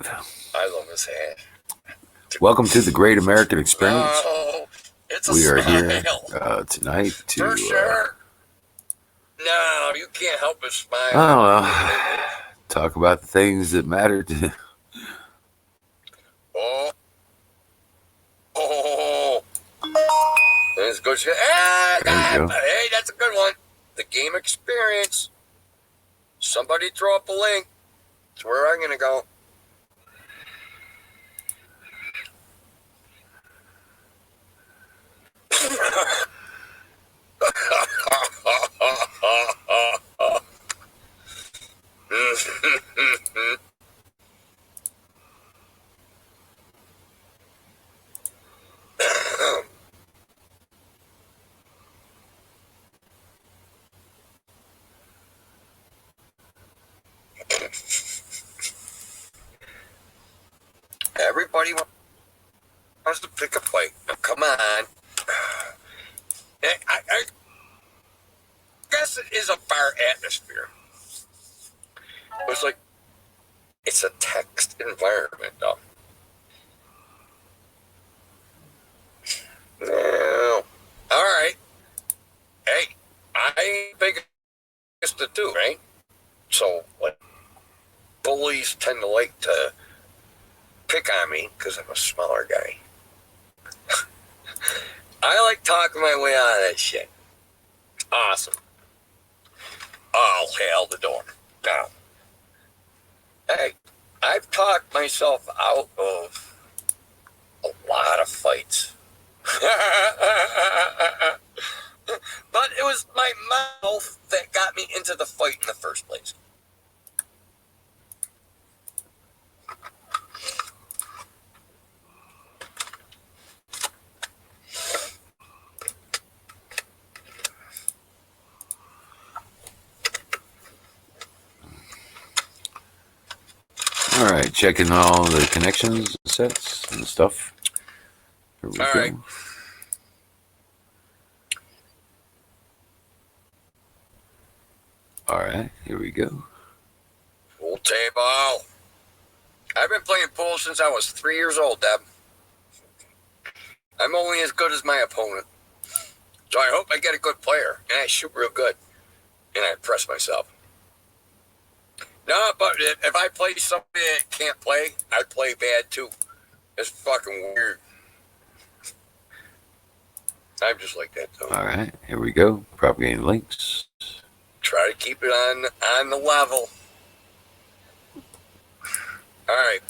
live. I love his hat. Welcome to the Great American Experience. Oh, it's a We are smile. here tonight to For sure. No, you can't help but smile. talk about the things that matter to. Oh. Let's go. Hey, that's a good one. The game experience. Somebody throw up a link. That's where I'm going to go. Everybody wants to pick a fight. Now, come on. I guess it is a bar atmosphere. It's like, it's a text environment, though. Well, all right. Hey, I ain't big to do, right? So, like, bullies tend to like to pick on me because I'm a smaller guy. I like talking my way out of that shit. Awesome. I'll hail the door. Now, hey, I've talked myself out of a lot of fights. But it was my mouth that got me into the fight in the first place. All right, checking all the connections, sets, and stuff. Here we go. Right. All right, here we go. Pool table. I've been playing pool since I was 3 years old, Deb. I'm only as good as my opponent. So I hope I get a good player, and I shoot real good, and I impress myself. No, but if I play somebody that can't play, I play bad too. It's fucking weird. I'm just like that, though. All right, here we go. Propagating links. Try to keep it on the level. All right.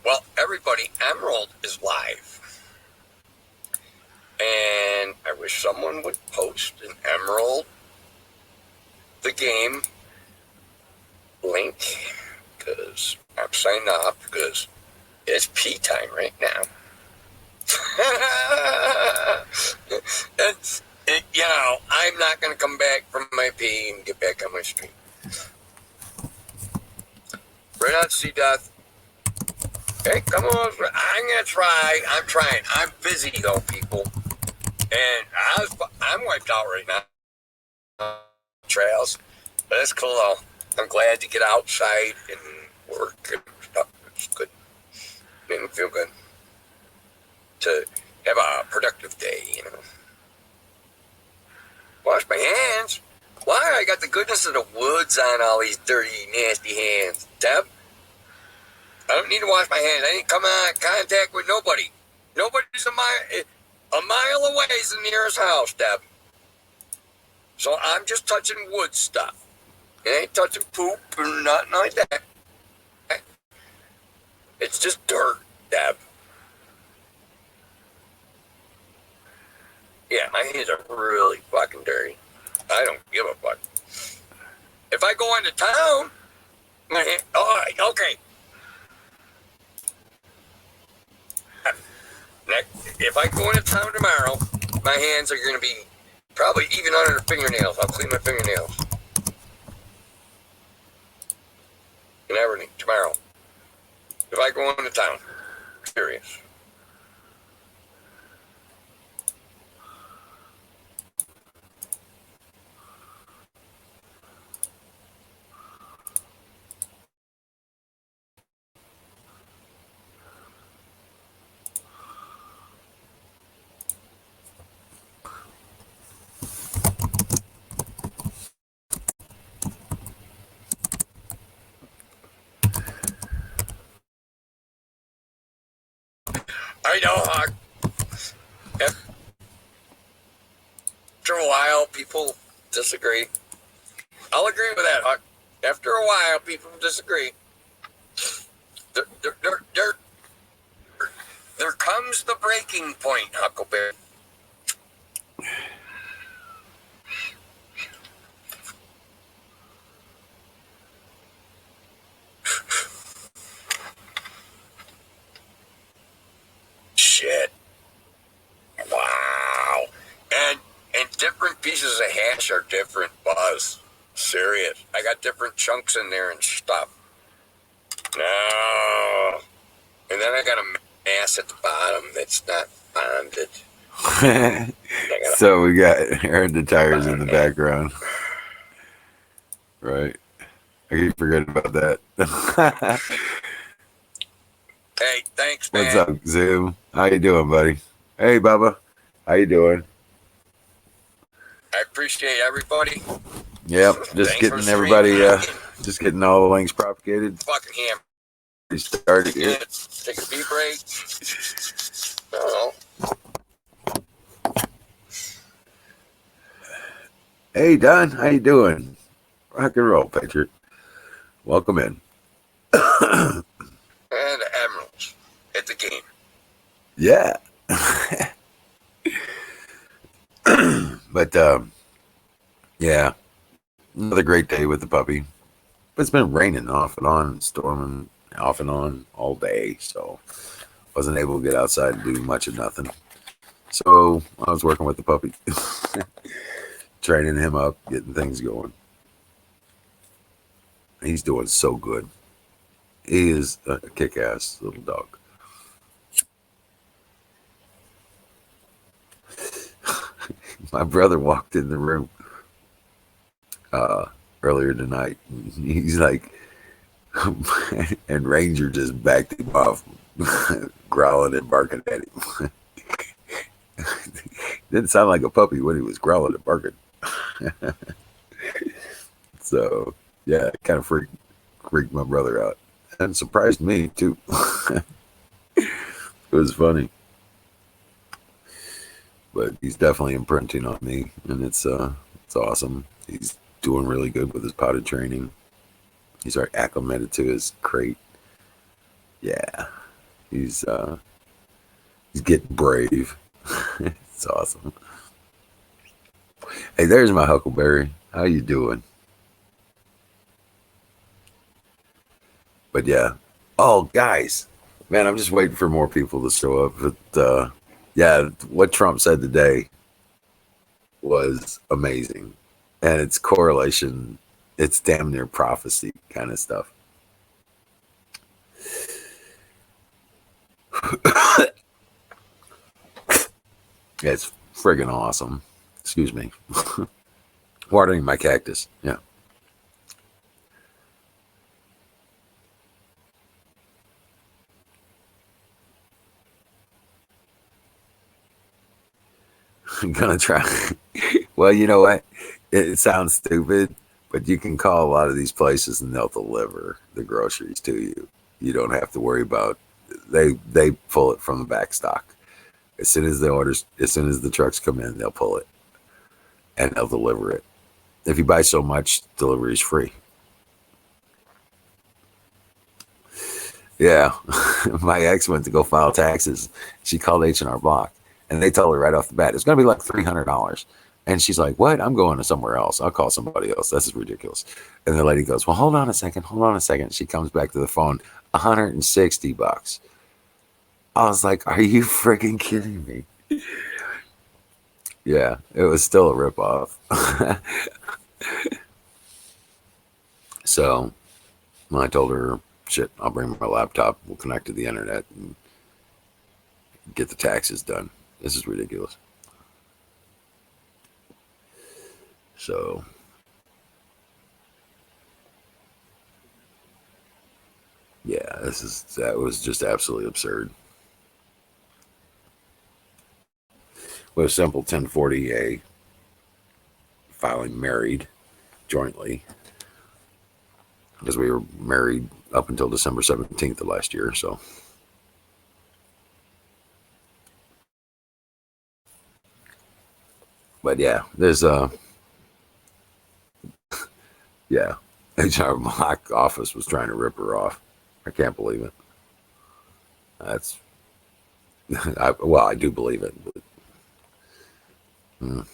Well, everybody, Emerald is live. And I wish someone would post an Emerald, the game link, because I'm signing off because it's pee time right now. You know, I'm not going to come back from my pee and get back on my stream. Right on, C-Death. Hey, come on. I'm going to try. I'm trying. I'm busy, though, people. And I'm wiped out right now. Trails. But it's cool, though. I'm glad to get outside and work and stuff. It's good. Made me feel good. To have a productive day, you know. Wash my hands. Why? I got the goodness of the woods on all these dirty, nasty hands. Deb? I don't need to wash my hands. I ain't coming in contact with nobody. Nobody's a mile away is the nearest house, Deb. So I'm just touching wood stuff. It ain't touching poop or nothing like that. It's just dirt, Deb. Yeah, my hands are really fucking dirty. I don't give a fuck. If I go into town, my hand, okay. If I go into town tomorrow, my hands are going to be probably even under the fingernails. I'll clean my fingernails. And everything tomorrow. If I go into town. Serious. I know, Hawk. After a while, people disagree. I'll agree with that, Hawk. After a while, people disagree. There comes the breaking point, Huckleberry. Shit. Wow. And different pieces of hash are different, Buzz. Serious. I got different chunks in there and stuff. No. And then I got a mass at the bottom that's not bonded. So we got Hereditaries in the background. Right. I keep forgetting about that. Hey, thanks, man. What's up, Zoom? How you doing, buddy? Hey, Bubba. How you doing? I appreciate everybody. Yep, just getting everybody, just getting all the links propagated. Fucking hammer. We started here. Take a pee break. Oh. Hey, Don. How you doing? Rock and roll, Patriot. Welcome in. And Emeralds at the game. Yeah. But, yeah. Another great day with the puppy. But it's been raining off and on, storming off and on all day. So wasn't able to get outside and do much of nothing. So I was working with the puppy. Training him up, getting things going. He's doing so good. He is a kick-ass little dog. My brother walked in the room earlier tonight. He's like, and Ranger just backed him off, growling and barking at him. Didn't sound like a puppy when he was growling and barking. So, yeah, it kind of freaked my brother out. And surprised me, too. It was funny. But he's definitely imprinting on me, and it's awesome. He's doing really good with his potted training. He's already acclimated to his crate. Yeah, he's getting brave. It's awesome. Hey, there's my Huckleberry. How you doing? But yeah. Oh, guys, man, I'm just waiting for more people to show up. But yeah, what Trump said today was amazing, and it's correlation. It's damn near prophecy kind of stuff. It's friggin' awesome. Excuse me. Watering my cactus. Yeah. I'm gonna try. Well, you know what? It sounds stupid, but you can call a lot of these places and they'll deliver the groceries to you. You don't have to worry about. They pull it from the back stock. As soon as the trucks come in, they'll pull it and they'll deliver it. If you buy so much, delivery is free. Yeah, my ex went to go file taxes. She called H&R Block, and they told her right off the bat it's going to be like $300. And she's like, "What? I'm going to somewhere else. I'll call somebody else. This is ridiculous." And the lady goes, "Well, hold on a second. Hold on a second." She comes back to the phone, $160. I was like, "Are you freaking kidding me?" Yeah, it was still a ripoff. So when I told her, "Shit, I'll bring my laptop. We'll connect to the internet and get the taxes done. This is ridiculous." So, yeah, that was just absolutely absurd. With a simple 1040A filing married jointly, because we were married up until December 17th of last year. So, But yeah, there's yeah, HR Block office was trying to rip her off. I can't believe it. That's well, I do believe it. But, you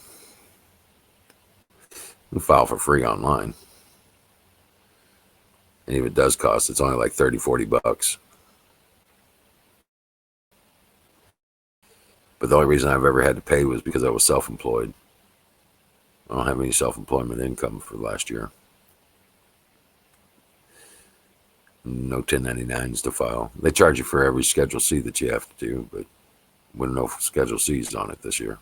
file for free online, and if it does cost, it's only like 30, $40. But the only reason I've ever had to pay was because I was self-employed. I don't have any self-employment income for last year. No 1099s to file. They charge you for every Schedule C that you have to do, but with no Schedule C's on it this year,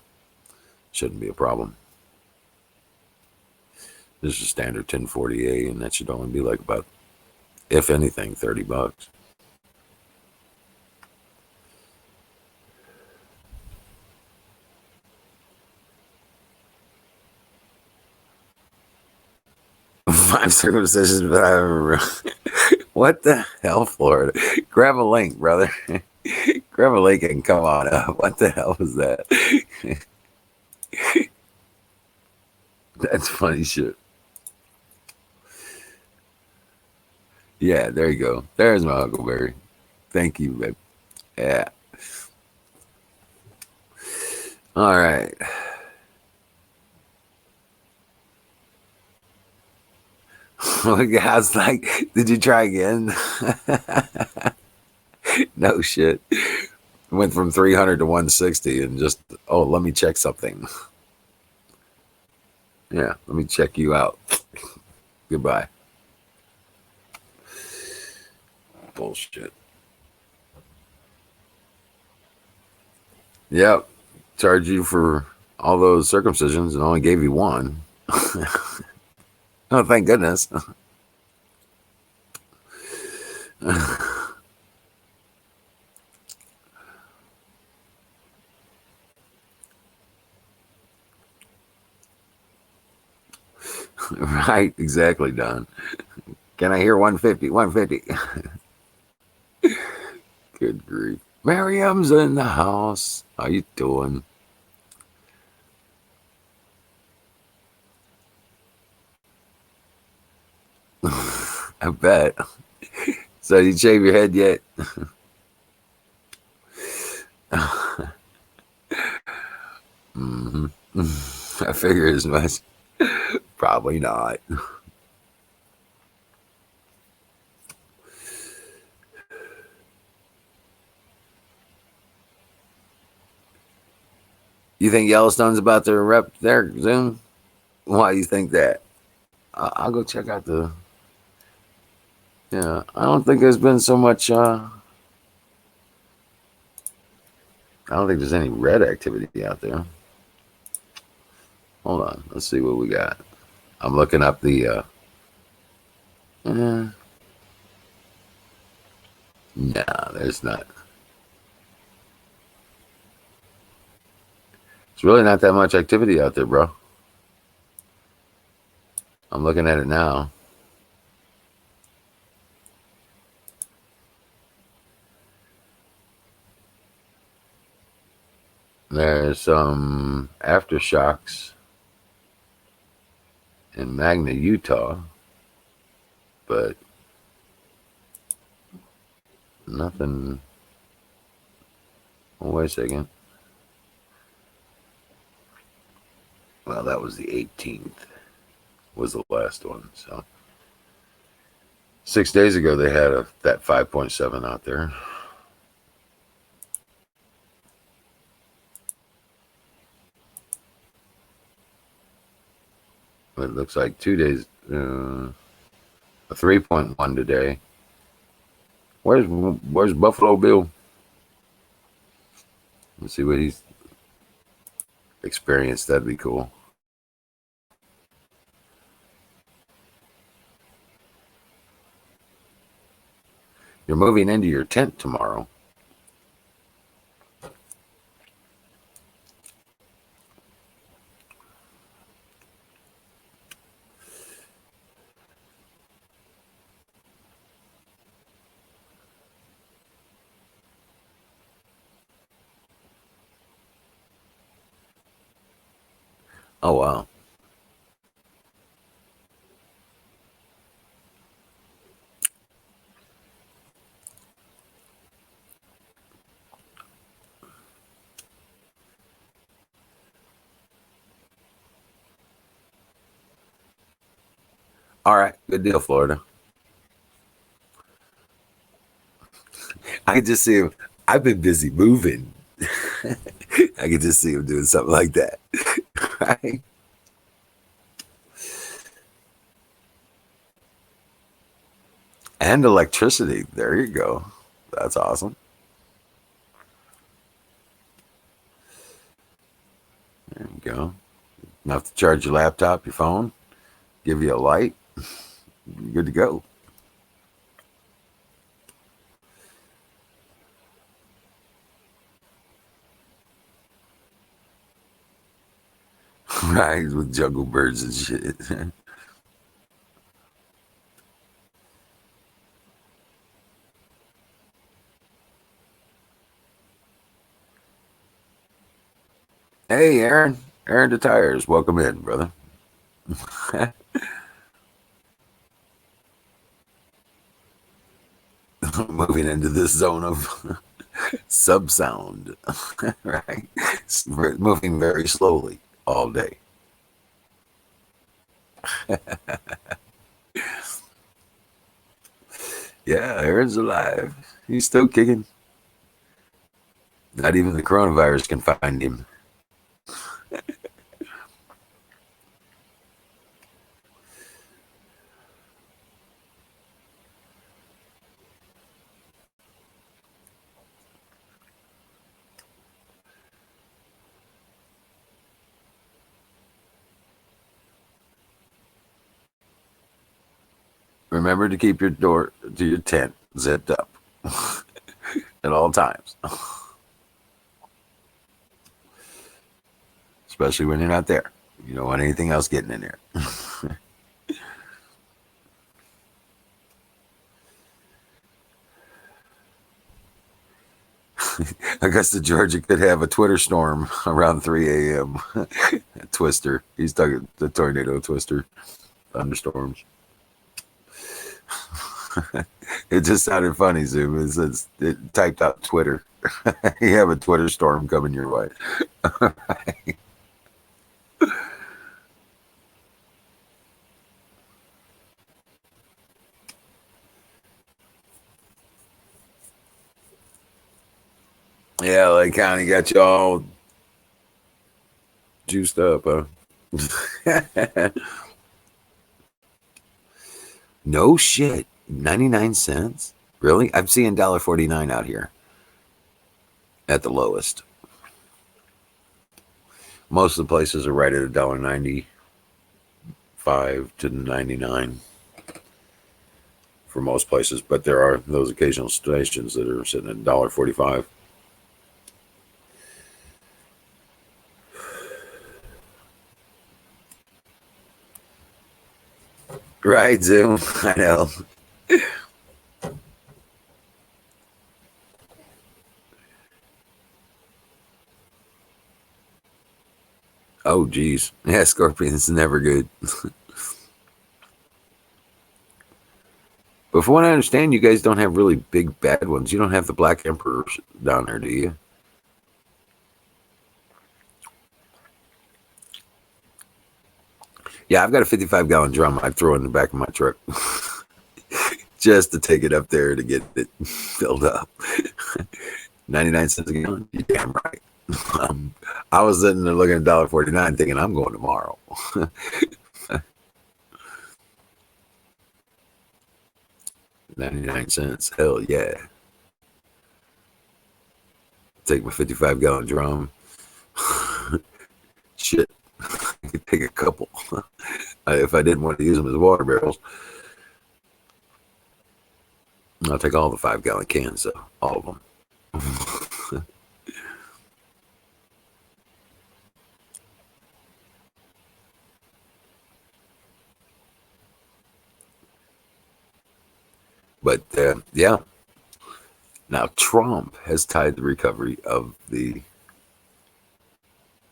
shouldn't be a problem. This is a standard 1040A, and that should only be like about, if anything, $30. Five circumcisions, but I remember. What the hell, Florida? Grab a link, brother. Grab a link and come on up. What the hell was that? That's funny shit. Yeah, there you go. There's my Huckleberry. Thank you, babe. Yeah. All right. I was like, did you try again? No shit. Went from 300 to 160 and just, oh, let me check something. Yeah, let me check you out. Goodbye. Bullshit. Yep. Charge you for all those circumcisions and only gave you one. Oh, thank goodness. Right, exactly, Don. Can I hear 150? 150. Good grief. Miriam's in the house. How you doing? I bet. So you shave your head yet? Hmm. I figure as much. Probably not. You think Yellowstone's about to rep there soon? Why do you think that? I'll go check out the. Yeah, I don't think there's been so much. I don't think there's any red activity out there. Hold on, let's see what we got. I'm looking up the. Eh, nah, there's not. It's really not that much activity out there, bro. I'm looking at it now. There's some aftershocks in Magna, Utah, but nothing. Oh, wait a second. Well, that was the 18th. Was the last one. So 6 days ago they had that 5.7 out there. But it looks like 2 days. A 3.1 today. Where's Buffalo Bill? Let's see what he's experienced. That'd be cool. You're moving into your tent tomorrow. Oh wow. All right, good deal, Florida. I can just see him. I've been busy moving. I can just see him doing something like that. Right? And electricity. There you go. That's awesome. There you go. Enough to charge your laptop, your phone, give you a light. You're good to go. Right? With jungle birds and shit. Hey, Aaron. Aaron the Tires. Welcome in, brother. Moving into this zone of sub sound. Right? Moving very slowly all day. Yeah, Aaron's alive. He's still kicking. Not even the coronavirus can find him. Remember to keep your door to your tent zipped up at all times, especially when you're not there. You don't want anything else getting in there. Augusta, Georgia could have a Twitter storm around 3 a.m. Twister. He's talking the tornado twister, thunderstorms. It just sounded funny, Zoom. It typed out Twitter. You have a Twitter storm coming your way. Yeah, Lake County got you all juiced up, huh? No shit. 99 cents? Really? I'm seeing $1.49 out here at the lowest. Most of the places are right at $1.95 to 99 for most places, but there are those occasional stations that are sitting at $1.45. Right, Zoom. I know. Oh, geez. Yeah, Scorpion's never good. But from what I understand, you guys don't have really big bad ones. You don't have the Black Emperors down there, do you? Yeah, I've got a 55-gallon drum I throw in the back of my truck just to take it up there to get it filled up. 99 cents a gallon? You're damn right. I was sitting there looking at $1.49 thinking I'm going tomorrow. 99 cents. Hell yeah. Take my 55-gallon drum. Shit. I could take a couple. If I didn't want to use them as water barrels. I'll take all the 5-gallon cans, though. All of them. But yeah. Now Trump has tied the recovery of the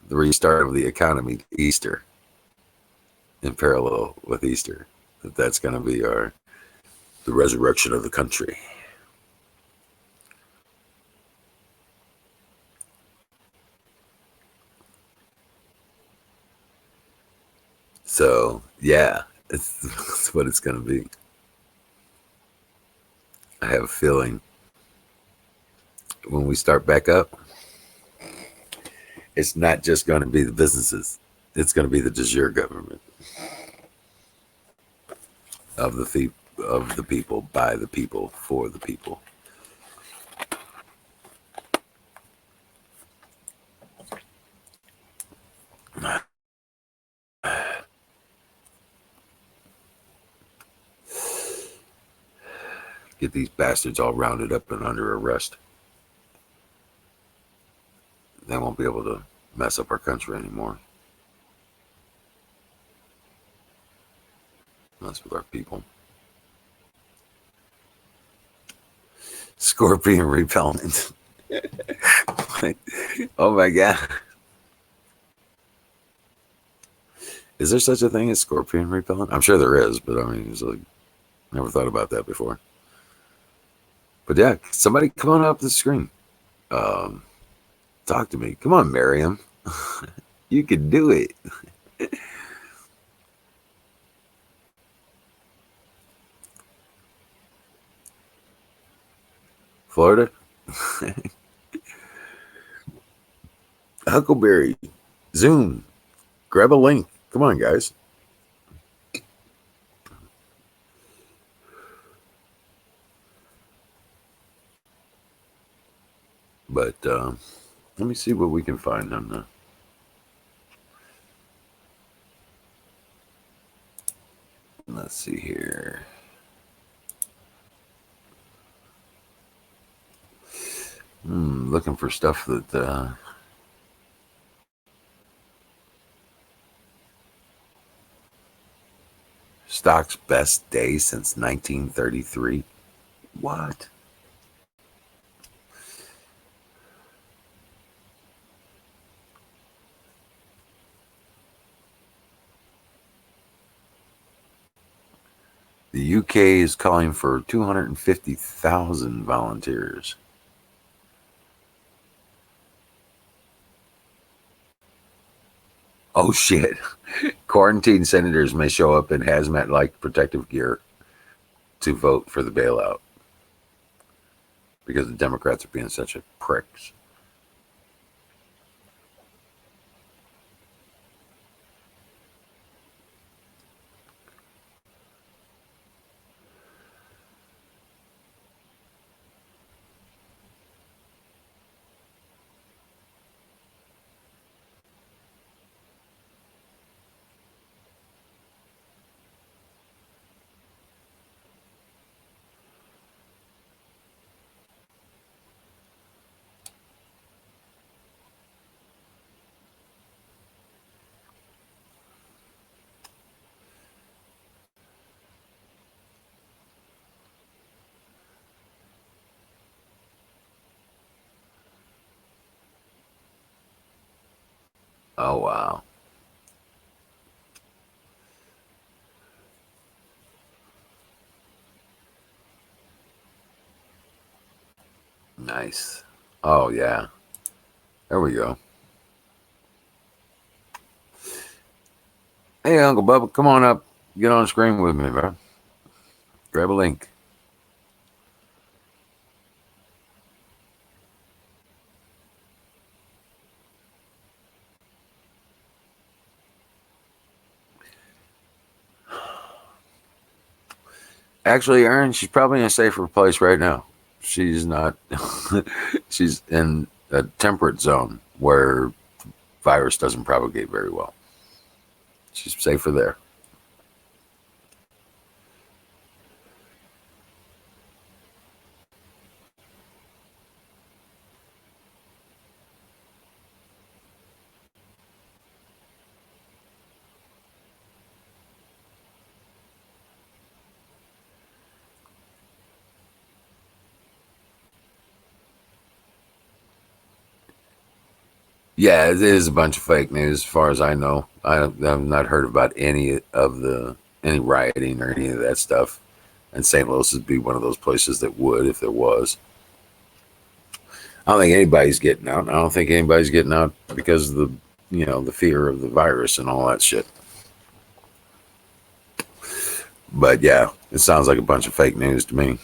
restart of the economy to Easter. in parallel with Easter. That's going to be our the resurrection of the country. So yeah, it's what it's going to be. I have a feeling when we start back up, it's not just going to be the businesses. It's going to be the de jure government of the people, by the people, for the people. Get these bastards all rounded up and under arrest. They won't be able to mess up our country anymore. Mess with our people. Scorpion repellent. Oh my god. Is there such a thing as scorpion repellent? I'm sure there is, but I mean, it's like, never thought about that before. But yeah, somebody come on up the screen. Um, Talk to me. Come on, Miriam. You can do it. Florida? Huckleberry. Zoom. Grab a link. Come on, guys. But let me see what we can find on the. Let's see here. Looking for stuff that stock's best day since 1933. What? The UK is calling for 250,000 volunteers. Oh shit. Quarantine senators may show up in hazmat like protective gear to vote for the bailout because the Democrats are being such a pricks. Oh wow. Nice. Oh yeah. There we go. Hey Uncle Bubba, come on up. Get on screen with me, bro. Grab a link. Actually, Erin, she's probably in a safer place right now. She's not. She's in a temperate zone where virus doesn't propagate very well. She's safer there. Yeah, it is a bunch of fake news, as far as I know. I've not heard about any rioting or any of that stuff. And St. Louis would be one of those places that would if there was. I don't think anybody's getting out. I don't think anybody's getting out because of the fear of the virus and all that shit. But yeah, it sounds like a bunch of fake news to me.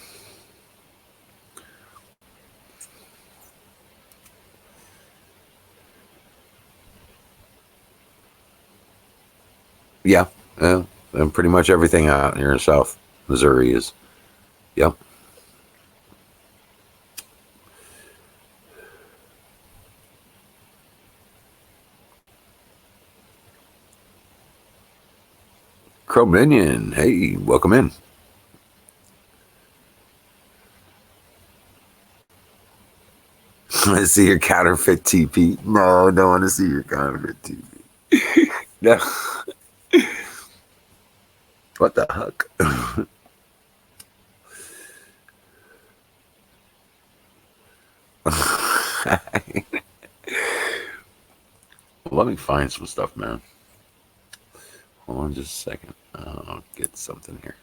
Yeah, and pretty much everything out here in South Missouri is. Yep. Crominion, hey, welcome in. Want to see your counterfeit TP? No, don't want to see your counterfeit TP. No. What the heck? Let me find some stuff, man. Hold on just a second. I'll get something here.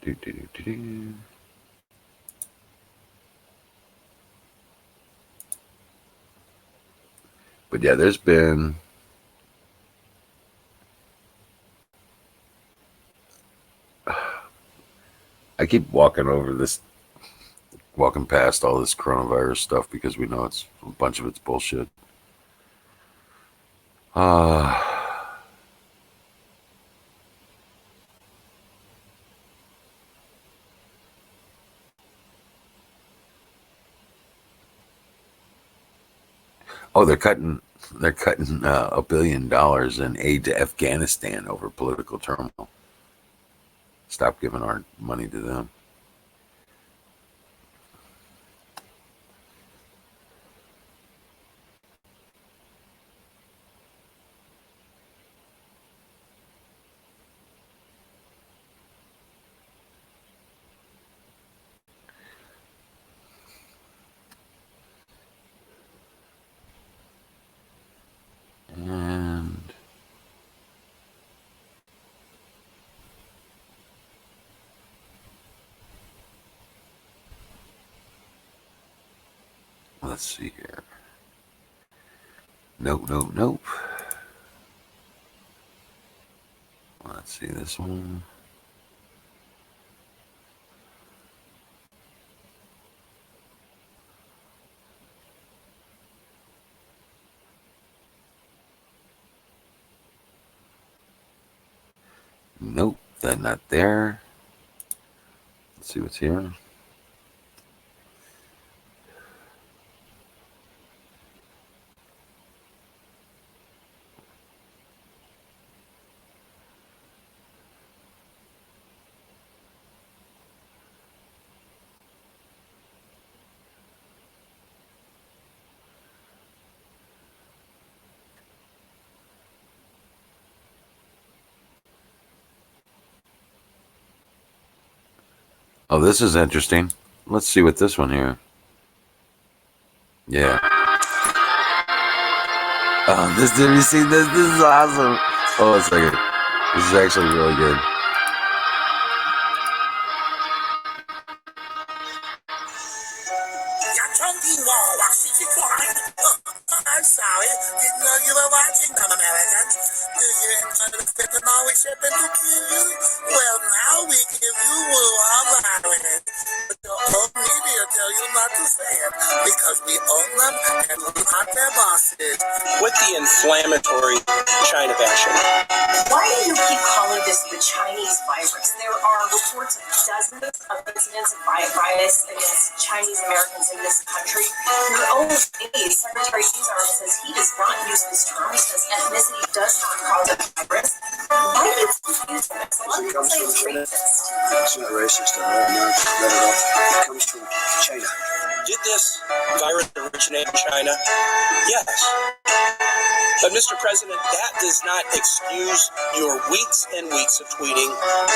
Do. But yeah, there's been I keep walking past all this coronavirus stuff because we know it's a bunch of it's bullshit. Oh, they're cutting $1 billion in aid to Afghanistan over political turmoil. Stop giving our money to them. And let's see here. Nope. Let's see this one. Nope, that's not there. Let's see what's here. Oh, this is interesting. Let's see what this one here. Yeah. Oh, did you see this? This is awesome. Hold on a second. This is actually really good. I'm sorry, didn't know you were watching them, Americans. Do you enjoy the fentanyl we shipping to kill you? Well, now we give you Wuhan virus. But your own media tell you not to say it because we own them and we're not their bosses. With the inflammatory China bashing. Why do you keep calling this the Chinese virus? There are reports of dozens of incidents of virus against Chinese Americans in this country. Your own aide, Secretary Azar, says he does not use this term because ethnicity does not cause a virus. Why do you keep using this? A lot of people say it's racist. It's not racist, all right? No, not at all. It comes from China. Did this virus originate in China? Yes. But Mr. President, that does not excuse your weeks and weeks of tweeting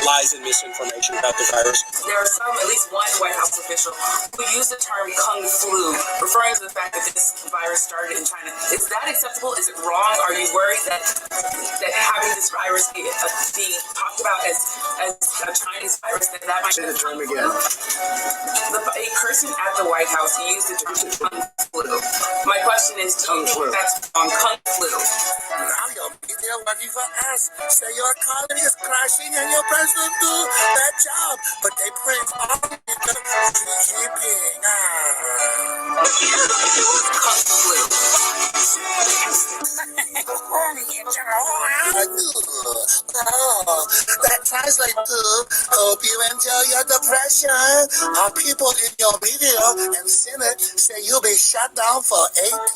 lies and misinformation about the virus. There are some, at least one White House official who used the term Kung Flu, referring to the fact that this virus started in China. Is that acceptable? Is it wrong? Are you worried that having this virus being talked about as a Chinese virus, that might say the term again? A person at the White House used the term Kung Flu. My question is, do you think that's wrong? Kung Flu. Now your media working for us. Say your economy is crashing and your president do that job. But they praise all because Xi Jinping. Kung Flu. That translates to hope you enjoy your depression. Our people in your media and Senate say you'll be shut down for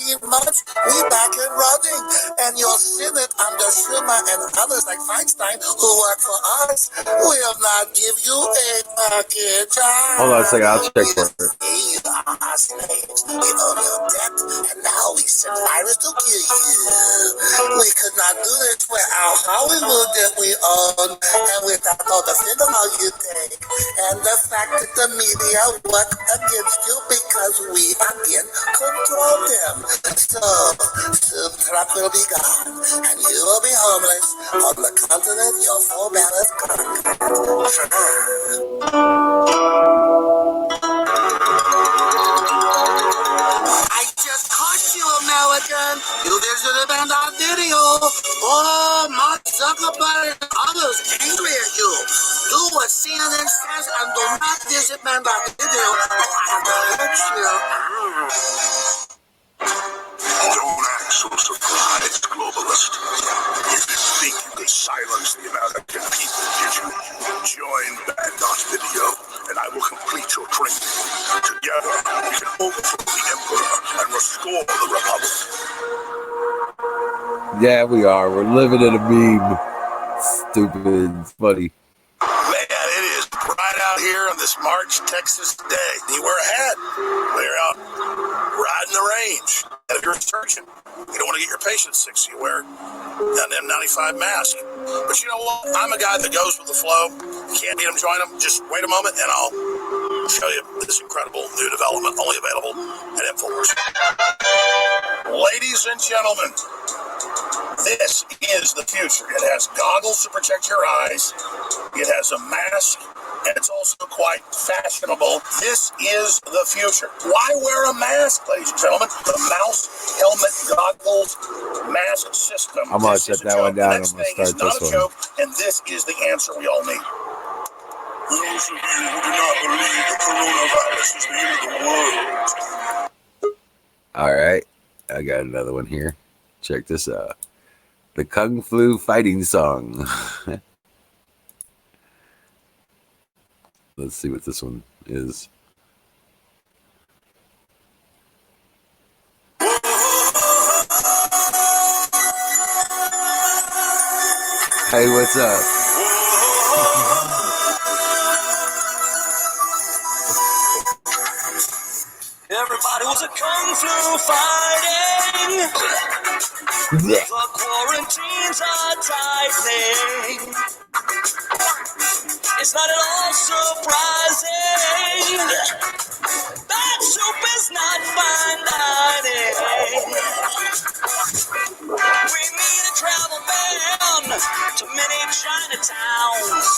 18 months. We back and running. And your Senate under Schumer and others like Feinstein who work for us will not give you a package. Hold on a second, I'll check for it. We are slaves. We owe your debt, and now we send virus to kill you. We could not do this without Hollywood that we own, and without all the fentanyl you take, and the fact that the media work against you because we again control them. So, soon Trump will be gone, and you will be homeless on the continent your full ballot I just caught you, American. You visited and our video. Oh, Mark Zuckerberg and others angry at you. Do what CNN says and do not visit our video. Or I have to hurt you. Don't act so surprised, globalist. You didn't think you could silence the American people, did you? Join Bandot's video, and I will complete your training. Together, we can overthrow the Emperor and restore the Republic. Yeah, we are. We're living in a meme. Stupid. It's funny. Man, it is bright out here on this March, Texas day. You wear a hat. We're out riding the range. And if you're a surgeon, you don't want to get your patients sick, so you wear an N95 mask. But you know what? I'm a guy that goes with the flow. You can't beat them, join them. Just wait a moment, and I'll show you this incredible new development, only available at InfoWars. Ladies and gentlemen, this is the future. It has goggles to protect your eyes. It has a mask, and it's also quite fashionable. This is the future. Why wear a mask, ladies and gentlemen? The mouse helmet goggles mask system. I'm going to set that one down. I'm going to start this one. Joke, and this is the answer we all need. Those of you who do not believe the coronavirus is the end of the world. All right. I got another one here. Check this out. The Kung Flu fighting song. Let's see what this one is. Hey, what's up? Everybody was a kung flu fighting. The quarantines are tightening. It's not at all surprising that soup is not fine dining. We need a travel ban to many Chinatowns.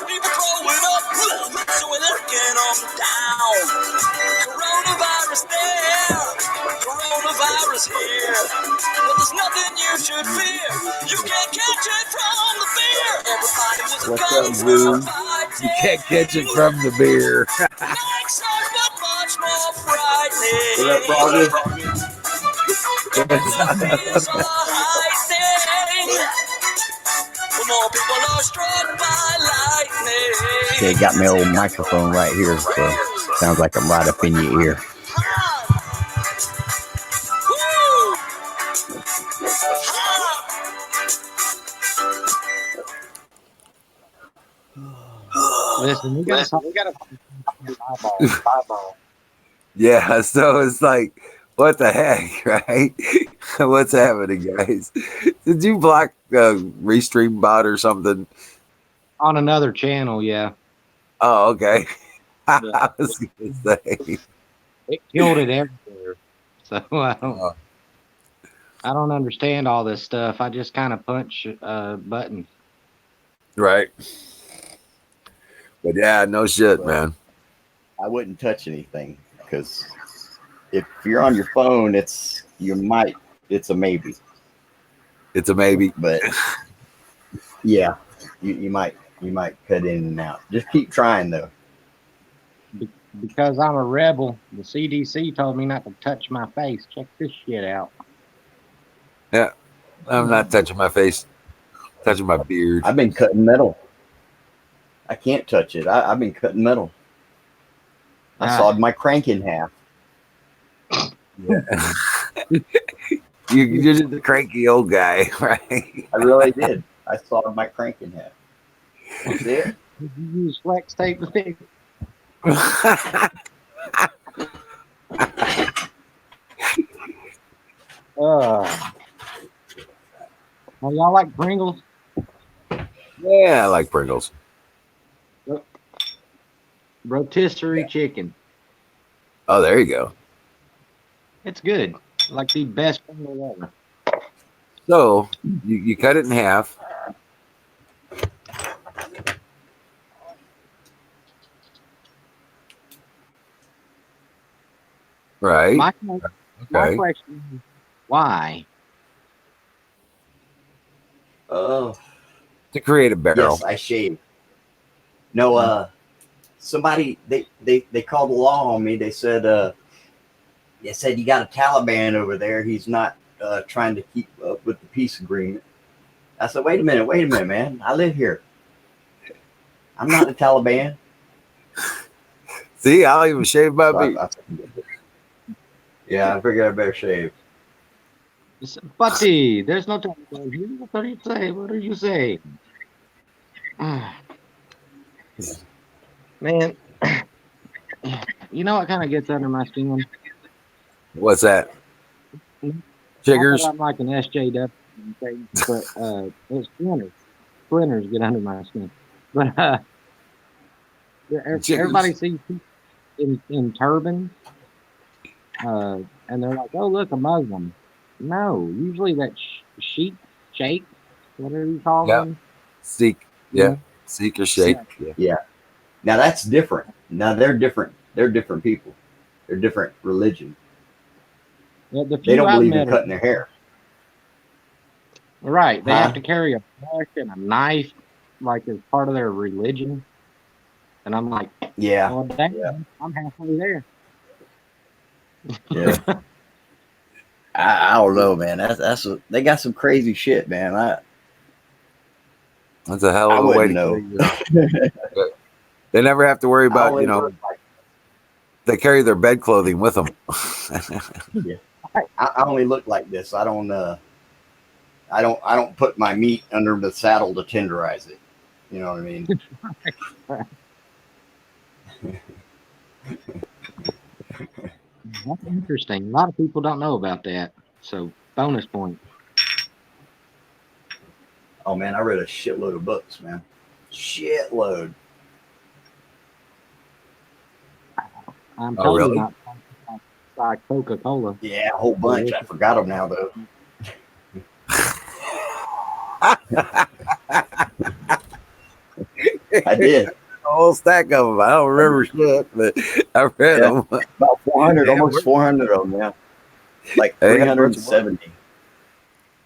People throwing up, so we're looking them down. Coronavirus there, coronavirus here. But there's nothing you should fear. You can't catch it from the beer. Everybody was a kung flu fighting. You can't catch it from the beer. Makes us but much more frightening. Is that Froggy? Zombies are hiding. More people are struck by lightning. Okay, got my old microphone right here, so sounds like I'm right up in your ear. Listen, we got eyeball. Yeah, so it's like, what the heck, right? What's happening, guys? Did you block Restream bot or something? On another channel, yeah. Oh, okay. I was gonna say. It killed it everywhere. So Uh, I don't understand all this stuff. I just kind of punch buttons. right. But yeah, no shit, But man. I wouldn't touch anything because if you're on your phone, it's a maybe. It's a maybe. But yeah, you might cut in and out. Just keep trying though. Because I'm a rebel, the CDC told me not to touch my face. Check this shit out. Yeah, I'm not touching my face, touching my beard. I've been cutting metal. I can't touch it. I've been cutting metal. I Ah. sawed my crank in half. Yeah. You're just a cranky old guy, right? I really did. I sawed my crank in half. That's it. Did you use flex tape to fix? Well, y'all like Pringles? Yeah, I like Pringles. Rotisserie chicken. Oh, there you go. It's good. Like the best Pringle ever. So you cut it in half. Right. My Okay. question is, why? Oh, To create a barrel. yes, I shaved. No, somebody they called the law on me. They said you got a Taliban over there. He's not trying to keep up with the peace agreement. I said, wait a minute, man. I live here. I'm not the Taliban. See, I'll even shave my So beard. Yeah, I figured I better shave. Buddy, there's no Taliban here. What do you say? What do you say? Man, you know what kind of gets under my skin? What's that? Chiggers? I'm like an SJW, but it's splinters get under my skin. But everybody sees people in turbans, and they're like, "Oh, look, a Muslim." No, usually that sheik, whatever you call them. Sikh. Yeah. Sikh or Sheikh. Yeah. Now that's different. Now they're different. They're different people. They're different religion. Yeah, they don't believe in cutting their hair. Right. They have to carry a brush and a knife, like as part of their religion. And I'm like, yeah, well, dang, I'm halfway there. Yeah. I don't know, man. They got some crazy shit, man. That's a hell of a way to know. They never have to worry about, they carry their bed clothing with them. Yeah. I only look like this. I don't put my meat under the saddle to tenderize it. You know what I mean? That's interesting. A lot of people don't know about that. So bonus point. Oh man, I read a shitload of books, man. Shitload. I'm totally not by Coca-Cola. Yeah, a whole bunch. I forgot them now though. I did. A whole stack of them. I don't remember shit, but I read them. About 400, almost 400 of them, yeah. Like 370.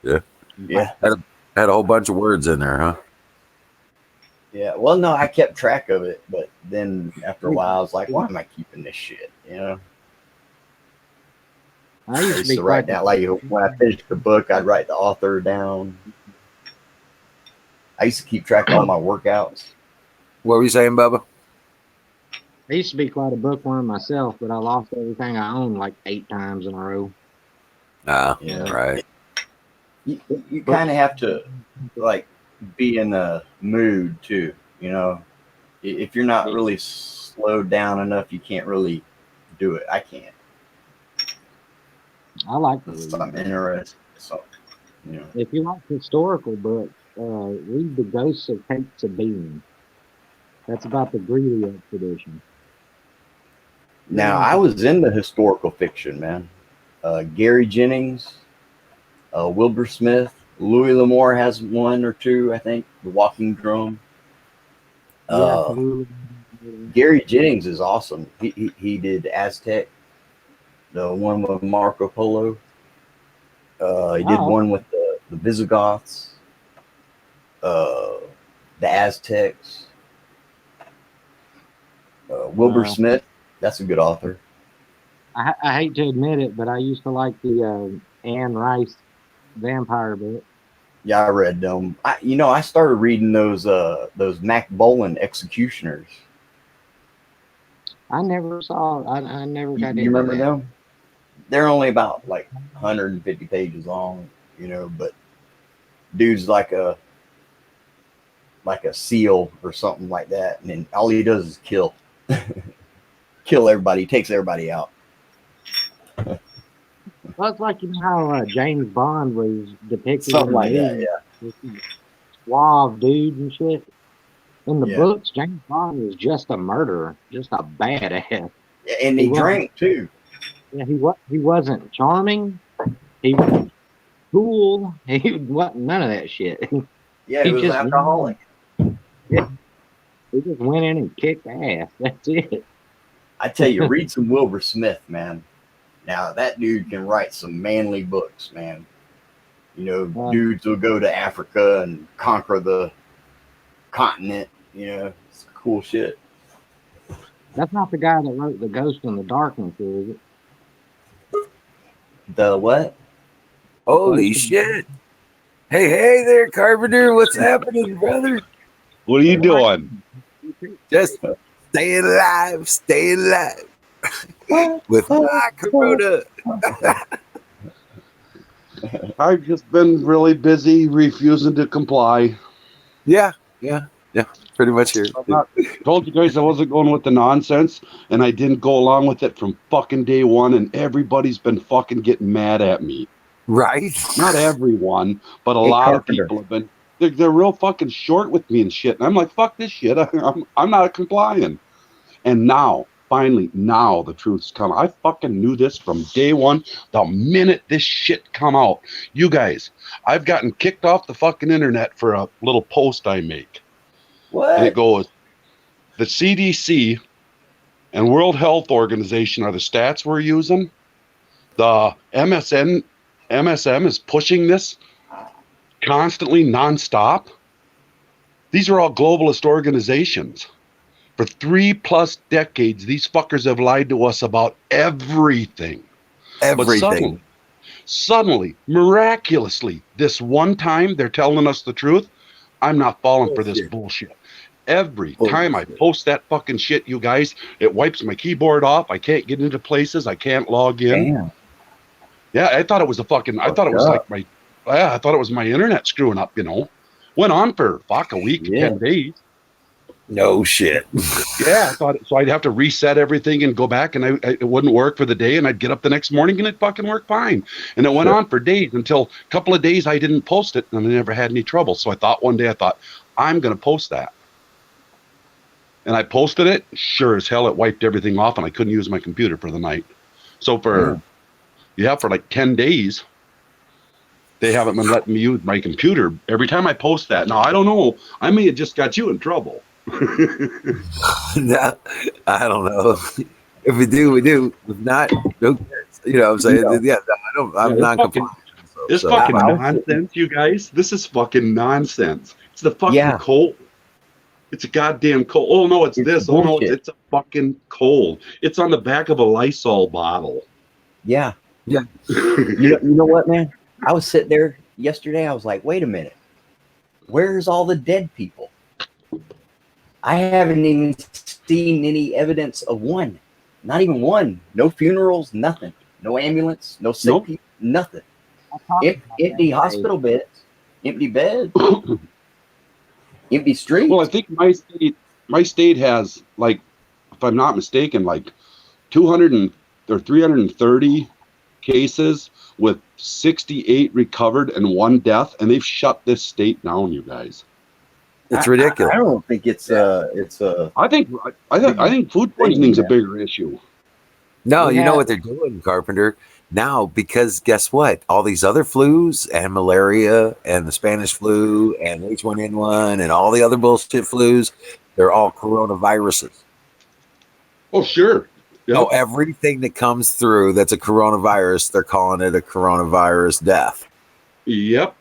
Yeah. Yeah. Had a whole bunch of words in there, huh? Yeah. Well, no, I kept track of it, but then after a while, I was like, why am I keeping this shit? You know? I used to write down, like when I finished the book, I'd write the author down. I used to keep track of all my workouts. What were you saying, Bubba? I used to be quite a bookworm myself, but I lost everything I owned like 8 times in a row. Yeah, right. You kind of have to like be in the mood too, you know. If you're not really slowed down enough, you can't really do it. I can't. I like I'm interested. So, you know. If you like historical books, read The Ghosts of Kate Sabine. That's about the Greeley expedition. Now, I was into historical fiction, man. Gary Jennings, Wilbur Smith, Louis L'Amour has one or two, I think. The Walking Drum. Uh, Gary Jennings is awesome. He did Aztec, the one with Marco Polo. He did one with the Visigoths, the Aztecs. Wilbur Smith, that's a good author. I hate to admit it, but I used to like the Anne Rice vampire book. Yeah, I read them. I started reading those Mac Bolan Executioners. I never saw. I never got You into remember that. them? They're only about like 150 pages long, but dude's like a seal or something like that, and then all he does is kill everybody. He takes everybody out. Well, it's like how James Bond was depicted Something in the like that, movie, this suave dude and shit. In the yeah. books, James Bond was just a murderer, just a badass. Yeah, and he drank too. Yeah, he wasn't charming. He was cool. He wasn't none of that shit. Yeah, he He was just alcoholic. yeah, he just went in and kicked ass. That's it. I tell you, read some Wilbur Smith, man. Now that dude can write some manly books, man. Dudes will go to Africa and conquer the continent. It's cool shit. That's not the guy that wrote The Ghost in the Darkness, is it? The what? Holy shit. Hey there, Carpenter. What's happening, brother? What are you doing? Just staying alive with my Corona. I've just been really busy refusing to comply. Yeah, pretty much here. I told you guys I wasn't going with the nonsense, and I didn't go along with it from fucking day one, and everybody's been fucking getting mad at me. Right? Not everyone, but a lot of people have been. They're real fucking short with me and shit, and I'm like, fuck this shit. I'm not complying. And now, finally, the truth's come. I fucking knew this from day one. The minute this shit come out, you guys, I've gotten kicked off the fucking internet for a little post I make. What? And it goes, the CDC and World Health Organization are the stats we're using. The MSM is pushing this constantly, nonstop. These are all globalist organizations. For 3+ decades, these fuckers have lied to us about everything. Everything. But suddenly, miraculously, this one time they're telling us the truth. I'm not falling for this bullshit. Every time I post that fucking shit, you guys, it wipes my keyboard off. I can't get into places. I can't log in. Damn. Yeah, I thought it was I thought it was my internet screwing up, Went on for a week, 10 days. No shit. Yeah, I thought so. I'd have to reset everything and go back, and it wouldn't work for the day. And I'd get up the next morning, and it fucking worked fine. And it went on for days until a couple of days I didn't post it, and I never had any trouble. So I thought one day, I'm going to post that, and I posted it. Sure as hell, it wiped everything off, and I couldn't use my computer for the night. So for like 10 days. They haven't been letting me use my computer every time I post that. Now, I don't know. I may have just got you in trouble. No, I don't know. If we do, we do. If not, no cares. You know what I'm saying? Yeah, I'm not compliant. It's fucking nonsense, you guys. This is fucking nonsense. It's the fucking cold. It's a goddamn cold. Oh, no, it's this. Oh, no, it's a fucking cold. It's on the back of a Lysol bottle. Yeah. Yeah. You know what, man? I was sitting there yesterday. I was like, wait a minute. Where's all the dead people? I haven't even seen any evidence of one. Not even one. No funerals, nothing. No ambulance, no sick people, nothing. Empty hospital beds, empty beds, empty streets. Well, I think my state has, like, if I'm not mistaken, like 200 or 330 cases with 68 recovered and 1 death, and they've shut this state down, you guys. It's ridiculous. I don't think it's I think food poisoning is a bigger issue. No, We you know have what they're doing, Carpenter? Now, because guess what? All these other flus and malaria and the Spanish flu and H1N1 and all the other bullshit flus, they're all coronaviruses. Oh, sure. So Yep. everything that comes through that's a coronavirus, they're calling it a coronavirus death. Yep.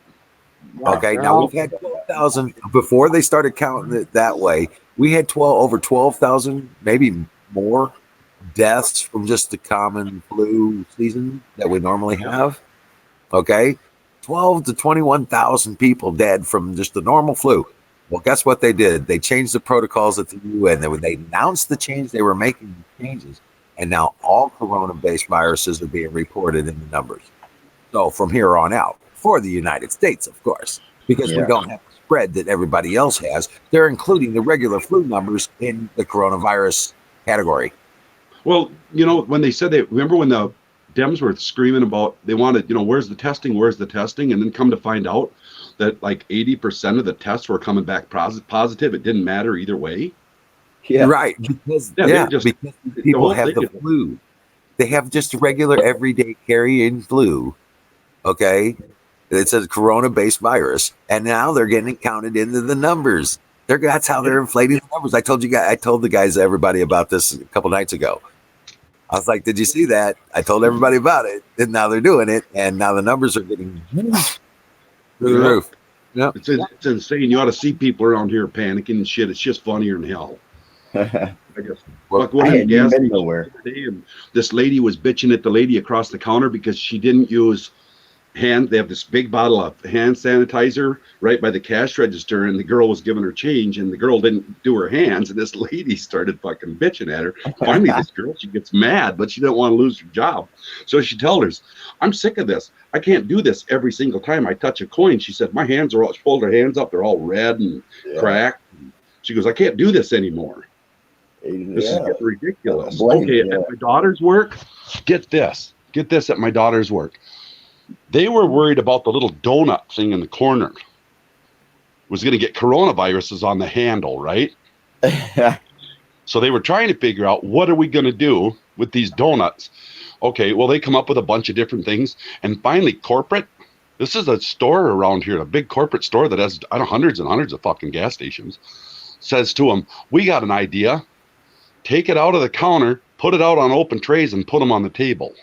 Okay, they're now all we've had 12,000 before they started counting it that way. We had over 12,000, maybe more deaths from just the common flu season that we normally have. Okay, 12 to 21,000 people dead from just the normal flu. Well, guess what they did? They changed the protocols at the UN. When they announced the change, they were making changes, and now all corona-based viruses are being reported in the numbers. So from here on out, for the United States, of course, because we Yeah. don't have the spread that everybody else has, they're including the regular flu numbers in the coronavirus category. Well, when they said remember when the Dems were screaming about they wanted, where's the testing? Where's the testing? And then come to find out that like 80% of the tests were coming back positive. It didn't matter either way. Yeah. Right, because Yeah, they just, because the people whole have thing the is, flu. They have just a regular everyday carrying flu. Okay, it's a corona-based virus, and now they're getting counted into the numbers. That's how they're inflating the numbers. I told the guys, everybody about this a couple nights ago. I was like, "Did you see that?" I told everybody about it, and now they're doing it, and now the numbers are getting through the yep, roof. Yep. it's insane. You ought to see people around here panicking and shit. It's just funnier than hell. I I just Well, fuck went in the hadn't even gas been station nowhere. the other day, and this lady was bitching at the lady across the counter because she didn't use they have this big bottle of hand sanitizer right by the cash register, and the girl was giving her change, and the girl didn't do her hands, and this lady started fucking bitching at her. Finally, this girl, she gets mad, but she didn't want to lose her job, so she told her, I'm sick of this. I can't do this every single time I touch a coin. She said, my hands are all, she pulled her hands up, they're all red and cracked. She goes, I can't do this anymore. This is getting ridiculous. Okay, at my daughter's work, get this at my daughter's work. They were worried about the little donut thing in the corner was going to get coronaviruses on the handle, right? So they were trying to figure out, what are we going to do with these donuts? Okay, well, they come up with a bunch of different things. And finally, corporate, this is a store around here, a big corporate store that has hundreds and hundreds of fucking gas stations, says to them, we got an idea. Take it out of the counter, put it out on open trays, and put them on the table.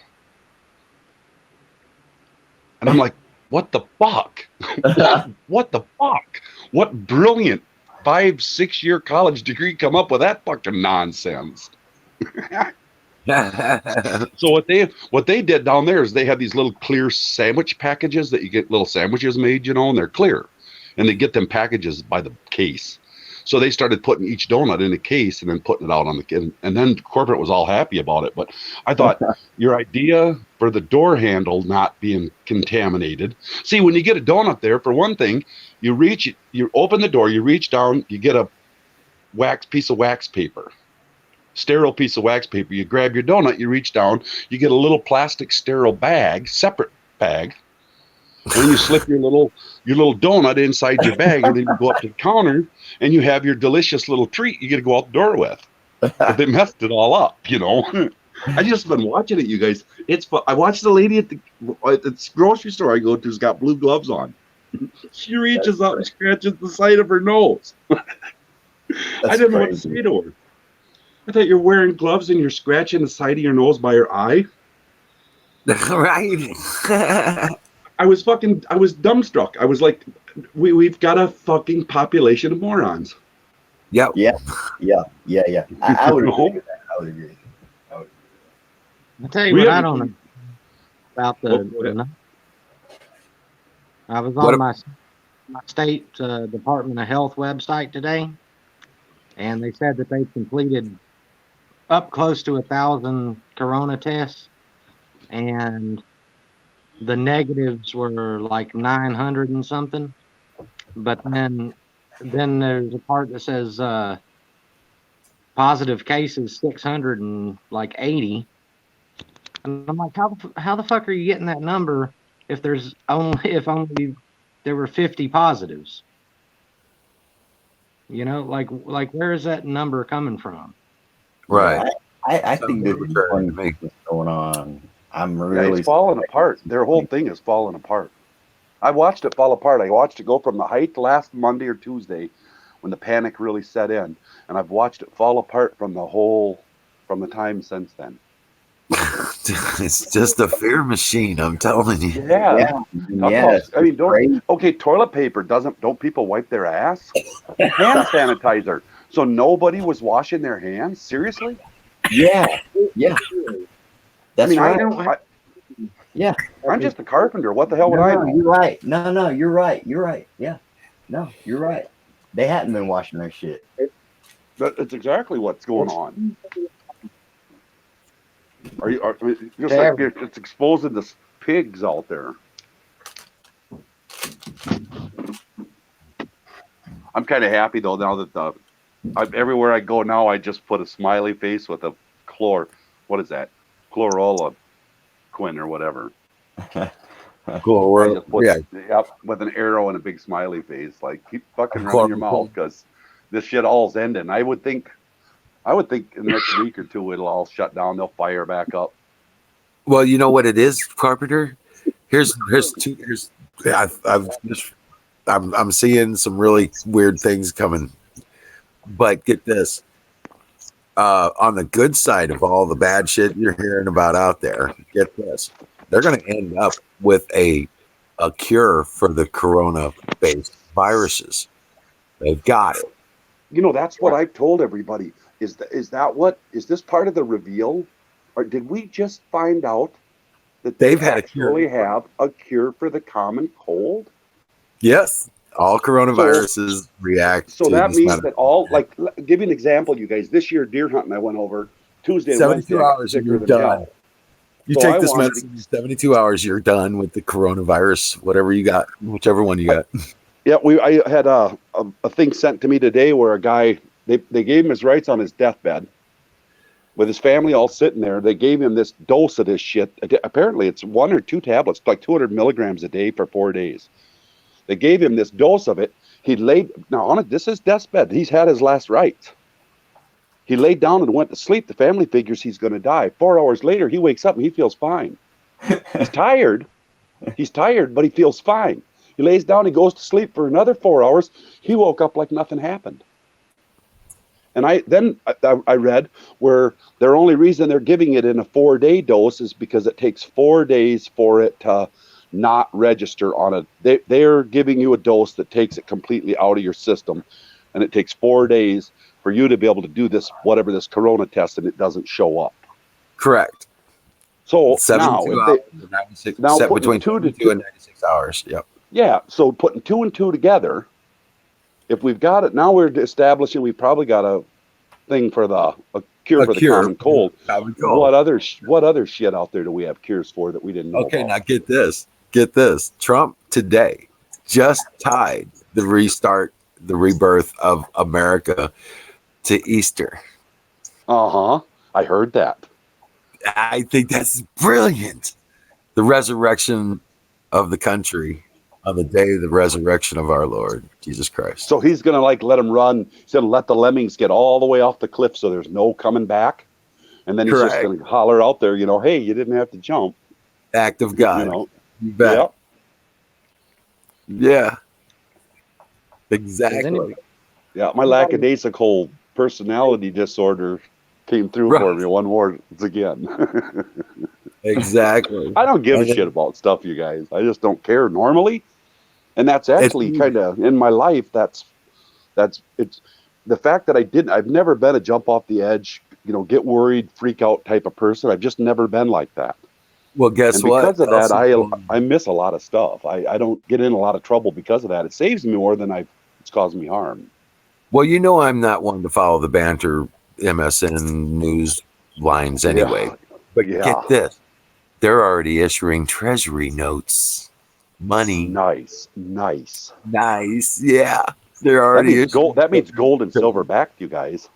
And I'm like, what the fuck? what the fuck? What brilliant 5-6 year college degree come up with that fucking nonsense? So what they did down there is they had these little clear sandwich packages that you get little sandwiches made, and they're clear, and they get them packages by the case. So they started putting each donut in a case and then putting it out on the, and then corporate was all happy about it. But I thought your idea for the door handle not being contaminated. See, when you get a donut there, for one thing, you open the door, you reach down, you get a piece of wax paper, sterile piece of wax paper. You grab your donut, you reach down, you get a little plastic sterile bag, separate bag, and then you slip your little donut inside your bag, and then you go up to the counter and you have your delicious little treat you get to go out the door with. But they messed it all up, I just been watching it, you guys. It's fun. I watched the lady at the grocery store I go to, has got blue gloves on. She reaches up and scratches the side of her nose. I didn't know what to say to her. I thought you're wearing gloves and you're scratching the side of your nose by your eye. Right. I was dumbstruck. I was like, we've got a fucking population of morons. Yep. Yeah. I would agree with that. I would agree. I'll tell you what I don't know about I was on my state Department of Health website today, and they said that they've completed up close to 1,000 corona tests, and the negatives were like 900 and something. But then there's a part that says positive cases 680. And I'm like, how the fuck are you getting that number if only there were 50 positives? Like where is that number coming from? Right. I Sounds think there's arbitrary to me. what's going on. I'm Yeah, really it's falling apart. Their whole thing is falling apart. I watched it fall apart. I watched it go from the height last Monday or Tuesday when the panic really set in, and I've watched it fall apart from the time since then. It's just a fear machine, I'm telling you. Yeah. yeah, Talk about, yes. I mean, Crazy. okay, toilet paper don't people wipe their ass? Hand sanitizer. So nobody was washing their hands? Seriously? Yeah, yeah. I That's mean, right. Yeah. I'm just a carpenter. What the hell would No, I no, know? you're right. No, you're right. You're right. Yeah. No, you're right. They hadn't been washing their shit. That's exactly what's going on. I mean, just like Terrible. it's exposing the pigs out there. I'm kind of happy though now that everywhere I go now, I just put a smiley face with a what is that? Chlorola Quinn or whatever. I just put with an arrow and a big smiley face. Like keep fucking running your mouth because this shit all's ending. I would think in the next week or two it'll all shut down. They'll fire back up. Well, you know what it is, Carpenter. I'm seeing some really weird things coming, but get this. On the good side of all the bad shit you're hearing about out there, get this. They're going to end up with a cure for the corona-based viruses. They've got it. You know, that's what I've told everybody. Is this part of the reveal? Or did we just find out that They've they had a cure. actually have a cure for the common cold? Yes. All coronaviruses react So to that this means that give you an example, you guys. This year deer hunting I went over Tuesday and 72 Wednesday. hours and you're done. You So take this medicine, 72 hours, you're done with the coronavirus, whatever you got, whichever one you got. Yeah, I had a thing sent to me today where a guy, they gave him his rights on his deathbed with his family all sitting there. They gave him this dose of this shit. Apparently it's 1 or 2 tablets, like 200 milligrams a day for 4 days. They gave him this dose of it. He laid, now on it, this is deathbed. He's had his last rites. He laid down and went to sleep. The family figures he's going to die. 4 hours later, he wakes up and he feels fine. He's tired. He's tired, but he feels fine. He lays down, he goes to sleep for another 4 hours. He woke up like nothing happened. And I read where their only reason they're giving it in a 4-day dose is because it takes 4 days for it to not register on it. They're giving you a dose that takes it completely out of your system, and it takes 4 days for you to be able to do this, whatever this corona test, and it doesn't show up. Correct. So now, between 72 and 96 hours. Yep. Yeah. So putting 2 and 2 together, if we've got it, now we're establishing we've probably got a thing for a cure for the common cold. What other shit out there do we have cures for that we didn't know Okay, about? now get this. Get this. Trump today just tied the rebirth of America to Easter. I heard that. I think that's brilliant. The resurrection of the country on the day of the resurrection of our Lord Jesus Christ. So he's gonna let them run. He's gonna let the lemmings get all the way off the cliff, so there's no coming back. And then he's just gonna holler out there, hey, you didn't have to jump. Act of God. You bet. Yeah. Exactly. Yeah, my lackadaisical personality disorder came through for me one more again. Exactly. I don't give a shit about stuff, you guys. I just don't care normally. And that's actually kind of in my life. It's the fact that I've never been a jump off the edge, get worried, freak out type of person. I've just never been like that. Well, guess what? Because of that, I miss a lot of stuff. I don't get in a lot of trouble because of that. It saves me more than it's caused me harm. Well, I'm not one to follow the banter MSN news lines anyway. Yeah. But get this. They're already issuing treasury notes. Money. Nice. Yeah. They're already that means gold and silver back, you guys.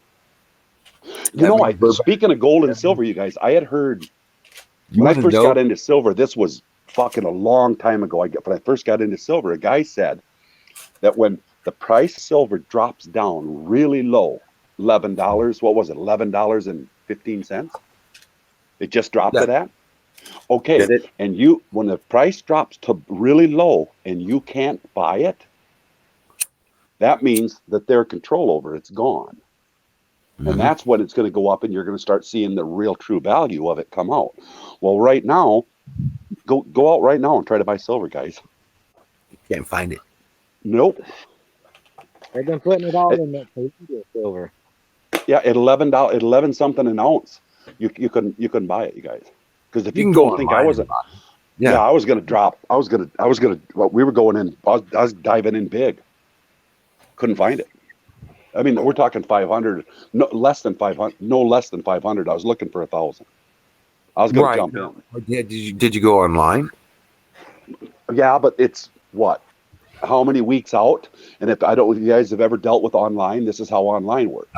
Speaking of gold and silver, you guys, I had heard when I first got into silver, this was fucking a long time ago. When I first got into silver, a guy said that when the price of silver drops down really low, $11, what was it? $11 and 15 cents. It just dropped Yeah. to that. Okay, Did it? and when the price drops to really low and you can't buy it, that means that their control over it's gone. And that's when it's going to go up and you're going to start seeing the real true value of it come out. Well, right now, go out right now and try to buy silver, guys. Can't find it. Nope. They've been putting it all in that silver. Yeah, at $11 something an ounce, you couldn't buy it, you guys. Because if You you, can go don't think I online wasn't, and buy yeah, I was gonna drop. Well, we were going in. I was diving in big. Couldn't find it. I mean, we're talking 500, no less than 500, no less than 500. I was looking for 1,000. I was gonna jump in. Yeah, did you go online? Yeah, but it's what? How many weeks out? And if you guys have ever dealt with online, this is how online works.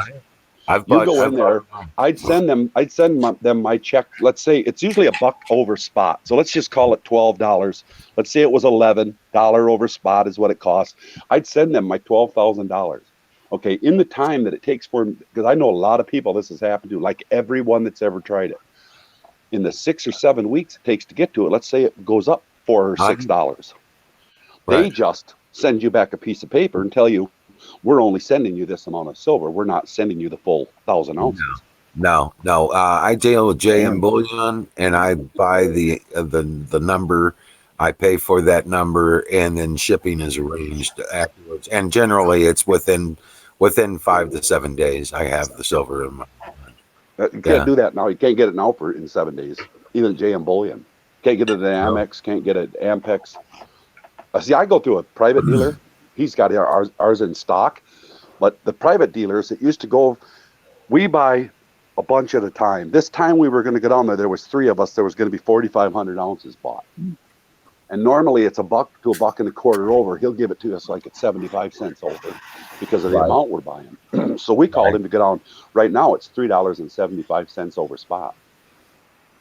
You go in there. I'd send them my check. Let's say it's usually $1 over spot. So let's just call it $12. Let's say it was $11 over spot is what it costs. I'd send them my $12,000. Okay, in the time that it takes for, because I know a lot of people this has happened to, like everyone that's ever tried it. In the 6 or 7 weeks it takes to get to it, let's say it goes up $4 or $6. They just send you back a piece of paper and tell you, we're only sending you this amount of silver. We're not sending you the full 1,000 ounces. No. I deal with JM Bullion, and I buy the number. I pay for that number, and then shipping is arranged afterwards. And generally, it's within 5 to 7 days. I have the silver in my hand. You can't do that now. You can't get it now in 7 days. Even JM Bullion. Can't get it at Amex. Can't get it at Ampex. See, I go through a private dealer. He's got ours in stock. But the private dealers, it used to go, we buy a bunch at a time. This time we were going to go down there. There was 3 of us. There was going to be 4,500 ounces bought. And normally it's $1 to $1.25 over. He'll give it to us like at 75 cents over because of the amount we're buying. So we called him to get on. Right now it's $3.75 over spot.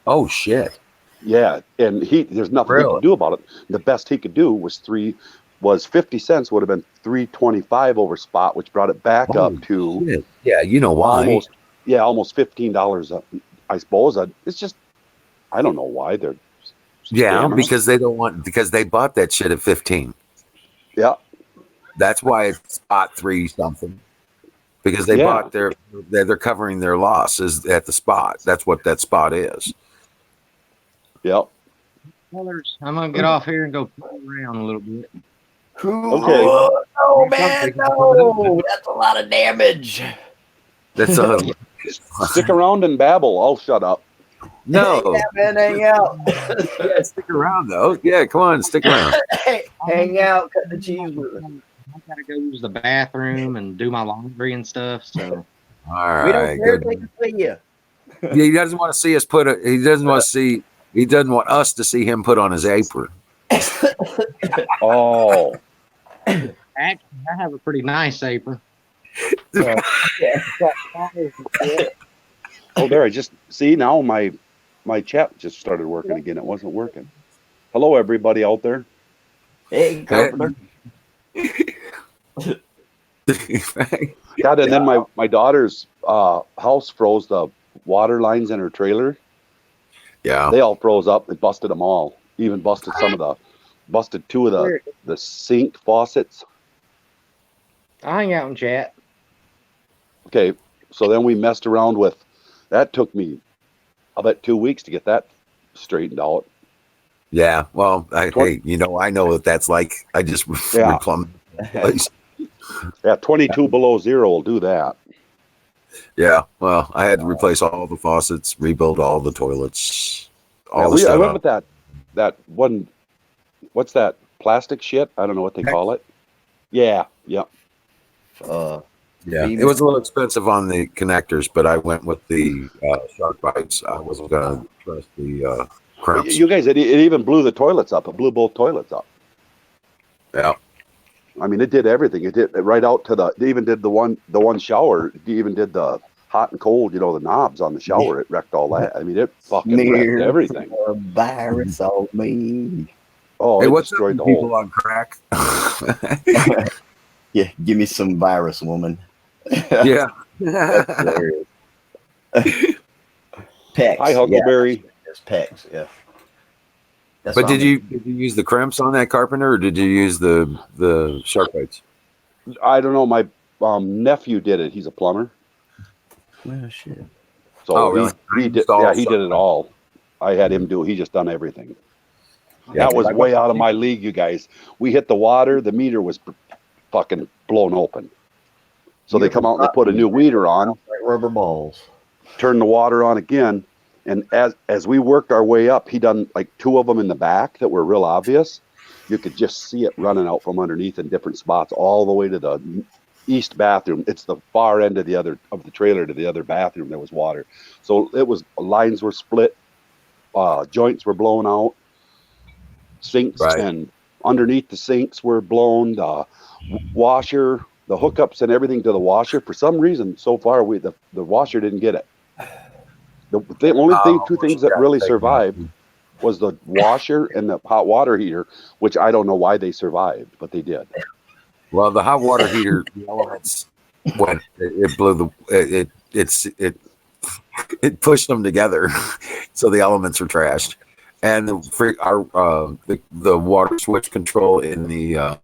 Oh, shit. Yeah, and there's nothing he could do about it. The best he could do was 50 cents would have been $3.25 over spot, which brought it back up to shit. Yeah, you know why? Almost $15. I suppose it's just I don't know why they're because they bought that shit at 15. Yeah, that's why it's spot 3 something. Because they bought they're covering their losses at the spot. That's what that spot is. Yep. I'm gonna get off here and go play around a little bit. Okay. Oh man, no! That's a lot of damage. That's a stick around and babble. I'll shut up. No, yeah, man, hang out. Yeah, stick around though. Yeah, come on, stick around. Hang out, cut the cheese with it. I gotta go use the bathroom and do my laundry and stuff. So, all right, we don't care. They can see you. Yeah, he doesn't want to see us put. He doesn't want us to see him put on his apron. Oh. Actually, I have a pretty nice apron. Oh, there! I just see now my chat just started working again. It wasn't working. Hello, everybody out there. Hey, Carpenter. God, and then my daughter's house froze. The water lines in her trailer. Yeah, they all froze up. They busted them all. Even busted 2 of the sink faucets. I'll hang out and chat. Okay, so then we messed around with. That took me about 2 weeks to get that straightened out. Yeah, well, I know what that's like. I just replumbed the place. Yeah, 22 below zero will do that. Yeah, well, I had to replace all the faucets, rebuild all the toilets. I went with that one. What's that plastic shit? I don't know what they call it. Yeah. Yeah, it was a little expensive on the connectors, but I went with the shark bites. I wasn't going to trust the crimps. You guys, it even blew the toilets up. It blew both toilets up. Yeah. I mean, it did everything. It did right out to it even did the one shower. It even did the hot and cold, the knobs on the shower. It wrecked all that. I mean, it fucking wrecked everything. A virus on me. Oh, hey, it what's destroyed the people whole. On crack? Yeah, give me some virus, woman. Yeah. Pecs. Hi, Huckleberry. It's pecs. Yeah. That's But what did you use the crimps on that carpenter, or did you use the sharp bites? I don't know. My nephew did it. He's a plumber. Well, shit. So really? he did. Yeah, he did it all. I had him do. He just done everything. Yeah, That was way out of my league, you guys. We hit the water. The meter was fucking blown open. So they come out and they put a new meter on. Like rubber balls. Turn the water on again. And as we worked our way up, he done like 2 of them in the back that were real obvious. You could just see it running out from underneath in different spots, all the way to the east bathroom. It's the far end of the trailer to the other bathroom. There was water, so it was lines were split, joints were blown out, sinks and underneath the sinks were blown. The washer, the hookups, and everything to the washer. For some reason, so far the washer didn't get it. The only thing, 2 things that really survived was the washer and the hot water heater, which I don't know why they survived, but they did. Well, the hot water heater, the elements, when it blew it pushed them together, so the elements are trashed, and the water switch control in the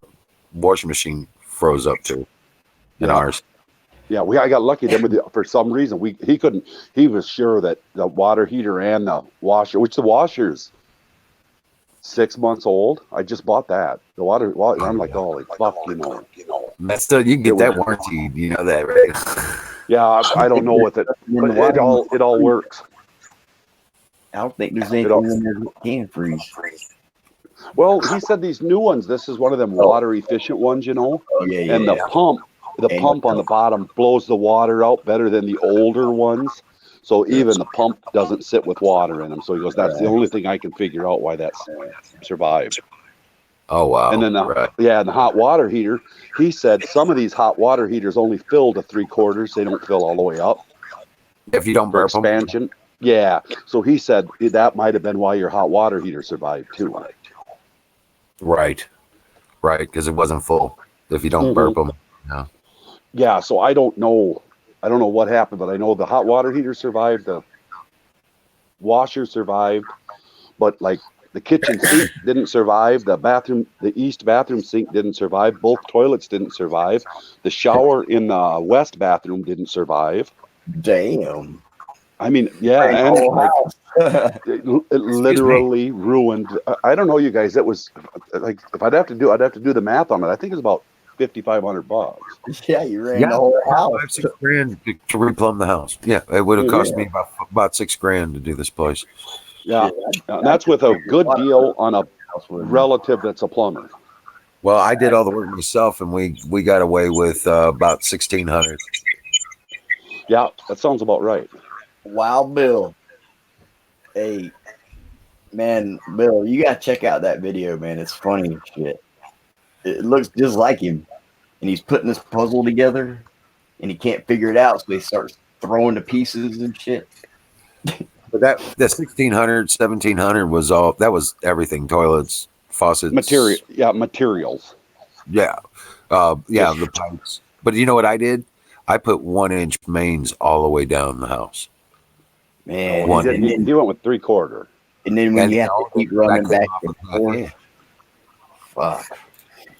washing machine froze up too, in ours. Yeah, I got lucky then for some reason he was sure that the water heater and the washer, which the washer's 6 months old. I just bought that. The water I'm like, holy fuck, you know. That's still, you can get that warranty, you know that, right? Yeah, I don't know with it, but it all works. I don't think there's anything in there that can freeze. Well, he said these new ones, this is one of them water efficient ones, you know. Oh, yeah, and the pump on the bottom blows the water out better than the older ones. So even the pump doesn't sit with water in them. So he goes, that's the only thing I can figure out why that's survived. Oh, wow. And then the hot water heater, he said some of these hot water heaters only fill to 3/4. They don't fill all the way up. If you don't burp expansion. Yeah. So he said that might have been why your hot water heater survived too. Right. Because it wasn't full. If you don't burp them. Yeah. Yeah. So I don't know what happened, but I know the hot water heater survived. The washer survived, but like the kitchen sink didn't survive. The east bathroom sink didn't survive. Both toilets didn't survive. The shower in the west bathroom didn't survive. Damn. I mean, yeah, and like it literally ruined. I don't know, you guys. It was like I'd have to do the math on it. I think it's about $5,500. Yeah, you ran the whole house. $5,000-6,000 to replumb the house. Yeah, it would have cost me about $6,000 to do this place. Yeah, that's with a good deal on a relative that's a plumber. Well, I did all the work myself, and we got away with about $1,600. Yeah, that sounds about right. Wow, Bill. Hey, man, Bill, you gotta check out that video, man. It's funny as shit. It looks just like him, and he's putting this puzzle together, and he can't figure it out, so he starts throwing the pieces and shit. But that $1,600, $1,700 was all. That was everything: toilets, faucets, materials. Yeah, the pipes. But you know what I did? I put 1-inch mains all the way down the house. Man, he went with 3/4. And then when you have to keep running back and forth, fuck.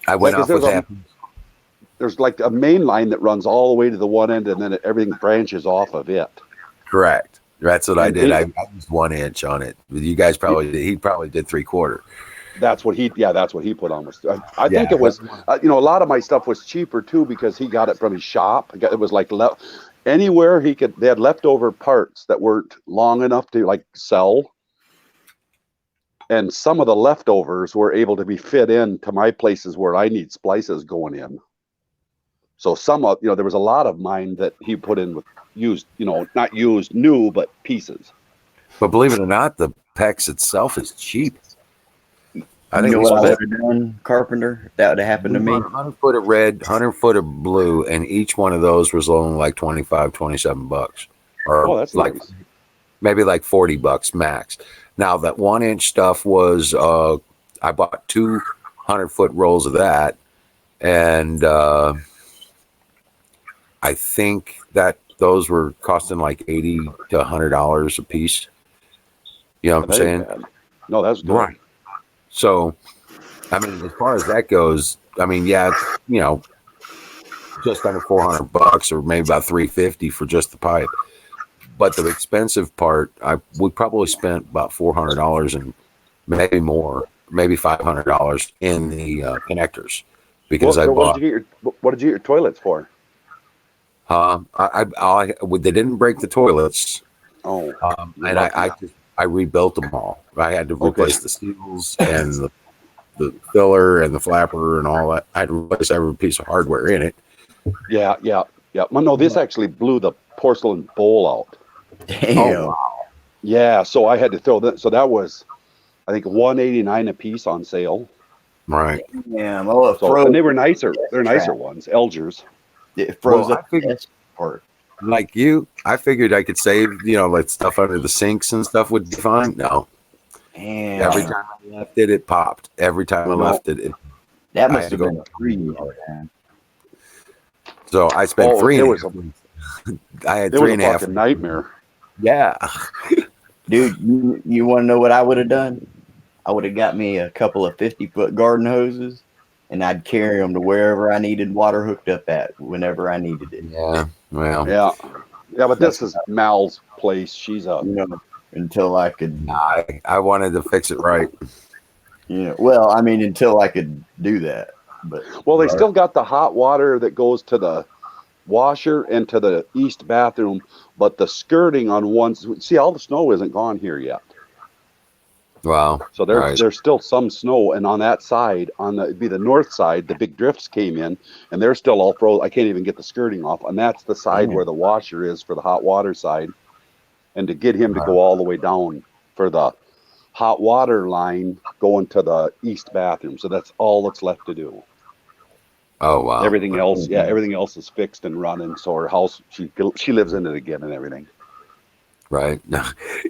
I went off with that. There's like a main line that runs all the way to the one end, and then everything branches off of it. Correct. That's what I did. I used 1 inch on it. You guys probably did. He probably did 3/4. That's what he put on. I think it was, a lot of my stuff was cheaper too because he got it from his shop. It was like anywhere they had leftover parts that weren't long enough to like sell. And some of the leftovers were able to be fit into my places where I need splices going in. So there was a lot of mine that he put in with used, not used, new, but pieces. But believe it or not, the PEX itself is cheap. I think what I would have done, Carpenter, that would have happened to me. 100 foot of red, 100 foot of blue, and each one of those was only like $25, $27. Or that's like nice. Maybe like $40 max. Now that 1 inch stuff was I bought 200 foot rolls of that, and I think that those were costing like $80 to $100 a piece. You know what I'm That ain't saying? bad. No, that's good. Right. So, I mean, as far as that goes, I mean, yeah, it's, you know, just under $400 or maybe about $350 for just the pipe. But the expensive part, we probably spent about $400 and maybe more, maybe $500 in the connectors because I What bought. did you get your toilets for? They didn't break the toilets, Oh, and I rebuilt them all. I had to replace the seals and the filler and the flapper and all that. I had to replace every piece of hardware in it. Yeah. Well, no, this actually blew the porcelain bowl out. Damn. Oh, wow. Yeah, so I had to throw that. So that was, I think, $189 a piece on sale. Right. Damn. Oh, it So, froze. and they were nicer. They're nicer Trap. ones, Elgers. It froze Well, up the test part. like you, I figured I could save, you know, like stuff under the sinks and stuff would be fine. No. Damn. Every time I left it, it popped. Every time I left it, that I must had to have go been a freeze. So I spent three. It was I had it three was and a a half. fucking nightmare. Yeah. Dude, you want to know what I would have done? I would have got me a couple of 50-foot garden hoses, and I'd carry them to wherever I needed water hooked up at whenever I needed it. Yeah. Well. Yeah, but this is Mal's place. She's a. You know, until I could. I wanted to fix it right. You know, well, I mean, until I could do that. But Well, they still got the hot water that goes to the washer and to the east bathroom, but the skirting on one. See, all the snow isn't gone here yet. Wow. So there's still some snow, and on that side, it'd be the north side, the big drifts came in, and they're still all frozen. I can't even get the skirting off, and that's the side where the washer is for the hot water side. And to get him to go all the way down for the hot water line going to the east bathroom, so that's all that's left to do. Oh wow. Everything else is fixed and running. So her house, she lives in it again and everything. Right.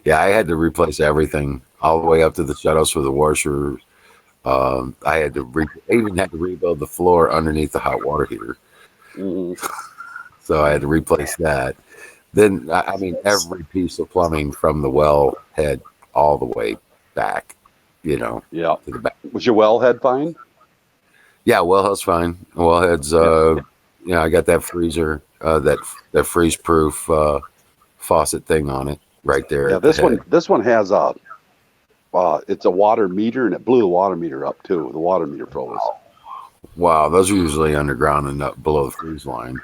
Yeah, I had to replace everything all the way up to the shutoffs for the washer. I had to even had to rebuild the floor underneath the hot water heater. Mm-hmm. So I had to replace that. Then I mean every piece of plumbing from the well head all the way back. You know. Yeah. To the back. Was your wellhead fine? Yeah, wellhead's fine. Wellhead's you know, I got that freezer, that freeze proof faucet thing on it right there. Yeah, this one has a it's a water meter, and it blew the water meter up too. The water meter froze. Wow, those are usually underground and up below the freeze line.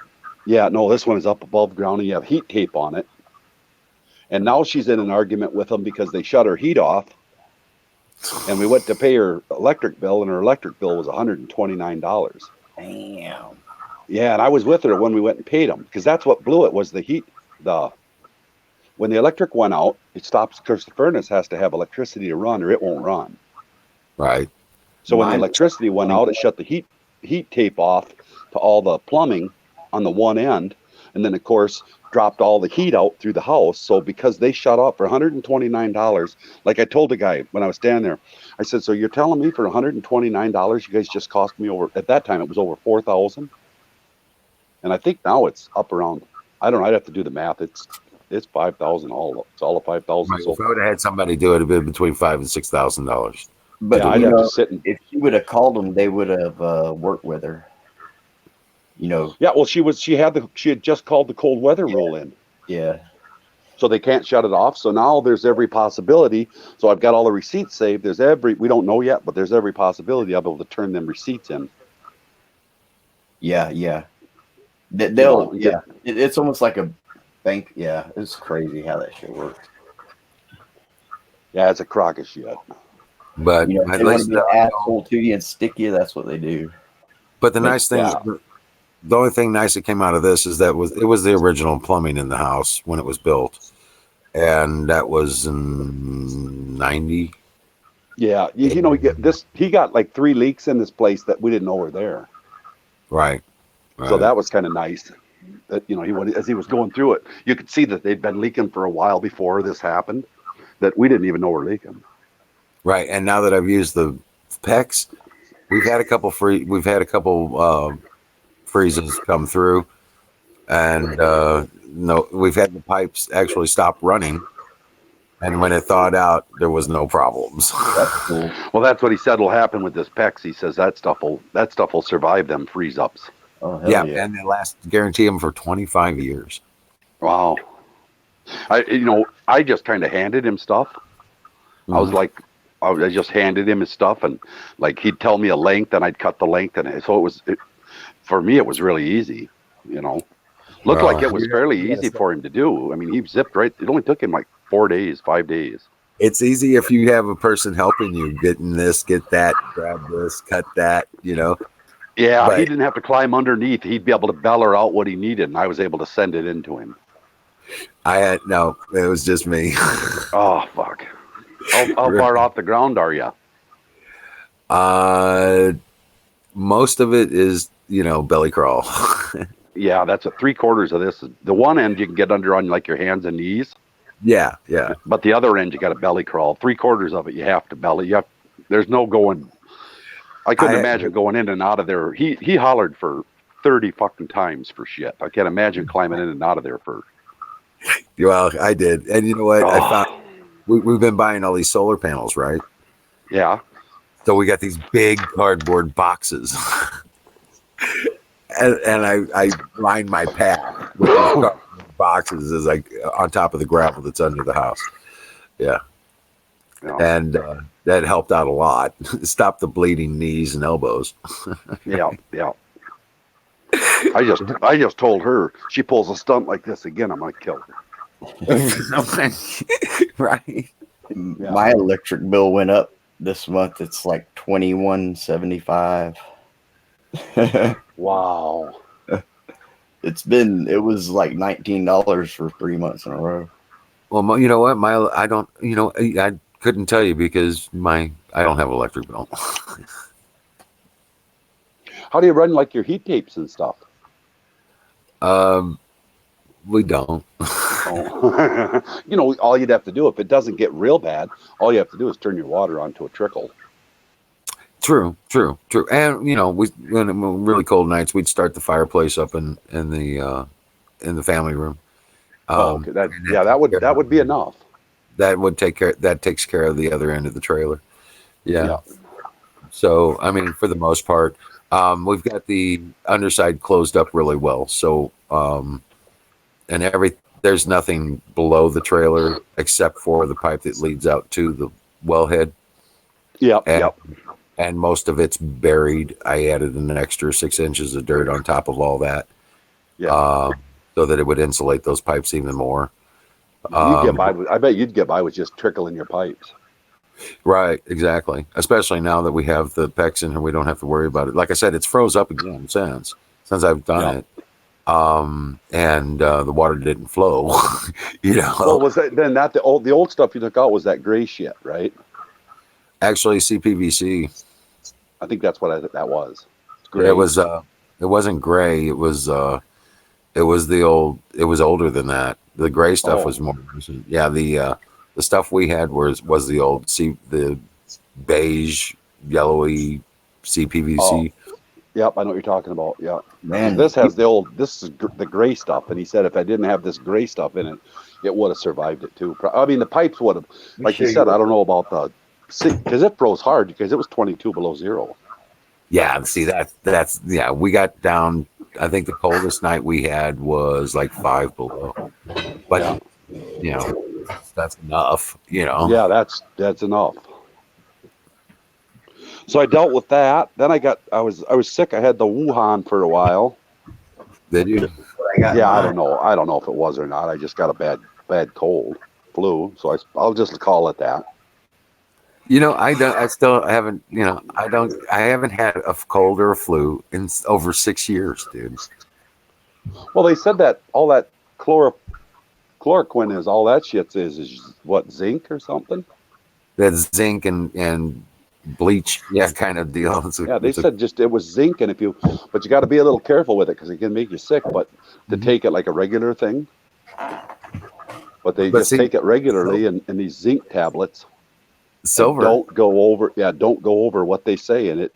Yeah, no, this one is up above ground, and you have heat tape on it. And now she's in an argument with them because they shut her heat off. And we went to pay her electric bill, and her electric bill was $129. Damn. Yeah, and I was with her when we went and paid them, because that's what blew it, was the heat. When the electric went out, it stops, because the furnace has to have electricity to run, or it won't run. Right. So when the electricity went out, it shut the heat tape off to all the plumbing on the one end, and then of course dropped all the heat out through the house. So because they shut off for $129, like I told the guy when I was standing there, I said, so you're telling me for $129 you guys just cost me over, at that time it was over $4,000, and I think now it's up around, I don't know, I'd have to do the math, it's $5,000 it's all of $5,000. Right. So if I would have had somebody do it, it'd been between $5,000 and $6,000. But yeah, I'd have to sit and, if you would have called them, they would have worked with her. You know. Yeah, well, she had just called the cold weather rule in. Yeah. So they can't shut it off. So now there's every possibility. So I've got all the receipts saved. We don't know yet, but there's every possibility I'll be able to turn them receipts in. Yeah. It's almost like a bank. Yeah, it's crazy how that shit works. Yeah, it's a crock of shit. But you know, at they want least to be an asshole to you and stick you. That's what they do. But the nice thing, the only thing nice that came out of this is that it was the original plumbing in the house when it was built, and that was in 90. Yeah, you know, he got like 3 leaks in this place that we didn't know were there. Right. So that was kind of nice. That, you know, as he was going through it, you could see that they'd been leaking for a while before this happened, that we didn't even know were leaking. Right, and now that I've used the PEX, we've had a couple freezes come through, and no, we've had the pipes actually stop running, and when it thawed out, there was no problems. That's cool. Well, that's what he said will happen with this PEX. He says that stuff will survive them freeze ups. Oh, hell Yeah, yeah. and they last guarantee them for 25 years. Wow. I just kind of handed him stuff. I was like, I just handed him his stuff, and like he'd tell me a length, and I'd cut the length, and so for me it was really easy. Looked like it was fairly easy for him to do. I mean, he zipped right. It only took him like 4 days, 5 days. It's easy if you have a person helping you, getting this, get that, grab this, cut that, Yeah, But- he didn't have to climb underneath. He'd be able to beller out what he needed, and I was able to send it into him. No, it was just me. Oh, fuck. How far off the ground are you? Most of it is, belly crawl. Yeah, that's 3/4 of this. The one end you can get under on like your hands and knees. Yeah. But the other end you got to belly crawl. 3/4 of it you have to belly. There's no going. I couldn't imagine going in and out of there. He hollered for 30 fucking times for shit. I can't imagine climbing in and out of there for. Well, I did, and you know what? I found we've been buying all these solar panels, right? Yeah. So we got these big cardboard boxes, and I line my path with these cardboard boxes as on top of the gravel that's under the house. Yeah. And that helped out a lot. Stopped the bleeding knees and elbows. Yeah. I just told her she pulls a stunt like this again, I'm gonna kill her. Right. Yeah. My electric bill went up this month. It's like $21.75. Wow. It was like $19 for 3 months in a row. Well, you know what? I couldn't tell you because I don't have electric bill. How do you run like your heat tapes and stuff? We don't. All you'd have to do if it doesn't get real bad, all you have to do is turn your water onto a trickle. True. And when really cold nights, we'd start the fireplace up in the family room. Okay. That would be enough. That takes care of the other end of the trailer. Yeah. So I mean, for the most part, we've got the underside closed up really well. So there's nothing below the trailer except for the pipe that leads out to the wellhead. Yep. And most of it's buried. I added an extra 6 inches of dirt on top of all that. Yeah. So that it would insulate those pipes even more. I bet you'd get by with just trickling your pipes. Right, exactly. Especially now that we have the PEX in here, we don't have to worry about it. Like I said, it's froze up again since I've done it. And the water didn't flow. Well, was that then? Not the old stuff you took out was that gray shit, right? Actually, CPVC. I think that's what that was. Gray. It was. It wasn't gray. It was the old. It was older than that. The gray stuff was more recent. Yeah, the stuff we had was the old the beige, yellowy CPVC. Yep, I know what you're talking about. Yeah, Man, this is the gray stuff, and he said if I didn't have this gray stuff in it, it would have survived it too. I mean, the pipes would have, like you said. I don't know about because it froze hard because it was 22 below zero. Yeah, see that's we got down. I think the coldest night we had was like 5 below, but that's enough. Yeah, that's enough. So I dealt with that. Then I was sick. I had the Wuhan for a while. Did you? I don't know. I don't know if it was or not. I just got a bad cold, flu. So I'll just call it that. I still haven't. I haven't had a cold or a flu in over 6 years, dude. Well, they said that all that chloroquine is all that shit is what, zinc or something? That's zinc and bleach, kind of deal. They said just it was zinc, and but you got to be a little careful with it because it can make you sick. But to take it like a regular thing, but they take it regularly in these zinc tablets. Silver. Don't go over what they say in it.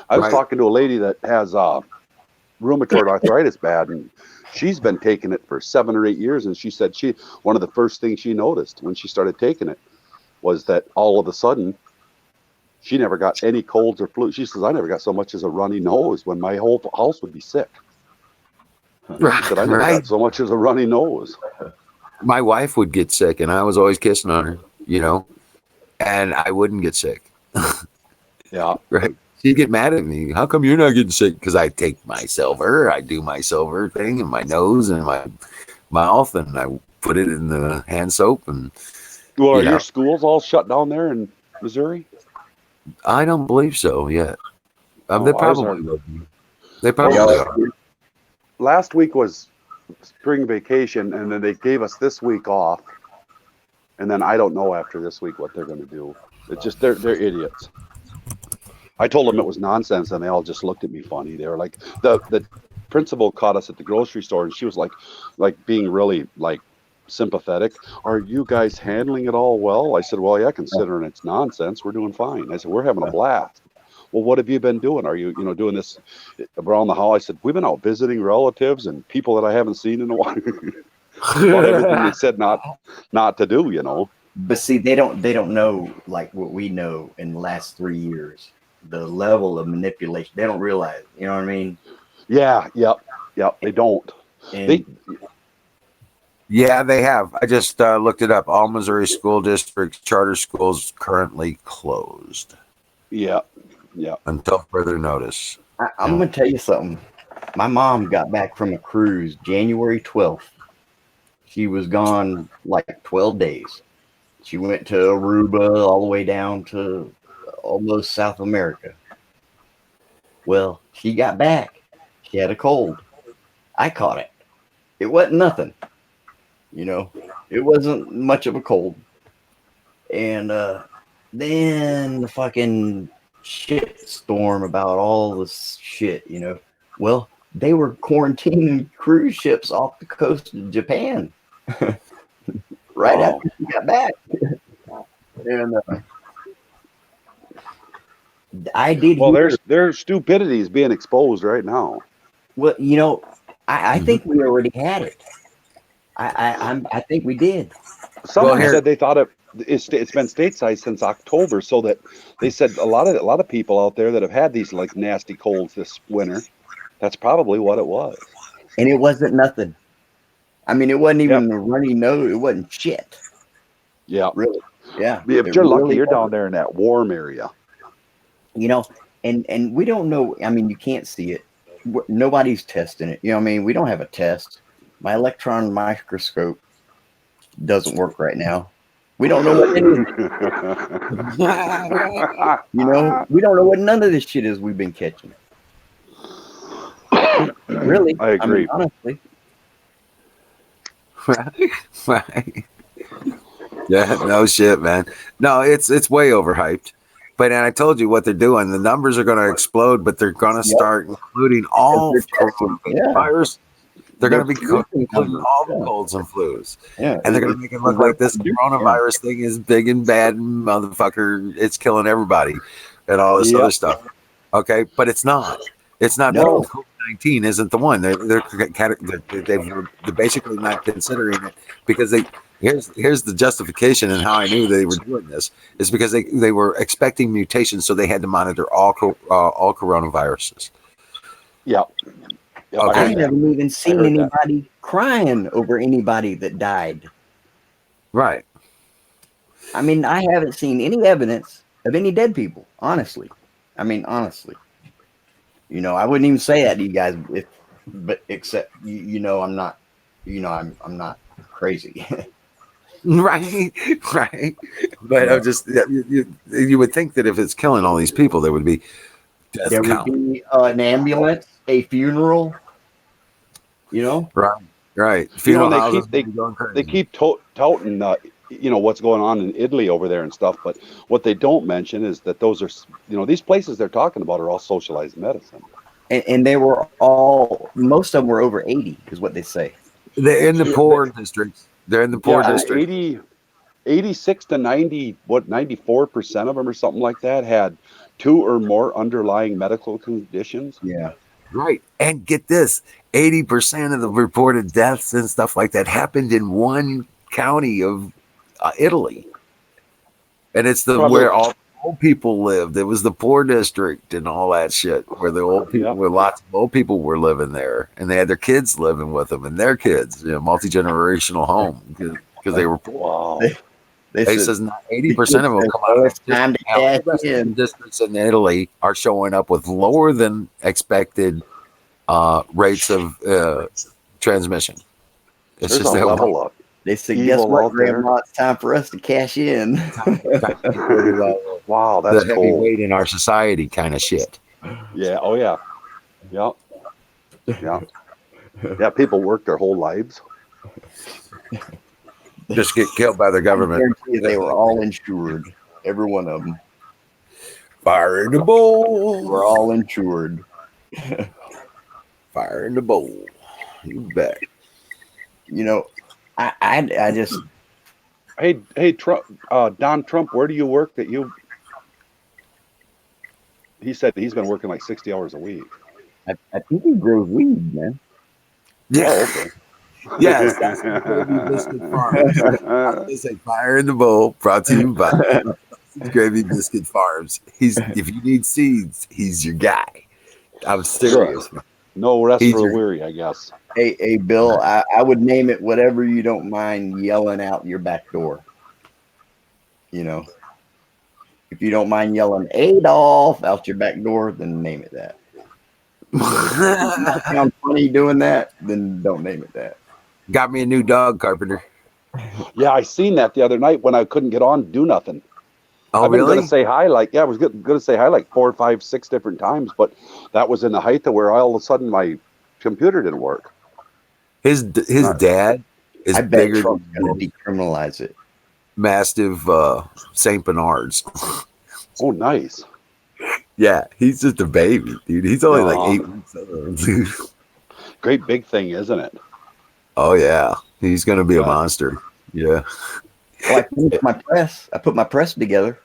I was talking to a lady that has rheumatoid arthritis bad, and she's been taking it for 7 or 8 years, and she said one of the first things she noticed when she started taking it was that all of a sudden she never got any colds or flu. She says, I never got so much as a runny nose when my whole house would be sick. She said, I never got so much as a runny nose. My wife would get sick, and I was always kissing on her, and I wouldn't get sick. Yeah. Right. She'd get mad at me. How come you're not getting sick? Because I take my silver. I do my silver thing in my nose and my mouth, and I put it in the hand soap. And well, are your schools all shut down there in Missouri? I don't believe so yet. They probably are. Last week was spring vacation, and then they gave us this week off. And then I don't know after this week what they're going to do. It's just they're idiots. I told them it was nonsense, and they all just looked at me funny. They were like, the principal caught us at the grocery store, and she was like being really like sympathetic. Are you guys handling it all well? I said, well, yeah, considering it's nonsense, we're doing fine. I said, we're having a blast. Well, what have you been doing? Are you doing this around the house? I said, we've been out visiting relatives and people that I haven't seen in a while. About everything they said not to do, But see, they don't know like what we know in the last 3 years. The level of manipulation, they don't realize. You know what I mean? Yeah. Yep. They don't. Yeah, they have. I just looked it up. All Missouri school districts, charter schools currently closed. Yeah. Until further notice. I'm going to tell you something. My mom got back from a cruise January 12th. She was gone like 12 days. She went to Aruba all the way down to almost South America. Well, she got back. She had a cold. I caught it. It wasn't nothing. It wasn't much of a cold. And then the fucking shit storm about all this shit, Well, they were quarantining cruise ships off the coast of Japan right after she got back. And I did. Well, their stupidity is being exposed right now. Well, I think we already had it. I think we did. Someone said they thought it's been stateside since October, so that they said a lot of people out there that have had these like nasty colds this winter. That's probably what it was. And it wasn't nothing. I mean, it wasn't even a runny nose. It wasn't shit. Yeah, really. Yeah. If you're lucky, you're down there in that warm area. And we don't know. I mean, you can't see it. Nobody's testing it. We don't have a test. My electron microscope doesn't work right now. We don't know what any of it. We don't know what none of this shit is we've been catching. Really? I agree. Honestly. Right. Yeah, no shit, man. No, it's way overhyped. But and I told you what they're doing. The numbers are going to explode, but they're going to start including all coronavirus. They're going to be including all the colds and flus. Yeah. And they're going to make it look like this coronavirus thing is big and bad, motherfucker. It's killing everybody and all this other stuff. Okay, but it's not. It's not. No. COVID-19 isn't the one. They're basically not considering it because here's the justification and how I knew they were doing this is because they were expecting mutations, so they had to monitor all coronaviruses. Yep. Okay. I haven't even seen anybody crying over anybody that died. Right. I mean, I haven't seen any evidence of any dead people. Honestly. I wouldn't even say that to you guys, except I'm not, I'm not crazy. Right. But I'm just you would think that if it's killing all these people, there would be would be an ambulance, a funeral. Right. Funeral houses. They keep touting what's going on in Italy over there and stuff, but what they don't mention is that those are these places they're talking about are all socialized medicine. And they were most of them were over 80 is what they say. They're in the poor districts. They're in the poor districts. 86 to 94% of them or something like that had 2 or more underlying medical conditions. Yeah. Right. And get this, 80% of the reported deaths and stuff like that happened in one county of Italy. And it's where all the old people lived. It was the poor district and all that shit, where the old people, where lots of old people were living there, and they had their kids living with them and their kids, multi-generational home because they were poor. Wow. They says 80% of them come out of time to cash in. districts in Italy are showing up with lower than expected rates of transmission. It's There's just a that level up. They said, guess what, Grandma? It's time for us to cash in. Wow, that's the heavyweight in our society kind of shit. Yeah. Oh yeah. Yep. Yeah. Yeah. People work their whole lives. Just get killed by the government. They were all insured. Every one of them. Fire in the bowl. We're all insured. Fire in the bowl. You bet. You know, I just. Hey, Trump, Don Trump, where do you work that you? He said he's been working like 60 hours a week. I think he grows weed, man. Yeah. Oh, okay. Yes, that's the Gravy Biscuit Farms. I was gonna say Fire in the Bowl, brought to you by Gravy Biscuit Farms. If you need seeds, he's your guy. I'm serious. No rest for the weary, I guess. Hey, Bill, I would name it whatever you don't mind yelling out your back door. You know, if you don't mind yelling Adolf out your back door, then name it that. If it sounds funny doing that, then don't name it that. Got me a new dog, Carpenter. Yeah, I seen that the other night when I couldn't get on, do nothing. Oh, I've been really? gonna say hi, I was gonna say hi like 4, 5, 6 different times, but that was in the height of where all of a sudden my computer didn't work. His dad is bigger Trump's gonna decriminalize it. Mastiff Saint Bernards. Oh, nice. Yeah, he's just a baby, dude. He's only like 8 weeks old. Great big thing, isn't it? Oh yeah, he's gonna be a monster. Yeah. Well, I finished my press. I put my press together.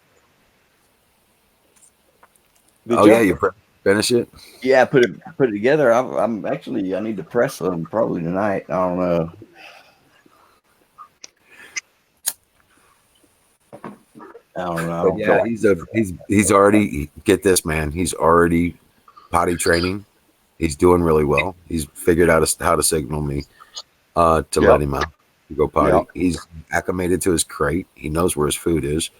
Yeah, you finish it? Yeah, I put it together. I'm actually I need to press them probably tonight. I don't know. I don't know. But yeah, he's already get this, man. He's already potty training. He's doing really well. He's figured out how to signal me to let him out to go potty. Yep. He's acclimated to his crate. He knows where his food is.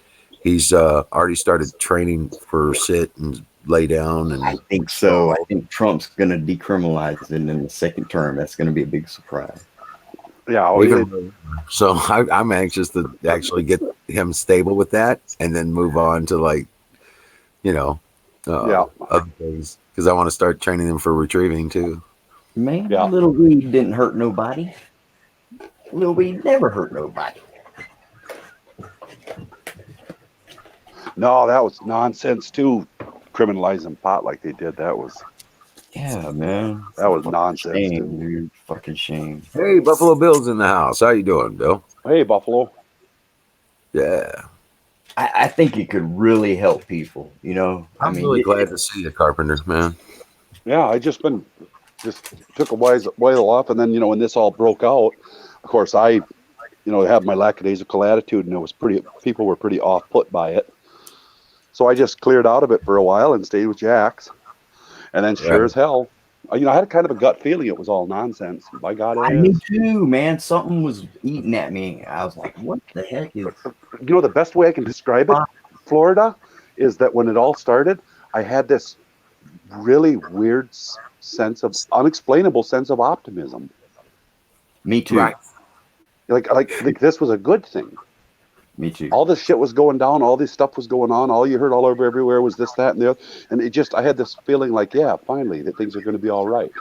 He's already started training for sit and lay down. And I think so. I think Trump's going to decriminalize it in the second term. That's going to be a big surprise. Yeah. So I'm anxious to actually get him stable with that and then move on to other things because I want to start training him for retrieving too. Man, little weed didn't hurt nobody. Little weed never hurt nobody. No, that was nonsense too. Criminalizing pot like they did. That was. Yeah, man. That was nonsense, shame, dude. Fucking shame. Hey, Buffalo Bill's in the house. How you doing, Bill? Hey, Buffalo. Yeah. I think it could really help people, you know. I'm really glad to see you, Carpenter, man. Yeah, I just took a while off, and then when this all broke out, of course I have my lackadaisical attitude, and people were pretty off put by it. So I just cleared out of it for a while and stayed with Jax. And then sure as hell, I had kind of a gut feeling it was all nonsense. By God, it is. Me too, man. Something was eating at me. I was like, what the heck is... The best way I can describe it, Florida, is that when it all started, I had this really weird unexplainable sense of optimism. Me too. Right. Like this was a good thing. Me too. All this shit was going down. All this stuff was going on. All you heard all over everywhere was this, that, and the other. And I had this feeling like, finally, that things are going to be all right.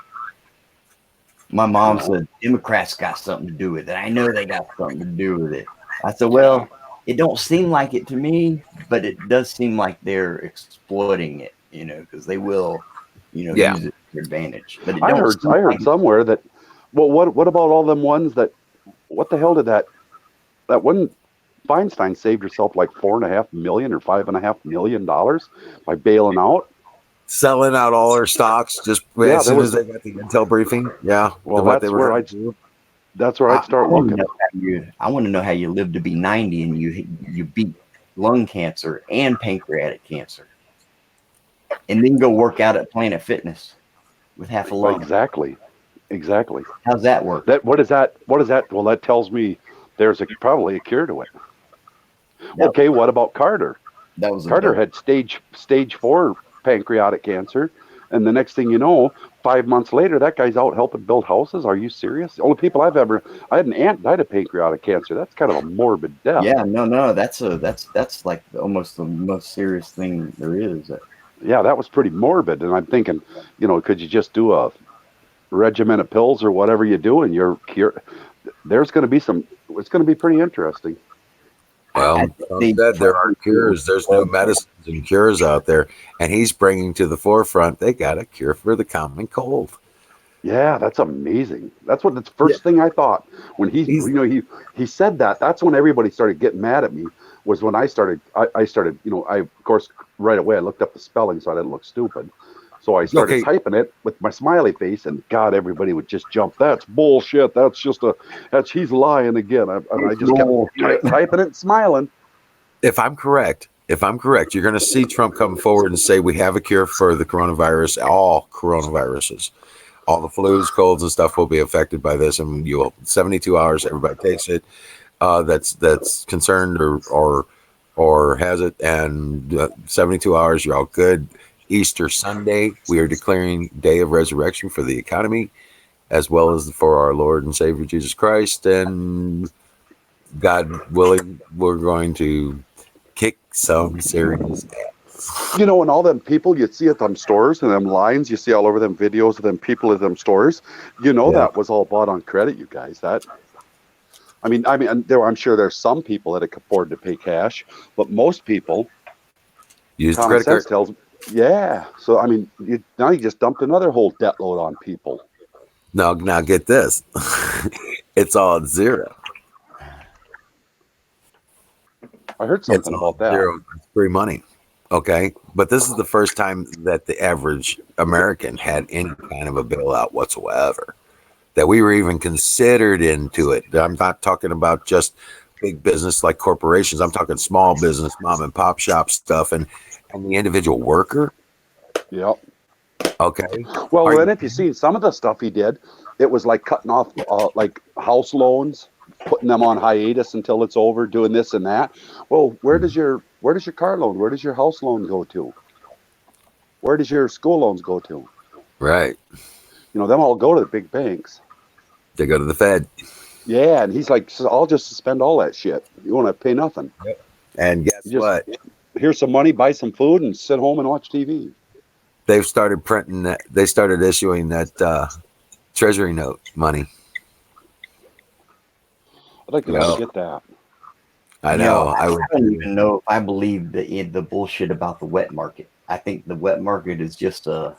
My mom said, Democrats got something to do with it. I know they got something to do with it. I said, well, it don't seem like it to me, but it does seem like they're exploiting it, because they will, use it to their advantage. But I heard somewhere that, well, what about all them ones that, what the hell did that one Feinstein saved herself like $4.5 million or $5.5 million by bailing out? selling out all their stocks just as soon as they got the intel briefing. Yeah. Well, what that's where I'd start looking. I want to know how you live to be 90 and you beat lung cancer and pancreatic cancer, and then go work out at Planet Fitness with half a lung. Exactly. How's that work? What is that? Well, that tells me there's probably a cure to it. Okay, what about Carter? Carter had stage 4 pancreatic cancer, and the next thing you know, 5 months later, that guy's out helping build houses. Are you serious? The only people I had an aunt died of pancreatic cancer. That's kind of a morbid death. Yeah, no, that's like almost the most serious thing there is. Yeah, that was pretty morbid, and I'm thinking, could you just do a regimen of pills or whatever you do, and you're cured? There's going to be it's going to be pretty interesting. Well, there are cures. There's new medicines and cures out there, and he's bringing to the forefront. They got a cure for the common cold. Yeah, that's amazing. That's what the first thing I thought when he said that. That's when everybody started getting mad at me. Was when I started. I started. I of course right away I looked up the spelling so I didn't look stupid. So I started typing it with my smiley face, and God, everybody would just jump. That's bullshit. He's lying again. I just kept typing it and smiling. If I'm correct, you're going to see Trump come forward and say we have a cure for the coronavirus. All coronaviruses, all the flus, colds, and stuff will be affected by this. And 72 hours, everybody takes it. That's concerned or has it, and 72 hours, you're all good. Easter Sunday, we are declaring Day of Resurrection for the economy, as well as for our Lord and Savior Jesus Christ. And God willing, we're going to kick some serious ass. And all them people you see at them stores and them lines you see all over them videos of them people at them stores, that was all bought on credit, you guys. I'm sure there's some people that can afford to pay cash, but most people use credit card. Tells. Yeah. So, now you just dumped another whole debt load on people. Now get this. It's all at zero. I heard something about that. Zero. It's free money. Okay. But this is the first time that the average American had any kind of a bailout whatsoever, that we were even considered into it. I'm not talking about just big business like corporations. I'm talking small business, mom and pop shop stuff, and the individual worker. Yep. Okay. Well, then if you see some of the stuff he did, it was like cutting off like house loans, putting them on hiatus until it's over, doing this and that. Well, where does your car loan, where does your house loan go to? Where does your school loans go to? Right. Them all go to the big banks. They go to the Fed. Yeah, and he's like, I'll just suspend all that shit. You won't have to pay nothing. Yep. And guess what? Here's some money, buy some food, and sit home and watch TV. They've started printing that. They started issuing that treasury note money. I'd like to get that. I know. I don't even know if I believe the bullshit about the wet market. I think the wet market is just a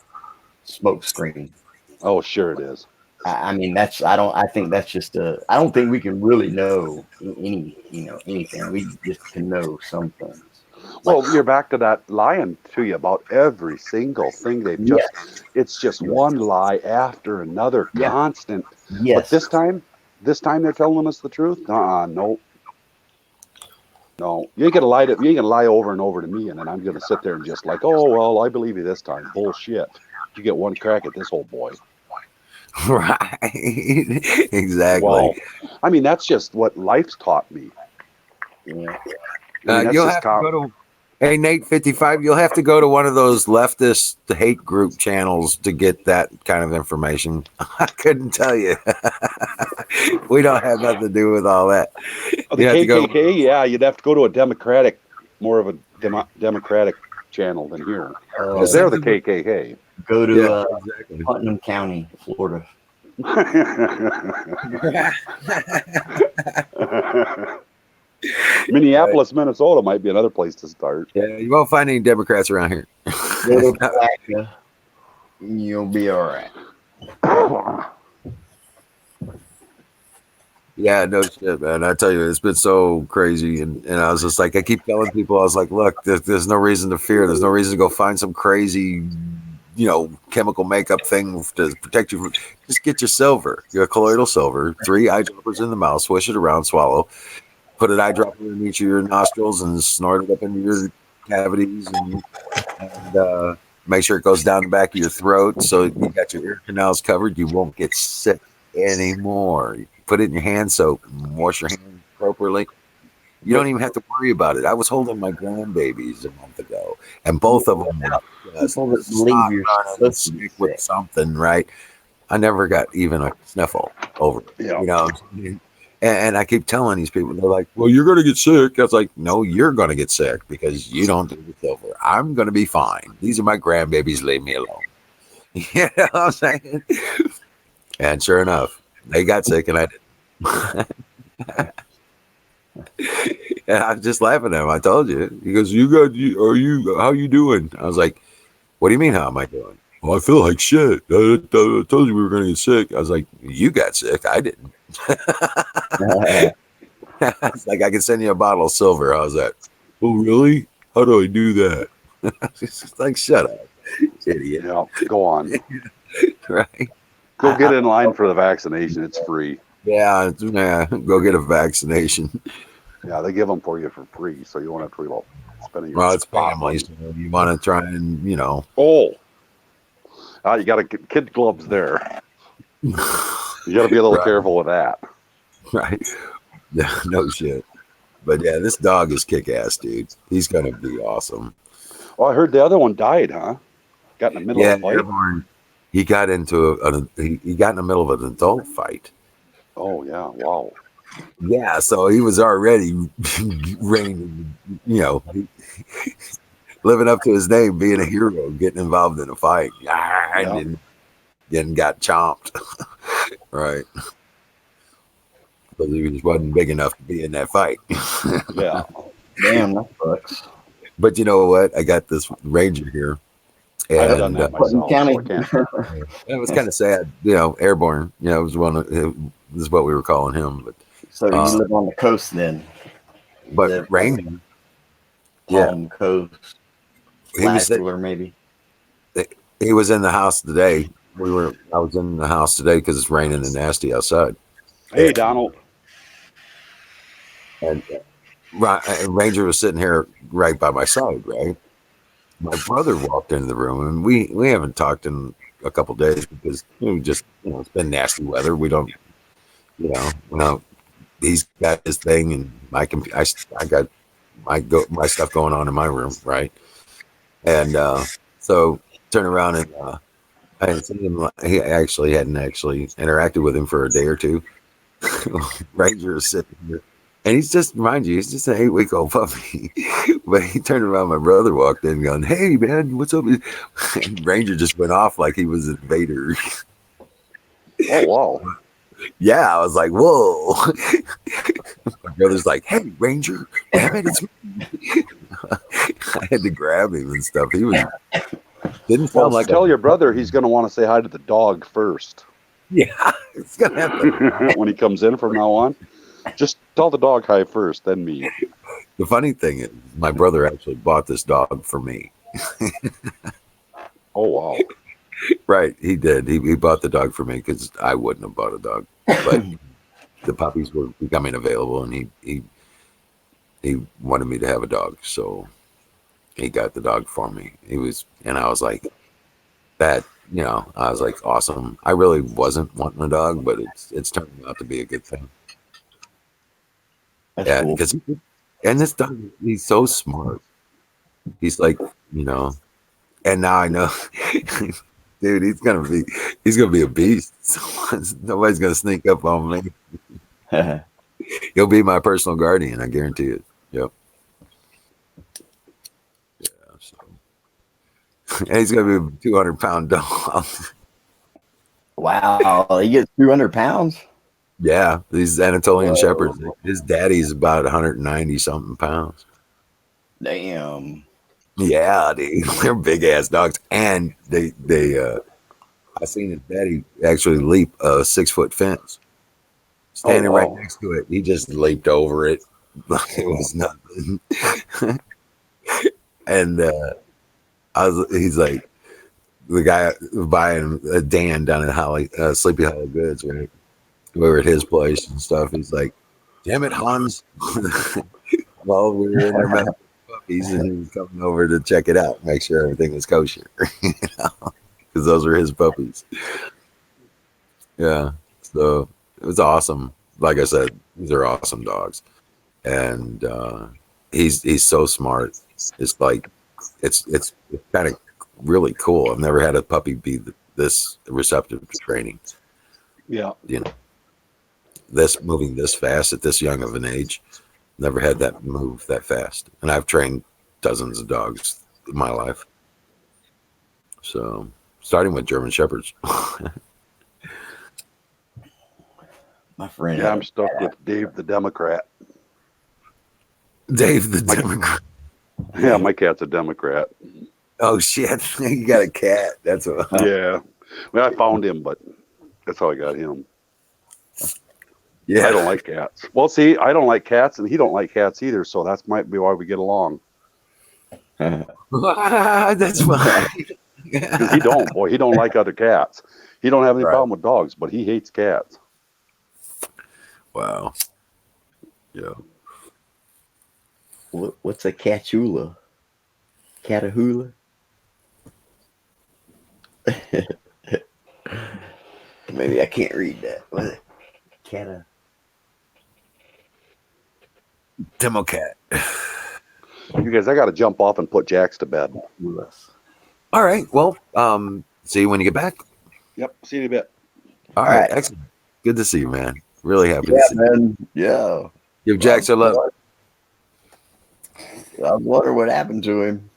smoke screen. Oh, sure it is. I think that's just I don't think we can really know anything. We just can know some things. Well, you're back to that lying to you about every single thing they've it's just one lie after another, constant. Yes. But this time they're telling us the truth? No. You ain't gonna lie over and over to me, and then I'm gonna sit there and just like, oh well, I believe you this time. Bullshit. You get one crack at this old boy. Right. Exactly. Well, that's just what life's taught me. Yeah. You'll have to go to, hey, Nate 55, you'll have to go to one of those leftist hate group channels to get that kind of information. I couldn't tell you. We don't have nothing to do with all that. The KKK, you'd have to go to a Democratic, more of a Democratic channel than here. Because they're the KKK. Go to Putnam County, Florida. Minneapolis, Minnesota might be another place to start. Yeah, you won't find any Democrats around here. Go to Alaska, you'll be all right. Yeah, no shit, man. I tell you, it's been so crazy. And I was just like, I keep telling people, I was like, look, there's no reason to fear. There's no reason to go find some crazy chemical makeup thing to protect you. Just get your silver, your colloidal silver, 3 eyedroppers in the mouth, swish it around, swallow, put an eyedropper in each of your nostrils and snort it up into your cavities and make sure it goes down the back of your throat so you got your ear canals covered. You won't get sick anymore. You put it in your hand soap and wash your hands appropriately. You don't even have to worry about it. I was holding my grandbabies a month ago, and both of them were just People that believe you're supposed to be sick with sick. something, right? I never got even a sniffle over it. Yeah. And I keep telling these people, they're like, well, you're going to get sick. I was like, no, you're going to get sick because you don't do the silver. I'm going to be fine. These are my grandbabies. Leave me alone. You know what I'm saying? And sure enough, they got sick and I didn't. And I'm just laughing at him. I told you. He goes, how you doing? I was like, what do you mean, how am I doing? Well, I feel like shit. I told you we were going to get sick. I was like, you got sick. I didn't. It's like, I can send you a bottle of silver. How's that? Oh, really? How do I do that? It's just like, shut up, idiot. Yeah, go on. Right? Go get in line for the vaccination. It's free. Yeah, go get a vaccination. Yeah, they give them for you for free, so you won't have to worry about spending your Well, it's spot family, so money. you want to try and, Oh, you got to get kid gloves there. You got to be a little Right. careful with that. Right? Yeah, no shit. But yeah, this dog is kick-ass, dude. He's going to be awesome. Oh, I heard the other one died, huh? Got in the middle Yeah, of a fight. Airborne, he got into he got in the middle of an adult fight. Oh yeah, wow. Yeah, so he was already reigning, living up to his name, being a hero, getting involved in a fight. And then got chomped. Right. Because he just wasn't big enough to be in that fight. Yeah. Damn, that sucks. But you know what? I got this ranger here. I've done And that myself. So I can't. it was kind of sad, airborne. It was this is what we were calling him. But So you live on the coast then? But Ranger, Palm Coast, he was Flagler, maybe. He was in the house today. I was in the house today because it's raining and nasty outside. Hey, Donald. And Ranger was sitting here right by my side, right? My brother walked into the room, and we haven't talked in a couple days because it's been nasty weather. We don't, he's got his thing, and I got my stuff going on in my room, right? And so turn around and I hadn't seen him. He hadn't interacted with him for a day or two. Ranger is sitting here. And he's just, mind you, he's just an 8-week-old puppy. But he turned around, my brother walked in going, hey, man, what's up? And Ranger just went off like he was an invader. Oh, wow. Yeah, I was like, whoa. My brother's like, hey, Ranger, damn it, it's me. I had to grab him and stuff. He didn't sound like tell your brother he's going to want to say hi to the dog first. Yeah, it's going to happen. When he comes in from now on. Just tell the dog hi first, then me. The funny thing is, my brother actually bought this dog for me. Oh, wow. Right, he did. He bought the dog for me because I wouldn't have bought a dog. But the puppies were becoming available, and he wanted me to have a dog, so he got the dog for me. And I was like, I was like, awesome. I really wasn't wanting a dog, but it's turning out to be a good thing. That's Yeah, cool. because this dog, he's so smart. He's like, and now I know, dude, he's gonna be a beast. Nobody's gonna sneak up on me. He'll be my personal guardian, I guarantee it. Yep. Yeah. So, and he's gonna be a 200-pound dog. Wow, he gets 200 pounds. Yeah, these Anatolian Shepherds. His daddy's about 190 something pounds. Damn. Yeah, dude, they're big ass dogs, and they I seen his daddy actually leap a 6-foot fence, standing right next to it. He just leaped over it like it was nothing. And he's like, the guy buying a Dan down at Sleepy Hollow Goods, right? We were at his place and stuff. He's like, "Damn it, Hans!" Well, we were in there messing with puppies, and he was coming over to check it out, make sure everything was kosher, because those were his puppies. Yeah, so it was awesome. Like I said, these are awesome dogs, and he's so smart. It's like it's kind of really cool. I've never had a puppy be this receptive to training. Yeah. You know, this moving this fast at this young of an age. Never had that move that fast, and I've trained dozens of dogs in my life. So, starting with German Shepherds. My friend. Yeah, I'm stuck with Dave the Democrat. Dave the Democrat. Yeah, my cat's a Democrat. Oh shit! You got a cat. That's what. Yeah. Well, I found him, but that's how I got him. Yeah. I don't like cats. Well, see, I don't like cats, and he don't like cats either. So that might be why we get along. That's fine. Because he don't like other cats. He don't have any problem with dogs, but he hates cats. Wow. Yeah. What's a catchula? Catahula? Maybe I can't read that. What is it? Cata. Democat. You guys, I got to jump off and put Jax to bed. All right. Well, see you when you get back. Yep. See you in a bit. All right. Excellent. Good to see you, man. Really happy to see you. Yeah. Give Jax a love. I wonder what happened to him.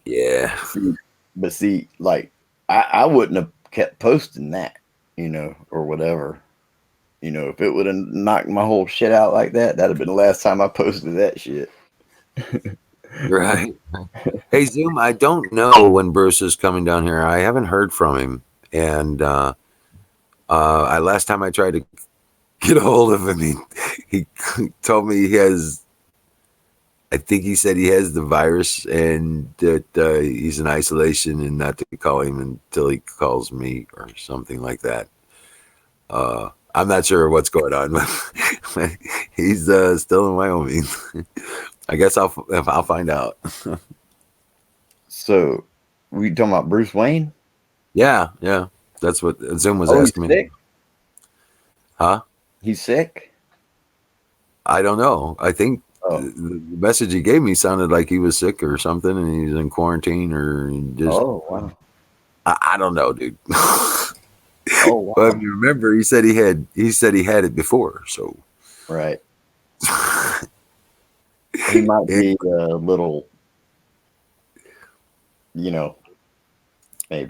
Yeah. But see, like, I wouldn't have kept posting that, or whatever. If it would have knocked my whole shit out like that, that'd have been the last time I posted that shit. Right. Hey, Zoom, I don't know when Bruce is coming down here. I haven't heard from him. And last time I tried to get a hold of him, he told me I think he said he has the virus and that he's in isolation and not to call him until he calls me or something like that. I'm not sure what's going on, but he's still in Wyoming. I guess I'll find out. So, we talking about Bruce Wayne? Yeah. That's what Zoom was asking me. Huh? He's sick? I don't know. I think the message he gave me sounded like he was sick or something, and he's in quarantine or just. Oh wow! I don't know, dude. Oh wow! But if you remember, he said he had it before, so. Right. He might be a little, maybe.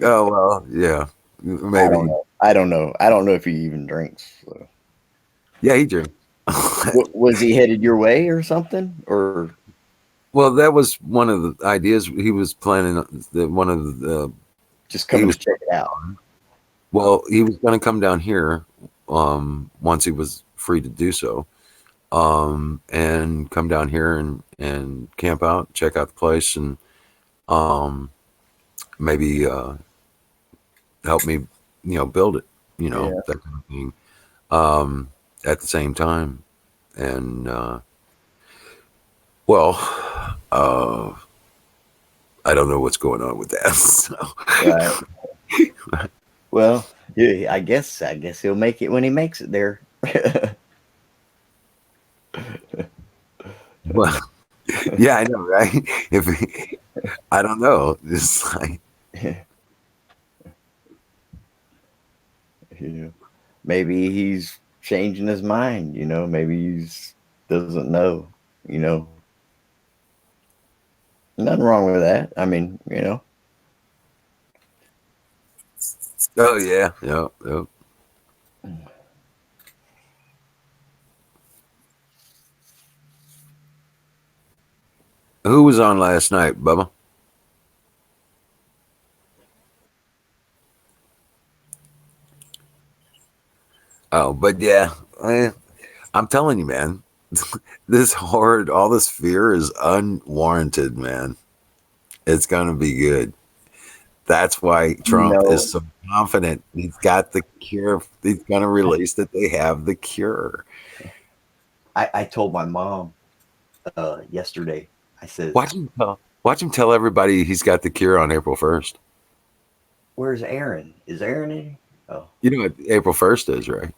Oh well, yeah, maybe. I don't know. I don't know if he even drinks. So. Yeah, he drinks. Was he headed your way or something? Or well, that was one of the ideas he was planning. One of the just coming to check it out. Well, he was going to come down here once he was free to do so, and come down here and camp out, check out the place, and maybe help me, build it, that kind of thing. At the same time, and I don't know what's going on with that. So. Right. Well, yeah, I guess he'll make it when he makes it there. Well, yeah, I know, right? I don't know. It's like, maybe he's changing his mind. Maybe he's doesn't know. Nothing wrong with that. I mean, Oh yeah. Who was on last night, Bubba? Oh, but yeah, I'm telling you, man, all this fear is unwarranted, man. It's going to be good. That's why Trump No, is so confident. He's got the cure. He's going to release that they have the cure. I told my mom yesterday. I said, Watch him tell everybody he's got the cure on April 1st. "Where's Aaron? Is Aaron in?" Oh, You know what April 1st is, right?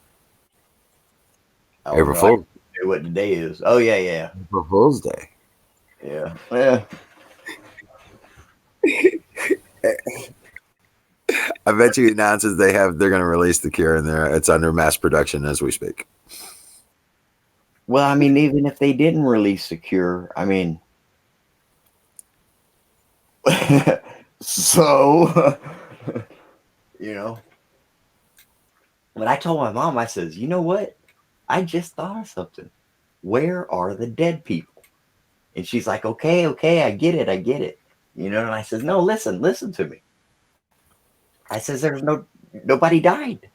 oh April no, I Fool's. know what the day is. Oh yeah, yeah, April Fool's Day. yeah. Yeah. I bet you he announces they're going to release the cure and it's under mass production as we speak. Well, I mean, even if they didn't release the cure, I mean, so you know. When I told my mom, I says, "You know what? I just thought of something. Where are the dead people?" And she's like, "Okay, okay, I get it, I get it." You know, and I says, "No, listen to me." I says, Nobody died.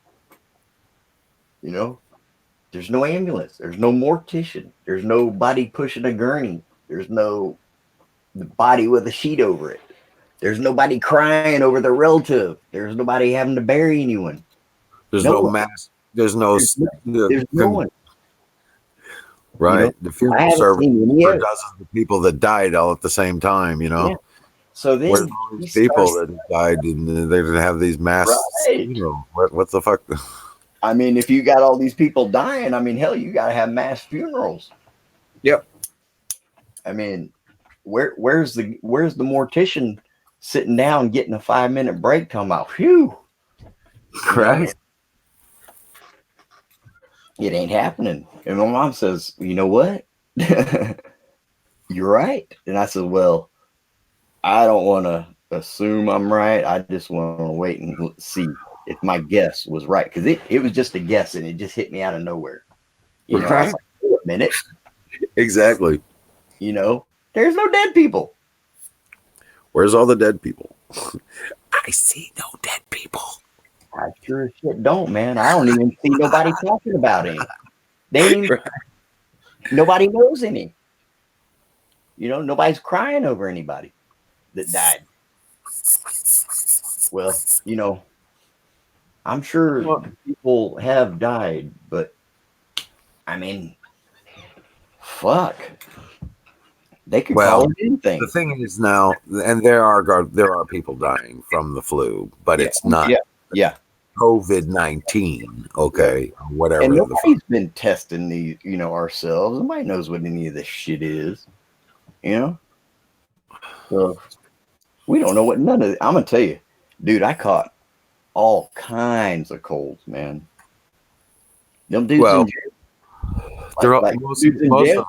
You know, there's no ambulance, there's no mortician, there's nobody pushing a gurney, there's no body with a sheet over it, there's nobody crying over their relative, there's nobody having to bury anyone. There's No no one. mass. There's no. There's no one. Right. You know, The I funeral haven't service seen any for of it. dozens of people that died all at the same time, Yeah. So Where's then all he these people starts, that died and they're going to have these mass right. funerals? What the fuck? I mean, if you got all these people dying, I mean, hell, you got to have mass funerals. Yep. I mean, where's the mortician sitting down getting a 5-minute break talking about, phew, you know, Right. it ain't happening. And my mom says, "You know what? You're right." And I said, "Well, I don't want to assume I'm right. I just want to wait and see if my guess was right." Because it was just a guess and it just hit me out of nowhere. You know, I was Right. like, "Wait a minute, Exactly. you know, there's no dead people." Where's all the dead people? I see no dead people. I sure as shit don't, man. I don't even see nobody talking about any. They ain't even, nobody knows any. You know, nobody's crying over anybody that died. Well, you know, I'm sure people have died, but I mean, fuck, they could call Well, it anything. the thing is now, and there are people dying from the flu, but Yeah, it's not yeah. COVID-19, okay, or And whatever the fuck. nobody's been testing these, you know, ourselves. Nobody knows what any of this shit is, you know. So we don't know what none of it. I'm gonna tell you, dude. I caught all kinds of colds, man. Them dudes in Well, jail, they're all, like most dudes in of jail. them.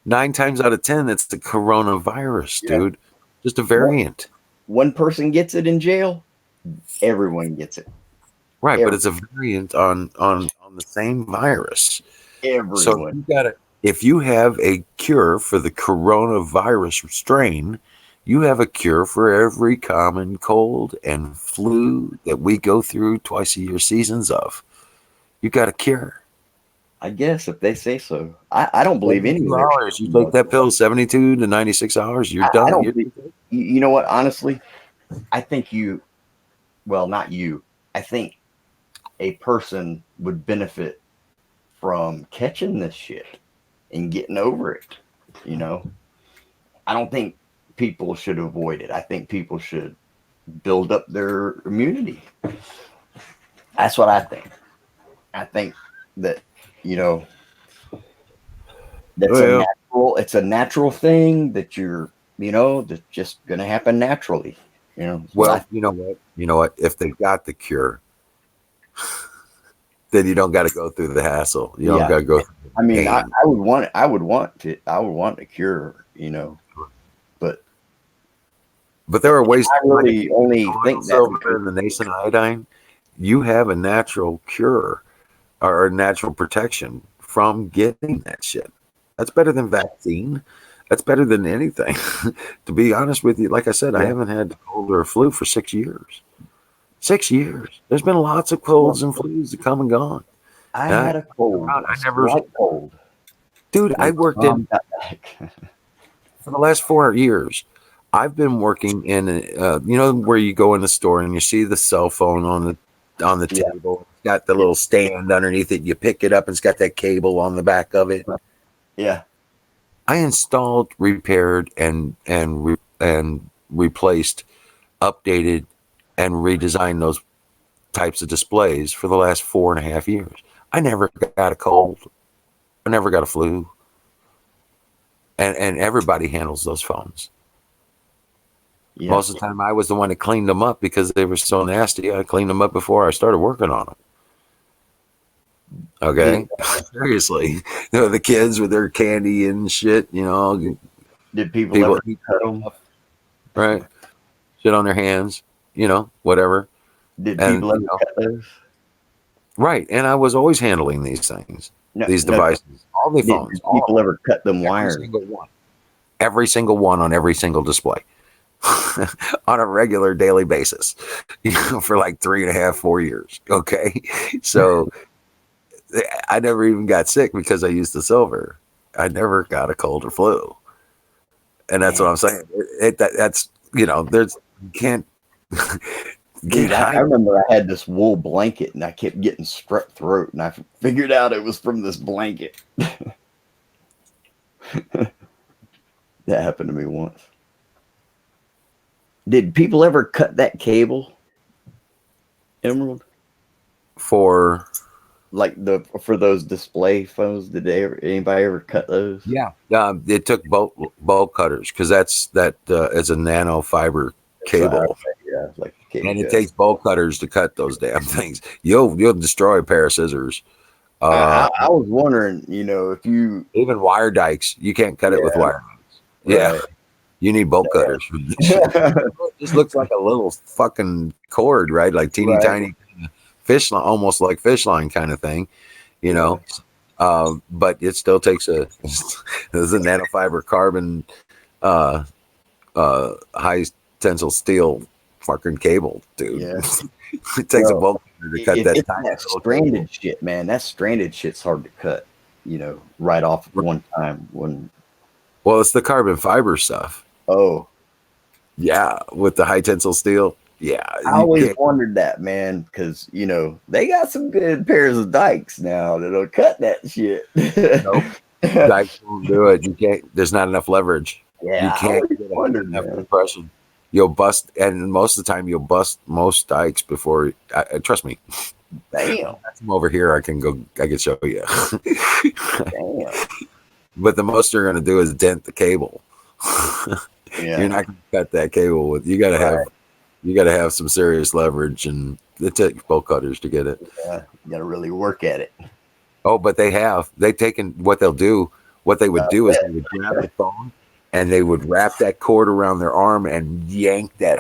9 times out of 10, it's the coronavirus, Yeah. dude. Just a variant. One person gets it in jail, everyone gets it. Right, but it's a variant on the same virus. So Everyone. if you have a cure for the coronavirus strain, you have a cure for every common cold and flu that we go through twice a year seasons of. You got a cure. I guess if they say so. I don't believe any of 72 their hours. You take that pill 72 to 96 hours, you're I done. don't believe, you know what, honestly, I think well, not you. I think a person would benefit from catching this shit and getting over it. You know, I don't think people should avoid it. I think people should build up their immunity. That's what I think. I think that, you know, Well, it's a natural thing that that's just gonna happen naturally. You know, you know what? You know what? If they got the cure, then you don't got to go through the hassle. You don't yeah. got to go through the I mean, pain. I would want a cure, you know, but But there are ways I to find really it. only think that Silver and the nascent iodine, you have a natural cure or a natural protection from getting that shit. That's better than vaccine. That's better than anything. To be honest with you, like I said, I haven't had a cold or a flu for 6 years. 6 years. There's been lots of colds and flus that come and gone. I had a cold, I never, slight cold. dude. I worked in got back. for the last 4 years. I've been working in, you know, where you go in the store and you see the cell phone on the Yeah. table. It's got the little stand underneath it. You pick it up and it's got that cable on the back of it. Yeah. I installed, repaired, and replaced, updated, and redesigned those types of displays for the last 4.5 years. I never got a cold. I never got a flu. And everybody handles those phones. Yeah. Most of the time, I was the one that cleaned them up because they were so nasty. I cleaned them up before I started working on them. Okay, seriously, you know, the kids with their candy and shit. You know, Did people people ever eat cut them? right, shit on their hands. You know, whatever. Did And people ever you know, cut those? right. And I was always handling these things, No, these no. devices, all the Did phones, all people of them, ever cut them every wired? single one, every single one on every single display. On a regular daily basis, you know, for like 3.5, 4 years. Okay. So I never even got sick because I used the silver. I never got a cold or flu. And that's Man. what I'm saying. That's, you know, you can't Dude, I hide. remember I had this wool blanket and I kept getting strep throat, and I figured out it was from this blanket. That happened to me once. Did people ever cut that cable, Emerald? For, Like for those display phones? Did anybody ever cut those? yeah. It took bolt cutters because that is a nano fiber So, cable. yeah, like a cable And it cut. takes bolt cutters to cut those damn things. You'll destroy a pair of scissors. I was wondering, you know, if you Even wire dikes, you can't cut it with wire dikes. Yeah, right. you need bolt cutters for this shit. It just looks like a little fucking cord, right? Like teeny Right. tiny fish line, almost like fish line kind of thing, you know. But it still takes there's a nanofiber carbon, uh, high tensile steel fucking cable, dude. Yeah. It takes a Well, bolt cutter to cut if that it's tiny that little stranded cable. shit, man, that stranded shit's hard to cut, you know, right off at one time. Well, it's the carbon fiber stuff. Oh, Yeah, with the high tensile steel. Yeah, I you always can't. wondered that, man, because, you know, they got some good pairs of dikes now that'll cut that shit. Nope. Dikes won't do it. You can't. There's not enough leverage. You Yeah, I can't always get wondered, enough man. compression. You'll bust, and most of the time you'll bust most dikes before. Trust me. Damn. I'm over here. I can show you. Damn. But the most you're going to do is dent the cable. Yeah. You're not going to cut that cable with. You got to have some serious leverage, and it takes bolt cutters to get it. Yeah. You got to really work at it. Oh, but they've taken what they would do is they would grab the phone and they would wrap that cord around their arm and yank that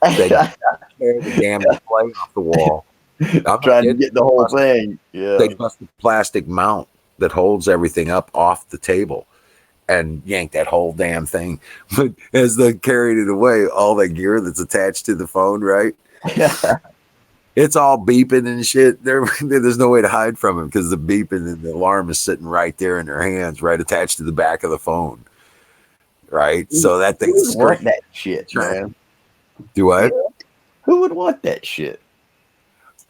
they'd tear the damn display off the wall. Trying to get the whole thing. Yeah. They bust the plastic mount that holds everything up off the table and yank that whole damn thing. But as they carried it away, all that gear that's attached to the phone, right? It's all beeping and shit. There's no way to hide from it because the beeping and the alarm is sitting right there in their hands, right attached to the back of the phone. Right? So that thing's Who would want that shit, man? Do what? Who would want that shit?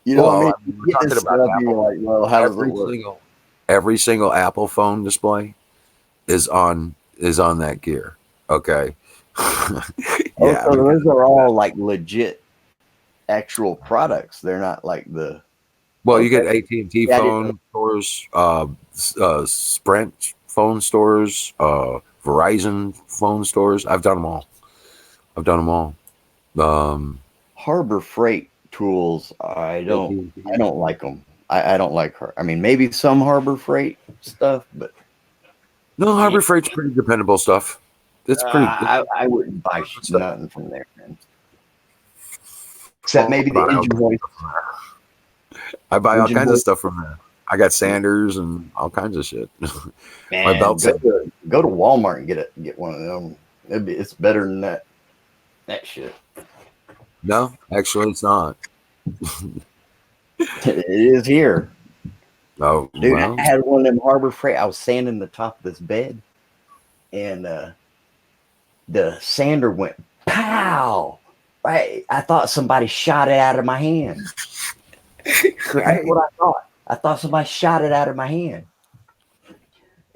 You know what I mean? We're talking about Apple. Like, well, how does it work? Every single Apple phone display is on that gear. Okay. Yeah. So those are all like legit actual products. They're not like the. Well, you get AT&T phone stores, Sprint phone stores, Verizon phone stores. I've done them all. Harbor Freight tools. I don't like them. I don't like her. I mean, maybe some Harbor Freight stuff, but no, Harbor Freight's pretty dependable stuff. It's pretty. I wouldn't buy nothing from there, man. Except maybe the engine hoist. I buy all kinds of stuff from there. I got Sanders and all kinds of shit. Man, my belt go to Walmart and get one of them. It's better than that shit. No, actually, it's not. It is here. Oh, dude, well. I had one of them Harbor Freight. I was sanding the top of this bed, and the sander went pow. Right, I thought somebody shot it out of my hand. That's what I thought. I thought somebody shot it out of my hand,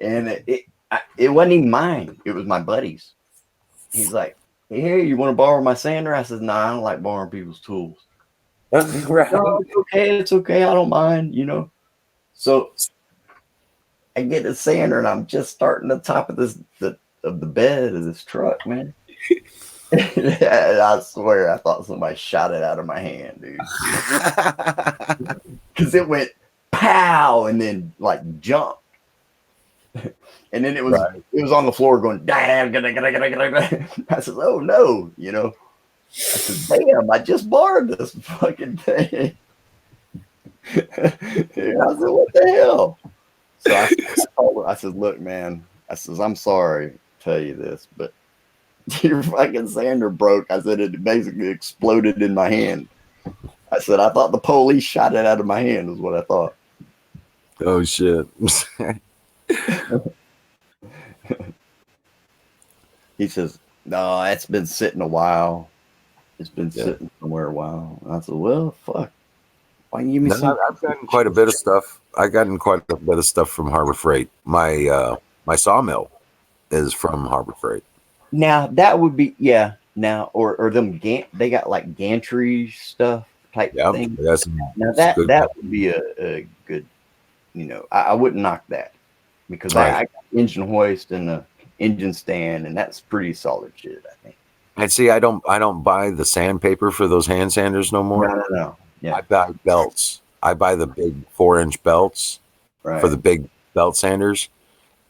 and it wasn't even mine. It was my buddy's. He's like, "Hey, you want to borrow my sander?" I said, "No, I don't like borrowing people's tools." Right. No, it's okay. I don't mind, you know. So I get the sander, and I'm just starting the top of the bed of this truck, man. I swear, I thought somebody shot it out of my hand, dude. Because it went pow and then like jumped, and then it was on the floor going. I said, "Oh no," you know. I said, "Damn, I just borrowed this fucking thing." I said, "What the hell?" So I said, "Look, man," I says, "I'm sorry to tell you this, but your fucking sander broke." I said, "It basically exploded in my hand." I said, "I thought the police shot it out of my hand," is what I thought. Oh shit. He says, "No, it's been sitting a while. It's been sitting somewhere a while." And I said, "Well, fuck. Why don't you give me some?" I've gotten quite a bit of stuff. I've gotten quite a bit of stuff from Harbor Freight. My sawmill is from Harbor Freight. Now that would be Now or them they got like gantry stuff type thing. Now that would be a good, you know. I wouldn't knock that because I got engine hoist and a engine stand, and that's pretty solid shit, I think. And see, I don't buy the sandpaper for those hand sanders no more. No. Yeah. I buy belts. I buy the big 4-inch belts for the big belt sanders,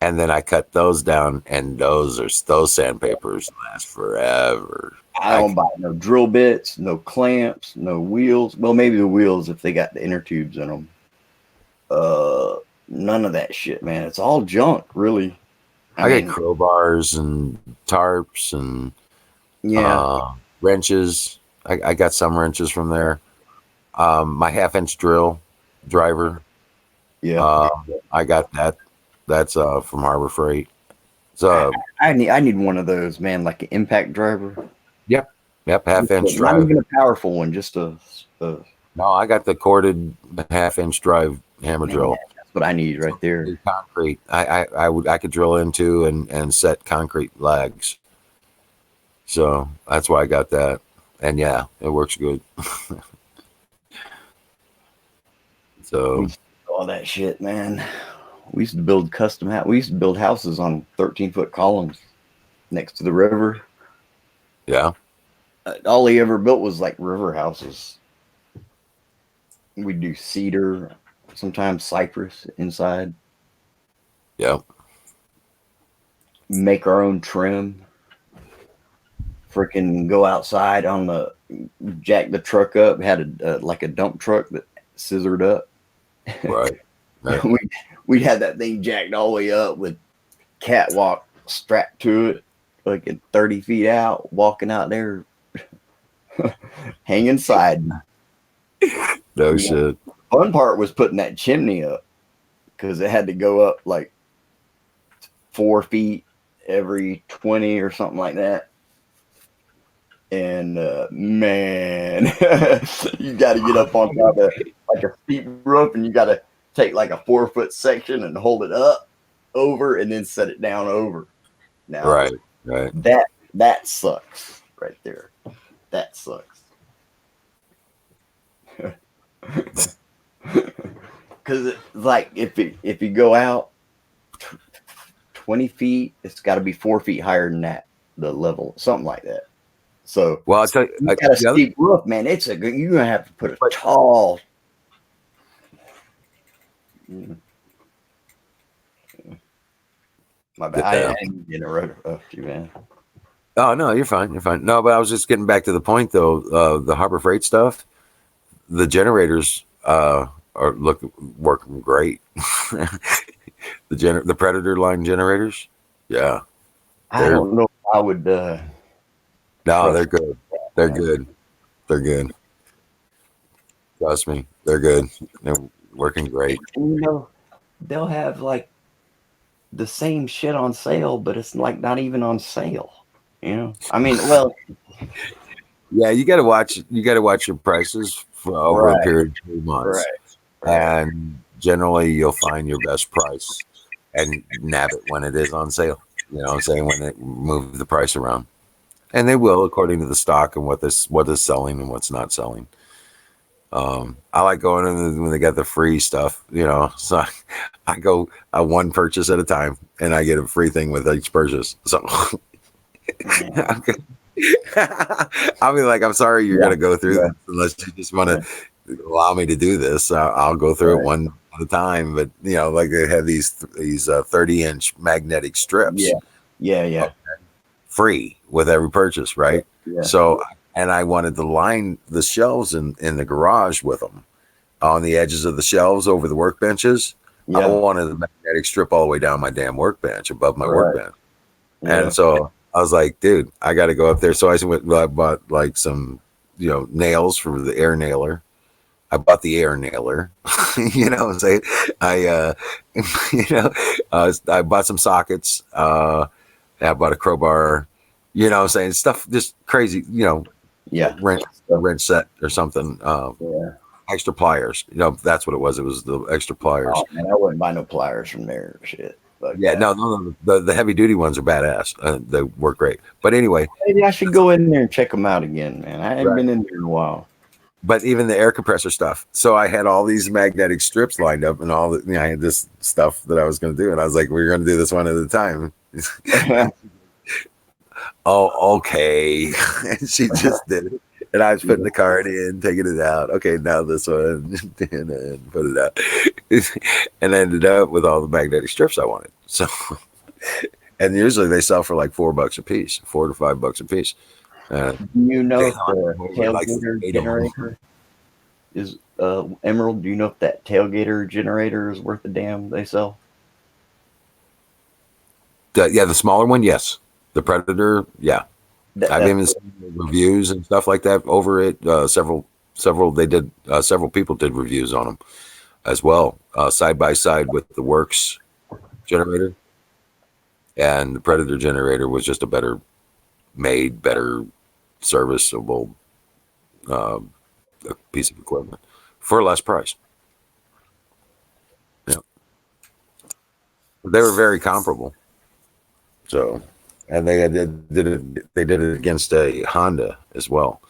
and then I cut those down. And those sandpapers last forever. I don't buy no drill bits, no clamps, no wheels. Well, maybe the wheels if they got the inner tubes in them. None of that shit, man. It's all junk, really. I get crowbars and tarps and wrenches. I got some wrenches from there. My 1/2-inch drill driver. Yeah. I got that. That's from Harbor Freight. So I need one of those, man, like an impact driver. Yep. 1/2-inch drive. Not even a powerful one, just a No, I got the corded 1/2-inch drive hammer drill. That's what I need right there. Concrete. I could drill into and set concrete legs. So that's why I got that. And yeah, it works good. So all that shit, man. We used to build custom houses. We used to build houses on 13-foot columns next to the river. Yeah. All he ever built was like river houses. We'd do cedar, sometimes cypress inside. Yep. Make our own trim. Freaking go outside on jack the truck up. Had like a dump truck that scissored up. Right. We'd have that thing jacked all the way up with catwalk strapped to it, fucking 30 feet out, walking out there, hanging side. No shit. Fun part was putting that chimney up because it had to go up like 4 feet every 20 or something like that. And man, you got to get up on top of like a steep roof, and you got to take like a 4-foot section and hold it up over, and then set it down over. Now, right. That sucks right there. That sucks. Because it's like if you go out 20 feet, it's got to be 4 feet higher than that, the level, something like that. So, well, I'll tell you, you got a steep roof, man. You're gonna have to put a tall. My bad. I didn't interrupt you, man. Oh no, you're fine. You're fine. No, but I was just getting back to the point though. The Harbor Freight stuff, the generators are working great. the Predator line generators, yeah. I don't know if I would. No, they're good. They're good. They're good. Trust me, they're good. They're working great. You know, they'll have like the same shit on sale, but it's like not even on sale. You know, I mean, well, Yeah, you got to watch. You got to watch your prices for over a right, period of 3 months, right. and generally you'll find your best price and nab it when it is on sale. You know what I'm saying? When they move the price around, and they will according to the stock and what is selling and what's not selling. I like going in when they got the free stuff, you know. So I go one purchase at a time, and I get a free thing with each purchase. So okay. I'll be like, I'm sorry you're Yeah, gonna go through yeah, this unless you just want yeah, to allow me to do this. I'll go through it right. one at a time. But you know, like they have these 30-inch magnetic strips Yeah, yeah, uh, yeah, free with every purchase, yeah, right? yeah, So, and I wanted to line the shelves in the garage with them on the edges of the shelves over the workbenches. I yeah. wanted the magnetic strip all the way down my damn workbench above my Right. workbench. Yeah, And so I was like, dude, I got to go up there. So I bought like some, you know, nails for the air nailer. I bought the air nailer, you know, say you know, I bought some sockets. I bought a crowbar, you know, saying stuff just crazy, you know, yeah, wrench set or something. yeah. Extra pliers, you know, that's what it was. It was the extra pliers. Oh man, I wouldn't buy no pliers from there. Shit, fuck Yeah, that. no. The heavy duty ones are badass. They work great. But anyway, Maybe I should go in there and check them out again, man. I haven't right. been in there in a while. But even the air compressor stuff. So I had all these magnetic strips lined up and all the, you know, I had this stuff that I was going to do. And I was like, we're going to do this one at a time. Oh, okay. And she just did it. And I was putting the card in, taking it out. Okay, now this one, and put it out. And I ended up with all the magnetic strips I wanted. So, and usually they sell for like $4 a piece, $4 to $5 a piece. Do you know if Jayhan the likes tailgater 8 of them. generator is Emerald? Do you know if that tailgater generator is worth the damn they sell? Yeah, the smaller one, yes. The Predator, yeah. I've That even seen reviews and stuff like that over it. Several people did reviews on them as well, side by side with the Works generator, and the Predator generator was just a better made, better serviceable piece of equipment for less price. Yeah, they were very comparable. So, and they did it. They did it against a Honda as well,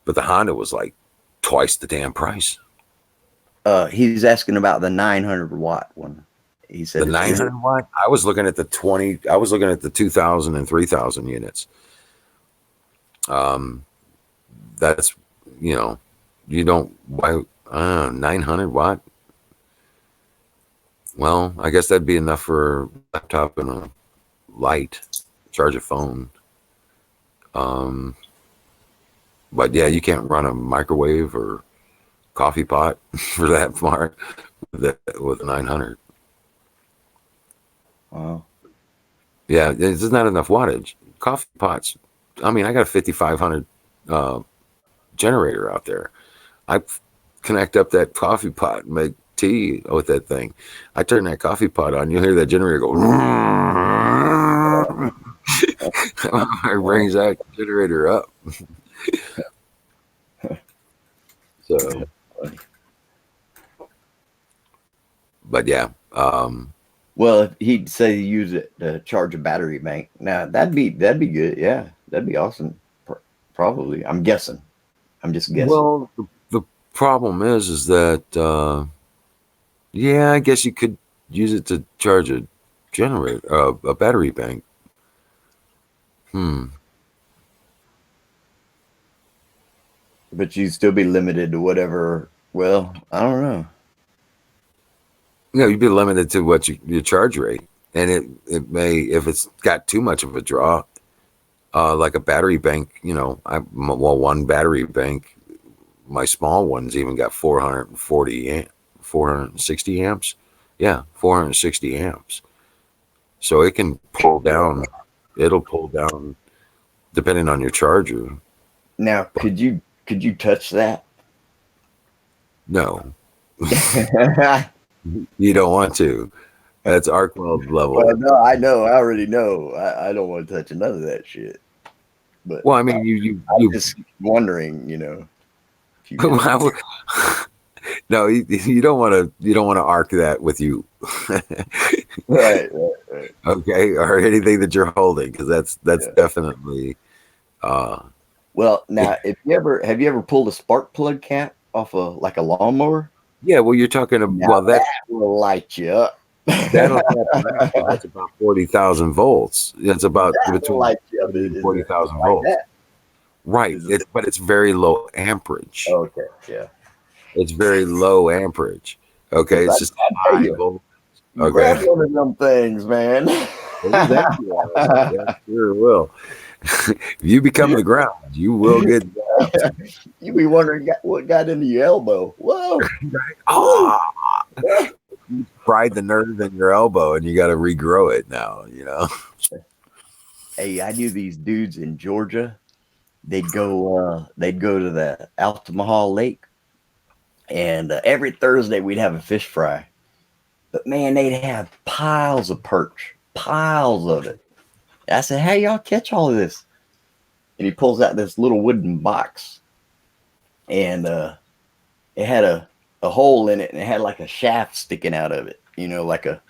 but the Honda was like twice the damn price. he's asking about the 900-watt one. He said The 900 watt. I was looking at the 20. I was looking at the 2,000 and 3,000 units. That's, you know, you don't buy 900 watt. Well, I guess that'd be enough for a laptop and a light, charge a phone. But yeah, you can't run a microwave or coffee pot for that smart with 900. Wow. Yeah, there's not enough wattage. Coffee pots. I mean, I got a 5,500 generator out there. I connect up that coffee pot and make tea with that thing. I turn that coffee pot on. You'll hear that generator go. It brings that generator up. So, but yeah. Well, if he'd say use it to charge a battery bank. Now that'd be good. Yeah, that'd be awesome. Probably. I'm guessing. I'm just guessing. Well, the problem is that yeah, I guess you could use it to charge a generator, a battery bank. But you'd still be limited to whatever. Well, I don't know. You know, you'd be limited to what your charge rate, and it may, if it's got too much of a draw, like a battery bank. You know, one battery bank, my small one's even got 460 amps. Yeah, 460 amps. So it can pull down. It'll pull down depending on your charger. Now, could you touch that? No, you don't want to. That's arc weld level. Well, no, I know. I already know. I don't want to touch none of that shit. But Well, I mean, you I'm just wondering, you know. If you got no, you don't want to arc that with you. right. Okay, or anything that you're holding, because that's Yeah. definitely. Well, now, have you ever pulled a spark plug cap off like a lawnmower? Yeah, well, you're talking about Now that will light you up. that'll happen. That's about 40,000 volts. It's about That will between light you up. 30 and Is it 40,000 like volts. that? Right. Is it? But it's very low amperage. Okay. Yeah. It's very low amperage. Okay, it's just I tell high you, volt. you Okay, grab one of them things, man. it'll damn sure will. If you become the ground, you will get. You be wondering what got into your elbow. Whoa. Ah, fried the nerve in your elbow, and you got to regrow it now. You know. Hey, I knew these dudes in Georgia. They'd go to the Altamaha Lake, and every Thursday we'd have a fish fry. But man, they'd have piles of perch, piles of it. I said, "How y'all catch all of this?" And he pulls out this little wooden box, and it had a hole in it, and it had like a shaft sticking out of it. You know, like a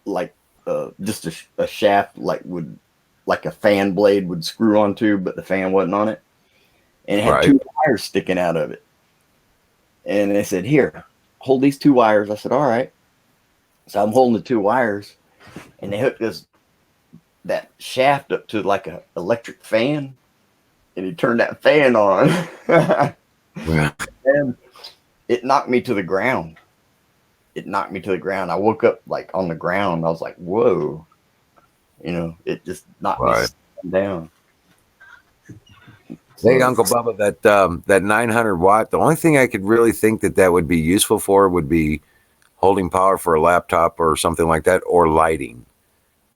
like just a shaft like a fan blade would screw onto, but the fan wasn't on it, and it had Right. 2 wires sticking out of it. And they said, "Here, hold these 2 wires." I said, "All right." So I'm holding the 2 wires, and they hooked that shaft up to like a electric fan, and he turned that fan on, Yeah. and it knocked me to the ground. It knocked me to the ground. I woke up like on the ground. I was like, "Whoa!" You know, it just knocked me down. Hey, Uncle Bubba, that 900 watt. The only thing I could really think that would be useful for would be holding power for a laptop or something like that, or lighting.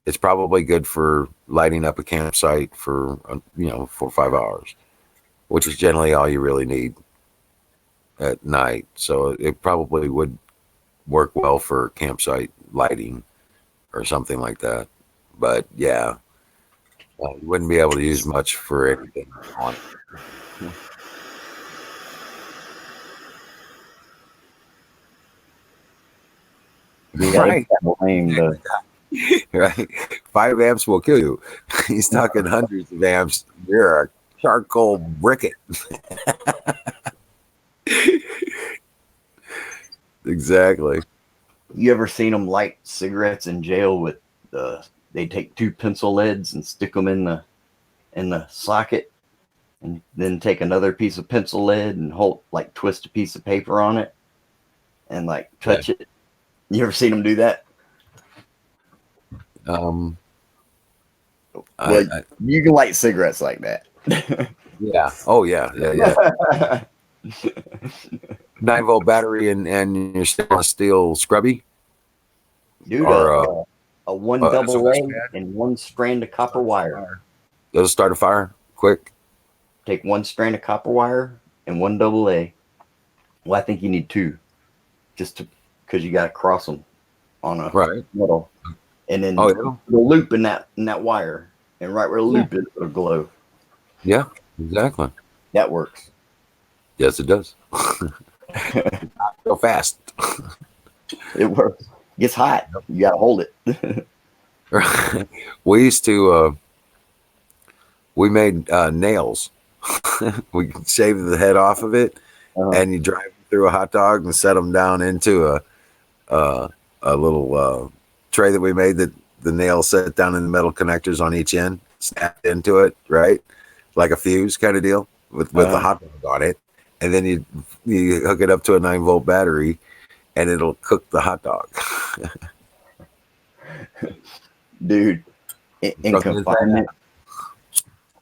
It's probably good for lighting up a campsite for 4 or 5 hours, which is generally all you really need at night. So it probably would work well for campsite lighting or something like that. But yeah, you wouldn't be able to use much for anything on it. Yeah, Right. lame, though. Right. 5 amps will kill you. He's talking hundreds of amps. You're a charcoal briquet. Exactly. You ever seen them light cigarettes in jail with they take 2 pencil leads and stick them in the socket, and then take another piece of pencil lead and twist a piece of paper on it and like touch it. You ever seen them do that? Well, You can light cigarettes like that. yeah. Oh yeah. Yeah. 9-volt battery and your stainless steel scrubby. Dude, Or a 1 double A and 1 strand of copper wire. It'll start a fire quick. Take 1 strand of copper wire and 1 double A. Well, I think you need 2, just because you got to cross them on a metal, and then the loop in that wire, and right where the loop is, it'll glow. Yeah, exactly. That works. Yes, it does. Not so fast. It works. It gets hot. You got to hold it. We used to. We made nails. We shave the head off of it, and you drive through a hot dog and set them down into a little tray that we made, that the nails set down in the metal connectors on each end, snapped into it, right, like a fuse kind of deal with the hot dog on it, and then you hook it up to a 9-volt battery, and it'll cook the hot dog. Dude, in confinement,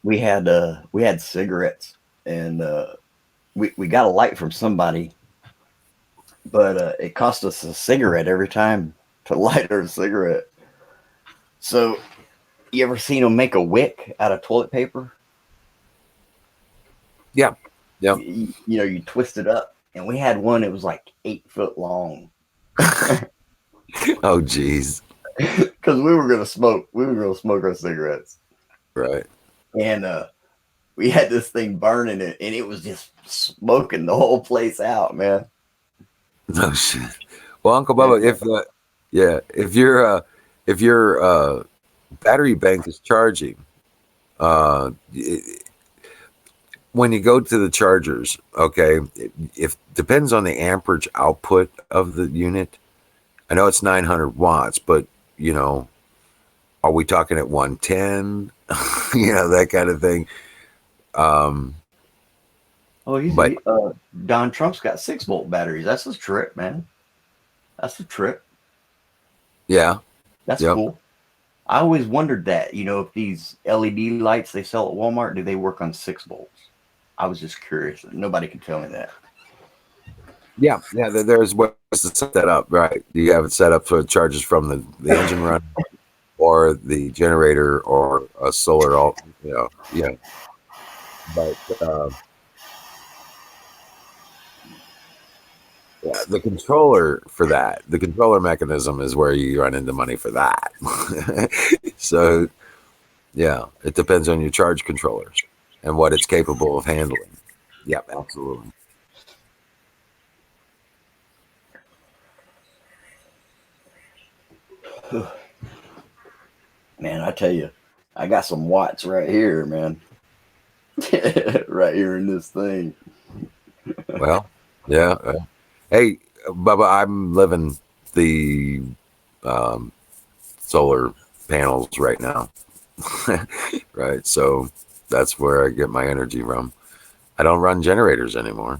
we had cigarettes, and we got a light from somebody, but it cost us a cigarette every time to light our cigarette. So, you ever seen them make a wick out of toilet paper? Yeah. You twist it up, and we had one that was like 8 foot long. Oh, geez. Because we were gonna smoke. We were gonna smoke our cigarettes, Right. and we had this thing burning it, and it was just smoking the whole place out, man. No shit. Well, Uncle And, Bubba, if your battery bank is charging, when you go to the chargers, okay, if depends on the amperage output of the unit. I know it's 900 watts, but you know, are we talking at 110? That kind of thing. oh, But Don Trump's got 6-volt batteries. That's a trip, man. That's a trip. yeah, That's yep. cool. I always wondered that, if these LED lights they sell at Walmart, do they work on 6 volts? I was just curious. Nobody can tell me that. Yeah. There's ways to set that up, right? You have it set up so it charges from the engine run or the generator or a solar alt, yeah. But yeah, the controller mechanism is where you run into money for that. So yeah, it depends on your charge controllers and what it's capable of handling. Yep, absolutely. Man, I tell you, I got some watts right here, man. Right here in this thing. Well, yeah. Hey, Bubba, I'm living the um, solar panels right now. Right. So that's where I get my energy from. I don't run generators anymore,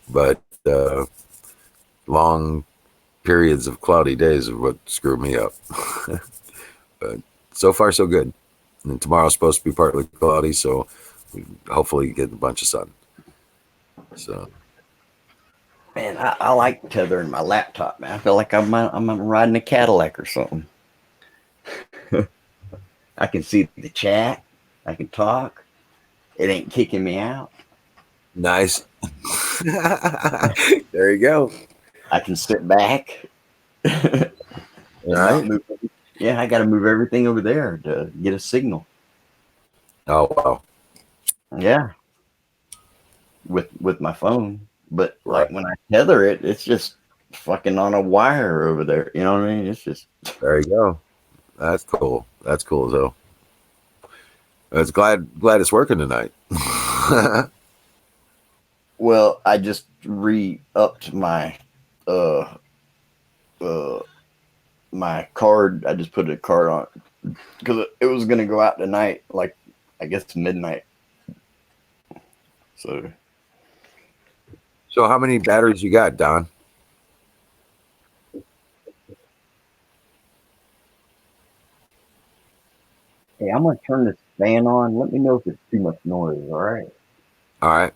but long periods of cloudy days are what screw me up. But so far, so good. And tomorrow's supposed to be partly cloudy, so we hopefully get a bunch of sun. So, Man, I like tethering my laptop, man. I feel like I'm riding a Cadillac or something. I can see the chat. I can talk. It ain't kicking me out. nice. There you go. I can sit back and All not right. move. Yeah, I got to move everything over there to get a signal. Oh, wow. Yeah, with my phone. But Right. like when I tether it, it's just fucking on a wire over there. You know what I mean? It's just. There you go. That's cool. That's cool, though. I was glad it's working tonight. Well, I just re-upped my uh my card. I just put a card on because it was gonna go out tonight, like I guess midnight. So So, how many batteries you got, Don? hey, I'm gonna turn this fan on. Let me know if it's too much noise. All right. All right.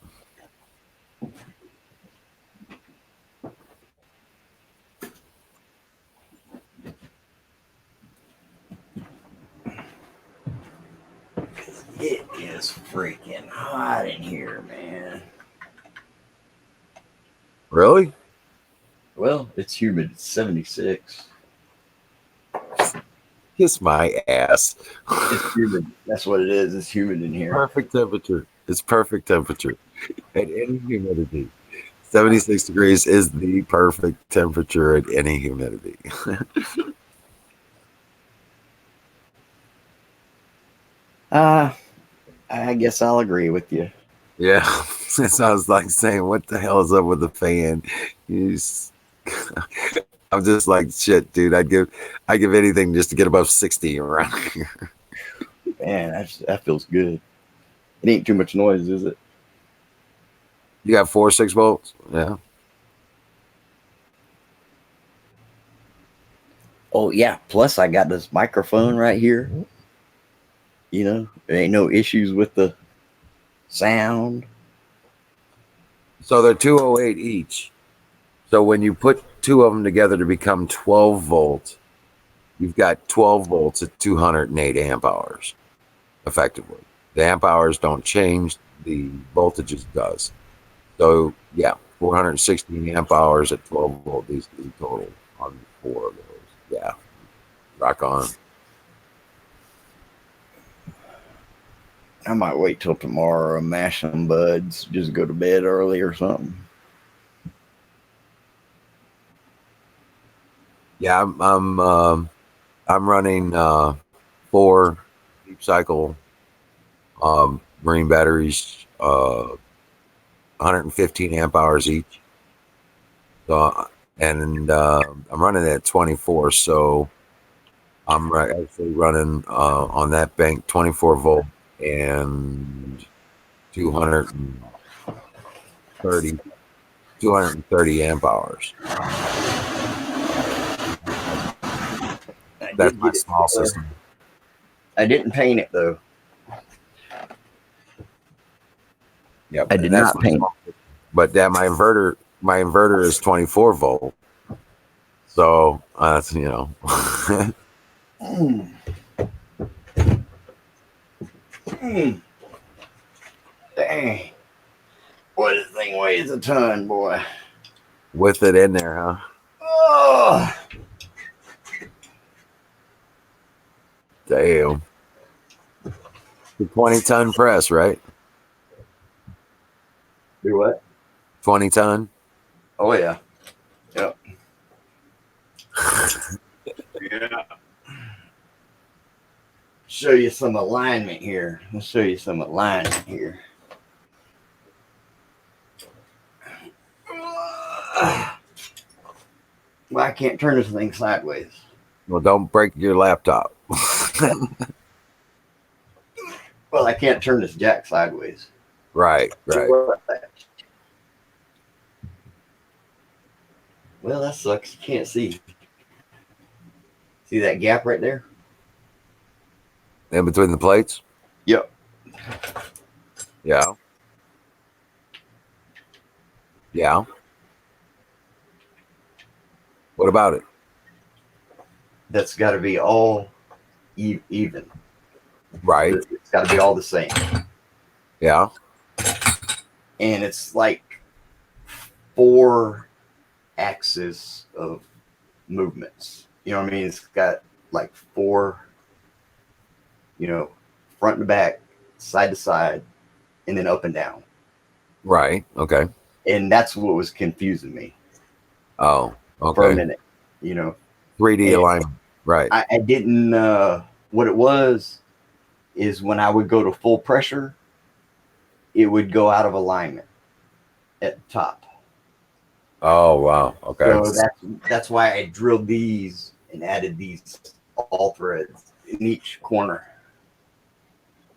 It is freaking hot in here, man. Really? Well, it's humid. It's 76. Kiss my ass. It's humid. That's what it is. It's humid in here. Perfect temperature. It's perfect temperature at any humidity. 76 degrees is the perfect temperature at any humidity. I guess I'll agree with you. Yeah. It sounds like saying, what the hell is up with the fan? I'm just like, shit, dude. I'd give anything just to get above 60 around here. Man, that feels good. It ain't too much noise, is it? You got 4 6 volts? Yeah. Oh yeah. Plus, I got this microphone right here. There ain't no issues with the sound. So they're 208 each. So when you put 2 of them together to become 12 volts, you've got 12 volts at 208 amp hours, effectively. The amp hours don't change, the voltages does. So yeah, 416 amp hours at 12 volt DC total on 4 of those. Yeah. Rock on. I might wait till tomorrow and mash some buds. Just go to bed early or something. Yeah, I'm running 4 deep cycle marine batteries, 115 amp hours each. So, and I'm running at 24. So I'm actually running on that bank 24 volt and 230 amp hours. That's my small system. I didn't paint it though. Yep, I did not paint. But yeah, my inverter is 24 volt. So that's Dang. Boy, this thing weighs a ton, boy. With it in there, huh? Oh. Damn. The 20-ton press, right? Do what? 20-ton. Oh yeah. Yep. Yeah. Show you some alignment here. Let's show you some alignment here. Well, I can't turn this thing sideways. Well, don't break your laptop. Well, I can't turn this jack sideways. Right. Well, that sucks. You can't see. See that gap right there? In between the plates? Yep. Yeah. Yeah. What about it? That's got to be all even. Right. It's got to be all the same. Yeah. And it's like 4 axes of movements. You know what I mean? It's got like 4, front to back, side to side, and then up and down. Right. Okay. And that's what was confusing me. Oh, okay. For a minute, 3D alignment. Right. I didn't, what it was is when I would go to full pressure, it would go out of alignment at the top. Oh, wow. Okay. So that's why I drilled these and added these all threads in each corner.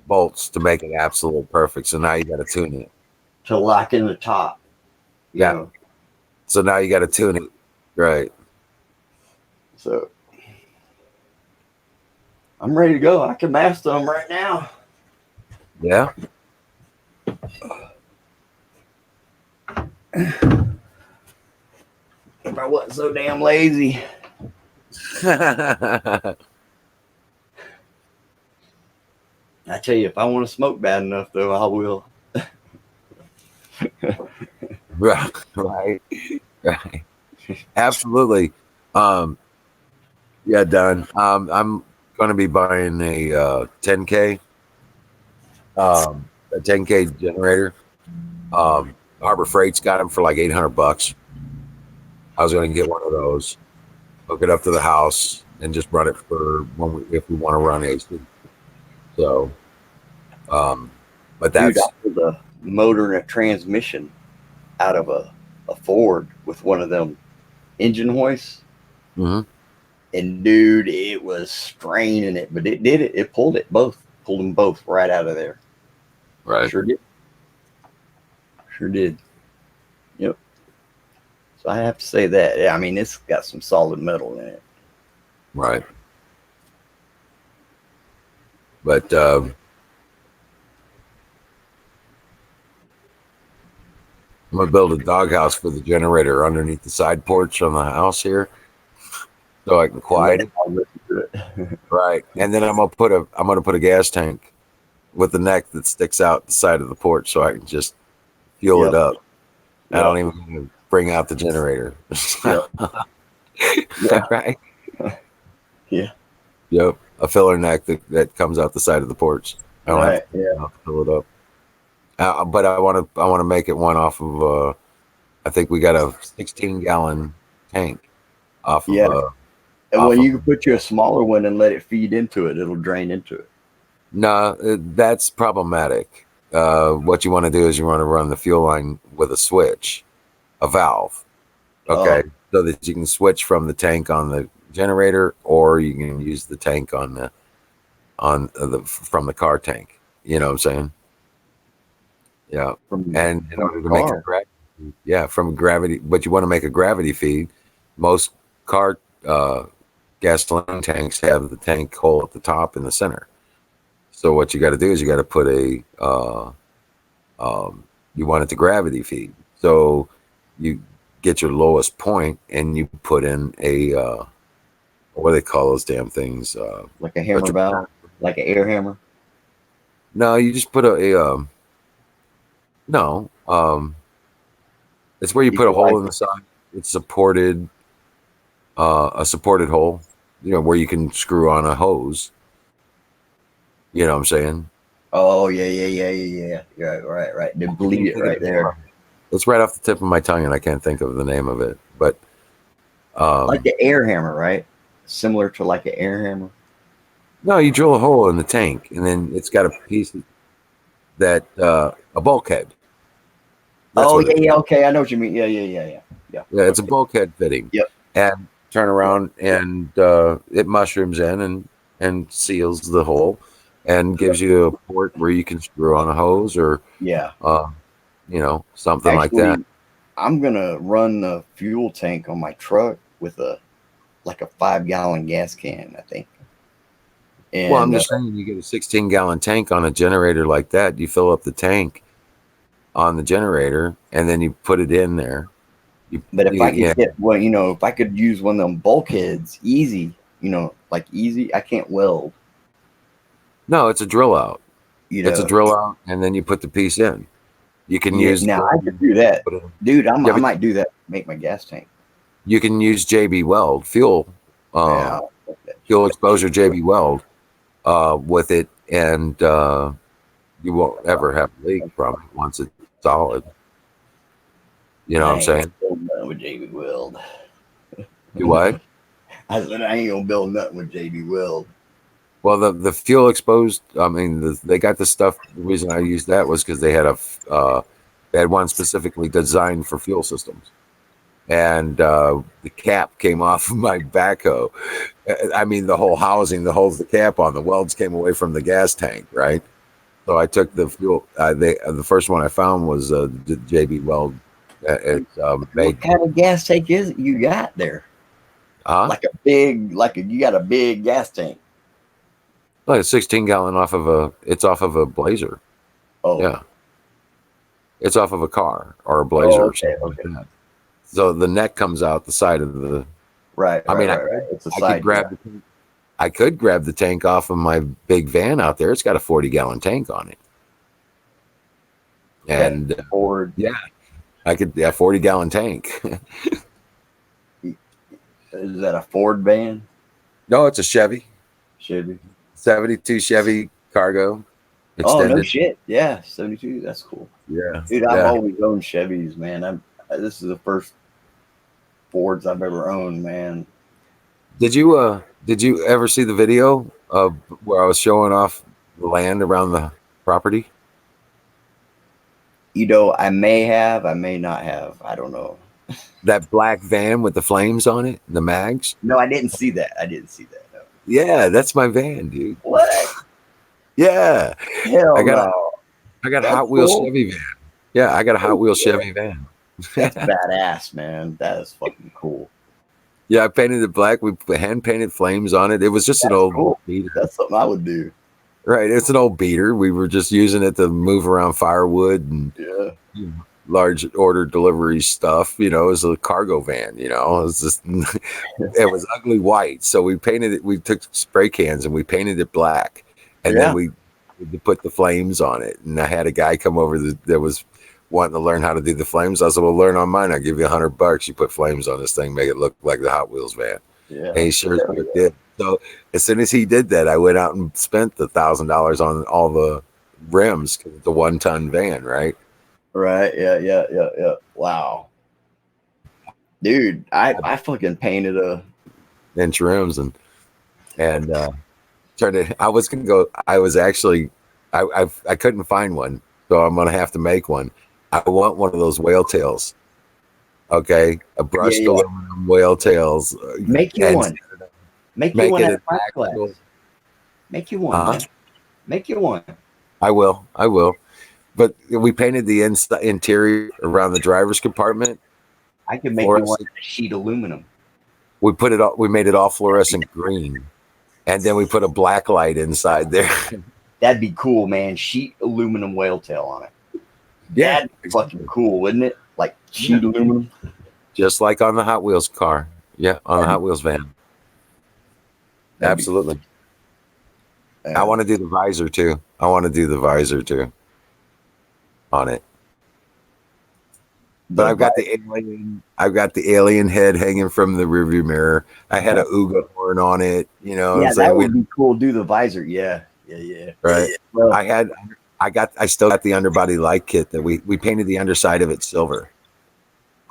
Bolts to make it absolute perfect. So now you got to tune it. To lock in the top. Yeah. So now you got to tune it. Right. So I'm ready to go. I can master them right now. Yeah. If I wasn't so damn lazy. I tell you, if I want to smoke bad enough, though, I will. Right. Absolutely. Yeah, done. I'm going to be buying a 10K, a 10K generator. Harbor Freight's got them for like $800. I was going to get one of those, hook it up to the house, and just run it for if we want to run AC. So, but that's I pulled a motor and a transmission out of a Ford with one of them engine hoists. Mm-hmm. And dude, it was straining it, but it did it. It pulled them both right out of there. Right. Sure did. Yep. So I have to say that. Yeah, I mean, it's got some solid metal in it. Right. But I'm gonna build a doghouse for the generator underneath the side porch on the house here, so I can quiet it. Right, and then I'm gonna put a gas tank with the neck that sticks out the side of the porch, so I can just fuel it up. I don't even bring out the generator. Yeah. Right. Yeah. Yep. A filler neck that comes out the side of the porch. I don't have Right. to, Yeah. fill it up. But I want to make it one off of. I think we got a 16-gallon tank off of. Yeah. And Off when of. you can put you a smaller one and let it feed into it, it'll drain into it. No, that's problematic. What you want to do is you want to run the fuel line with a switch, a valve. Oh, Okay, so that you can switch from the tank on the generator, or you can use the tank on the from the car tank. You know what I'm saying? Yeah. And in from order the to make a car. gravity, yeah, from gravity, but you want to make a gravity feed. Most car gasoline tanks have the tank hole at the top in the center. So what you got to do is you got to put you want it to gravity feed. So you get your lowest point and you put in a what do they call those damn things? Like a hammer valve, like an air hammer. No, you just put no. It's where you You put a put like hole in the side. It's supported, a supported hole. Where you can screw on a hose. You know what I'm saying? oh yeah. Right. They I bleed can't it think of right the name there. of it. It's right off the tip of my tongue, and I can't think of the name of it. But Like an air hammer, right? Similar to like an air hammer. no, you drill a hole in the tank, and then it's got a piece that a bulkhead. That's Oh what it is. yeah. Okay, I know what you mean. Yeah. Yeah, it's a Okay. bulkhead fitting, Yep. and turn Yep. around, and it mushrooms in and seals the hole, and Yep. gives you a port where you can screw on a hose or Yeah. uh, something like that. Actually, I'm gonna run the fuel tank on my truck with a 5-gallon gas can, I think. Well, I'm And just saying, you get a 16-gallon tank on a generator like that. You fill up the tank on the generator, and then you put it in there. but if I could Yeah. get if I could use one of them bulkheads, easy, like easy, I can't weld. No, it's a drill out. You It's a know, drill out, and then you put the piece in. You can yeah. use Now I could do that, put it- dude. yeah, I but might do that. Make my gas tank. you can use JB Weld Yeah. fuel exposure JB Weld with it, and you won't ever have a leak from it once it's solid. You know what I I'm ain't gonna saying? build nothing with JB Weld. Do what? I said I ain't gonna build nothing with JB Weld. Well, the fuel exposed. I mean, they got the stuff. The reason I used that was because they had one specifically designed for fuel systems, and the cap came off of my backhoe. I mean, the whole housing that holds the cap on the welds came away from the gas tank, right? So I took the fuel. The first one I found was the JB Weld. It's What made. kind of gas tank is it you got there? Huh? You got a big gas tank. Like a 16-gallon off of a. It's off of a Blazer. Oh, Yeah, it's off of a car or a Blazer oh, or okay, something like okay. that. So the neck comes out the side of the. Right. I mean, It's a I could side. grab the tank. I could grab the tank off of my big van out there. It's got a 40-gallon tank on it, That and Ford. yeah, I could. Yeah, 40-gallon tank. Is that a Ford van? No, it's a Chevy, Chevy. 72 Chevy Cargo Oh no extended. shit. Yeah, 72. That's cool. Yeah, Dude, I've yeah. always owned Chevys, man. This is the first Fords I've ever owned, man. Did you ever see the video of where I was showing off the land around the property? I may have, I may not have. I don't know. That black van with the flames on it, the mags. No, I didn't see that. No. Yeah, that's my van, dude. What? Yeah, I Hell got a no. I got a That's Hot Wheels cool. Chevy van. Yeah, I got a Hot Oh, Wheels shit. Chevy van. That's badass, man. That is fucking cool. Yeah, I painted it black. We hand painted flames on it. It was just an That's old cool. beater. That's something I would do. Right, it's an old beater. We were just using it to move around firewood and Yeah. large order delivery stuff. As a cargo van. It was just it was ugly white. So we painted it. We took spray cans and we painted it black, and then Yeah. we put the flames on it. And I had a guy come over that was wanting to learn how to do the flames. I said, well, learn on mine. I'll give you $100. You put flames on this thing, make it look like the Hot Wheels van. Yeah. And he sure did. So as soon as he did that, I went out and spent the $1,000 on all the rims, the 1-ton van, right? Right. Yeah. Wow. Dude, I fucking painted a inch rims and tried to. I was gonna go. I was actually. I couldn't find one, so I'm gonna have to make one. I want one of those whale tails. Okay, a brushed aluminum whale tails. Make you and one. Make you make one it at an my class. actual- Make you one. Man. Make you one. I will. But we painted the interior around the driver's compartment. I could make you one out of sheet aluminum. We put it all. We made it all fluorescent green, and then we put a black light inside there. That'd be cool, man. Sheet aluminum whale tail on it. Yeah, that'd be fucking cool, wouldn't it? Like sheet aluminum, just like on the Hot Wheels car. Yeah, on the Hot Wheels van. Absolutely. I want to do the visor too. On it. But I've got the alien head hanging from the rearview mirror. I had a Ooga horn on it. You know, yeah, that would be cool. Do the visor, yeah. Right. Yeah. Well, I still got the underbody light kit that we painted the underside of it silver.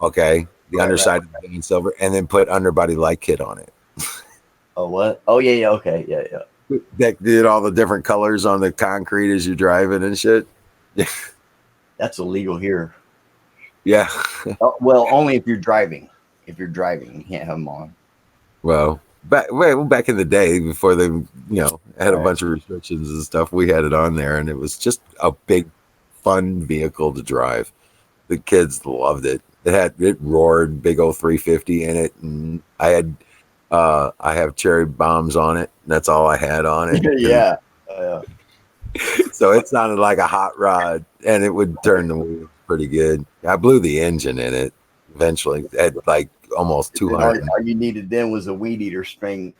Okay, the underside of it in silver, and then put underbody light kit on it. Oh what? Oh yeah. Okay, yeah. That did all the different colors on the concrete as you're driving and shit. Yeah. That's illegal here. Yeah. Well, only if you're driving. If you're driving, you can't have them on. Well, back in the day, before they, had a bunch of restrictions and stuff, we had it on there, and it was just a big, fun vehicle to drive. The kids loved it. It roared, big old 350 in it, and I have cherry bombs on it. That's all I had on it. Yeah. So it sounded like a hot rod, and it would turn the wheel pretty good. I blew the engine in it eventually at like almost 200. All you needed then was a weed eater string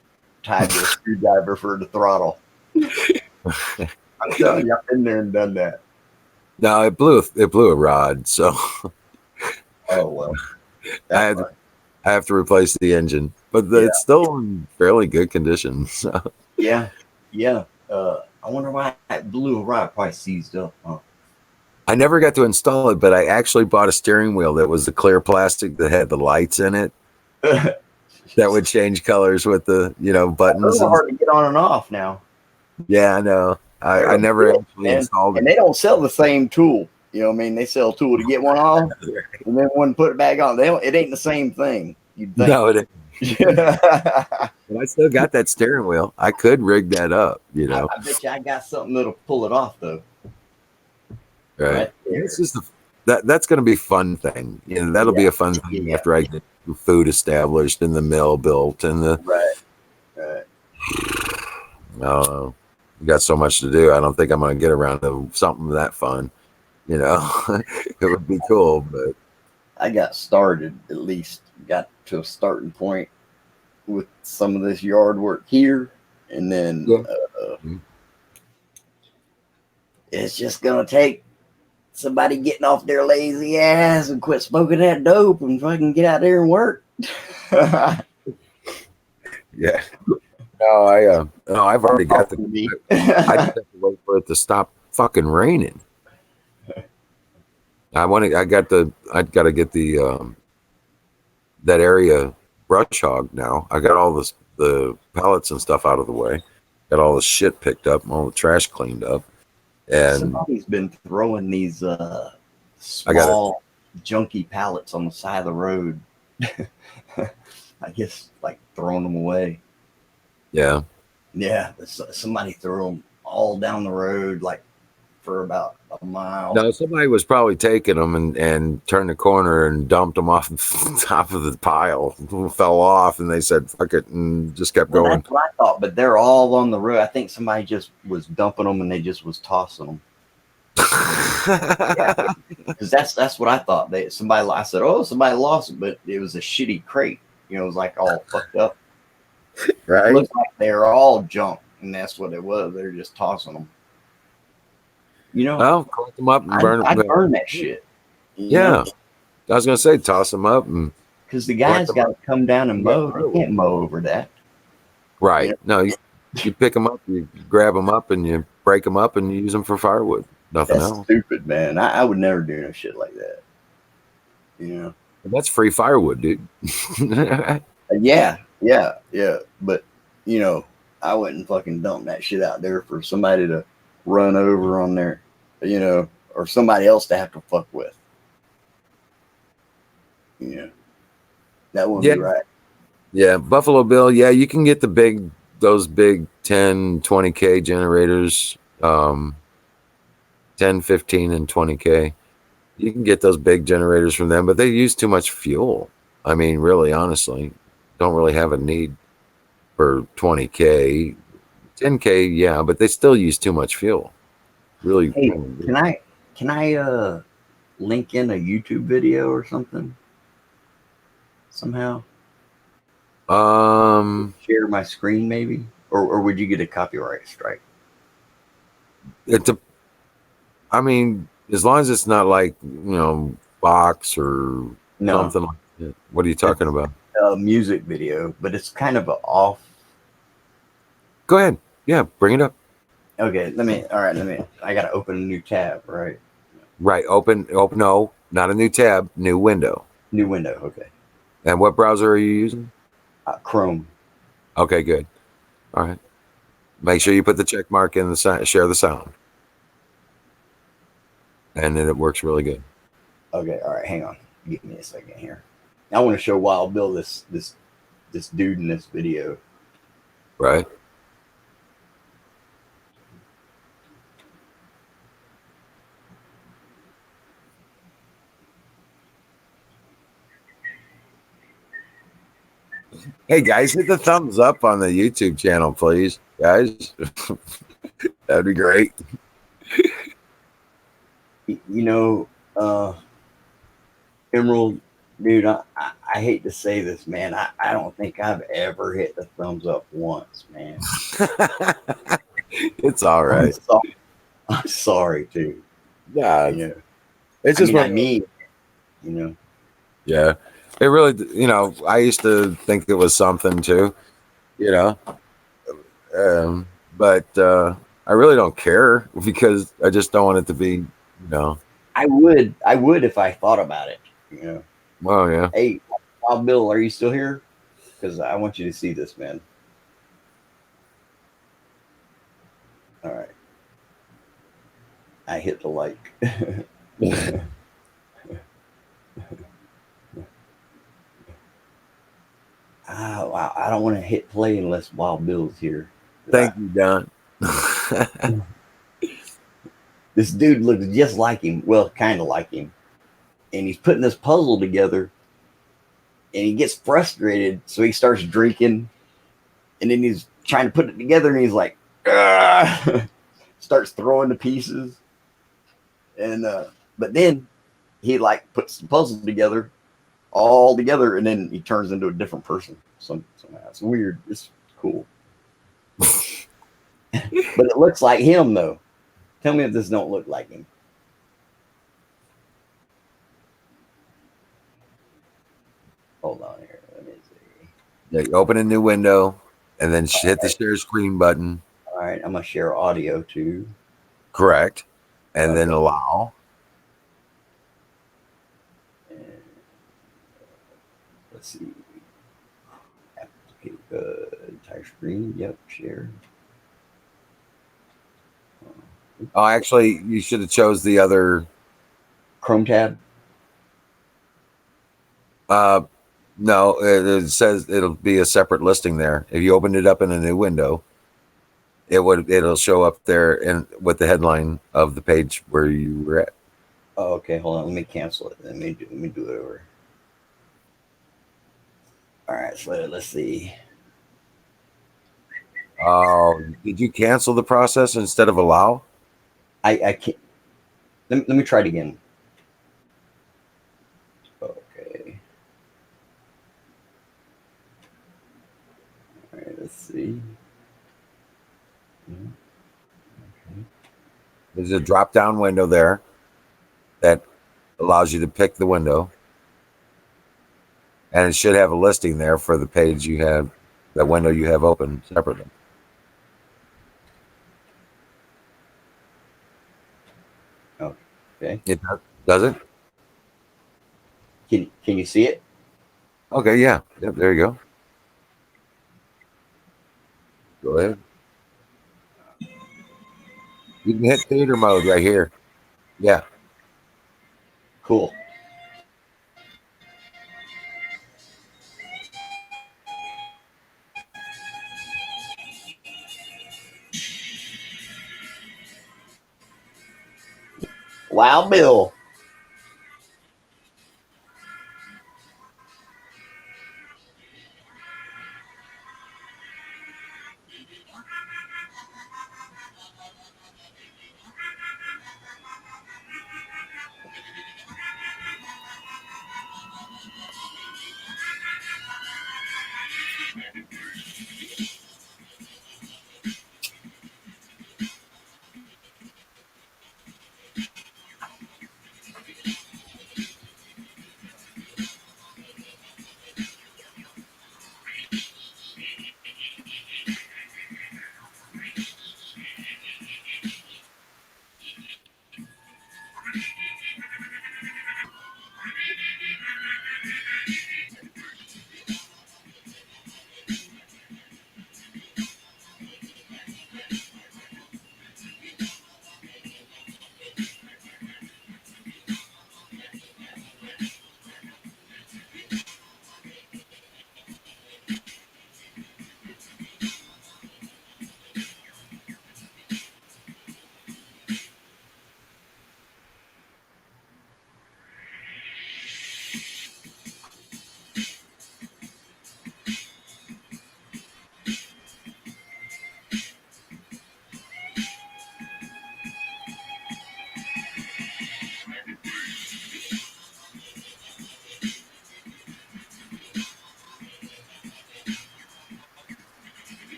tied to a screwdriver for the throttle. I'm telling you, I've been there and done that. No, it blew a rod. So, oh well, I have to replace the engine, but it's still in fairly good condition. So. Yeah. I wonder why it blew a rod. Probably seized up. Huh? I never got to install it, but I actually bought a steering wheel that was the clear plastic that had the lights in it that would change colors with the buttons. Those are hard to get on and off now. Yeah, I know. I never actually installed it. And they don't sell the same tool. You know what I mean? They sell a tool to get one off and then one put it back on. It ain't the same thing. You'd think. No, it ain't. But I still got that steering wheel. I could rig that up, I bet you I got something that'll pull it off though. Right. It's just that's going to be a fun thing. That'll be a fun thing after I get the food established and the mill built and the. Right. No, you got so much to do. I don't think I'm going to get around to something that fun. It would be cool, but I got started. At least got to a starting point with some of this yard work here, and then it's just gonna take somebody getting off their lazy ass and quit smoking that dope and fucking get out there and work. Yeah. No, I've already got I just have to wait for it to stop fucking raining. I got to get the that area brush hogged now. I got all the pallets and stuff out of the way. Got all the shit picked up, all the trash cleaned up. And somebody's been throwing these small junky pallets on the side of the road. I guess like throwing them away. Yeah. Yeah, somebody threw them all down the road, like for about a mile. No, somebody was probably taking them and turned the corner and dumped them off the top of the pile. Fell off, and they said "fuck it" and just kept going. That's what I thought, but they're all on the road. I think somebody just was dumping them and they just was tossing them. Because that's what I thought. I said, "Oh, somebody lost it," but it was a shitty crate. It was like all fucked up. Right? It looked like they were all junk, and that's what it was. They're just tossing them. Well, collect them up and burn them. I burn that shit. You Yeah, know, I was gonna say toss them up and because the collect guys them got up. to come down and You got mow. They firewood. can't mow over that. You Right? know, No, you pick them up, you grab them up, and you break them up, and you use them for firewood. Nothing that's else. stupid, man. I would never do no shit like that. You know. And that's free firewood, dude. Yeah, yeah, yeah. But you know, I wouldn't fucking dump that shit out there for somebody to run over on there, you know, or somebody else to have to fuck with. You know, that wouldn't Yeah, be right. yeah. Buffalo Bill. Yeah, you can get those big 10, 20K generators, 10, 15, and 20K. You can get those big generators from them, but they use too much fuel. I mean, really, honestly, don't really have a need for 20K. 10K, yeah, but they still use too much fuel. Really Hey, kind of can weird. I link in a YouTube video or something somehow? Um, Share my screen maybe, or would you get a copyright strike? it's a, I mean, as long as it's not like, Fox or No, something like that. What are you talking it's about? a music video, but it's kind of a off. Go ahead. Yeah, bring it up. Okay, all right, I gotta open a new tab, right? Right. Open. No, not a new tab, new window. New window, okay. And what browser are you using? Chrome. Okay, good. All right. Make sure you put the check mark in the share the sound, and then it works really good. Okay, all right, hang on. Give me a second here. I want to show Wild Bill this dude in this video. Right. Hey guys, hit the thumbs up on the YouTube channel, please, guys. That'd be great. You know, Emerald, dude, I hate to say this, man. I don't think I've ever hit the thumbs up once, man. It's all I'm right. sorry. I'm sorry, too. Yeah, You know, it's I just mean, one I of those. mean, you know, Yeah, it really. I used to think it was something too. You know, but I really don't care because I just don't want it to be. I would if I thought about it. You know, Well, yeah. hey, Wild Bill, are you still here? Because I want you to see this, man. All right, I hit the like. Wow, I don't want to hit play unless Wild Bill's here. Thank you, Don. This dude looks just like him. Well, kind of like him. And he's putting this puzzle together and he gets frustrated. So he starts drinking and then he's trying to put it together and he's like, starts throwing the pieces. And, but then he like puts the puzzle together all together and then he turns into a different person. Somehow it's weird. It's cool. But it looks like him though. Tell me if this don't look like him. Hold on here. Let me see. Yeah, you open a new window and then hit the share screen button. All right, I'm gonna share audio too. Correct. And then Okay. allow. And let's see. Entire screen. Yep. Share. Oh, actually, you should have chose the other. Chrome tab. No, it says it'll be a separate listing there. If you opened it up in a new window, it'll show up there and with the headline of the page where you were at. Oh, okay. Hold on. Let me cancel it. Let me do it over. All right. So let's see. Oh, did you cancel the process instead of allow? I can't. Let me try it again. Okay. All right. Let's see. Okay. There's a drop down window there that allows you to pick the window, and it should have a listing there for the page you have, that window you have open separately. Okay. It does it? Can you see it? Okay, yeah. Yep, there you go. Go ahead. You can hit theater mode right here. Yeah. Cool. Wow, Bill.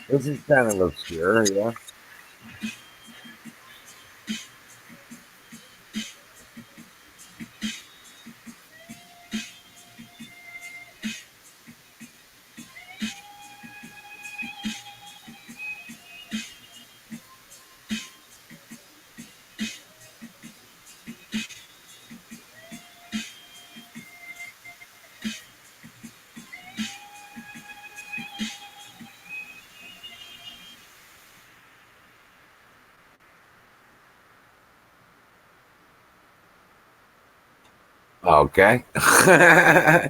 This is kind of obscure, yeah. Okay. Yeah.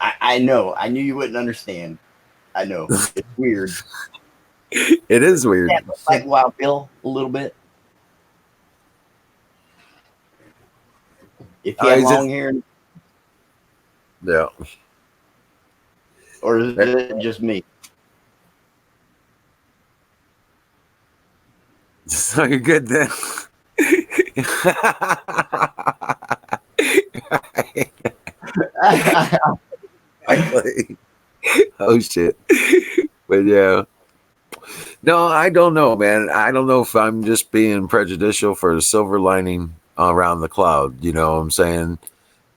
I know. I knew you wouldn't understand. I know. It's weird. It is weird. That looks like Wild Bill a little bit. If he had long hair, yeah. or is it just me? So you're good then. Oh shit. But yeah. No, I don't know, man. I don't know if I'm just being prejudicial for the silver lining around the cloud. You know what I'm saying?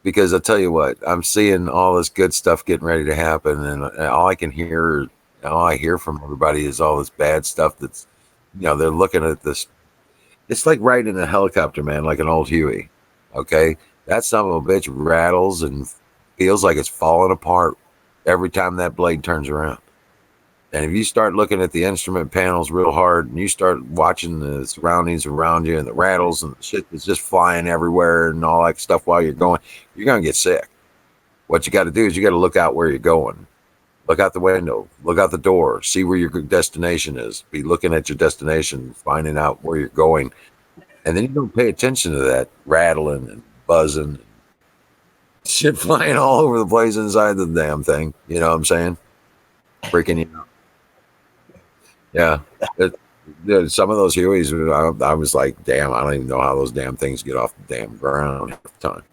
Because I tell you what, I'm seeing all this good stuff getting ready to happen, and all I can hear, all I hear from everybody is all this bad stuff. That's, they're looking at this. It's like riding a helicopter, man, like an old Huey. Okay, that son of a bitch rattles and feels like it's falling apart every time that blade turns around. And if you start looking at the instrument panels real hard and you start watching the surroundings around you and the rattles and the shit that's just flying everywhere and all that stuff while you're going to get sick. What you got to do is you got to look out where you're going. Look out the window. Look out the door. See where your destination is. Be looking at your destination, finding out where you're going. And then you don't pay attention to that rattling and buzzing, shit flying all over the place inside the damn thing. You know what I'm saying? Freaking you out. Yeah. Some of those Hueys, I was like, damn, I don't even know how those damn things get off the damn ground half the time.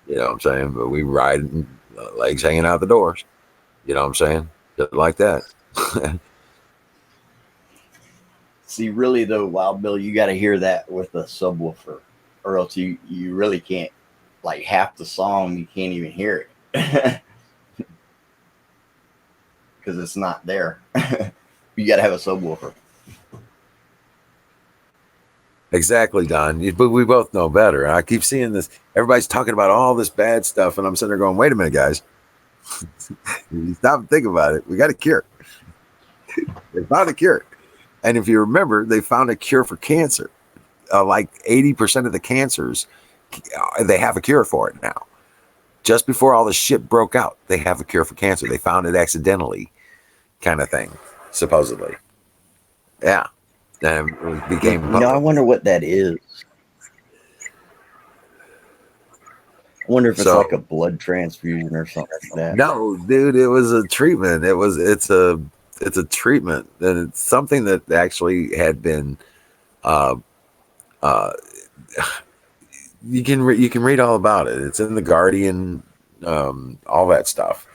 You know what I'm saying? But we ride legs hanging out the doors. You know what I'm saying? Just like that. See, really though, Wild Bill, you got to hear that with a subwoofer, or else you really can't. Like half the song, you can't even hear it because it's not there. You got to have a subwoofer. Exactly, Don. But we both know better. I keep seeing this. Everybody's talking about all this bad stuff, and I'm sitting there going, "Wait a minute, guys! Stop and think about it. We got a cure. They found a cure, and if you remember, they found a cure for cancer. Like 80% of the cancers, they have a cure for it now. Just before all the shit broke out, they have a cure for cancer. They found it accidentally, kind of thing, supposedly. Yeah, and it became public. I wonder what that is. I wonder if it's like a blood transfusion or something like that. No, dude, it was a treatment. It's a treatment, and it's something that actually had been you can read all about it. It's in the Guardian, all that stuff.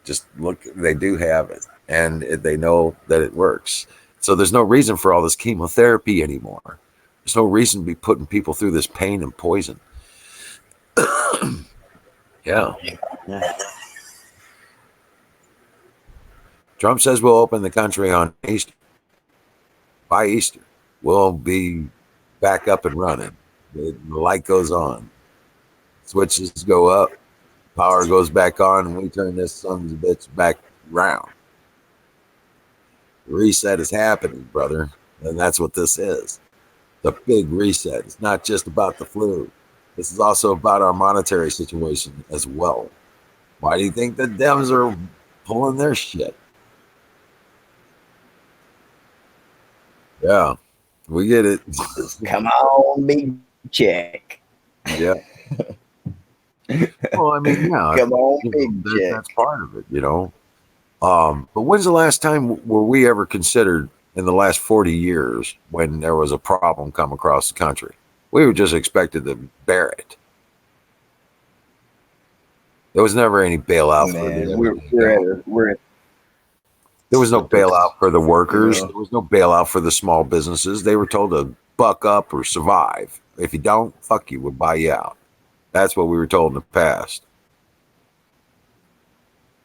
Just look, they do have it, and they know that it works. So there's no reason for all this chemotherapy anymore. There's no reason to be putting people through this pain and poison. Yeah. Trump says we'll open the country on Easter. By Easter, we'll be back up and running. The light goes on. Switches go up. Power goes back on, and we turn this son of a bitch back round. The reset is happening, brother. And that's what this is. The big reset. It's not just about the flu. This is also about our monetary situation as well. Why do you think the Dems are pulling their shit? Yeah, we get it. Come on, big check. Yeah. Well, I mean, yeah. Come on, big check. That's part of it, you know. But when's the last time were we ever considered in the last 40 years when there was a problem come across the country? We were just expected to bear it. There was never any bailout for the There was no bailout for the workers. There was no bailout for the small businesses. They were told to buck up or survive. If you don't, fuck you, we'll buy you out. That's what we were told in the past.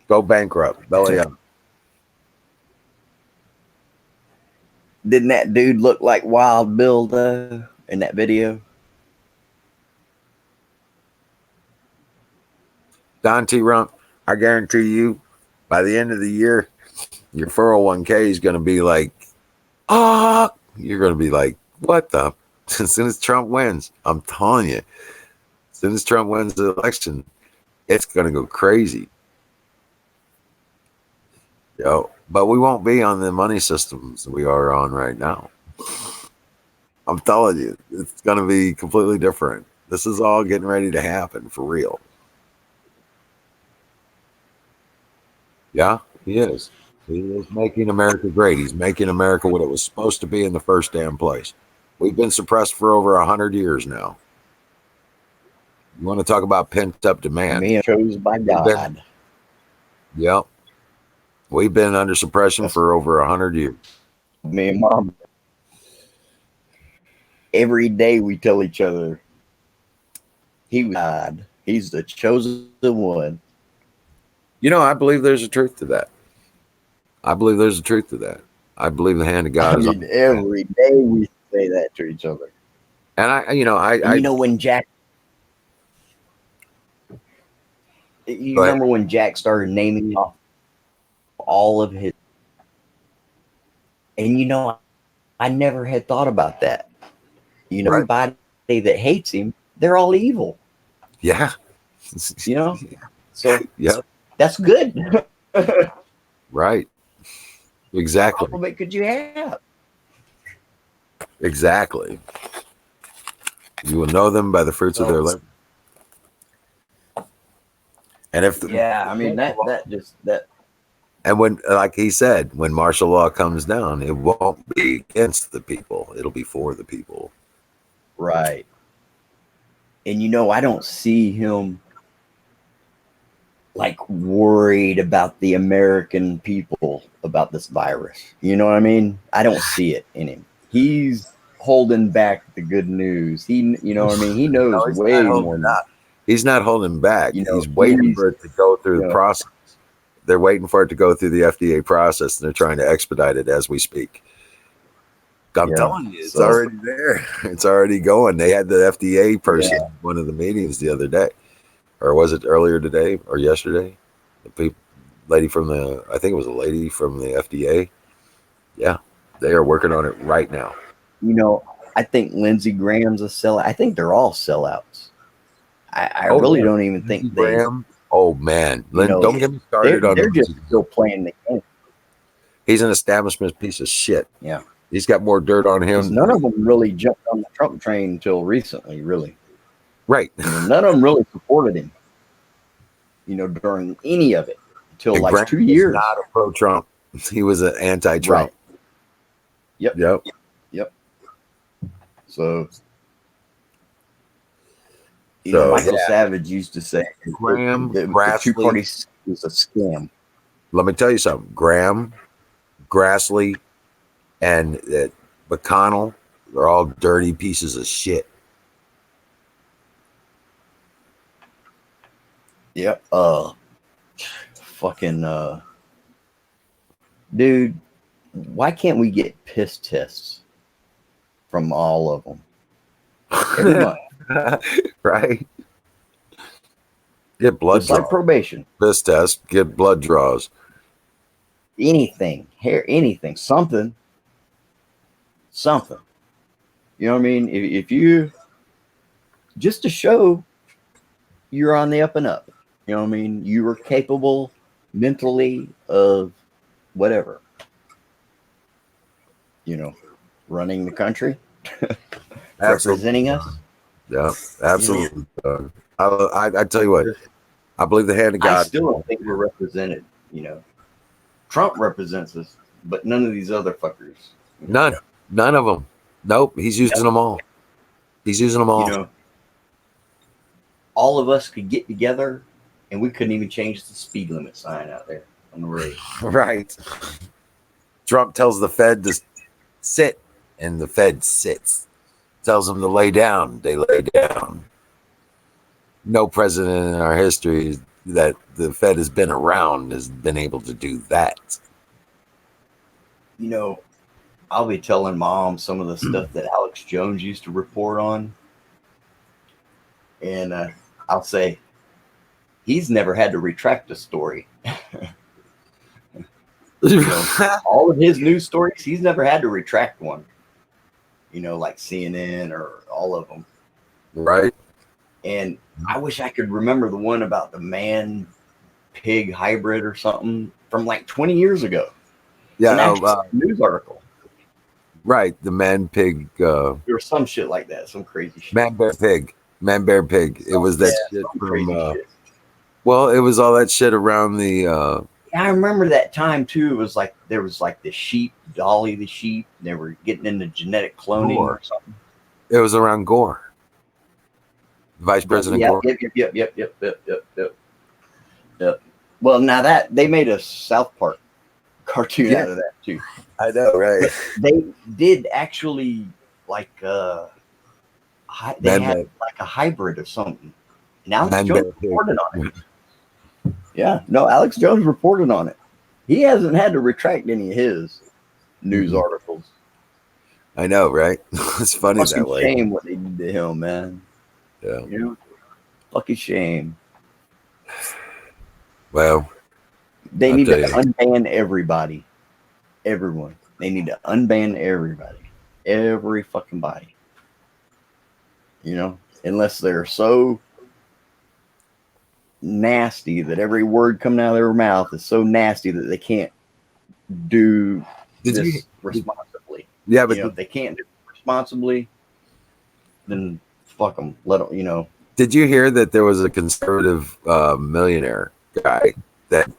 Go bankrupt, belly up. Didn't that dude look like Wild Bill though in that video? Don T. Rump, I guarantee you, by the end of the year, your 401k is going to be like, you're going to be like, what the? As soon as Trump wins, I'm telling you, as soon as Trump wins the election, it's going to go crazy. But we won't be on the money systems we are on right now. I'm telling you, it's going to be completely different. This is all getting ready to happen for real. Yeah, he is. He is making America great. He's making America what it was supposed to be in the first damn place. We've been suppressed for over 100 years now. You want to talk about pent-up demand? Me chose by God. Yep. We've been under suppression for over 100 years. Me and Mom. Every day we tell each other, he was God. He's the chosen one. You know, I believe there's a truth to that. I believe there's a truth to that. I believe the hand of God is on every day we say that to each other. And I when Jack, you remember when Jack started naming off all of his, and I never had thought about that. Everybody that hates him, they're all evil. Yeah. So yeah, that's good. Right. What Exactly. problem could you have? Exactly. You will know them by the fruits of their So labor. And if yeah, I mean that and when, like he said, when martial law comes down, it won't be against the people. It'll be for the people. right. And I don't see him like worried about the American people about this virus. You know what I mean? I don't see it in him. He's holding back the good news. You know what I mean? He knows No, he's not way more holding than back. He's not holding back. He's waiting he's for it to go through you the know process. They're waiting for it to go through the FDA process, and they're trying to expedite it as we speak. I'm yeah. telling you, it's So already there. It's already going. They had the FDA person yeah, in one of the meetings the other day, or was it earlier today or yesterday? Lady from I think it was a lady from the FDA. Yeah, they are working on it right now. I think Lindsey Graham's a sellout. I think they're all sellouts. I Oh really yeah, don't even Lindsey think they, Graham. Oh man, you know, don't get me started on they're just Lindsey still Graham. playing the game. He's an establishment piece of shit. Yeah. He's got more dirt on Because him. none of them really jumped on the Trump train until recently, really. Right. None of them really supported him, during any of it until And like Graham 2 years. was not a pro-Trump. He was an anti-Trump. Right. Yep. Yep. Yep. So, So Michael yeah, Savage used to say Graham, the two-party Grassley. is a scam. Let me tell you something. Graham, Grassley, and McConnell, they're all dirty pieces of shit. Yep. Fucking dude, why can't we get piss tests from all of them every month? Right? Get blood Just draws. like probation. Piss test. Get blood draws. Anything, hair, anything, something. You know what I mean? If you just to show you're on the up and up, you know what I mean? You were capable mentally of whatever, running the country, representing us. Yeah, absolutely. I tell you what, I believe the hand of I God. still don't think we're represented. Trump represents us, but none of these other fuckers. None of them. Nope, he's using them all. He's using them all. All of us could get together, and we couldn't even change the speed limit sign out there on the road. Right. Trump tells the Fed to sit, and the Fed sits. Tells them to lay down, they lay down. No president in our history that the Fed has been around has been able to do that. I'll be telling Mom some of the stuff that Alex Jones used to report on, and I'll say he's never had to retract a story. All of his news stories, he's never had to retract one. Like CNN or all of them. Right. And I wish I could remember the one about the man pig hybrid or something from like 20 years ago. Yeah, it's an news article. Right, the man pig. Or some shit like that, some crazy shit. Man bear pig. It was that shit crazy from. Shit. Well, it was all that shit around the. I remember that time too. It was like there was like the sheep, Dolly the sheep. They were getting into genetic cloning or something. It was around Gore. Vice President Gore. Yep. Well, now that they made a South Park cartoon out of that too. I know, right? But they did actually like they had like a hybrid or something. And Alex Jones reported on it. Yeah, no, Alex Jones reported on it. He hasn't had to retract any of his news articles. I know, right? It's funny that way. Shame what they did to him, man. Yeah. Fucking shame. Well, they need to unban everybody. Everyone. They need to unban everybody. Every fucking body. Unless they're so nasty that every word coming out of their mouth is so nasty that they can't do Did this you? responsibly. Yeah, but If they can't do it responsibly, then fuck them. Let them. Did you hear that there was a conservative millionaire guy that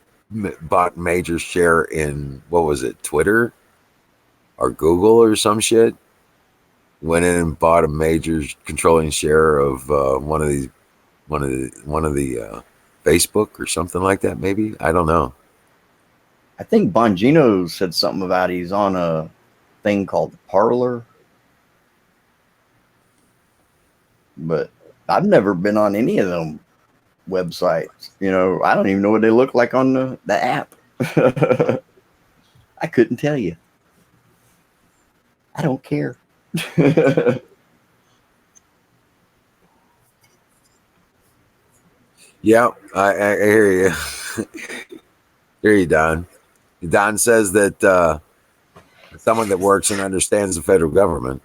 bought major share in, what was it, Twitter or Google or some shit? Went in and bought a major controlling share of one of the Facebook or something like that. Maybe, I don't know. I think Bongino said something about he's on a thing called Parlor, but I've never been on any of them websites. I don't even know what they look like on the app. I couldn't tell you. I don't care. Yeah, I hear you. Hear you, Don. Don says that someone that works and understands the federal government,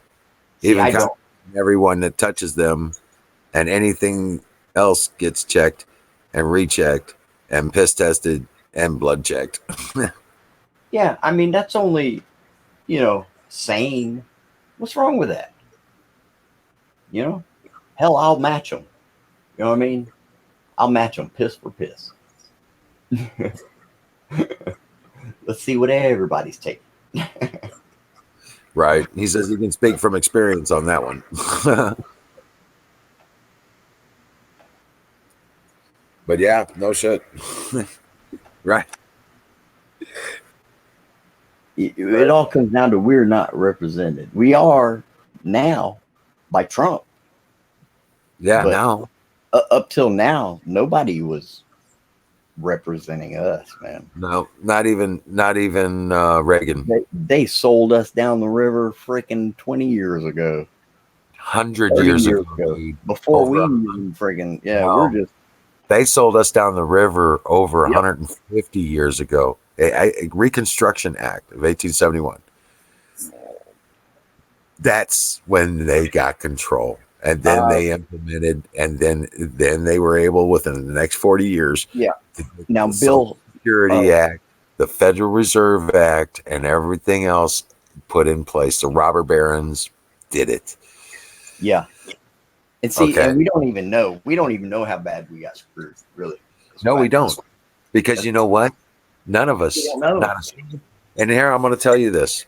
See, even I don't. everyone that touches them and anything else gets checked and rechecked and piss tested and blood checked. Yeah, I mean that's only sane. What's wrong with that? Hell, I'll match them. You know what I mean? I'll match them piss for piss. Let's see what everybody's taking. Right. He says he can speak from experience on that one. But yeah, no shit. Right. It all comes down to we're not represented. We are now by Trump. Yeah, but now. Up till now, nobody was representing us, man. No, not even Reagan. They sold us down the river freaking 20 years ago. 100 years ago. Before we even freaking, we're just. They sold us down the river over 150 years ago. A Reconstruction Act of 1871. That's when they got control. And then they implemented, and then they were able within the next 40 years. Yeah. Now, the Bill Security Act, the Federal Reserve Act, and everything else put in place. The robber barons did it. Yeah. And see, and we don't even know how bad we got screwed, really. No, we don't. Because you know what? None of us. And here I'm going to tell you this.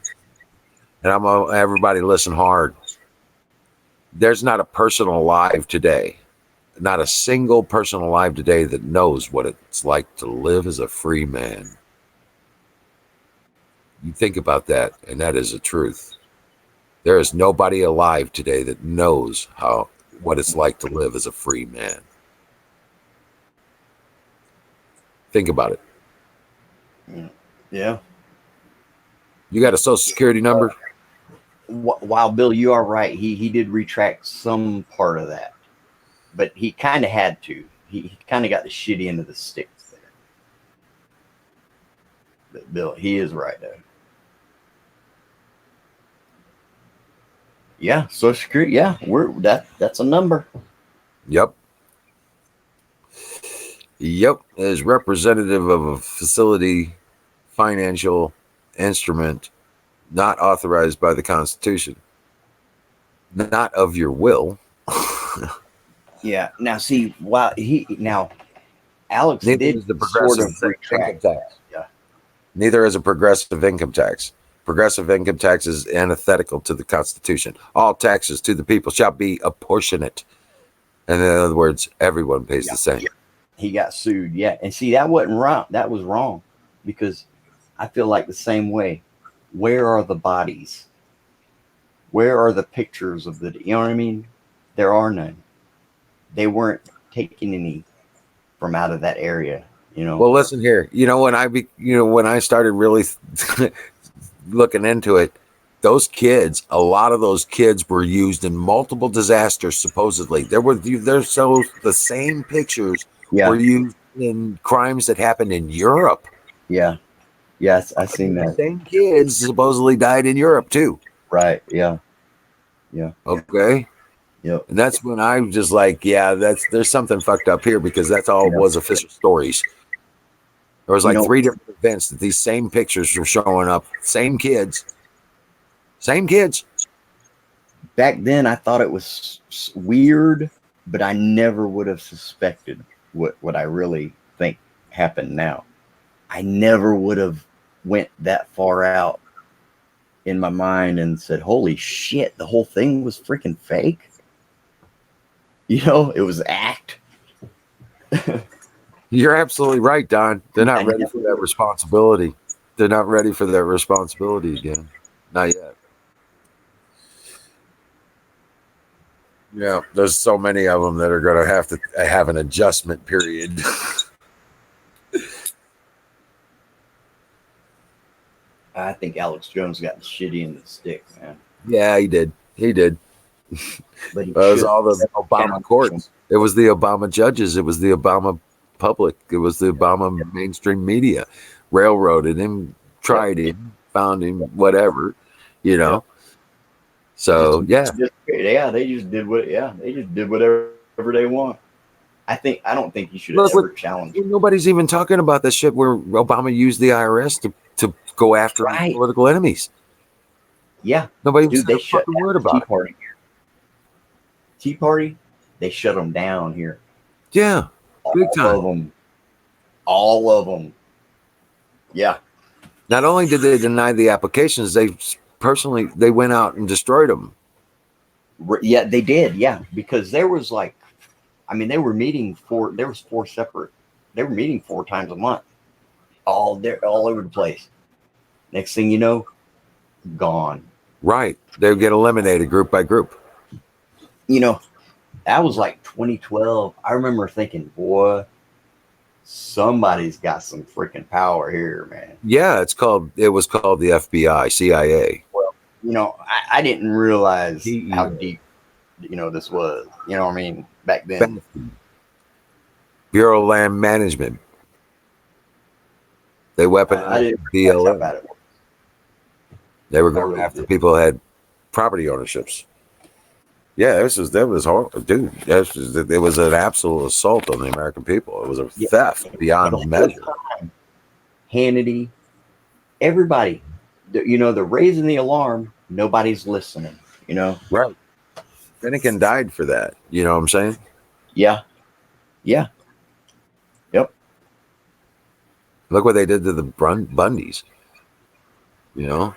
And I'm going to everybody listen hard. There's not a person alive today, not a single person alive today that knows what it's like to live as a free man. You think about that, and that is the truth. There is nobody alive today that knows what it's like to live as a free man. Think about it. Yeah. You got a social security number? While Bill, you are right. He did retract some part of that, but he kind of had to. He kind of got the shitty end of the stick there. But Bill, he is right though. Yeah, Social Security. Yeah, that's a number. Yep. As representative of a facility, financial instrument not authorized by the Constitution, not of your will. Yeah. Now, see, Alex Neither did is the sort of income tax. Yeah. Neither is a progressive income tax. Progressive income tax is antithetical to the Constitution. All taxes to the people shall be apportionate. And in other words, everyone pays the same. He got sued. Yeah. And see, that wasn't wrong. That was wrong because I feel like the same way. Where are the bodies? Where are the pictures of you know what I mean? There are none. They weren't taking any from out of that area, Well, listen here. When I started really looking into it, a lot of those kids were used in multiple disasters. Supposedly, the same pictures were used in crimes that happened in Europe. Yeah. Yes, I've seen that. The same kids supposedly died in Europe too. Right. Yeah. Yeah. Okay. Yep. And that's when I was just like, there's something fucked up here because that's all was official stories. There was You like know, 3 different events that these same pictures were showing up. Same kids. Same kids. back then I thought it was weird, but I never would have suspected what I really think happened now. I never would have went that far out in my mind and said, "Holy shit, the whole thing was freaking fake." You know, it was act. You're absolutely right, Don. They're not I ready never for that would responsibility. They're not ready for that responsibility again. Not yet. Yeah, there's so many of them that are going to have to have an adjustment period. I think Alex Jones got the shitty end of the stick, man. Yeah, he did. He did. But he It was should all the Obama challenge him. courts. It was the Obama judges. It was the Obama public. It was the Obama mainstream media. Railroaded him, tried him, found him, whatever, you know. So, yeah. They just did whatever they want. I don't think you should Look, ever challenge. nobody's even talking about the shit where Obama used the IRS to go after Right. political enemies. Yeah, Nobody dude, said they a shut fucking down word the Tea about it. Party. Tea Party, they shut them down here. Yeah, big All time. of them. All of them. Yeah. Not only did they deny the applications, they went out and destroyed them. Yeah, they did. Yeah, because there was like, I mean, they were meeting there was 4 separate. They were meeting 4 times a month, all over the place. Next thing you know, gone. Right. They would get eliminated group by group. You know, that was like 2012. I remember thinking, boy, somebody's got some freaking power here, man. Yeah, it was called the FBI, CIA. Well, you know, I didn't realize DEA. how deep, this was. You know what I mean? Back then. Bureau of Land Management. They I weaponized didn't realize how BLM. bad it was. They were going after people who had property ownerships. Yeah, that was horrible, dude. It was an absolute assault on the American people. It was a theft beyond The measure. whole time, Hannity, everybody, they're raising the alarm. Nobody's listening. Right. Finnegan died for that. You know what I'm saying? Yeah. Yeah. Yep. Look what they did to the Bundys. You know?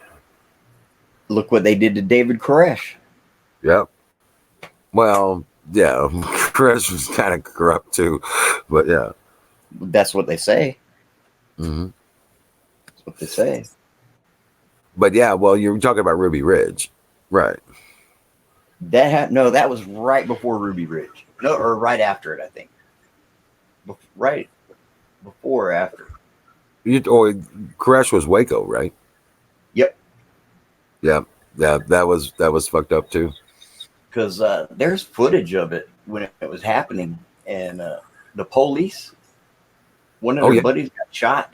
Look what they did to David Koresh. Yep. Well, yeah, Chris was kind of corrupt too, but yeah. That's what they say. Mm-hmm. That's what they say. But yeah, well, you're talking about Ruby Ridge, right? No, that was right before Ruby Ridge. No, or right after it, I think. Right before or after. Koresh was Waco, right? Yep. Yeah, that was fucked up too. Because there's footage of it when it was happening, and the police, one of their buddies got shot,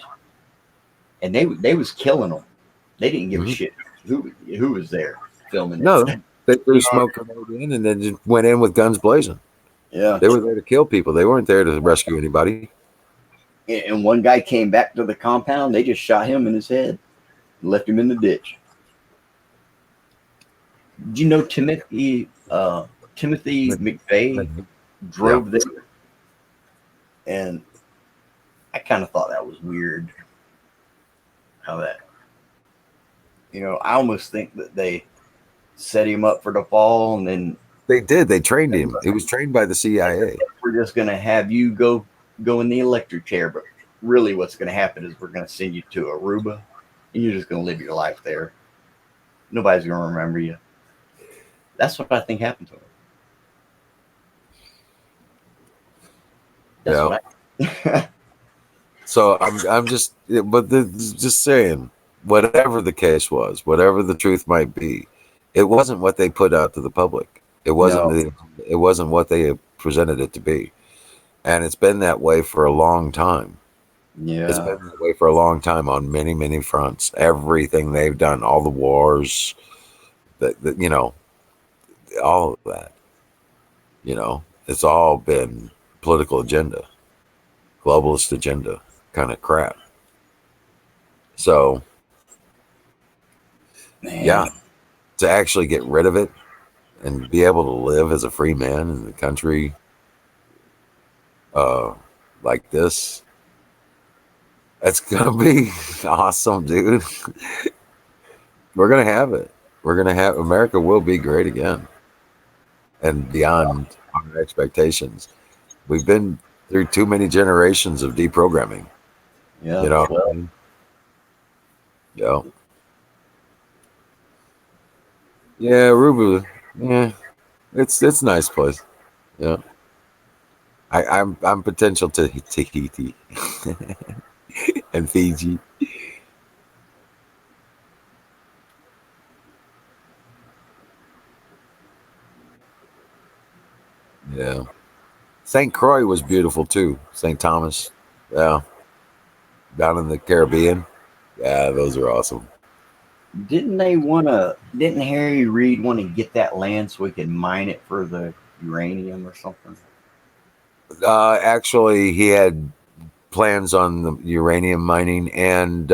and they was killing them. They didn't give a shit who was there filming. No, they threw smoke grenade in and then just went in with guns blazing. Yeah, they were there to kill people. They weren't there to rescue anybody. And one guy came back to the compound. They just shot him in his head, and left him in the ditch. Did you know Timothy McVeigh drove there? And I kind of thought that was weird. How that, I almost think that they set him up for the fall, and then they did. They trained him. He was trained by the CIA. We're just gonna have you go in the electric chair, but really, what's gonna happen is we're gonna send you to Aruba, and you're just gonna live your life there. Nobody's gonna remember you. That's what I think happened to him. That's what I So I'm just, but just saying, whatever the case was, whatever the truth might be, it wasn't what they put out to the public. It wasn't. It wasn't what they presented it to be, and it's been that way for a long time. Yeah, it's been that way for a long time on many, many fronts. Everything they've done, all the wars, all of that, it's all been political agenda, globalist agenda kind of crap. So, Man. yeah, to actually get rid of it and be able to live as a free man in the country like this, that's gonna be awesome, dude. We're gonna have it. We're gonna have America will be great again and beyond our expectations. We've been through too many generations of deprogramming. Yeah. You know, Well, yeah, yeah, Rubu, yeah, it's a nice place. Yeah, I'm potential to Tahiti and Fiji. Yeah, St. Croix was beautiful too. St. Thomas, yeah, down in the Caribbean. Yeah, those are awesome. didn't Harry Reid want to get that land so we could mine it for the uranium or something? Actually, he had plans on the uranium mining, and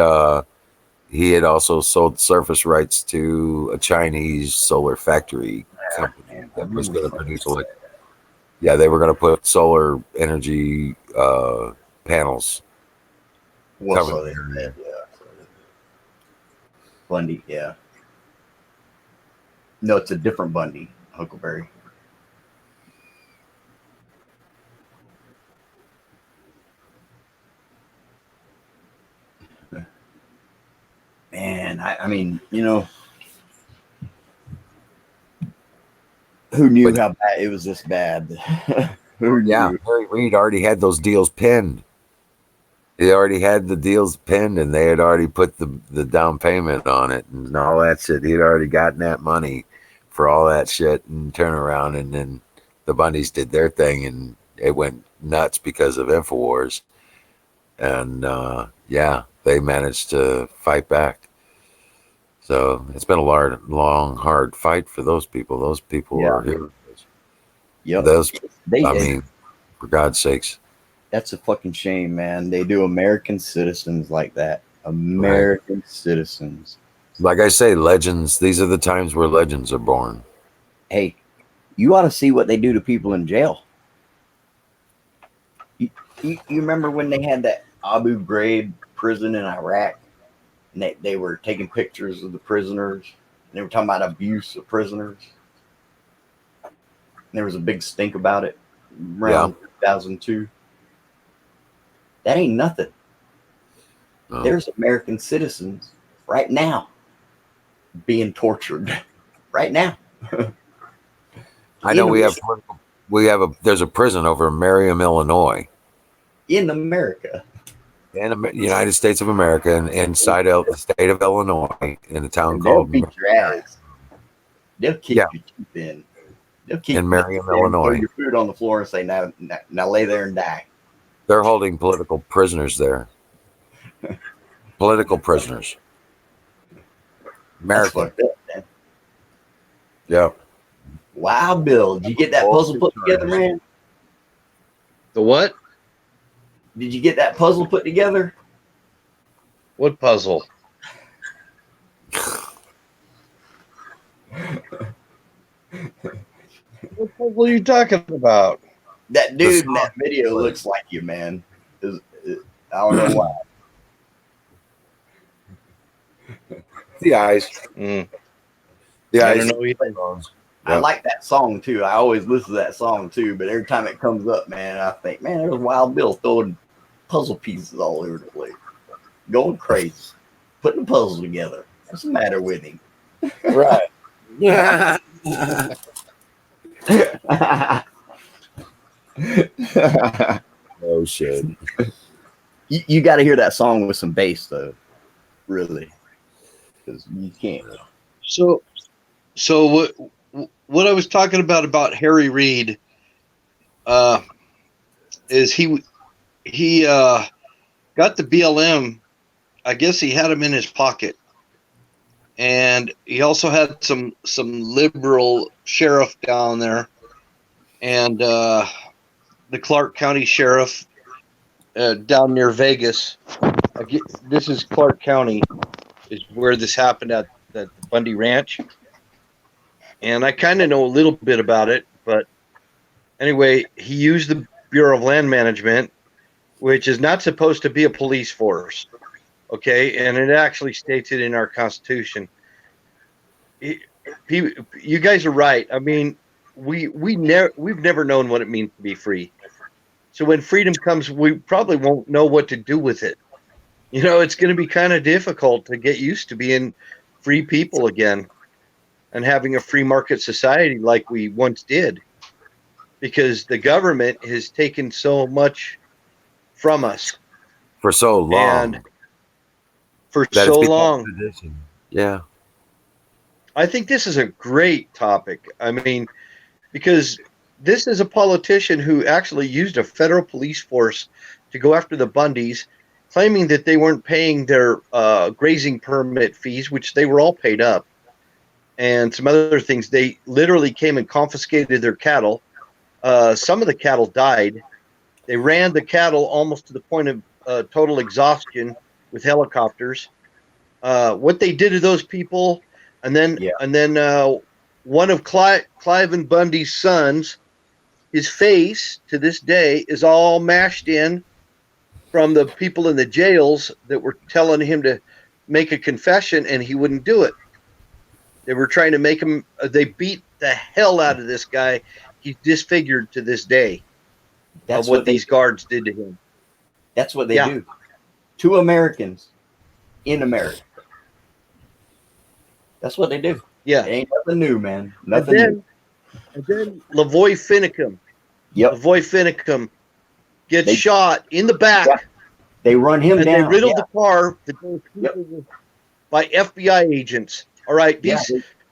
he had also sold surface rights to a Chinese solar factory company Man, I that was remember going to something produce like electricity. Yeah, they were going to put solar energy panels that. Well, coming so they here. said, yeah. Bundy, yeah. No, it's a different Bundy, Huckleberry. Man, I mean, who knew But how bad it was this bad? Who yeah, knew? Harry Reid already had those deals pinned. He already had the deals pinned, and they had already put the down payment on it and all that shit. He'd already gotten that money for all that shit and turn around, and then the Bundys did their thing, and it went nuts because of Infowars. And yeah, they managed to fight back. So it's been a long, hard fight for those people. Those people Yeah. are heroes. Yep. Those, They I mean, for God's sakes, That's a fucking shame, man. They do American citizens like that. right? American citizens. Like I say, legends. These are the times where legends are born. Hey, you ought to see what they do to people in jail. You remember when they had that Abu Ghraib prison in Iraq, and they were taking pictures of the prisoners, and they were talking about abuse of prisoners. And there was a big stink about it Yeah. around 2002. That ain't nothing. No. There's American citizens right now being tortured. Right now. I know In there's a prison over in Merriam, Illinois, in America. in the United States of America, and inside the state of Illinois, in a town And they'll called beat your ass. They'll kick Yeah, your teeth in. They'll kick in Merriam, you in, throw Illinois. your food on the floor and say, now lay there and die. They're holding political prisoners there. Political prisoners. That's American. fucked up, man. Yeah. Wow, Bill. Did you get that puzzle put together, man? The what? Did you get that puzzle put together? What puzzle? What puzzle are you talking about? That dude in that video looks like you, man. I don't know why. The eyes. Mm. The I eyes. don't know either. I like that song too. I always listen to that song too, but every time it comes up, man, I think, man, there's Wild Bill throwing puzzle pieces all over the place. Going crazy. Putting a puzzle together. What's the matter with him? Right. Yeah. Oh shit. You got to hear that song with some bass, though. Really. Because you can't. So what I was talking about Harry Reid is he got the BLM. I guess he had him in his pocket, and he also had some liberal sheriff down there, and the Clark County sheriff down near Vegas. this is Clark County, is where this happened at the Bundy Ranch, and I kind of know a little bit about it. But anyway, he used the Bureau of Land Management, which is not supposed to be a police force. Okay, and it actually states it in our Constitution. You guys are right. I mean, we've never known what it means to be free. So when freedom comes, we probably won't know what to do with it. You know, it's going to be kind of difficult to get used to being free people again and having a free market society like we once did, because the government has taken so much from us for so long. and for that so it's become long. tradition. Yeah. I think this is a great topic. I mean, because this is a politician who actually used a federal police force to go after the Bundys, claiming that they weren't paying their grazing permit fees, which they were all paid up, and some other things. They literally came and confiscated their cattle. Some of the cattle died. They ran the cattle almost to the point of total exhaustion with helicopters. What they did to those people, and then one of Cliven Bundy's sons, his face to this day is all mashed in from the people in the jails that were telling him to make a confession, and he wouldn't do it. They were trying to make him. They beat the hell out of this guy. He's disfigured to this day. That's what these guards did to him. That's what they do to Americans in America. That's what they do. Yeah, it ain't nothing new, man. Nothing new. And then Lavoy Finicum. Yep. Lavoy Finicum gets shot in the back. Yeah. They run him down. They riddled the car by FBI agents. All right.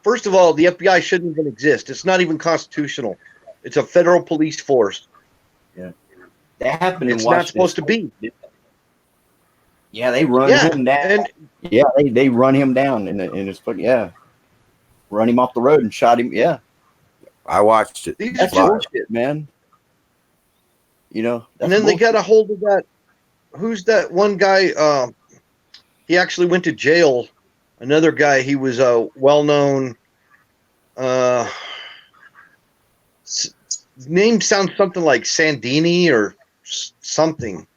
First of all, the FBI shouldn't even exist. It's not even constitutional. It's a federal police force. Yeah. That happened in It's Washington. not supposed to be. Yeah, they run him down. They run him down in his foot. Yeah. Run him off the road and shot him. Yeah. I watched it. That's bullshit, man. You know. And then they got a hold of that. Who's that one guy? He actually went to jail. Another guy. He was a well-known. His name sounds something like Sandini or something.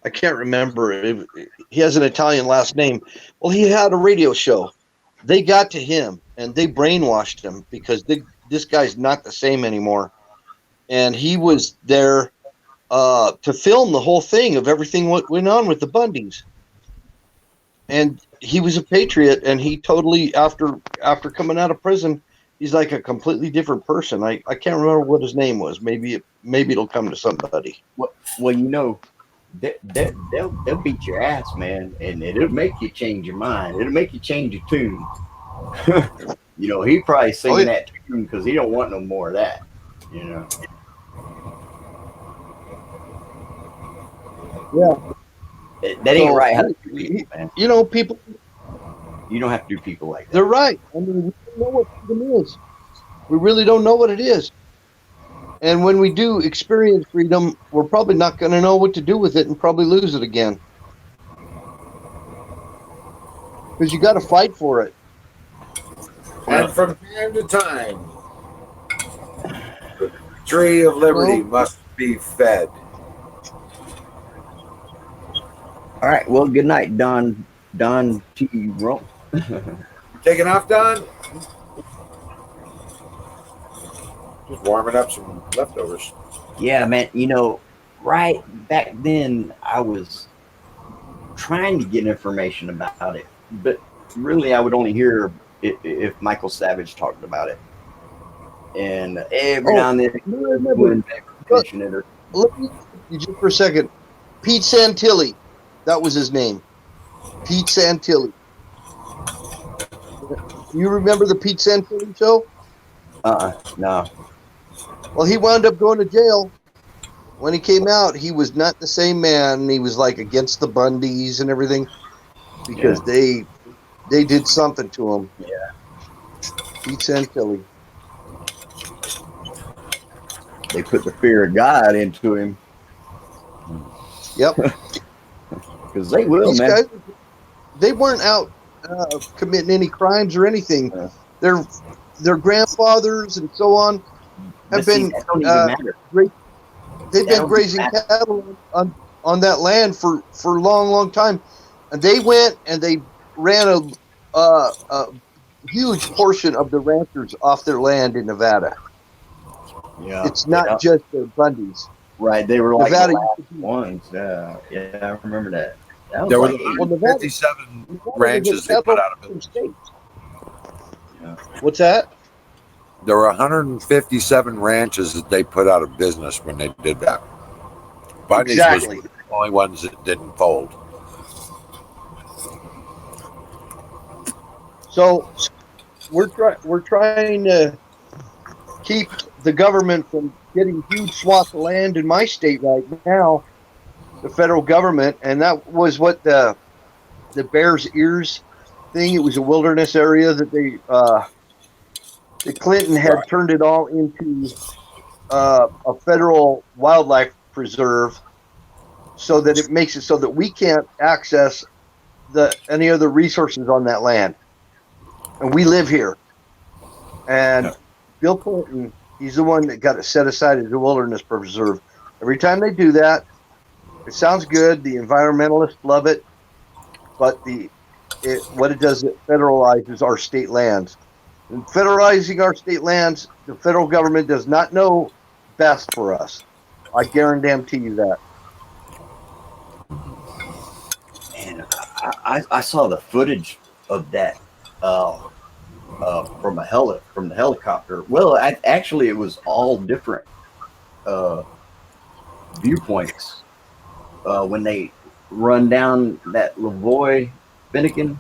I can't remember. He has an Italian last name. Well, he had a radio show. They got to him and they brainwashed him because this guy's not the same anymore. And he was there to film the whole thing of everything what went on with the Bundys. And he was a patriot, and he totally, after coming out of prison, he's like a completely different person. I can't remember what his name was. Maybe it'll come to somebody. Well, you know, they'll beat your ass, man, and it'll make you change your mind. It'll make you change your tune. You know, he probably singing that tune because he don't want no more of that. You know. Yeah. That ain't right. How to do people, man. You know, people. You don't have to do people like that. They're right. I mean, we don't know what freedom is. We really don't know what it is. And when we do experience freedom, we're probably not going to know what to do with it and probably lose it again. Because you got to fight for it. And from time to time, the tree of liberty must be fed. All right. Well, good night, Don T. Rump. Taking off, Don? Just warming up some leftovers. Yeah, man. You know, right back then, I was trying to get information about it, but really, I would only hear if Michael Savage talked about it. And every now and then, Let me just for a second. Pete Santilli, that was his name. Pete Santilli. You remember the Pete Santilli show? No. Well, he wound up going to jail. When he came out, he was not the same man. He was like against the Bundys and everything because they did something to him. Yeah. Pete Santilli. They put the fear of God into him. Yep. Because they will, These man. guys, they weren't out committing any crimes or anything. Their grandfathers and so on have But see, been that don't even matter. they've That been don't grazing matter. cattle on that land for a long time, and they went and they ran a huge portion of the ranchers off their land in Nevada. Yeah, It's not just the Bundys. right. They were like Nevada the used last to be, ones. Yeah, I remember that. That was There was like 80. well, Nevada 157 was ranches a they put cattle out of business. state. Yeah. What's that? There were 157 ranches that they put out of business when they did that. Bundy's was Exactly. the only ones that didn't fold. So we're trying to keep the government from getting huge swaths of land in my state right now, the federal government, and that was what the Bears Ears thing. It was a wilderness area that that Clinton had Right. turned it all into a federal wildlife preserve, so that it makes it so that we can't access any other resources on that land, and we live here. And Bill Clinton, he's the one that got it set aside as a wilderness preserve. Every time they do that, it sounds good. The environmentalists love it, but what it does, it federalizes our state lands. And federalizing our state lands, the federal government does not know best for us. I guarantee you that. Man, I saw the footage of that from the helicopter. Well, actually, it was all different viewpoints when they run down that Lavoy Finnegan.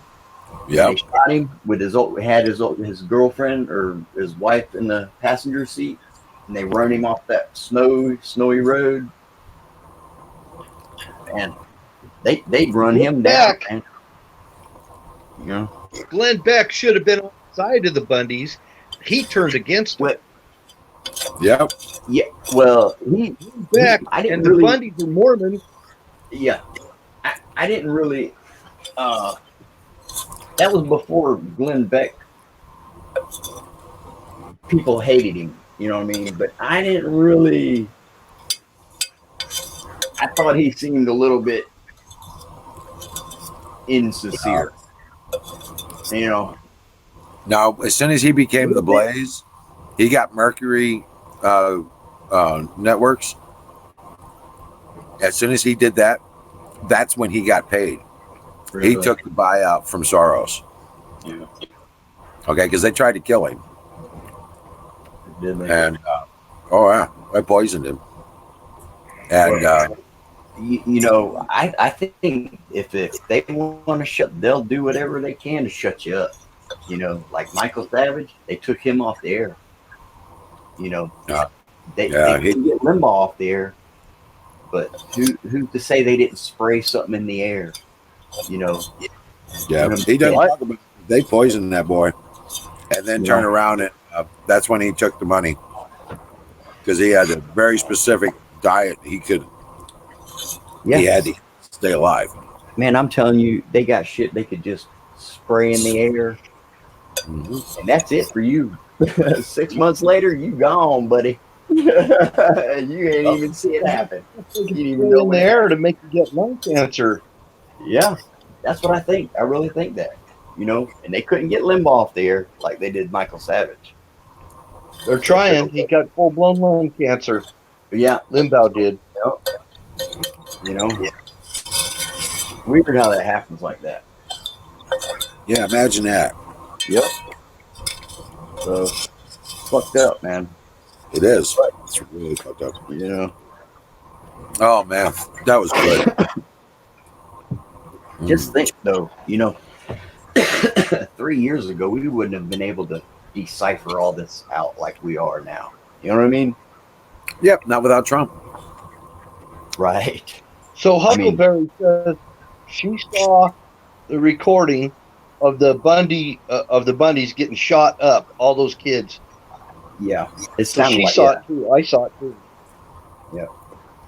Yeah. They shot him with his girlfriend or his wife in the passenger seat, and they run him off that snowy road. And they run him down. And, you know, Glenn Beck should have been on the side of the Bundys. He turned against them. Yeah. Yeah. Well, Beck I didn't and the really. Bundys are Mormon. Yeah, I didn't really. That was before Glenn Beck. People hated him, you know what I mean? But I didn't really. I thought he seemed a little bit insincere. You know. Now, as soon as he became the Blaze, he got Mercury Networks. As soon as he did that, that's when he got paid. Really? He took the buyout from Soros. Yeah. Okay, because they tried to kill him. Did they? And oh yeah, I poisoned him. And you know, I think if they want to shut, they'll do whatever they can to shut you up. You know, like Michael Savage, they took him off the air. You know, they couldn't get Limbaugh off the air. But who's to say they didn't spray something in the air? You know. Yeah, he doesn't talk about it. They poisoned that boy, and then turned around and that's when he took the money because he had a very specific diet. He had to stay alive. Man, I'm telling you, they got shit they could just spray in the air, and that's it for you. 6 months later, you gone, buddy. You ain't even see it happen. You didn't even know in the air to make you get lung cancer. Yeah, that's what I think. I really think that. You know, and they couldn't get Limbaugh off the air like they did Michael Savage. They're trying. He got full-blown lung cancer. Yeah. Limbaugh did. Yep. You know? Yeah. Weird how that happens like that. Yeah, imagine that. Yep. So, fucked up, man. It is. It's really fucked up. You know? Oh, man. That was good. Just think, though, you know, 3 years ago, we wouldn't have been able to decipher all this out like we are now. You know what I mean? Yep, not without Trump. Right. So Huckleberry says she saw the recording of the Bundys getting shot up, all those kids. Yeah. It So sounded she like saw it too. I saw it too. Yeah.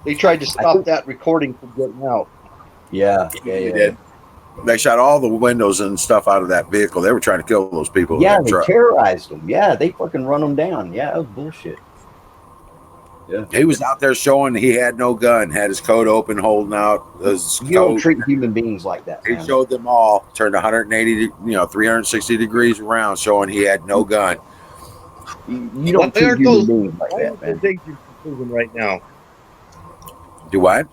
They tried to stop that recording from getting out. Yeah, They did. They shot all the windows and stuff out of that vehicle. They were trying to kill those people. Yeah, in that they truck. terrorized them. Yeah, they fucking run them down. Yeah, that was bullshit. Yeah. He was out there showing he had no gun, had his coat open, holding out his You don't coat. treat human beings like that, He man. showed them all, turned 180, 360 degrees around, showing he had no gun. You don't treat human beings like that, man. Those agents in prison right now? Do what?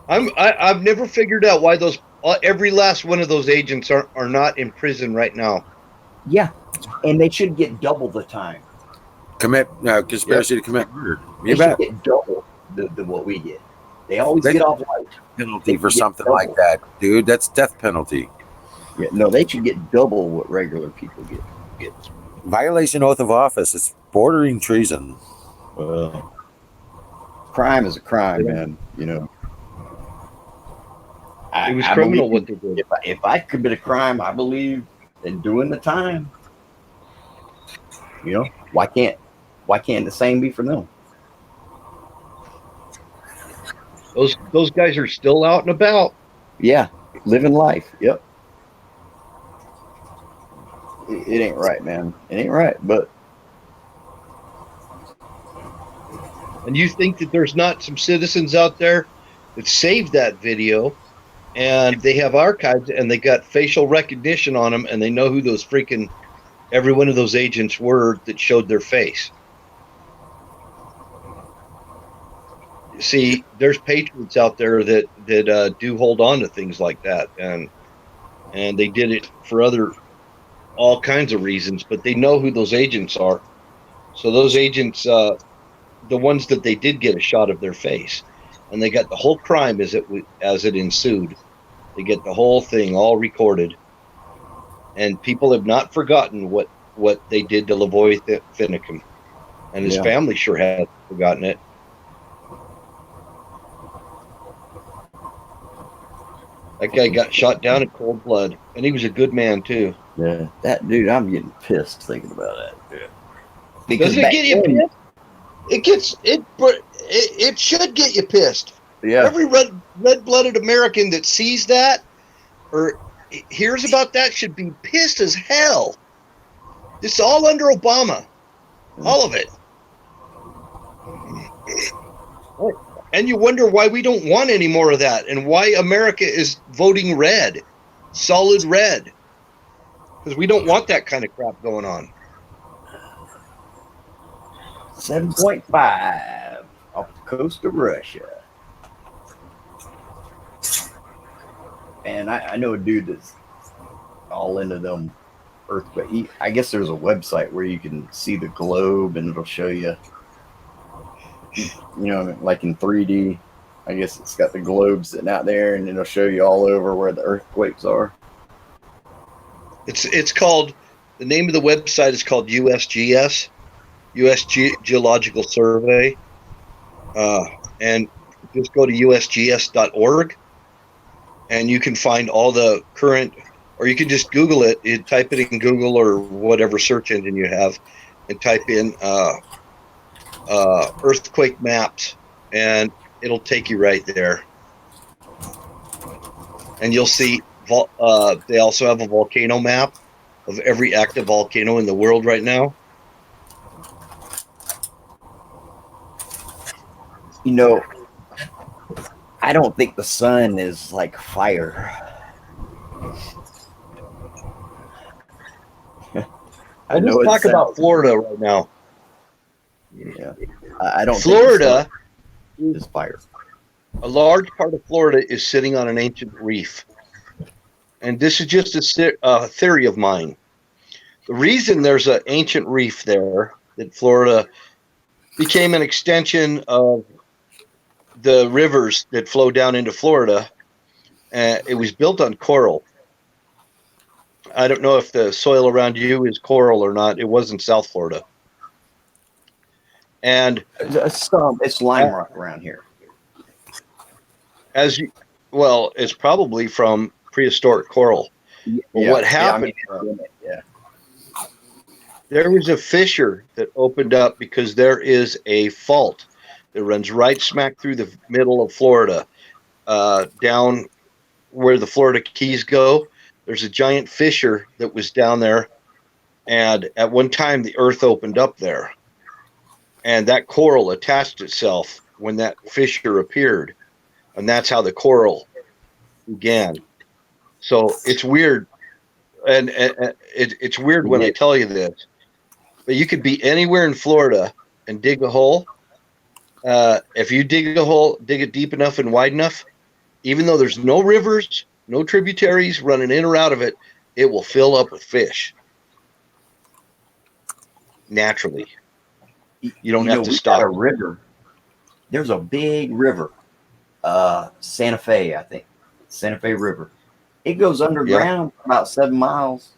I've never figured out why those every last one of those agents are not in prison right now. Yeah, and they should get double the time. Commit conspiracy to commit murder. They should get double the what we get. They always get off light. Penalty for something like that, dude. That's death penalty. Yeah, no, they should get double what regular people get. Violation oath of office. It's bordering treason. Crime is a crime, man. You know. It was criminal what they did. If I commit a crime, I believe in doing the time. You know, why can't the same be for them? Those guys are still out and about. Yeah, living life. Yep. It ain't right, man. It ain't right, but. And you think that there's not some citizens out there that saved that video, and they have archives, and they got facial recognition on them, and they know who those freaking every one of those agents were that showed their face. See, there's patriots out there that do hold on to things like that, and they did it for all kinds of reasons, but they know who those agents are. So those agents, the ones that they did get a shot of their face, and they got the whole crime as it ensued. They get the whole thing all recorded, and people have not forgotten what they did to Lavoy Finicum, and his family sure hasn't forgotten it. That guy got shot down in cold blood, and he was a good man too. Yeah, that dude, I'm getting pissed thinking about that. Yeah. Doesn't it get you pissed? It should get you pissed. Yeah. Every red-blooded American that sees that or hears about that should be pissed as hell. It's all under Obama. All of it. And you wonder why we don't want any more of that, and why America is voting red, solid red. Because we don't want that kind of crap going on. 7.5 off the coast of Russia. And I know a dude that's all into them earthquake. I guess there's a website where you can see the globe and it'll show you, like in 3D. I guess it's got the globe sitting out there and it'll show you all over where the earthquakes are. It's called, the name of the website is called USGS, U.S. Geological Survey. And just go to usgs.org and you can find all the current, or you can just Google it. You type it in Google or whatever search engine you have and type in earthquake maps, and it'll take you right there. And you'll see they also have a volcano map of every active volcano in the world right now. I don't think the sun is like fire. Let's talk about Florida right now. Yeah, I don't. Florida is fire. A large part of Florida is sitting on an ancient reef, and this is just a theory of mine. The reason there's an ancient reef there, that Florida became an extension of the rivers that flow down into Florida. It was built on coral. I don't know if the soil around you is coral or not. It was in South Florida. And it's lime rock around here. It's probably from prehistoric coral. But what happened? There was a fissure that opened up because there is a fault that runs right smack through the middle of Florida. down where the Florida Keys go. There's a giant fissure that was down there, and at one time the earth opened up there, and that coral attached itself when that fissure appeared, and that's how the coral began. So it's weird, and it's weird when I tell you this, but you could be anywhere in Florida and dig a hole. If you dig a hole, dig it deep enough and wide enough, even though there's no rivers, no tributaries running in or out of it, it will fill up with fish naturally. You don't have to we stop. got a river. There's a big river, Santa Fe, I think. Santa Fe River. It goes underground for about 7 miles.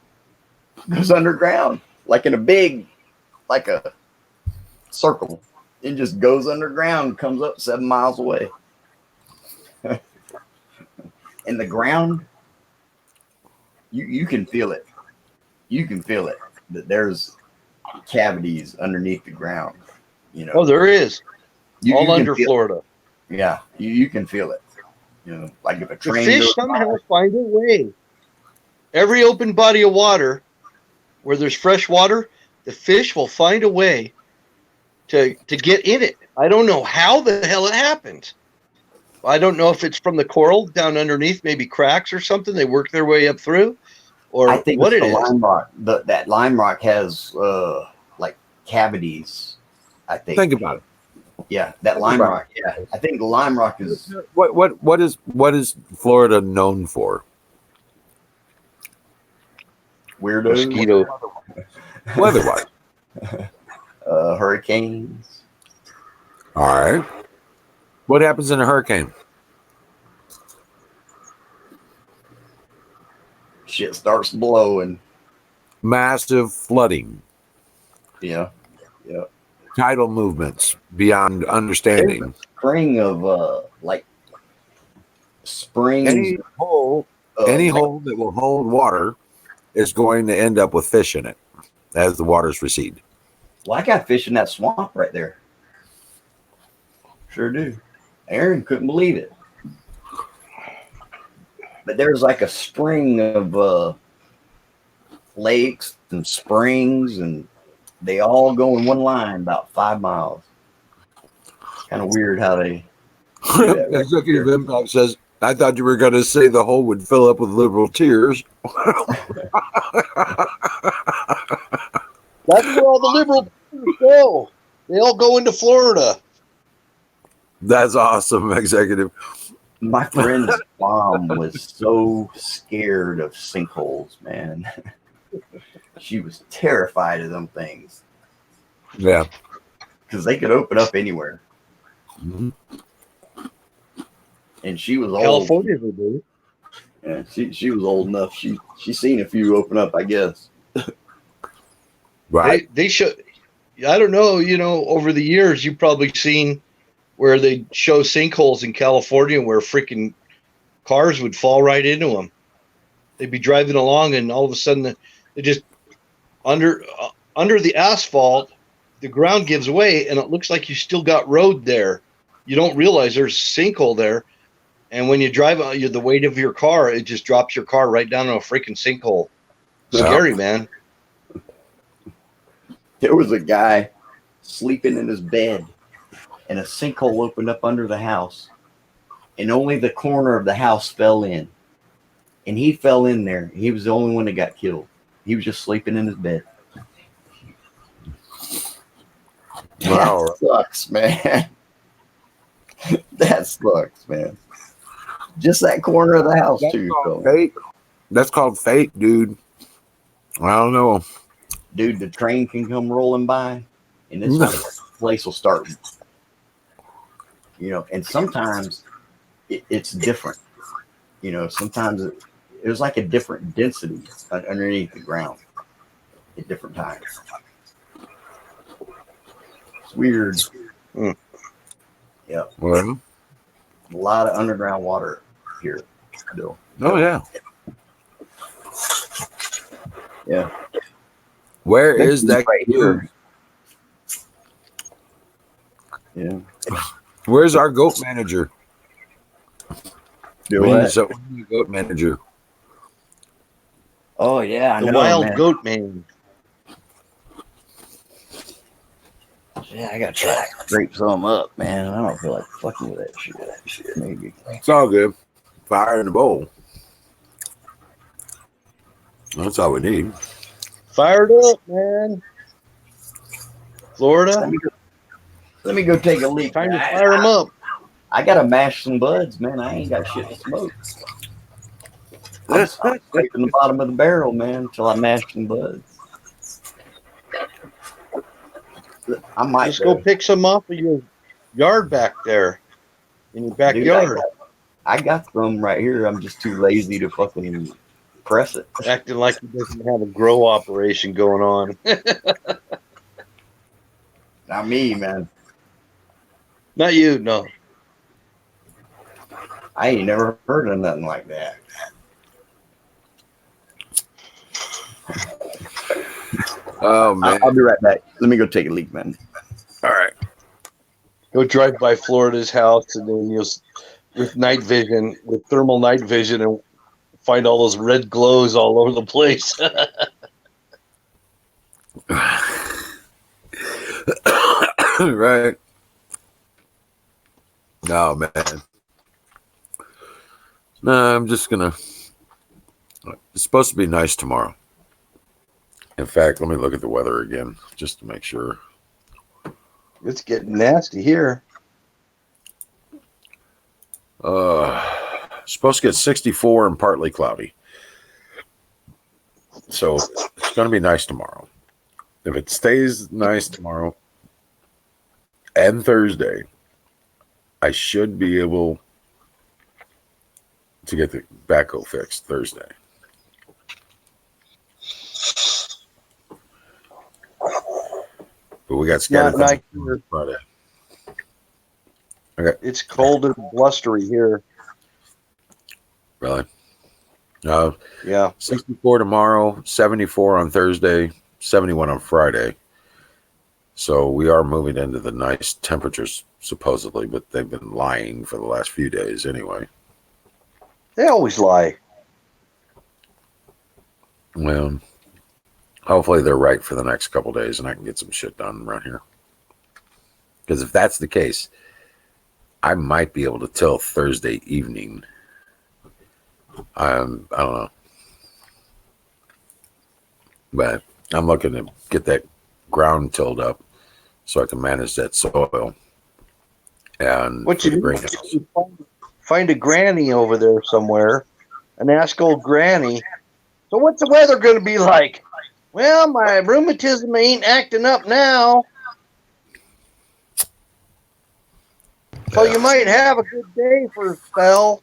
It goes underground, like in a big, like a circle. It just goes underground, comes up 7 miles away. And the ground, you can feel it. You can feel it. That there's cavities underneath the ground. You know. Oh, there is. All you under Florida. Yeah, you can feel it. You know, like if a train the fish goes somehow by. find a way. Every open body of water where there's fresh water, the fish will find a way to get in it. I don't know how the hell it happens. I don't know if it's from the coral down underneath, maybe cracks or something. They work their way up through, or I think what it's it the is. lime rock. That lime rock has like cavities. I think. Think about it. Yeah, that lime rock. Yeah, I think the lime rock is. What is Florida known for? Weirdos. Mosquito. Weather-wise. Hurricanes. All right. What happens in a hurricane? Shit starts blowing. Massive flooding. Yeah. Yeah. Tidal movements beyond understanding. There's a string of like springs. Any hole that will hold water is going to end up with fish in it as the waters recede. Well, I got fish in that swamp right there. Sure do. Aaron couldn't believe it. But there's like a string of lakes and springs, and they all go in one line about 5 miles. Kind of weird how they do that right Executive there. Impact says, I thought you were going to say the hole would fill up with liberal tears. That's where all the liberal go. They all go into Florida. That's awesome, Executive. My friend's mom was so scared of sinkholes, man. She was terrified of them things. Yeah. Because they could open up anywhere. Mm-hmm. And she was old. California, they do. Yeah, she was old enough. She seen a few open up, I guess. Right. They should. I don't know. You know, over the years, you've probably seen where they show sinkholes in California where freaking cars would fall right into them. They'd be driving along, and all of a sudden, they just under the asphalt, the ground gives way, and it looks like you still got road there. You don't realize there's a sinkhole there, and when you drive, the weight of your car, it just drops your car right down to a freaking sinkhole. Scary, man. There was a guy sleeping in his bed, and a sinkhole opened up under the house, and only the corner of the house fell in. And he fell in there. He was the only one that got killed. He was just sleeping in his bed. Wow. That sucks, man. That sucks, man. Just that corner of the house, too. Fate. That's called fate, dude. I don't know. Dude, the train can come rolling by, and this place will start. You know, and sometimes it's different. You know, sometimes it was like a different density underneath the ground at different times. It's weird. Mm. Yeah. Well, A lot of underground water here still. oh, yeah. Yeah. Where is that right here? Yeah. Where's our goat manager? Do We need what? so we need a goat manager. Oh yeah, I The know, wild man. goat man. Yeah, I gotta try to scrape some up, man. I don't feel like fucking with that shit. Maybe. It's all good. Fire in the bowl. That's all we need. Fired up, man. Florida, Let me go take a leak. time to Man. fire them up. I gotta mash some buds, man. I ain't got shit to smoke. I'm scraping the bottom of the barrel, man, until I mash some buds. I might Just go pick some off of your yard back there in your Dude, backyard. I got some right here. I'm just too lazy to fucking press it. Acting like he doesn't have a grow operation going on. Not me, man. Not you, no. I ain't never heard of nothing like that. Oh man. I'll be right back. Let me go take a leak, man. All right. Go drive by Florida's house and then you'll, with night vision, with thermal night vision, and find all those red glows all over the place. Right. No, man. No, I'm just gonna. It's supposed to be nice tomorrow. In fact, let me look at the weather again just to make sure. It's getting nasty here. Supposed to get 64 and partly cloudy. So it's going to be nice tomorrow. If it stays nice tomorrow and Thursday, I should be able to get the backhoe fixed Thursday. But we got scattered Not thunderstorms Friday. Okay. It's cold and blustery here. Really? Yeah. 64 tomorrow, 74 on Thursday, 71 on Friday. So we are moving into the nice temperatures, supposedly, but they've been lying for the last few days anyway. They always lie. Well, hopefully they're right for the next couple days and I can get some shit done around here. Because if that's the case, I might be able to till Thursday evening. I don't know. But I'm looking to get that ground tilled up so I can manage that soil. And what you do, find a granny over there somewhere and ask old granny, so what's the weather going to be like? Well, my rheumatism ain't acting up now. So you might have a good day for a spell.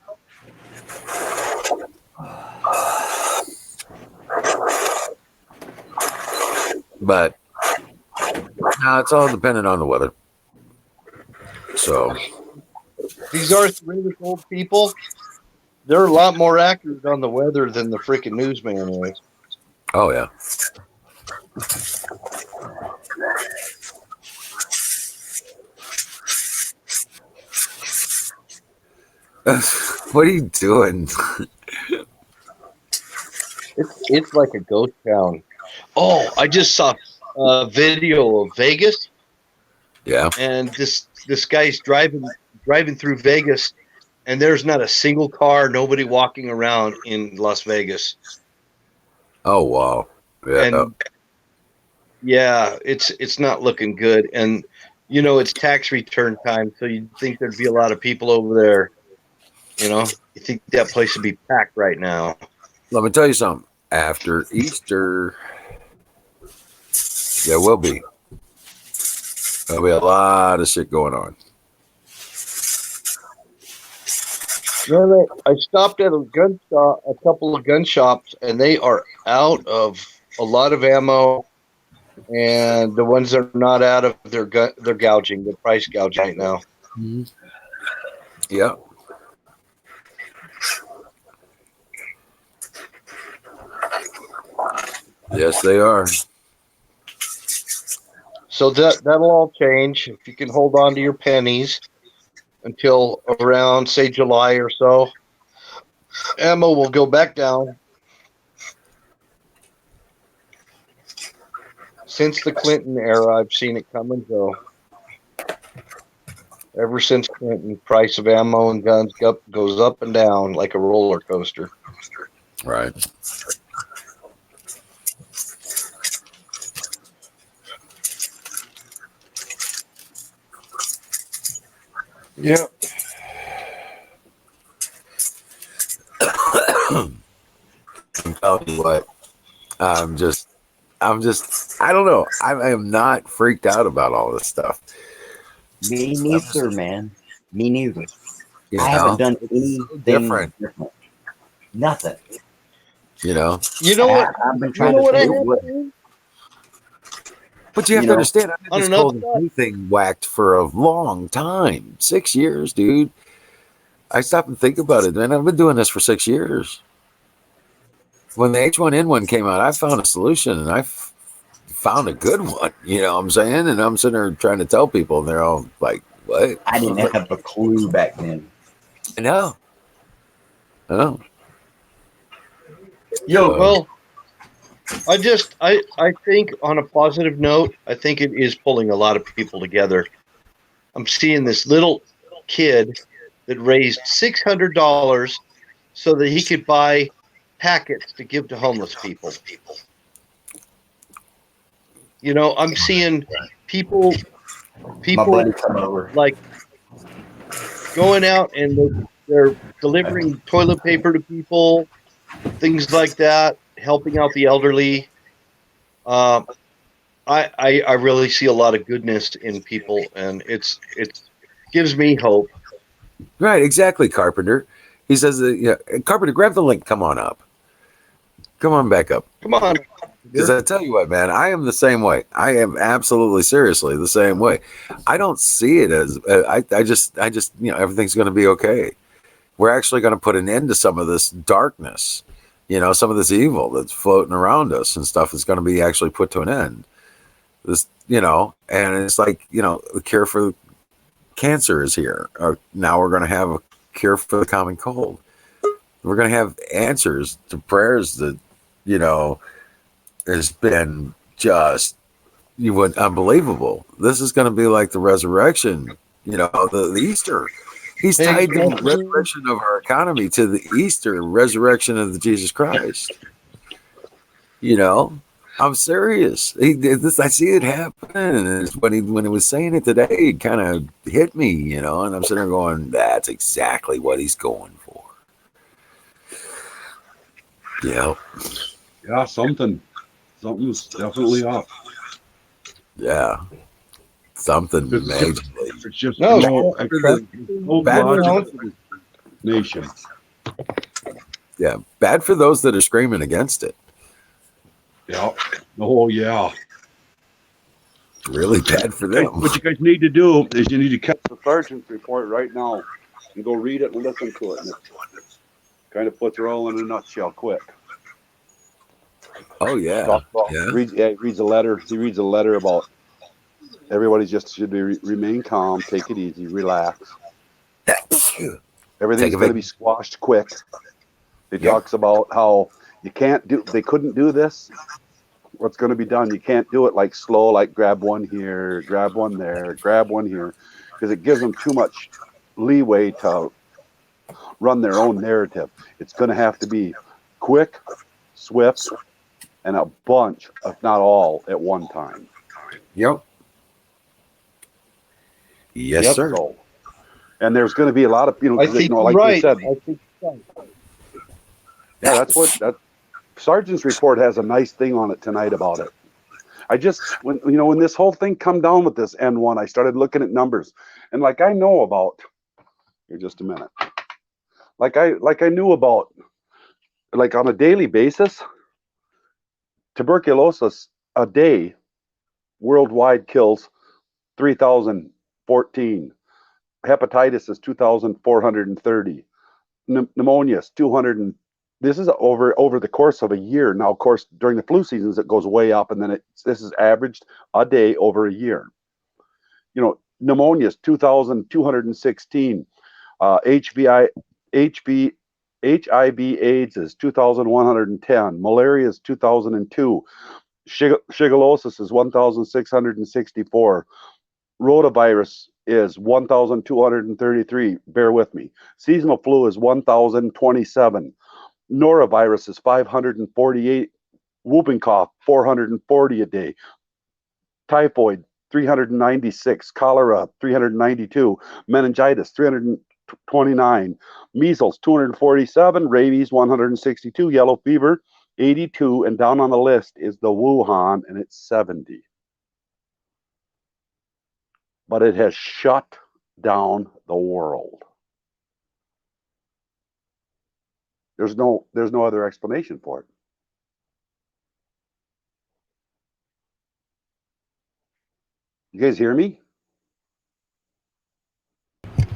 But no, it's all dependent on the weather. So these arthritic old people, they're a lot more accurate on the weather than the freaking newsman is. Oh yeah. What are you doing? It's like a ghost town. Oh, I just saw a video of Vegas. Yeah. And this guy's driving through Vegas, and there's not a single car, nobody walking around in Las Vegas. Oh wow. Yeah. And yeah, it's not looking good. And you know, it's tax return time, so you'd think there'd be a lot of people over there. You know, you think that place would be packed right now. Let me tell you something. After Easter, there will be. There'll be a lot of shit going on. You know, I stopped at a couple of gun shops, and they are out of a lot of ammo. And the ones that are not out of, they're gouging. They're price gouging right now. Mm-hmm. Yeah. Yes, they are. So that'll all change if you can hold on to your pennies until around, say, July or so. ammo will go back down. Since the Clinton era, I've seen it come and go. Ever since Clinton, price of ammo and guns goes up and down like a roller coaster. Right. Yeah. I'm telling you what, I'm just, I don't know. I am not freaked out about all this stuff. Me neither, man. Me neither. You I know, haven't done it's so anything different. different. Nothing. You know, You know what? I've been You trying know to what I think have what to but you have you to know. understand. I've been on this another cold side. thing whacked for a long time, 6 years, dude. I stop and think about it, man. I've been doing this for 6 years. When the H1N1 came out, I found a solution, and found a good one. You know what I'm saying? And I'm sitting there trying to tell people, and they're all like, "What?" I didn't have a clue back then. I know. I know. Yo, Well, I think on a positive note, I think it is pulling a lot of people together. I'm seeing this little kid that raised $600 so that he could buy packets to give to homeless people. You know, I'm seeing people my buddy come over. like going out and they're delivering toilet paper to people, things like that, helping out the elderly. Um, I really see a lot of goodness in people, and it gives me hope. Right, exactly, Carpenter. He says, yeah, Carpenter, grab the link. Come on up. Come on back up. Come on, Because I tell you what, man, I am the same way. I am absolutely, seriously the same way. I don't see it as I just, everything's going to be okay. We're actually going to put an end to some of this darkness, some of this evil that's floating around us, and stuff is going to be actually put to an end. This, and it's like, the cure for cancer is here. Or now we're going to have a cure for the common cold. We're going to have answers to prayers that, has been just unbelievable. This is going to be like the resurrection, the Easter. He's Hey, tied the resurrection of our economy to the Easter resurrection of the Jesus Christ. I'm serious. I see it happen. And when he was saying it today, it kind of hit me, and I'm sitting there going, "That's exactly what he's going for." Yeah. Yeah, something's definitely up. Yeah. Something majorly. It's just no, bad logic for this nation. Yeah, bad for those that are screaming against it. Yeah. Oh yeah. Really bad for them. What you guys need to do is you need to catch the sergeant's report right now and go read it and listen to it. And it kind of puts it all in a nutshell quick. Oh yeah. He reads a letter. He reads a letter about everybody just should remain calm, take it easy, relax. Everything's going to be squashed quick. He talks about how they couldn't do this. What's going to be done? You can't do it like slow, like grab one here, grab one there, grab one here, because it gives them too much leeway to run their own narrative. It's going to have to be quick, swift, and a bunch, if not all, at one time. Yep. Yes, sir. So, and there's going to be a lot of I think like right. they said. I think right. Yeah, that's what that Sergeant's report has a nice thing on it tonight about it. I just when this whole thing come down with this N1, I started looking at numbers, and like I know about here, just a minute. Like I knew about, like on a daily basis, tuberculosis a day worldwide kills 3,014. Hepatitis is 2,430. Pneumonia is 200. This is over the course of a year. Now, of course, during the flu seasons, it goes way up, and then this is averaged a day over a year. Pneumonia is 2,216. HV HIV/AIDS is 2,110. Malaria is 2,002. Shigellosis is 1,664. Rotavirus is 1,233. Bear with me. Seasonal flu is 1,027. Norovirus is 548. Whooping cough, 440 a day. Typhoid, 396. Cholera, 392. Meningitis, 329. Measles, 247. Rabies, 162. Yellow fever, 82. And down on the list is the Wuhan, and it's 70. But it has shut down the world. There's no other explanation for it. You guys hear me?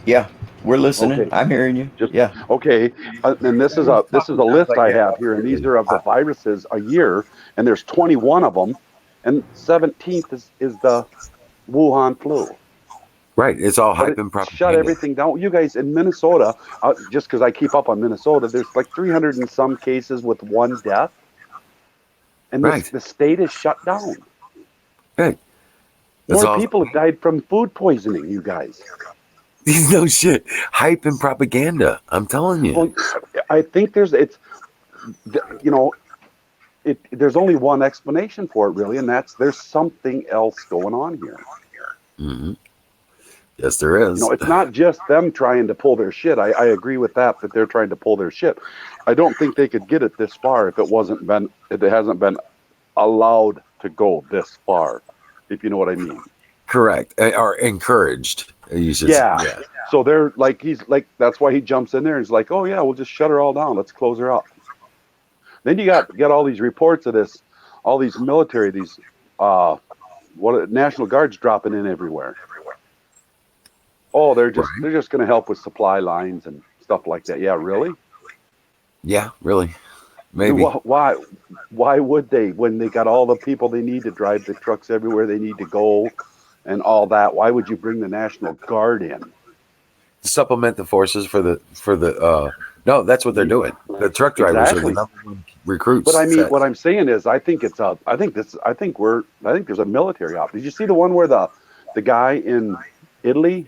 Yeah, we're listening. Okay. I'm hearing you. Yeah. Okay. And this is a list I have here, and these are of the viruses a year, and there's 21 of them, and 17th is the Wuhan flu. Right. It's all But hype it and propaganda. shut everything down. You guys in Minnesota, just because I keep up on Minnesota, there's like 300 and some cases with one death, and Right. the state is shut down. Right. More people have died from food poisoning, you guys. No shit. Hype and propaganda. I'm telling you. Well, I think there's only one explanation for it, really, and that's there's something else going on here. Mm-hmm. Yes, there is. It's not just them trying to pull their shit. I agree with that they're trying to pull their shit. I don't think they could get it this far if it hasn't been allowed to go this far, if you know what I mean. Correct. Or encouraged. Yeah. So they're like, that's why he jumps in there and he's like, oh yeah, we'll just shut her all down. Let's close her up. Then you got all these reports of this, all these military, these National Guards dropping in everywhere. Oh, they're just going to help with supply lines and stuff like that. Yeah, really? Yeah, really. Maybe. Why would they, when they got all the people they need to drive the trucks everywhere they need to go and all that? Why would you bring the National Guard in? Supplement the forces for the no, that's what they're doing. The truck drivers are the number one recruits. But I mean, what I'm saying is, I think there's a military op. Did you see the one where the guy in Italy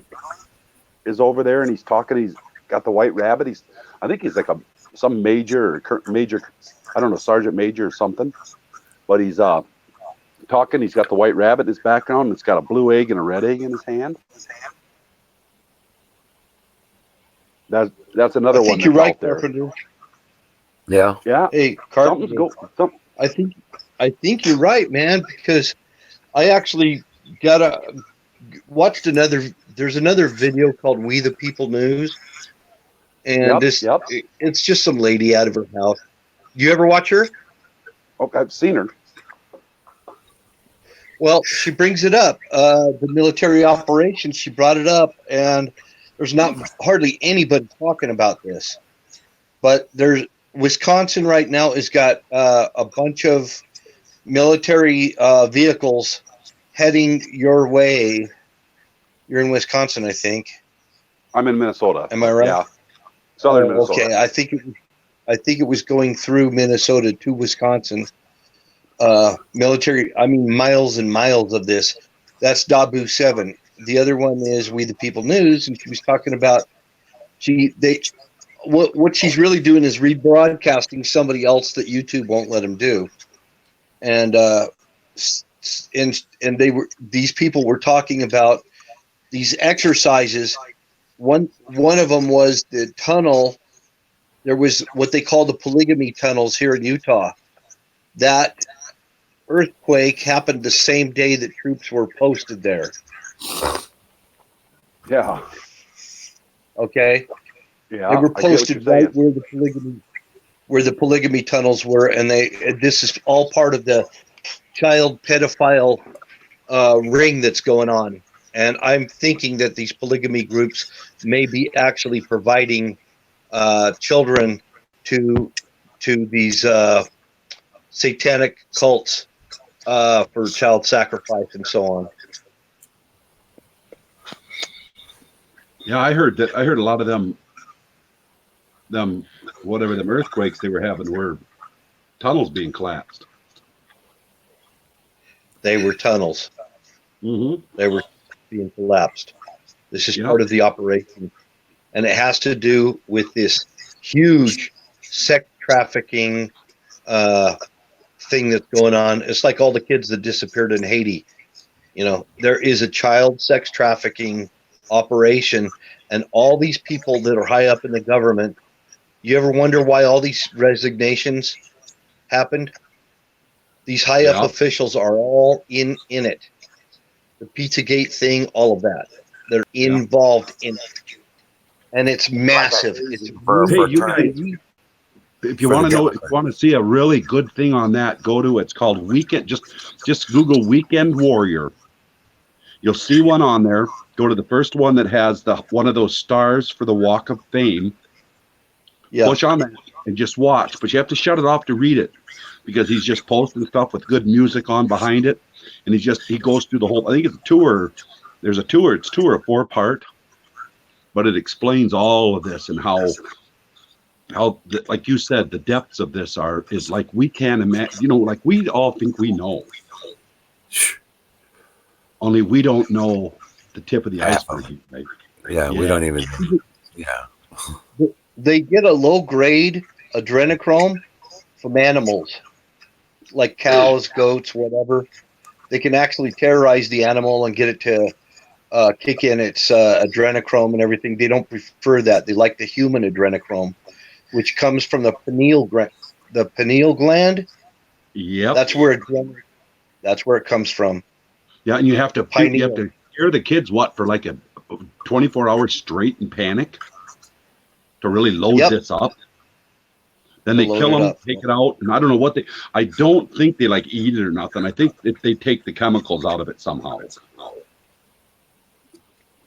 is over there and he's talking? He's got the white rabbit. I think he's like some major, I don't know, sergeant major or something. But he's talking. He's got the white rabbit in his background. And it's got a blue egg and a red egg in his hand. That's another one. I think you're right, Carpenter. Yeah. Yeah. Hey, Carpenter. I think you're right, man, because I actually watched there's another video called We the People News. And it's just some lady out of her house. You ever watch her? Oh, I've seen her. Well, she brings it up. The military operations, she brought it up, and there's not hardly anybody talking about this. But there's Wisconsin right now has got a bunch of military vehicles heading your way. You're in Wisconsin, I think. I'm in Minnesota. Am I right? Yeah. Southern Minnesota. Okay, I think it was going through Minnesota to Wisconsin. Military, I mean, miles and miles of this. That's Dabu 7. The other one is We the People News, and she was talking about what she's really doing is rebroadcasting somebody else that YouTube won't let them do, and these people were talking about these exercises. One of them was the tunnel. There was what they call the polygamy tunnels here in Utah. That earthquake happened the same day that troops were posted there. Yeah. Okay. Yeah. They were posted right where the polygamy tunnels were, and this is all part of the child pedophile ring that's going on. And I'm thinking that these polygamy groups may be actually providing children to these satanic cults for child sacrifice and so on. Yeah, I heard that. I heard a lot of them them whatever them earthquakes they were having were tunnels being collapsed. They were tunnels. Mm-hmm. They were being collapsed. This is Yep. part of the operation. And it has to do with this huge sex trafficking thing that's going on. It's like all the kids that disappeared in Haiti. You know, there is a child sex trafficking operation, and all these people that are high up in the government. You ever wonder why all these resignations happened? These high up Yep. officials are all in it. The Pizzagate thing, all of that. They're Yep. involved in it. And it's massive. It's For Hey, really, you guys, really if you For the want to know, if government. you want to see a really good thing on that, go to it's called Weekend. Just Google Weekend Warrior. You'll see one on there. Go to the first one that has the one of those stars for the Walk of Fame. yeah. Push on that and just watch, but you have to shut it off to read it because he's just posting stuff with good music on behind it, and he goes through the whole. I think it's a tour. There's a tour. It's tour a 4-part, but it explains all of this and how like you said, the depths of this is like we can't imagine. You know, like we all think we know, only we don't know the tip of the Half of iceberg. Right? Yeah, we don't even. Yeah. They get a low grade adrenochrome from animals, like cows, goats, whatever. They can actually terrorize the animal and get it to kick in its adrenochrome and everything. They don't prefer that. They like the human adrenochrome, which comes from the pineal gland. Yep. That's where it comes from. Yeah, and you have to Pineal. scare the kids for like a 24 hours straight in panic to really load Yep. this up. Then they load kill it them, up. take it out, and I don't know what I don't think they like eat it or nothing. I think that they take the chemicals out of it somehow.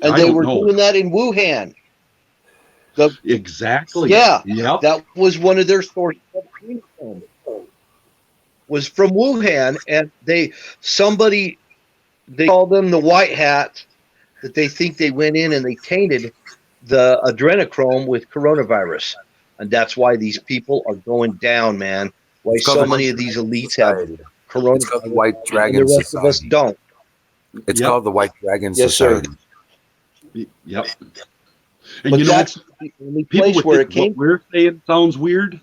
And I they don't were know. doing that in Wuhan. Exactly. Yeah, Yep. that was one of their sources of income. Was from Wuhan, and they call them the white hats, that they think they went in and they tainted the adrenochrome with coronavirus, and that's why these people are going down, man. Why It's called so the many White of these Dragon elites have Society. It's called the coronavirus White and Dragon the rest of us Society. don't? It's Yep. called the White Dragon Yes, sir. Society. Yep. And But you know, that's the only people place would where think it came. what we're saying sounds weird,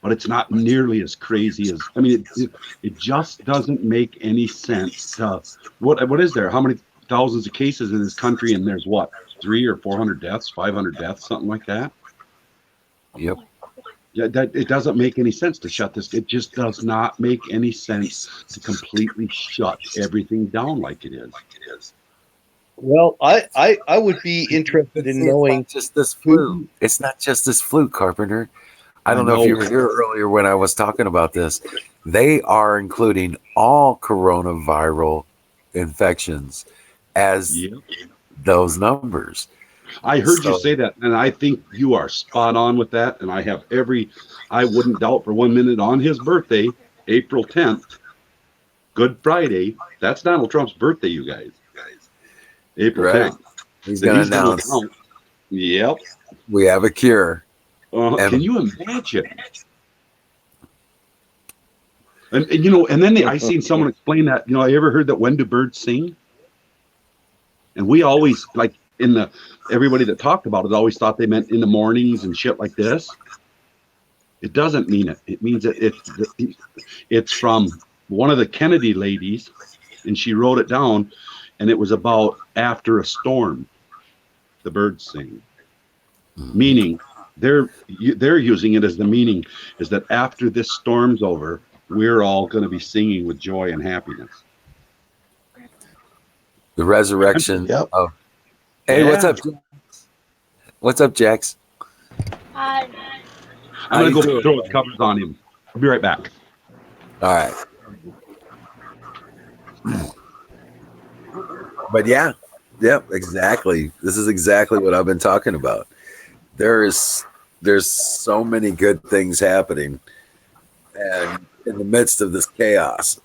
but it's not nearly as crazy as it just doesn't make any sense to what is there? How many thousands of cases in this country, and there's what 300 or 400 deaths, 500 deaths, something like that. Yep. Yeah, that it doesn't make any sense to shut this. It just does not make any sense to completely shut everything down like it is. Well, I would be interested in It's knowing not just this who. flu. It's not just this flu, Carpenter. I I don't know if you know. were here earlier when I was talking about this. They are including all coronavirus infections as Yep. those numbers. I heard you So say that, and I think you are spot on with that. And I wouldn't doubt for 1 minute on his birthday, April 10th, Good Friday. That's Donald Trump's birthday, you guys. April right, 10th. he's That going to he's going to announce announce. Yep. we have a cure. Can And you imagine? And then I seen someone explain that. I ever heard that when do birds sing? And we always everybody that talked about it always thought they meant in the mornings and shit like this. It doesn't mean it. It means that it's from one of the Kennedy ladies, and she wrote it down, and it was about after a storm, the birds sing. Meaning they're using it as the meaning is that after this storm's over, we're all going to be singing with joy and happiness. the resurrection Yep. of. Hey, what's Yeah. up? What's up, Jax? I'm How going you to go doing? throw his covers on him. I'll be right back. All right. But yeah, exactly. This is exactly what I've been talking about. There's so many good things happening, and in the midst of this chaos,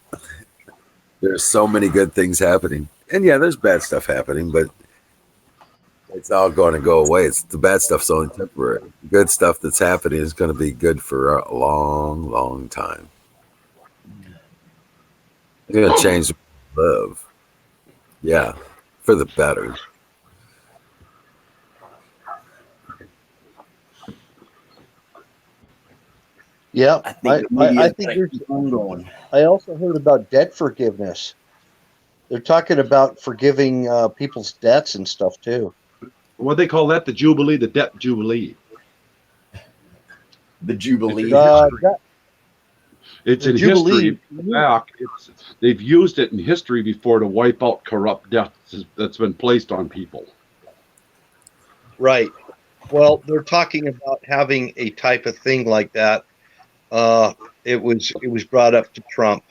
there's so many good things happening. And yeah, there's bad stuff happening, but It's all going to go away. It's the bad stuff's only temporary. The good stuff that's happening is going to be good for a long, long time. It's going to change the way we live. Yeah, for the better. Yeah, I think the I media's think got to there's. keep on going. I also heard about debt forgiveness. They're talking about forgiving people's debts and stuff too. What they call that? The Jubilee, the debt Jubilee. The It's Jubilee. in history. It's The in history. Jubilee. If you go back, they've used it in history before to wipe out corrupt debts that's been placed on people. Right. Well, they're talking about having a type of thing like that. It was brought up to Trump,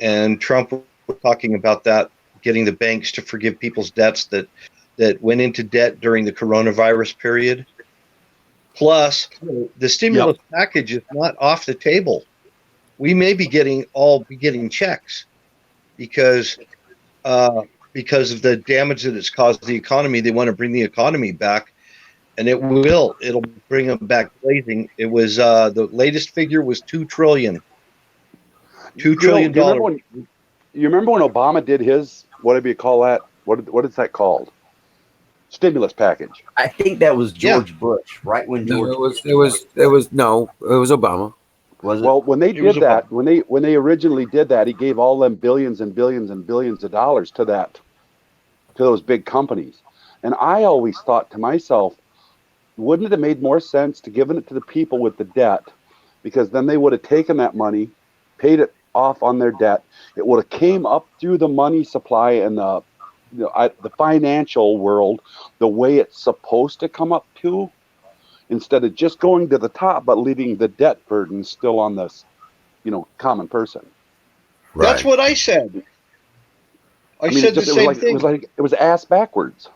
and Trump was talking about that, getting the banks to forgive people's debts that went into debt during the coronavirus period. Plus, the Yep. stimulus package is not off the table. We may be getting checks because uh, because of the damage that it's caused the economy. They want to bring the economy back, and it will. It'll bring them back blazing. It was the latest figure was 2 trillion. Two You know, trillion do you remember dollars. when Obama did his, whatever you call that? What is that called? Stimulus package. I think that was Yeah, George Bush, right when No, George it was Bush it was it was no, it was Obama. was it? Well, when they it was did that, Obama. when they originally did that, he gave all them billions and billions and billions of dollars to those big companies. And I always thought to myself, wouldn't it have made more sense to giving it to the people with the debt? Because then they would have taken that money, paid it off on their debt. It would have came up through the money supply and the financial world the way it's supposed to come up to, instead of just going to the top but leaving the debt burden still on this, common person. That's Right. what I said. I I mean, said the same thing. it was ass backwards.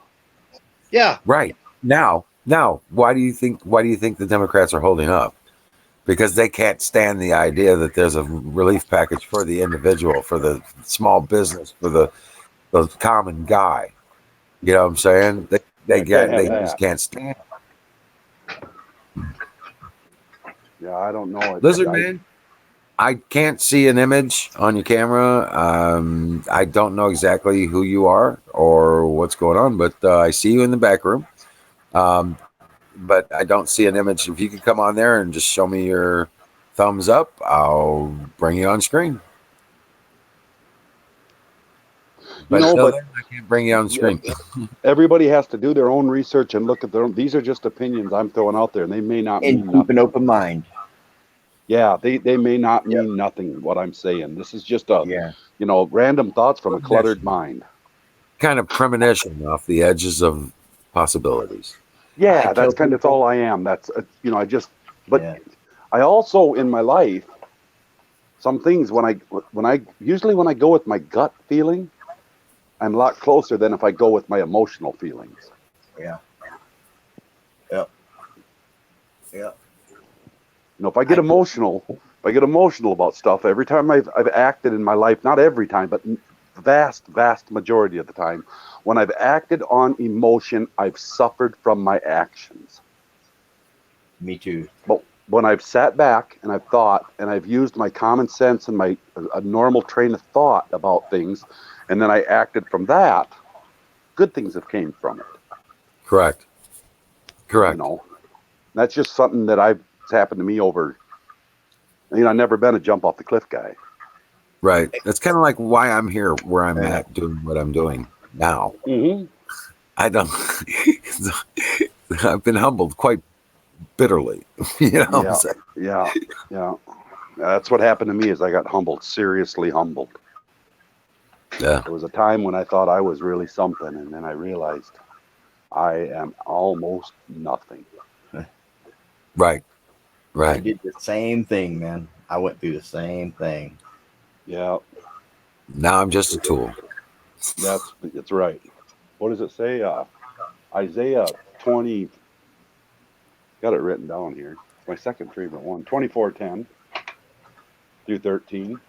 Yeah, Right. Now, why do you think the Democrats are holding up? Because they can't stand the idea that there's a relief package for the individual, for the small business, for the common guy. You know what I'm saying? They Yeah, they can't get have they just that. can't stand Yeah, I don't know. Lizard Man. I can't see an image on your camera. I don't know exactly who you are or what's going on, but I see you in the back room. Um, but I don't see an image. If you could come on there and just show me your thumbs up, I'll bring you on screen. But until But then, I can't bring you on yeah, screen. everybody has to do their own research and look at their own. These are just opinions I'm throwing out there, and they may not And mean keep an nothing. open mind. Yeah, they may not Yep. mean nothing, what I'm saying. This is just Yeah. random thoughts from a cluttered Premonition. mind. Kind of premonition off the edges of possibilities. I Yeah, tell that's all people. I am. I just, but Yeah. I also in my life, some things usually when I go with my gut feeling, I'm a lot closer than if I go with my emotional feelings. Yeah. Yep. Yep. If I get I tell emotional, people. if I get emotional about stuff, every time I've acted in my life, not every time, but vast majority of the time, when I've acted on emotion, I've suffered from my actions. Me too. But when I've sat back and I've thought and I've used my common sense and my a normal train of thought about things, and then I acted from that, good things have came from it. Correct. You Correct. know, that's just something that it's happened to me over. I've never been a jump off the cliff guy. Right. That's kind of like why I'm here, where I'm Yeah. at, doing what I'm doing now. Mm-hmm. I don't. I've been humbled quite bitterly. You know what I'm Yeah, saying? yeah, yeah. That's what happened to me. Is I got humbled, seriously humbled. Yeah. There was a time when I thought I was really something, and then I realized I am almost nothing. Right. I Right. did the same thing, man. I went through the same thing. Yeah, Now I'm just a tool. it's right. What does it say? Isaiah 20. Got it written down here. It's my second favorite one. 24:10 through 13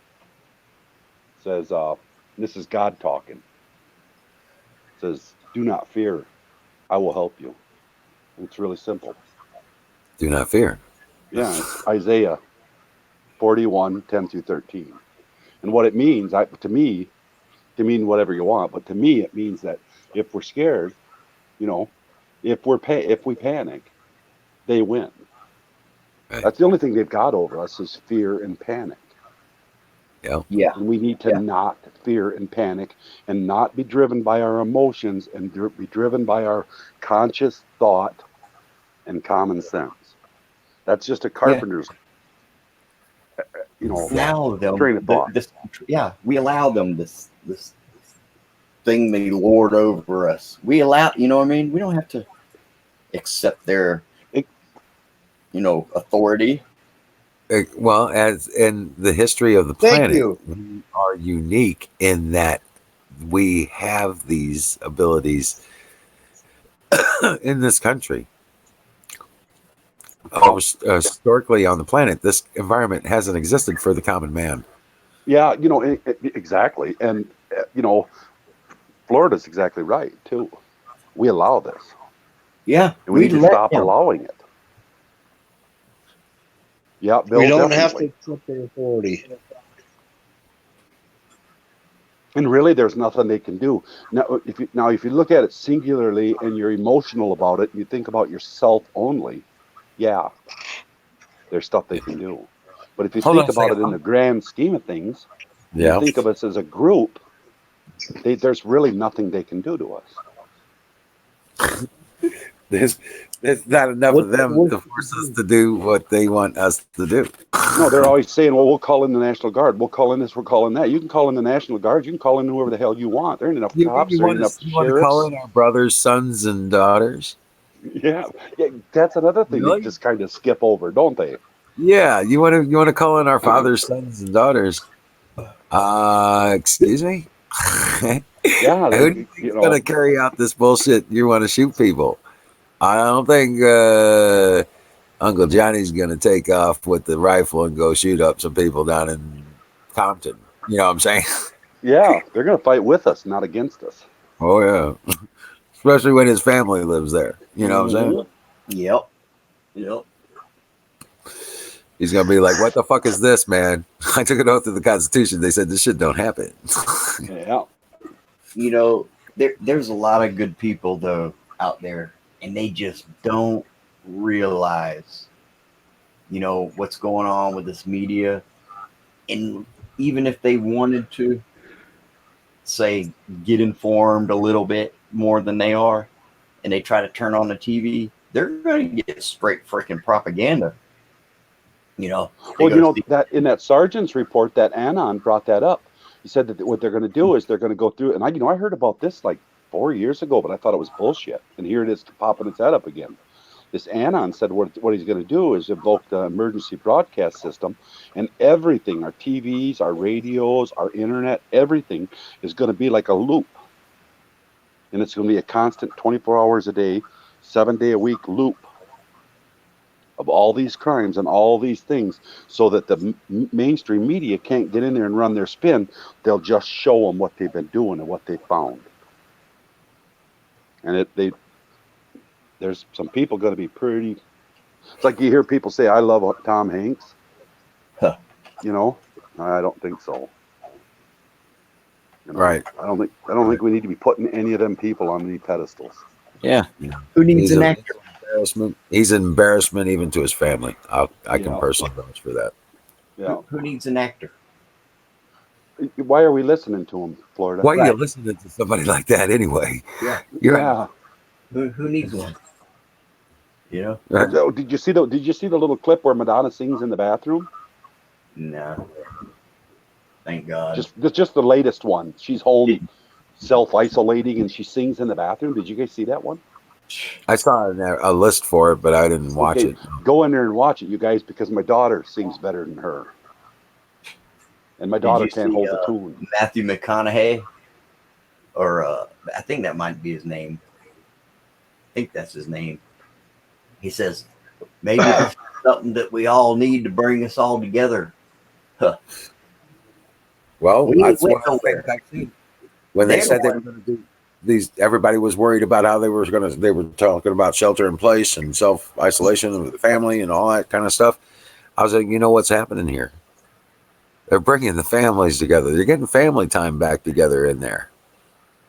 says, this is God talking. It says, "Do not fear. I will help you. It's really simple. Do not fear. Yeah, it's Isaiah 41:10 through 13. And what it means, to me, to mean whatever you want, but to me, it means that if we're scared, you know, if we panic, they win. Right. That's the only thing they've got over us is fear and panic. Yeah. Yeah. And we need to not fear and panic and not be driven by our emotions and be driven by our conscious thought and common sense. That's just a Yeah. carpenter's, Allow them train of thought. we allow them this thing they lord over us. We allow, you know what I mean? We don't have to accept their authority. Well, as in the history of the Thank planet, you. we are unique in that we have these abilities in this country. Historically on the planet, this environment hasn't existed for the common man. Yeah, exactly. And, Florida's exactly right, too. We allow this. Yeah, And we we need to let stop them. allowing it. Yeah, Bill, We don't have definitely. to accept their authority. And really, there's nothing they can do. Now, if you look at it singularly and you're emotional about it, and you think about yourself only, yeah, there's stuff they can do. But if you Hold on think a about second. it in the grand scheme of things, and you Yeah. think of us as a group, there's really nothing they can do to us. There's not enough of them to force us to do what they want us to do. No, they're always saying, well, we'll call in the National Guard. We'll call in this, we'll call in that. You can call in the National Guard. You can call in whoever the hell you want. There ain't enough cops. There ain't enough You want to call sheriffs. in our brothers, sons, and daughters? Yeah, that's another thing they Really? just kind of skip over, don't they? Yeah, you want to call in our fathers, sons, and daughters? Excuse me. Yeah, Who do you think is going to carry out this bullshit? You want to shoot people? I don't think Uncle Johnny's going to take off with the rifle and go shoot up some people down in Compton. You know what I'm saying? yeah, they're going to fight with us, not against us. Oh yeah, especially when his family lives there. You know what I'm saying? Yep. He's gonna be like, "What the fuck is this, man? I took an oath to the Constitution. They said this shit don't happen." Yeah. There's a lot of good people though out there, and they just don't realize, what's going on with this media. And even if they wanted to say get informed a little bit more than they are, and they try to turn on the TV, they're going to get straight freaking propaganda. Well, that in that sergeant's report, that Anon brought that up. He said that what they're going to do is they're going to go through, and I heard about this like 4 years ago, but I thought it was bullshit. And here it is popping its head up again. This Anon said what he's going to do is invoke the emergency broadcast system, and everything, our TVs, our radios, our internet, everything is going to be like a loop. And it's going to be a constant 24 hours a day, 7-day-a-week loop of all these crimes and all these things, so that the mainstream media can't get in there and run their spin. They'll just show them what they've been doing and what they found. And there's some people going to be pretty. It's like you hear people say, "I love Tom Hanks." Huh. I don't think so. Right. I don't think we need to be putting any of them people on any pedestals. Yeah. Who needs an actor? Embarrassment. He's an embarrassment even to his family. I can personally vouch for that. Yeah. Who needs an actor? Why are we listening to him, Florida? Why are you listening to somebody like that anyway? Yeah. Who needs one? So, did you see the little clip where Madonna sings in the bathroom? No. Thank God. Just the latest one. She's home, self-isolating, and she sings in the bathroom. Did you guys see that one? I saw a list for it, but I didn't watch it. Go in there and watch it, you guys, because my daughter sings better than her, and my daughter can't hold the tune. Matthew McConaughey, or I think that might be his name. I think that's his name. He says, maybe this is something that we all need to bring us all together. Huh. Well, that's what I think. When they said they were going to do everybody was worried about how they were talking about shelter in place and self isolation with the family and all that kind of stuff. I was like, you know what's happening here? They're bringing the families together. They're getting family time back together in there.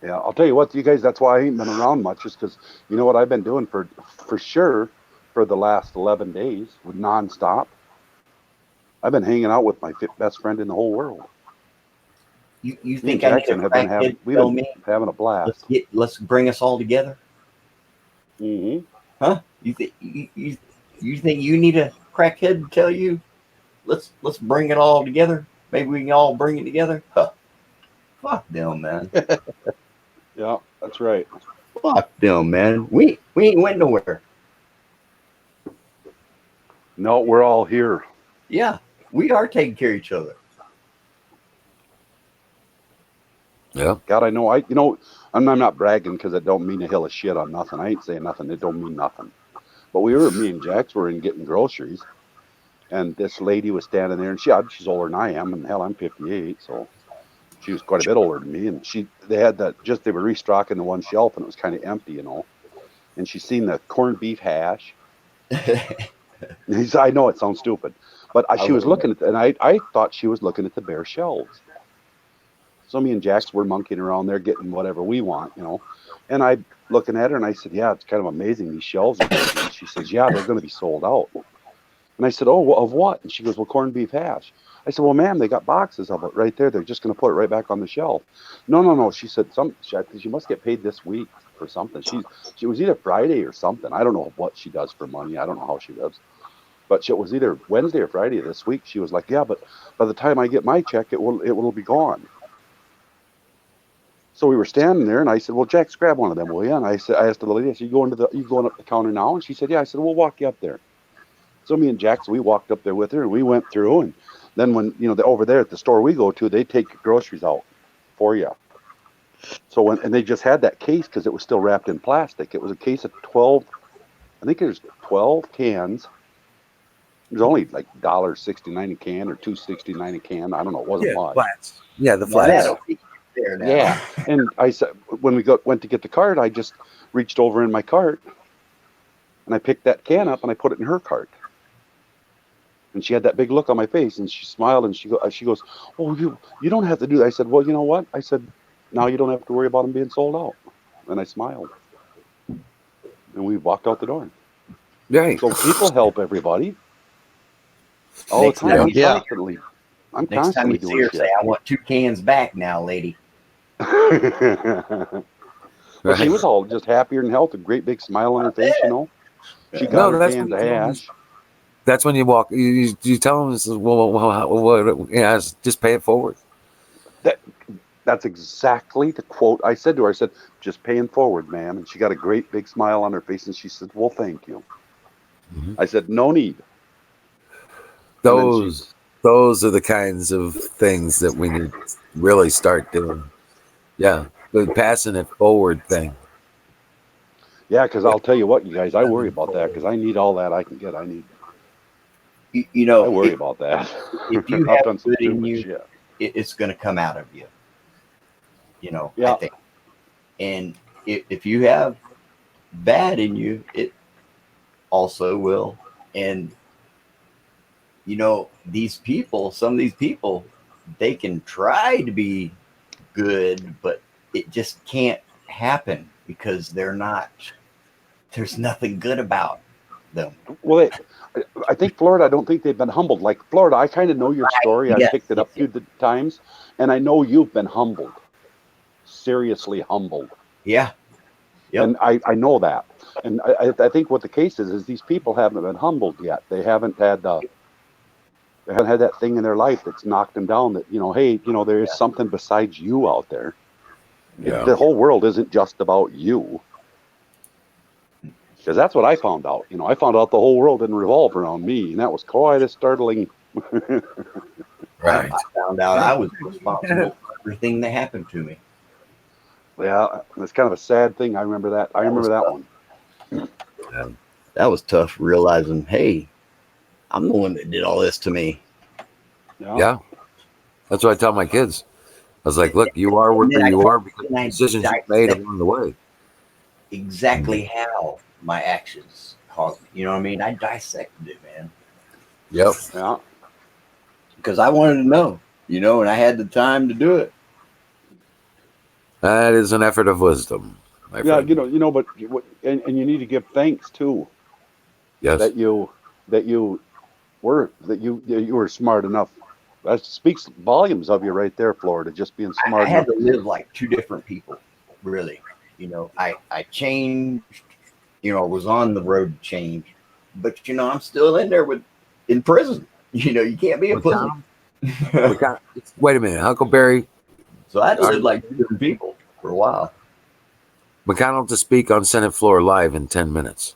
Yeah, I'll tell you what, you guys, that's why I ain't been around much, is because you know what I've been doing for sure for the last 11 days with nonstop. I've been hanging out with my best friend in the whole world. You Me and think I need a Jackson have been crackhead we've tell been me? having a blast. Let's bring us all together. Mm-hmm. Huh? You think you need a crackhead to tell you? Let's bring it all together. Maybe we can all bring it together. Huh. Fuck them, man. Yeah, that's right. Fuck them, man. We ain't went nowhere. No, we're all here. Yeah, we are taking care of each other. Yeah. God, I know. I'm not bragging because it don't mean a hill of shit on nothing. I ain't saying nothing. It don't mean nothing. But me and Jax were in getting groceries, and this lady was standing there, and she's older than I am, and hell, I'm 58, so she was quite a bit older than me. And they were restocking the one shelf, and it was kind of empty, And she seen the corned beef hash. I know it sounds stupid, but she was looking at, and I thought she was looking at the bare shelves. So me and Jax were monkeying around there getting whatever we want, And I looking at her and I said, "Yeah, it's kind of amazing these shelves are empty." And she says, "Yeah, they're going to be sold out." And I said, "Oh, of what?" And she goes, "Well, corned beef hash." I said, "Well, ma'am, they got boxes of it right there. They're just going to put it right back on the shelf." No. She said, she must get paid this week for something. She was either Friday or something. I don't know what she does for money. I don't know how she lives. But it was either Wednesday or Friday of this week. She was like, "Yeah, but by the time I get my check, it will be gone." So we were standing there, and I said, "Well, Jax, grab one of them, will you?" And I asked the lady, I said, "You going up the counter now?" And she said, "Yeah." I said, "We'll walk you up there." So me and Jax, we walked up there with her, and we went through. And then when over there at the store we go to, they take your groceries out for you. So and they just had that case because it was still wrapped in plastic. It was a case of 12. I think there's 12 cans. It was only like $1.69 a can or $2.69 a can. I don't know. It wasn't Yeah, much. flats. Yeah, the flats. There now. Yeah. And I said, when we went to get the cart, I just reached over in my cart and I picked that can up and I put it in her cart. And she had that big look on my face and she smiled and she goes, "Oh, you don't have to do that." I said, "Well, you know what?" I said, "Now you don't have to worry about them being sold out." And I smiled. And we walked out the door. Right. So people help everybody all Next the time. time you I'm Next time constantly you see doing her, shit. say, "I want 2 cans back now, lady." Well, she Right. was all just happier than health, a great big smile on her face, She got No, her that's cans when of hash. that's when you walk. You tell them, well, yeah, just pay it forward. That's exactly the quote I said to her. I said, "Just paying forward, ma'am." And she got a great big smile on her face, and she said, "Well, thank you." Mm-hmm. I said, "No need." And then Those are the kinds of things that we need to really start doing. Yeah, the passing it forward thing. yeah, because I'll tell you what, you guys, I worry about that because I need all that I can get. I worry about that. If you I've have done some good in stupid you, shit. it's going to come out of you. I Yeah. think. And if you have bad in you, it also will. And some of these people, they can try to be good, but it just can't happen because there's nothing good about them. Well, I think Florida, I don't think they've been humbled. Like Florida, I kind of know your story. I Yes, picked it up a few times, and I know you've been humbled, seriously humbled. Yeah. Yep. And I know that. And I think what the case is these people haven't been humbled yet. They haven't had that thing in their life that's knocked them down that, hey, there is something besides you out there. Yeah. The whole world isn't just about you. Because that's what I found out. I found out the whole world didn't revolve around me. And that was quite a startling. Right. I found out I was responsible for everything that happened to me. Yeah, it's kind of a sad thing. I remember that. I remember that one. Yeah. That was tough realizing, hey, I'm the one that did all this to me. Yeah. Yeah. That's what I tell my kids. was like, look, you are where And then I you told- are because then of I decisions you made dissect along the way. exactly how my actions caused me. You know what I mean? I dissected it, man, Yep. Yeah. because I wanted to know. You know, and I had the time to do it. That is an effort of wisdom, my Yeah, friend. but and you need to give thanks too Yes. that you were smart enough. That speaks volumes of you right there, Florida, just being I smart had enough. to live like two different people, really. You know, I changed. You know, was on the road to change, but you know, I'm still in prison. You know, you can't be a pussy. McConnell, wait a minute, Uncle Barry. So I had to live like two different people for a while. McConnell to speak on Senate floor live in 10 minutes.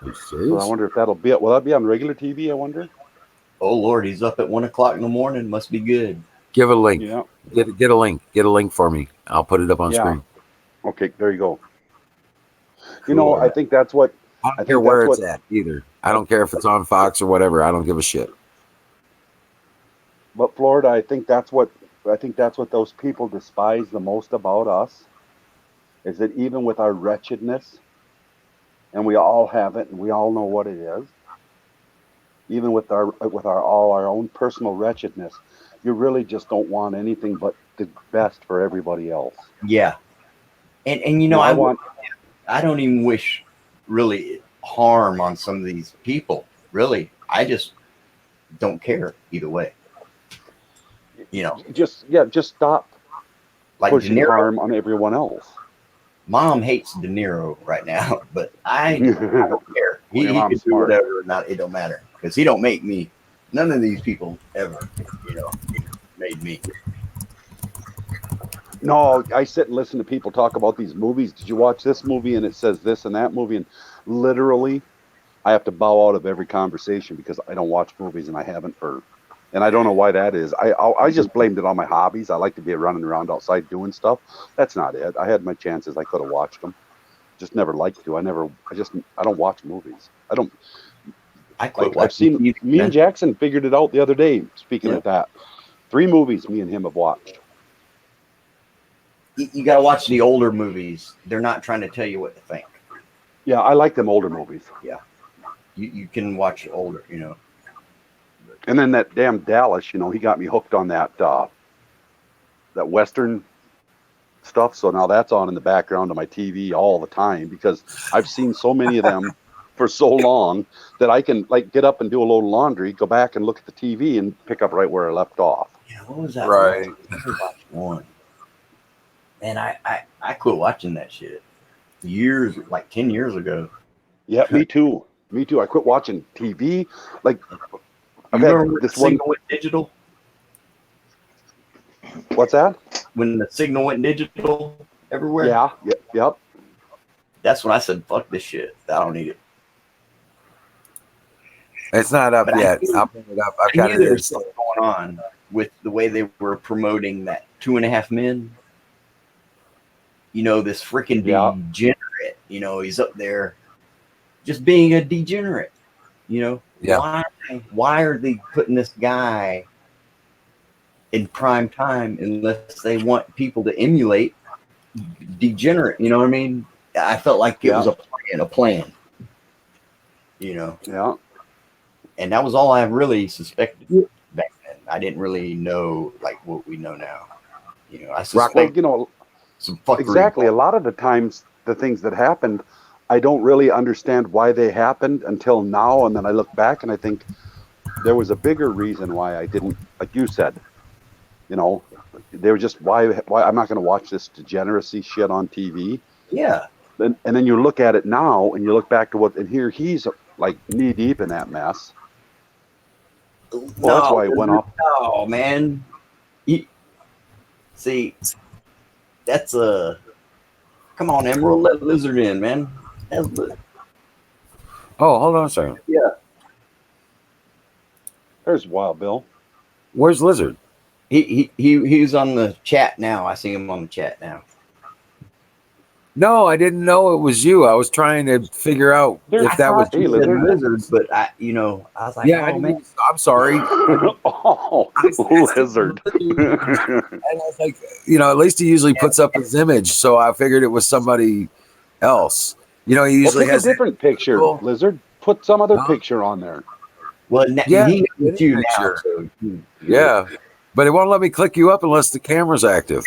Are you So I serious? wonder if will that be on regular TV? I wonder. Oh Lord, he's up at 1 o'clock in the morning. Must be good. Give a link. Yeah. Get a link. Get a link for me. I'll put it up on Yeah. screen. Okay, there you go. Cool. I think that's what I don't care where it's at either. I don't care if it's on Fox or whatever. I don't give a shit. But Florida, I think that's what those people despise the most about us is that even with our wretchedness, and we all have it, and we all know what it is, even with our own personal wretchedness, you really just don't want anything but the best for everybody else. Yeah, and you know, I don't even wish really harm on some of these people. Really, I just don't care either way. You know, just stop like pushing De Niro. harm on everyone else. Mom hates De Niro right now, but I don't care. Well, your He mom's can do smart. whatever. Not it don't matter because he don't make me. None of these people ever, you know, made me. No, I sit and listen to people talk about these movies. Did you watch this movie? And it says this and that movie, and literally, I have to bow out of every conversation because I don't watch movies and I haven't and I don't know why that is. I just blamed it on my hobbies. I like to be running around outside doing stuff. That's not it. I had my chances. I could have watched them. Just never liked to. I don't watch movies. I don't. I quit I've watching seen TV, me man. and Jackson figured it out the other day. Speaking Yeah. of that, 3 movies me and him have watched. You got to watch the older movies. They're not trying to tell you what to think. Yeah, I like them older movies. Yeah, you can watch older, you know. And then that damn Dallas, he got me hooked on that Western stuff. So now that's on in the background of my TV all the time because I've seen so many of them for so long that I can get up and do a load of laundry, go back and look at the TV and pick up right where I left off. Yeah, what was that? Right. I watched one. And I quit watching that shit years, like 10 years ago. Yeah, me too. Me too. I quit watching TV. Like, I've You had remember when this the signal went digital? What's that? When the signal went digital everywhere? Yeah. Yep. That's when I said, fuck this shit. I don't need it. It's not up But yet. I'll bring it up. I've I got knew it there here. was something going on with the way they were promoting that 2.5 Men. You know, this freaking degenerate. You know, he's up there just being a degenerate. You know, Yeah. why are they putting this guy in prime time unless they want people to emulate degenerate? You know what I mean? I felt like it was a plan. You know? Yeah. And that was all I really suspected back then. I didn't really know like what we know now. You know, I suspect some fuckery. Exactly. A lot of the times, the things that happened, I don't really understand why they happened until now. And then I look back and I think there was a bigger reason why I didn't, like you said, they were just, why I'm not going to watch this degeneracy shit on TV. Yeah. And then you look at it now and you look back to and here he's like knee deep in that mess. Well, that's why it went off. No, man. See, that's come on, Emerald, let Lizard in, man. Oh, hold on a second. Yeah. There's Wild Bill. Where's Lizard? He's on the chat now. I see him on the chat now. No, I didn't know it was you. I was trying to figure out There's- if I that was thought Hey, you you or said lizard. not. lizard, but I was like, Yeah, I oh man. didn't. I'm sorry. Oh, I said lizard. lizard, and I was like, at least he usually puts up his image, so I figured it was somebody else. He Well, usually take a has that different picture, cool. lizard. Put some other Huh? picture on there. Well, Yeah, he knows any you now, picture. so Yeah, but it won't let me click you up unless the camera's active.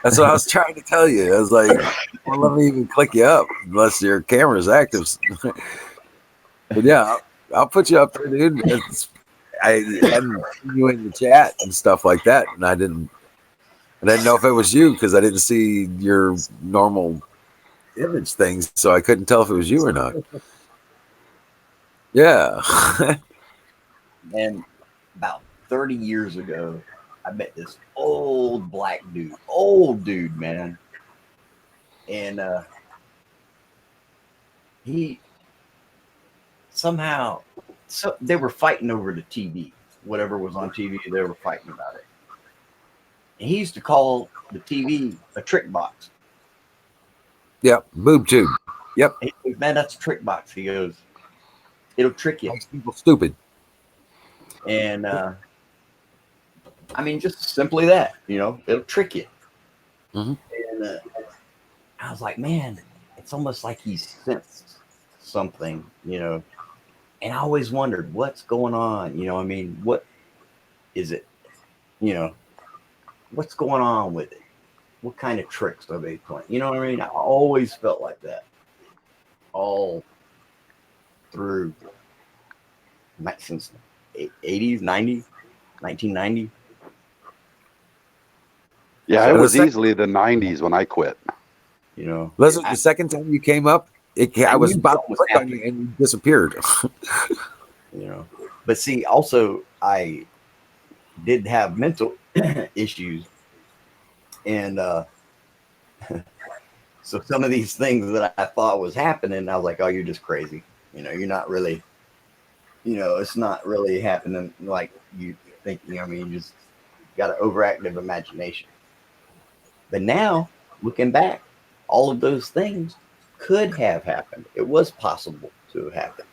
That's what I was trying to tell you. I was like, it won't let me even click you up unless your camera's active. But yeah, I'll put you up there, dude. I hadn't seen you in the chat and stuff like that, and I didn't know if it was you because I didn't see your normal image things, so I couldn't tell if it was you or not. Yeah. And about 30 years ago, I met this old dude, man. And he somehow, so they were fighting over the TV, whatever was on TV, they were fighting about it. And he used to call the TV a trick box. Yep. Boob tube. Yep. He goes, man, that's a trick box. He goes, it'll trick you. Makes people stupid. And I mean, just simply that, it'll trick you. Mm-hmm. And I was like, man, it's almost like he sensed something, And I always wondered what's going on. I mean, what is it? What's going on with it? What kind of tricks are they playing? You know what I mean? I always felt like that all through since 80s, 90s, 1990. Yeah, So it was easily the 90s when I quit. Listen, the second time you came up, I was about to click on you and you disappeared. But see, also I did have mental issues, and so some of these things that I thought was happening, I was like, "Oh, you're just crazy." You're not really. It's not really happening like you think. I mean, you just got an overactive imagination. But now, looking back, all of those things could have happened. It was possible to have happened.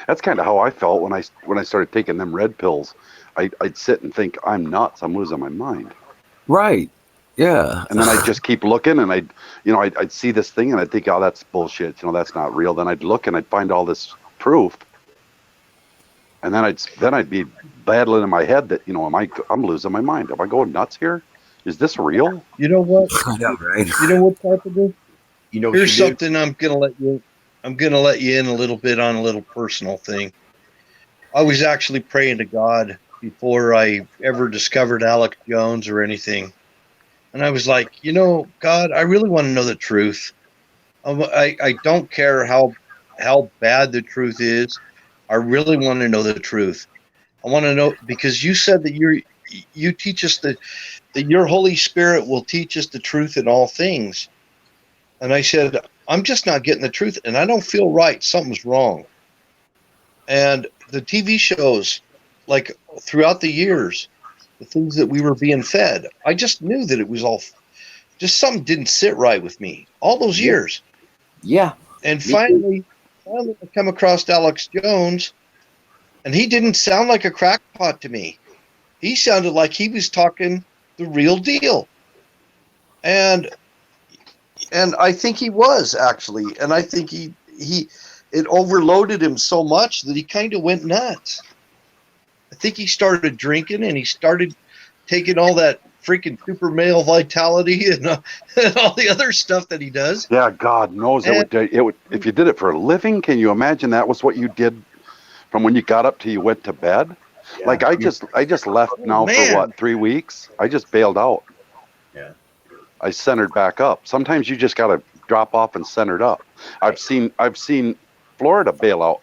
That's kind of how I felt when I started taking them red pills. I'd sit and think, I'm nuts. I'm losing my mind. Right. Yeah. And then I'd just keep looking, and I'd see this thing, and I'd think, oh, that's bullshit. That's not real. Then I'd look, and I'd find all this proof, and then I'd be battling in my head that I'm losing my mind. Am I going nuts here? Is this real? You know what? I know, right? You know what, Carpenter? Here's you something I'm gonna let you in a little bit on a little personal thing. I was actually praying to God before I ever discovered Alex Jones or anything. And I was like, God, I really want to know the truth. I don't care how bad the truth is. I really want to know the truth. I want to know, because you said that you teach us that your Holy Spirit will teach us the truth in all things. And I said, I'm just not getting the truth, and I don't feel right. Something's wrong. And the TV shows, like throughout the years, the things that we were being fed, I just knew that it was all just something didn't sit right with me all those years. Yeah. And finally I come across Alex Jones, and he didn't sound like a crackpot to me. He sounded like he was talking the real deal. And I think he was, actually. And I think it overloaded him so much that he kind of went nuts. I think he started drinking, and he started taking all that freaking super male vitality and all the other stuff that he does. Yeah, God knows it would. If you did it for a living, can you imagine that was what you did from when you got up till you went to bed? Yeah. Like I just left now for what, 3 weeks? I just bailed out. Yeah. I centered back up. Sometimes you just got to drop off and center it up. I've seen Florida bail out.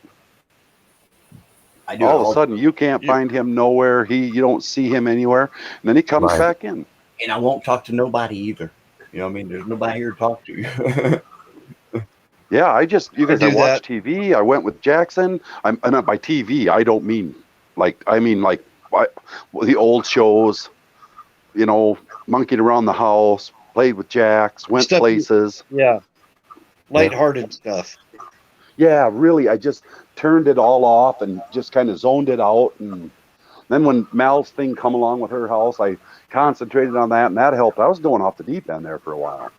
All of a sudden, you can't find him nowhere. You don't see him anywhere, and then he comes back in. And I won't talk to nobody either. I mean, there's nobody here to talk to. Yeah, I watch TV. I went with Jackson. And by TV, I don't mean like the old shows. you know, monkeyed around the house, played with jacks, went Stuff you- places. Yeah. Lighthearted stuff. Yeah, really, I just turned it all off and just kind of zoned it out. And then when Mal's thing come along with her house, I concentrated on that, and that helped. I was going off the deep end there for a while.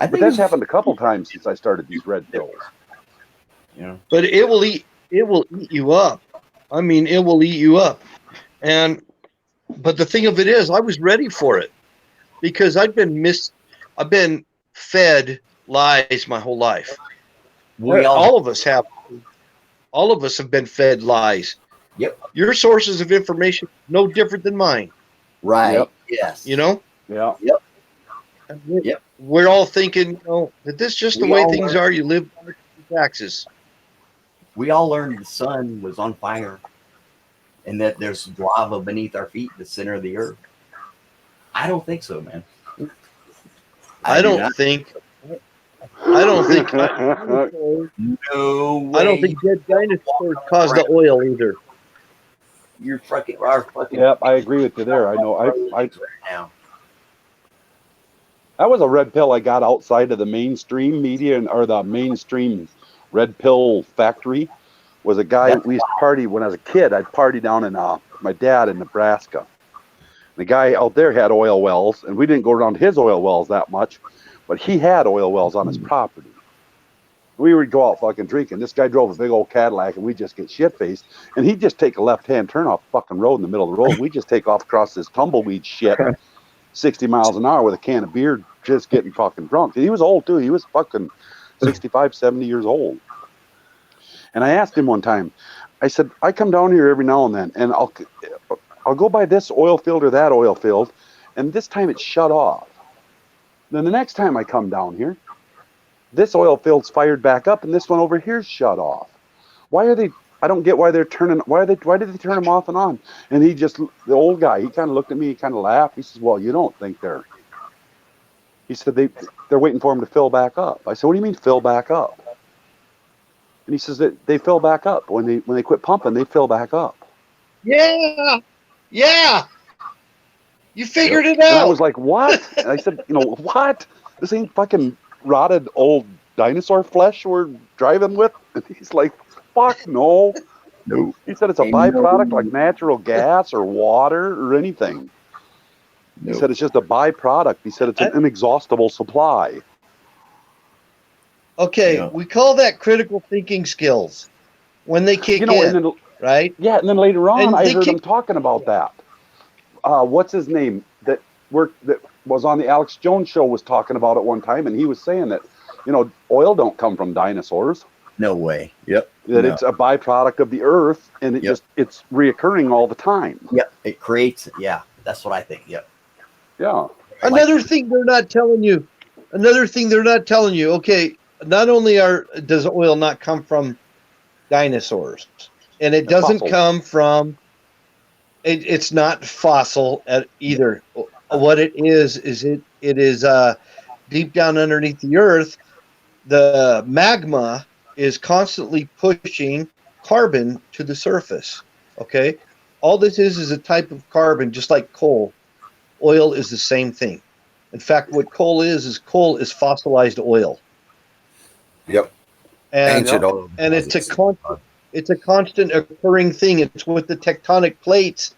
I But think that's happened a couple times since I started these red pills. But it will eat you up. I mean, it will eat you up. But the thing of it is, I was ready for it because I've been fed lies my whole life. All of us have. All of us have been fed lies. Yep. Your sources of information no different than mine. Right. Yep. Yes. You know. Yeah. Yep. We're all thinking, that this is just the way things are. You live by taxes. We all learned the sun was on fire and that there's lava beneath our feet, the center of the earth. I don't think so, man. I don't think. No way. I don't think dead dinosaurs caused the oil either. You're fucking. Our fucking. Yep, I agree with you there. I know. I right now. That was a red pill I got outside of the mainstream media or the mainstream red pill factory. Was a guy we used to party when I was a kid. I'd party down in my dad in Nebraska. The guy out there had oil wells, and we didn't go around his oil wells that much, but he had oil wells on his property. We would go out fucking drinking. This guy drove a big old Cadillac, and we just get shit faced. And he'd just take a left-hand turn off the fucking road in the middle of the road. We just take off across this tumbleweed shit, 60 miles an hour with a can of beer, just getting fucking drunk. He was old too. He was fucking 65, 70 years old. And I asked him one time, I said, I come down here every now and then, and I'll go by this oil field or that oil field, and this time it's shut off. Then the next time I come down here, this oil field's fired back up, and this one over here's shut off. Why are they? I don't get why they're turning. Why did they turn them off and on? And he just, the old guy, he kind of looked at me, he kind of laughed. He says, "Well, you don't think they're." He said they're waiting for them to fill back up. I said, "What do you mean fill back up?" And he says that they fill back up when they quit pumping, they fill back up. Yeah. You figured it out. And I was like, "What?" And I said, "What? This ain't fucking rotted old dinosaur flesh we're driving with." And he's like, "Fuck no." No. He said it's a byproduct like natural gas or water or anything. He said it's just a byproduct. He said it's an inexhaustible supply. Okay, we call that critical thinking skills when they kick in, right? Yeah, and then later on, I heard him talking about that. What's his name that was on the Alex Jones show was talking about it one time, and he was saying that, oil don't come from dinosaurs. No way. Yep. That it's a byproduct of the earth, and it's reoccurring all the time. Yep. It creates. Yeah, that's what I think. Yep. Yeah. Another thing they're not telling you. Okay, not only does oil not come from dinosaurs, and it doesn't come from. It's not fossil either. What it is it is deep down underneath the earth. The magma is constantly pushing carbon to the surface. Okay, all this is a type of carbon, just like coal. Oil is the same thing. In fact, what coal is fossilized oil. Yep. And it's a constant occurring thing. It's what the tectonic plates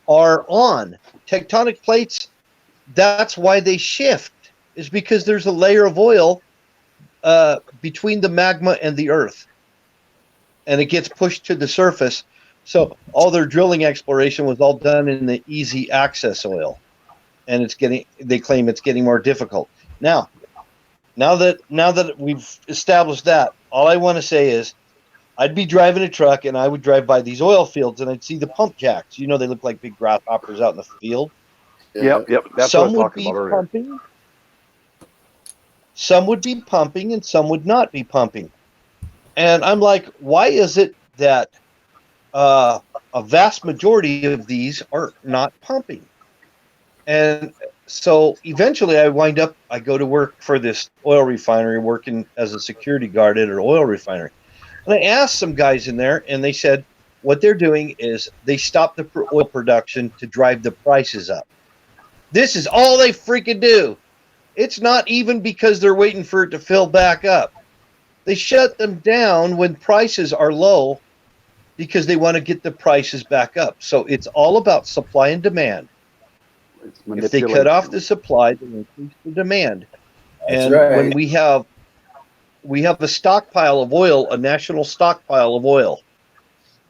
are on. Tectonic plates, that's why they shift, is because there's a layer of oil between the magma and the earth. And it gets pushed to the surface. So all their drilling exploration was all done in the easy access oil. And they claim it's getting more difficult. Now that we've established that, all I want to say is I'd be driving a truck and I would drive by these oil fields and I'd see the pump jacks. They look like big grasshoppers out in the field. Yep. That's some what I was would talking be about earlier. pumping. Some would be pumping and some would not be pumping. And I'm like, why is it that a vast majority of these are not pumping? And so eventually I go to work for this oil refinery, working as a security guard at an oil refinery. And I asked some guys in there, and they said what they're doing is they stop the oil production to drive the prices up. This is all they freaking do. It's not even because they're waiting for it to fill back up. They shut them down when prices are low because they want to get the prices back up. So it's all about supply and demand. It's If they cut off manipulation. the supply, they increase the demand. That's And when right. we have a stockpile of oil, a national stockpile of oil,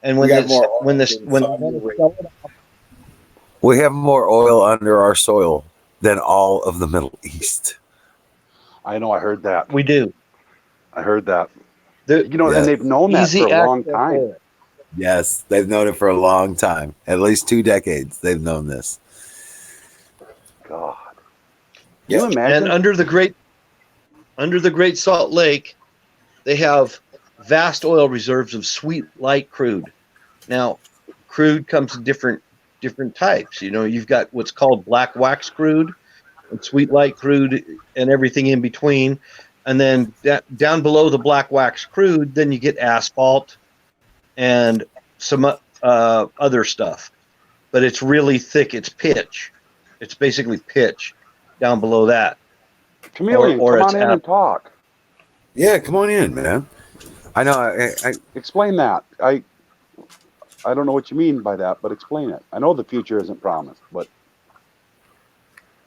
and We when got this more oil than when they Saudi want to Arabia. sell it, We have more oil under our soil than all of the Middle East. I know. I heard that. we do. I heard that. The You know, and Yes. they've known that for easy a long access time. oil. Yes. They've known it for a long time. At least 2 decades they've known this. God. Can Yeah. you And imagine? under the Great Salt Lake, they have vast oil reserves of sweet light crude. Now, crude comes in different types. You know, you've got what's called black wax crude and sweet light crude and everything in between. And then down below the black wax crude, then you get asphalt and some other stuff. But it's really thick. It's pitch. It's basically pitch down below that, Chameleon, or come it's on in and talk. Yeah, come on in, man. I know. Explain that. I don't know what you mean by that, but explain it. I know the future isn't promised, but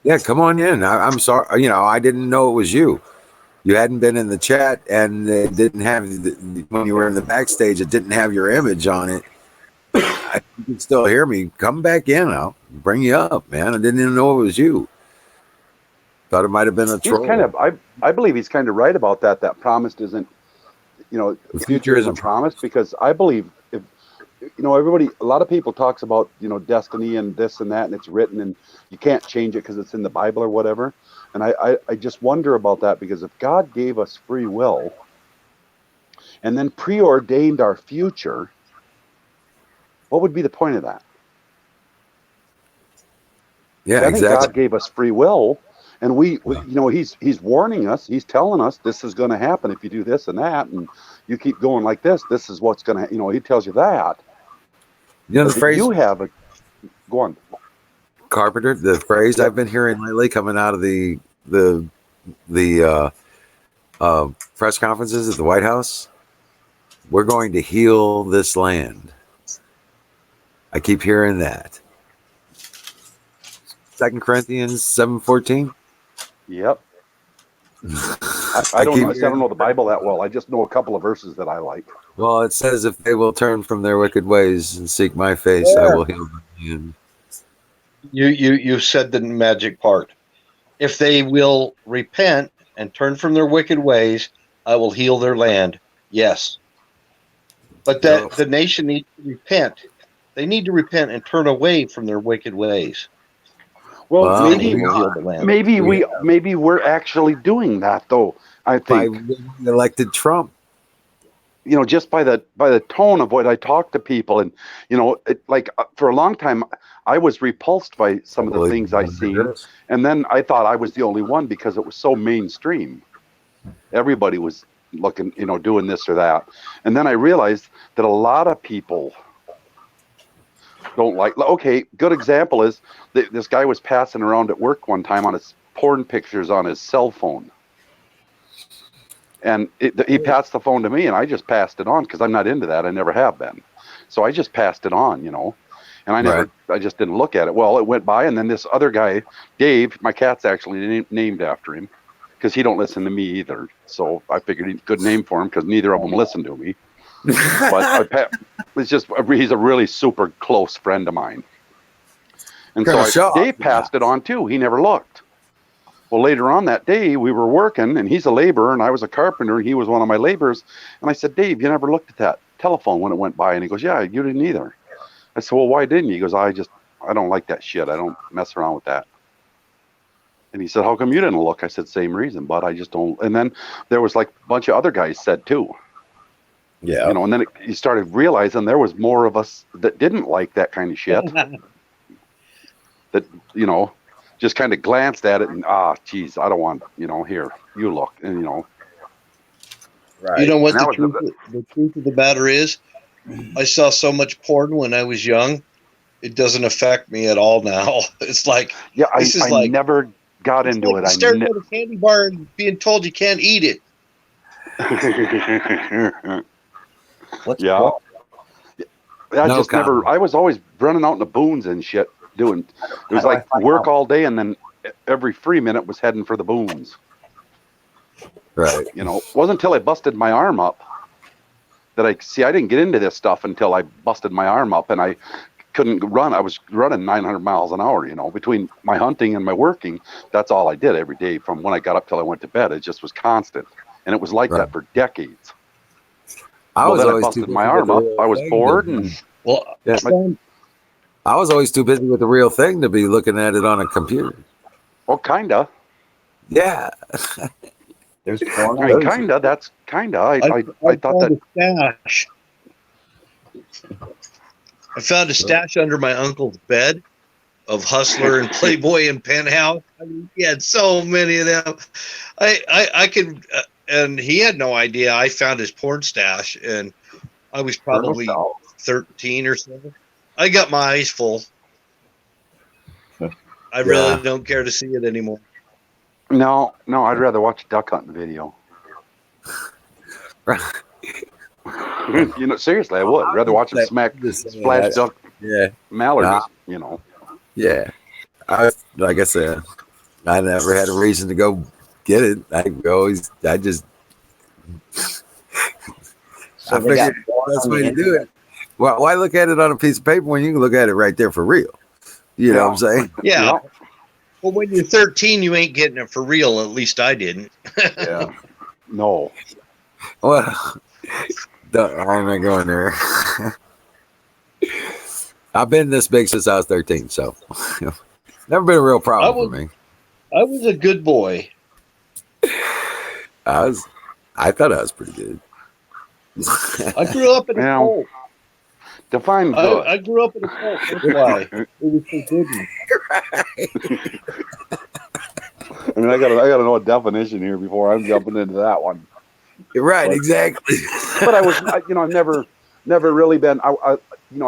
Yeah, come on in. I'm sorry. I didn't know it was you. You hadn't been in the chat, and it didn't have when you were in the backstage. It didn't have your image on it. You can still hear me. Come back in. I'll bring you up, man. I didn't even know it was you. Thought it might have been a he's troll. kind of. I believe he's kind of right about that. That promised isn't. The future isn't promised, because I believe if everybody, a lot of people talks about destiny and this and that, and it's written and you can't change it because it's in the Bible or whatever. And I just wonder about that, because if God gave us free will and then preordained our future, what would be the point of that? Yeah, I think exactly. God gave us free will, and he's warning us. He's telling us this is going to happen if you do this and that, and you keep going like this. This is what's going to. He tells you that. The phrase you have a. Go on. Carpenter. The phrase I've been hearing lately, coming out of the press conferences at the White House. We're going to heal this land. I keep hearing that. 2 Corinthians 7:14. Yep. I don't know the Bible that well. I just know a couple of verses that I like. Well, it says, if they will turn from their wicked ways and seek my face, I will heal them. You said the magic part. If they will repent and turn from their wicked ways, I will heal their land. Yes. But that the nation needs to repent. They need to repent and turn away from their wicked ways. Well, maybe maybe we're actually doing that, though. I think by elected Trump. Just by the tone of what I talk to people, and for a long time, I was repulsed by some of the things I seen, and then I thought I was the only one because it was so mainstream. Everybody was looking, doing this or that, and then I realized that a lot of people don't like. Okay, good example is this guy was passing around at work one time on his porn pictures on his cell phone. And he passed the phone to me, and I just passed it on because I'm not into that. I never have been. So I just passed it on, and I just didn't look at it. Well, it went by, and then this other guy, Dave, my cat's actually named after him because he don't listen to me either. So I figured he's a good name for him because neither of them listen to me. But he's a really super close friend of mine. And so Dave passed it on too. He never looked. Well, later on that day, we were working, and he's a laborer, and I was a carpenter, and he was one of my laborers. And I said, Dave, you never looked at that telephone when it went by? And he goes, yeah, you didn't either. I said, well, why didn't you? He goes, I don't like that shit. I don't mess around with that. And he said, how come you didn't look? I said, same reason, but I just don't. And then there was like a bunch of other guys said too. Yeah. And then you started realizing there was more of us that didn't like that kind of shit. That, just kind of glanced at it and, geez, I don't want, here, you look. And, Right. You know what the truth of the matter is? I saw so much porn when I was young it doesn't affect me at all now. It's like, Yeah, this is I like, never got it's into like it. staring at a candy bar and being told you can't eat it. What's Yeah. wrong? I No just never. comment. I was always running out in the boons and shit, doing. It was How do I like find work out? all day, and then every free minute was heading for the boons. Right. You know, it wasn't until I busted my arm up that I didn't get into this stuff until I busted my arm up, and I couldn't run. I was running 900 miles an hour. You know, between my hunting and my working, that's all I did every day from when I got up till I went to bed. It just was constant, and it was like Right. that for decades. I Well, was then I always too busted my busy with arm the up. real I was thing bored, to and be. Well, Yeah. I was always too busy with the real thing to be looking at it on a computer. well, kinda. Yeah. There's porn I on mean, YouTube. kinda. That's kinda. I I thought found that. a stash. I found a stash under my uncle's bed of Hustler and Playboy and Penthouse. I mean, he had so many of them. I could, and he had no idea. I found his porn stash, and I was probably 13 or so. I got my eyes full. I really Yeah. don't care to see it anymore. No, I'd rather watch a duck hunting video. You know, seriously, I would rather watch them splash duck Yeah. mallards. You know. Yeah. Like I said, I never had a reason to go get it. I just So I they got figured porn the best on the way to do internet. it. Why look at it on a piece of paper when you can look at it right there for real? You know what I'm saying? Yeah. Yeah. Well, when you're 13, you ain't getting it for real. At least I didn't. Yeah. No. Well, I'm not going there. I've been this big since I was 13, so never been a real problem for me. I was a good boy. I thought I was pretty good. I grew up in a cult. Define good. I grew up in a cult. That's why it was forbidden. I mean, I gotta know a definition here before I'm jumping into that one. Right, But, exactly. But I've never really been. I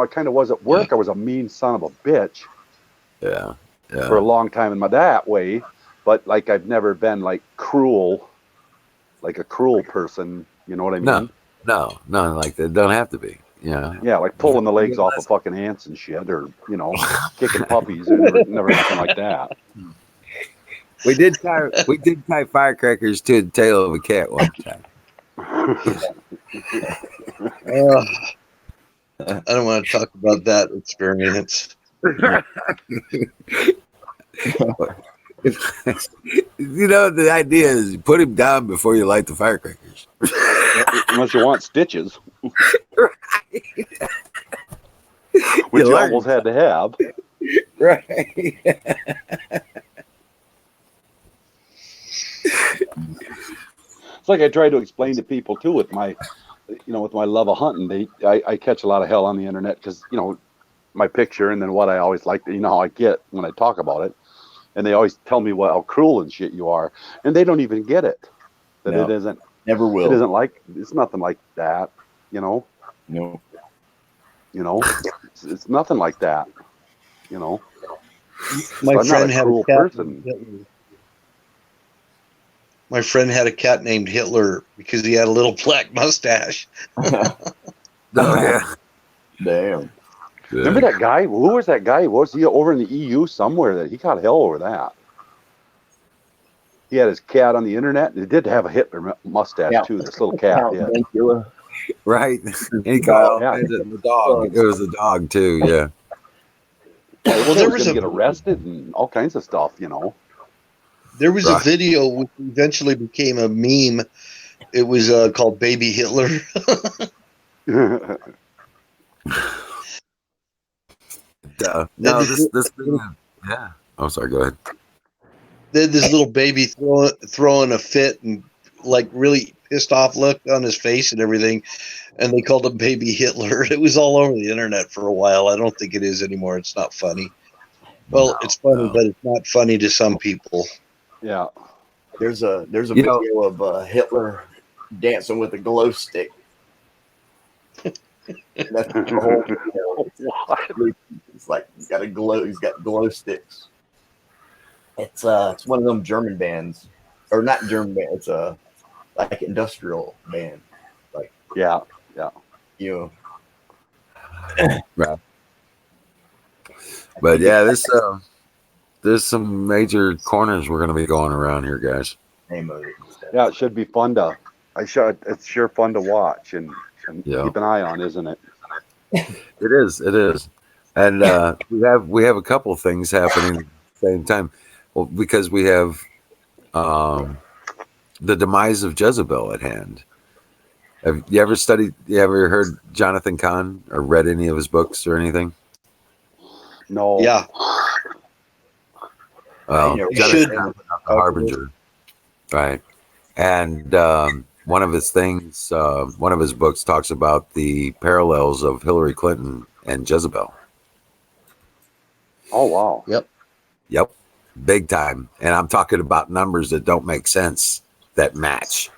kind of was at work. I was a mean son of a bitch. Yeah. For a long time in that way, but like I've never been like cruel, like a cruel person. You know what I mean? No, like that. Don't have to be. Yeah. Yeah, like pulling the legs off of fucking ants and shit, or kicking puppies. Never nothing like that. We did tie firecrackers to the tail of a cat one time. I don't want to talk about that experience. You know, the idea is you put him down before you light the firecrackers. Unless you want stitches. Which you almost had to have. Right. It's like I try to explain to people too with my love of hunting. I catch a lot of hell on the internet because my picture and then what I always like to, how I get when I talk about it, and they always tell me how cruel and shit you are, and they don't even get it. That No, it isn't. Never will. It isn't like it's nothing like that. No. It's nothing like that. My I'm friend not a had cruel a cat person. named Hitler. My friend had a cat named Hitler because he had a little black mustache. Oh yeah. Damn. Remember that guy? Who was that guy? Was he over in the EU somewhere that he got hell over that? He had his cat on the internet. He did have a Hitler mustache too. This little cat did. Right. And he called the dog. It was a dog too. Yeah. Well, there was going to get arrested and all kinds of stuff. There was a video which eventually became a meme. It was called Baby Hitler. No, this thing. Yeah. Oh, sorry. Go ahead. They had this little baby throwing a fit and like really pissed off look on his face and everything, and they called him Baby Hitler. It was all over the internet for a while. I don't think it is anymore. It's not funny. Well, it's funny, but it's not funny to some people. Yeah. There's a video of Hitler dancing with a glow stick. That's the whole video. It's like he's got a glow. He's got glow sticks. It's one of them German bands, or not German band. It's a like industrial band. Like Yeah. you Right. know. But yeah, there's some major corners we're going to be going around here, guys. Name of it and stuff. Yeah, it should be fun to. It's sure fun to watch and Yeah. keep an eye on, isn't it? It is. It is. And we have a couple of things happening at the same time. Well, because we have the demise of Jezebel at hand. Have you ever studied? You ever heard Jonathan Cahn or read any of his books or anything? No. Yeah. Well, You Jonathan should. Cahn's the Harbinger, right? And one of his things, one of his books talks about the parallels of Hillary Clinton and Jezebel. Oh wow. Yep, big time. And I'm talking about numbers that don't make sense that match.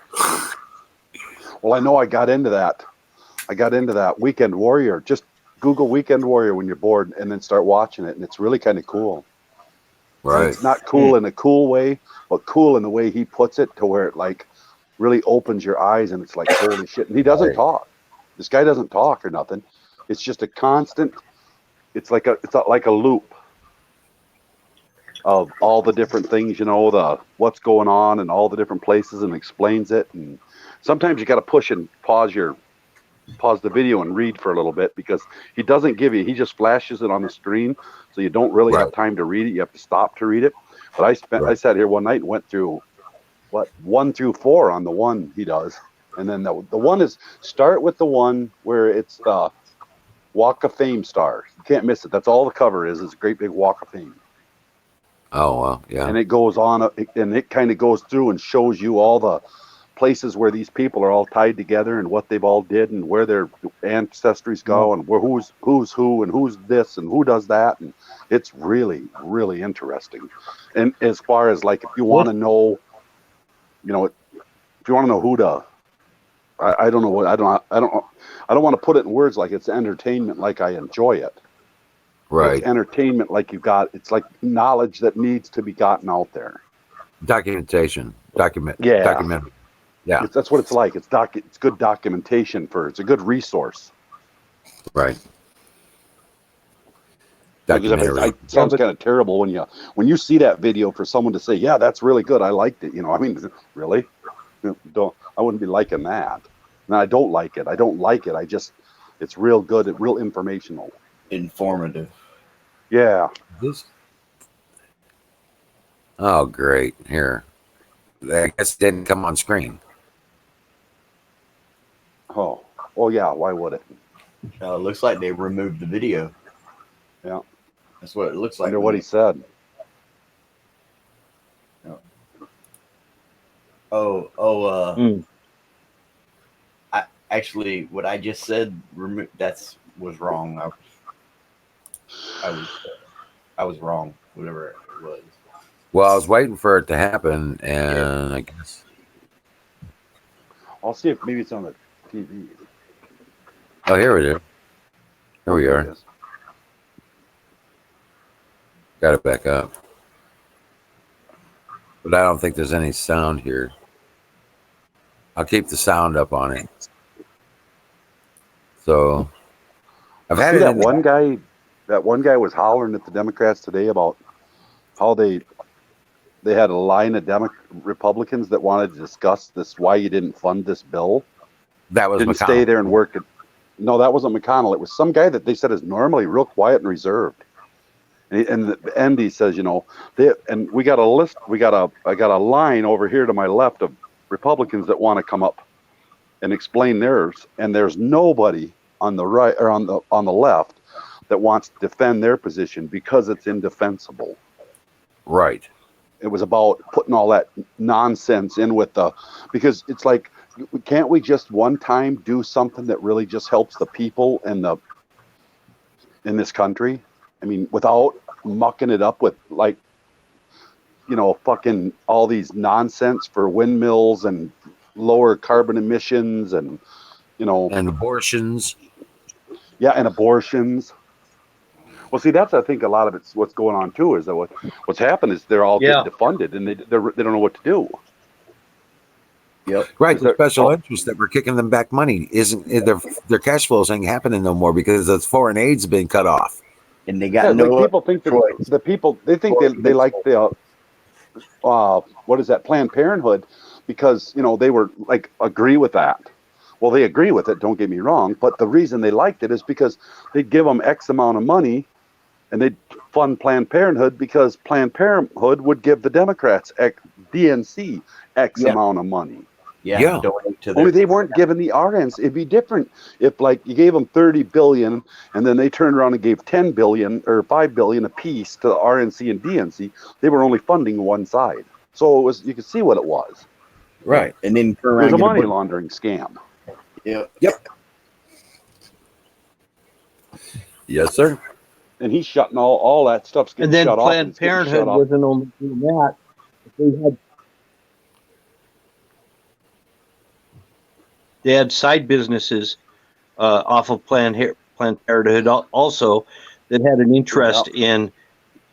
Well, I know I got into that. Weekend Warrior. Just Google Weekend Warrior when you're bored, and then start watching it, and it's really kind of cool. Right. And it's not cool in a cool way, but cool in the way he puts it, to where it like really opens your eyes, and it's like holy shit. And he doesn't talk. This guy doesn't talk or nothing. It's just a constant. It's like a loop of all the different things, the what's going on and all the different places, and explains it. And sometimes you got to push and pause the video and read for a little bit, because he doesn't give you, he just flashes it on the screen, so you don't really have time to read it. You have to stop to read it. But I sat here one night and went through 1 through 4 on the one he does, and then the one is, start with the one where it's the Walk of Fame star. You can't miss it. That's all the cover is a great big Walk of Fame. Oh well, yeah. And it goes on, and it kind of goes through and shows you all the places where these people are all tied together, and what they've all did, and where their ancestries go, and where who's who, and who's this and who does that. And it's really, really interesting. And as far as like, if you want to know, if you want to know who to, I don't know what, I don't want to put it in words like it's entertainment, like I enjoy it. Right. It's entertainment, like it's like knowledge that needs to be gotten out there. Documentation. Documentary. Yeah. That's what it's like. It's good documentation it's a good resource. Right. Documentary. It sounds kind of terrible when you see that video, for someone to say, yeah, that's really good, I liked it. I mean, really? I wouldn't be liking that. And I don't like it. It's real good. It's real informational. Informative. Yeah. Oh, great. Here. I guess it didn't come on screen. Oh yeah, why would it? Looks like they removed the video. Yeah. That's what it looks like. I wonder what he said. Yeah. Actually, what I just said, was wrong. I was wrong, whatever it was. Well, I was waiting for it to happen, and I guess I'll see if maybe it's on the TV. Oh, here it is. Here we are. Got it back up. But I don't think there's any sound here. I'll keep the sound up on it. So I've had that one guy. That one guy was hollering at the Democrats today about how they had a line of Republicans that wanted to discuss this, why you didn't fund this bill. That was didn't McConnell. Stay there and work. No, that wasn't McConnell. It was some guy that they said is normally real quiet and reserved. And at the end, he says, and we got a list. I got a line over here to my left of Republicans that want to come up and explain theirs, and there's nobody on the right or on the left that wants to defend their position because it's indefensible. Right. It was about putting all that nonsense in because it's like, can't we just one time do something that really just helps the people in this country? I mean, without mucking it up with fucking all these nonsense for windmills and lower carbon emissions and and abortions. Yeah, and abortions. Well, see, that's I think a lot of it's what's going on too. Is that what's happened is they're all getting defunded and they don't know what to do. Yep. Right, the special interests that were kicking them back money isn't their cash flows ain't happening no more because the foreign aid's been cut off. And they got no people think choice. the people they think they like the what is that Planned Parenthood because they were like agree with that. Well, they agree with it. Don't get me wrong, but the reason they liked it is because they'd give them X amount of money, and they'd fund Planned Parenthood because Planned Parenthood would give the Democrats DNC X amount of money. Yeah. Only they weren't giving the RNs. It'd be different if, like, you gave them $30 billion, and then they turned around and gave $10 billion or $5 billion a piece to the RNC and DNC. They were only funding one side, so you could see what it was. Right, and then it was a money laundering scam. Yep. Yes, sir. And he's shutting all that stuff's getting And then shut Planned off. Parenthood wasn't only doing that. They had side businesses off of Planned Parenthood also that had an interest in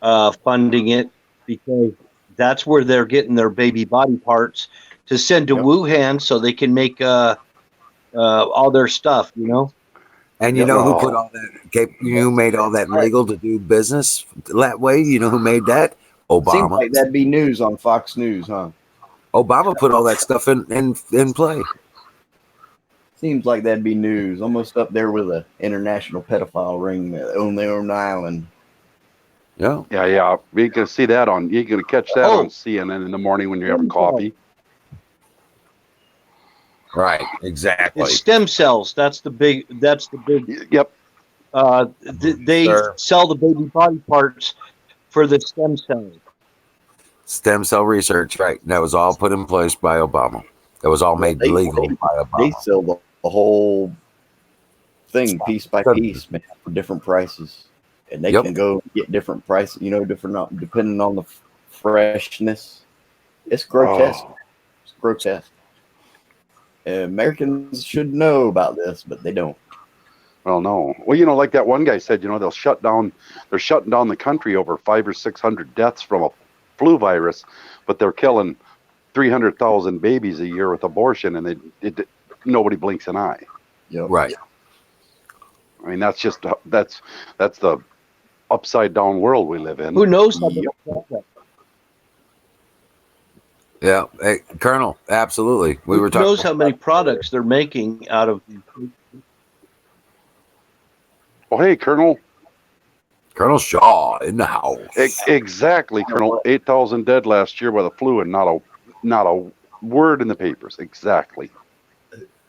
funding it because that's where they're getting their baby body parts to send to Wuhan so they can make all their stuff, And you know who put all that? Who made all that legal to do business that way? You know who made that? Obama. Seems like that'd be news on Fox News, huh? Obama put all that stuff in play. Seems like that'd be news, almost up there with an international pedophile ring on their own island. Yeah. You're gonna see that you're gonna catch that on CNN in the morning when you're having coffee. Right, exactly. It's stem cells. That's the big. Yep. They sell the baby body parts for the stem cells. Stem cell research, right? That was all put in place by Obama. That was all made legal by Obama. They sell the whole thing piece by piece, man, for different prices, and they can go get different prices. Different depending on the freshness. It's grotesque. It's grotesque. Americans should know about this, but they don't. Well, no. Well, like that one guy said, they'll shut down. They're shutting down the country over 500 or 600 deaths from a flu virus, but they're killing 300,000 babies a year with abortion, and nobody blinks an eye. Yep. Right. I mean, that's the upside down world we live in. Who knows how to Yeah, hey, Colonel, absolutely. Who knows how many products they're making out of? Oh, hey, Colonel Shaw in the house. Exactly, Colonel. 8,000 dead last year by the flu, and not a word in the papers. Exactly.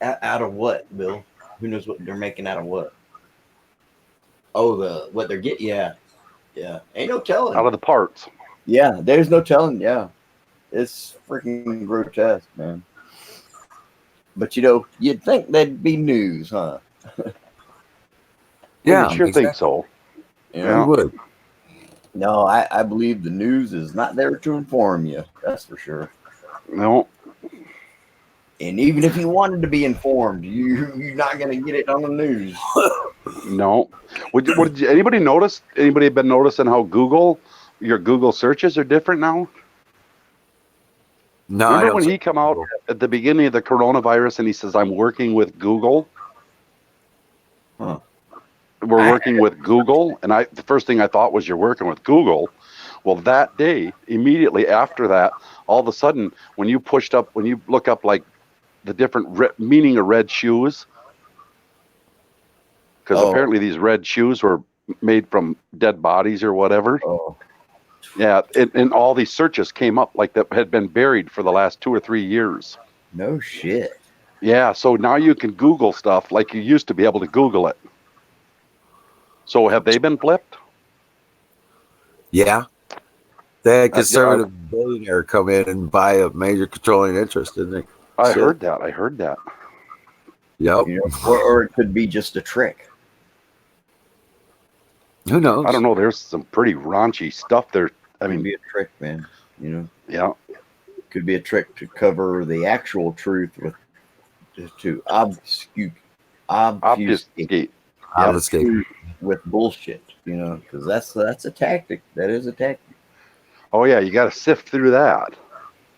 Out of what, Bill? Who knows what they're making out of what? Oh, what they're getting? Yeah. Ain't no telling. Out of the parts. Yeah, there's no telling. Yeah. It's freaking grotesque, man. But you'd think that'd be news, huh? Yeah, I sure think so. Yeah, you would. No, I believe the news is not there to inform you. That's for sure. No. And even if you wanted to be informed, you're not going to get it on the news. No. Anybody notice? Anybody been noticing how your Google searches are different now? No. Remember when he come out at the beginning of the coronavirus and he says, "I'm working with Google." Huh. We're working with Google, and the first thing I thought was, you're working with Google. Well, that day, immediately after that, all of a sudden, when you look up like the different meaning of red shoes, because apparently these red shoes were made from dead bodies or whatever. Oh. Yeah, and all these searches came up like that had been buried for the last 2 or 3 years. No shit. Yeah, so now you can Google stuff like you used to be able to Google it. So have they been flipped? Yeah. They had conservative billionaire come in and buy a major controlling interest, didn't they? I heard that. Yep. Or it could be just a trick. Who knows? I don't know. There's some pretty raunchy stuff there. I mean, could be a trick, man. Yeah. Could be a trick to cover the actual truth to obfuscate. Obfuscate. with bullshit, you know, because that's a tactic. That is a tactic. Oh yeah, you got to sift through that.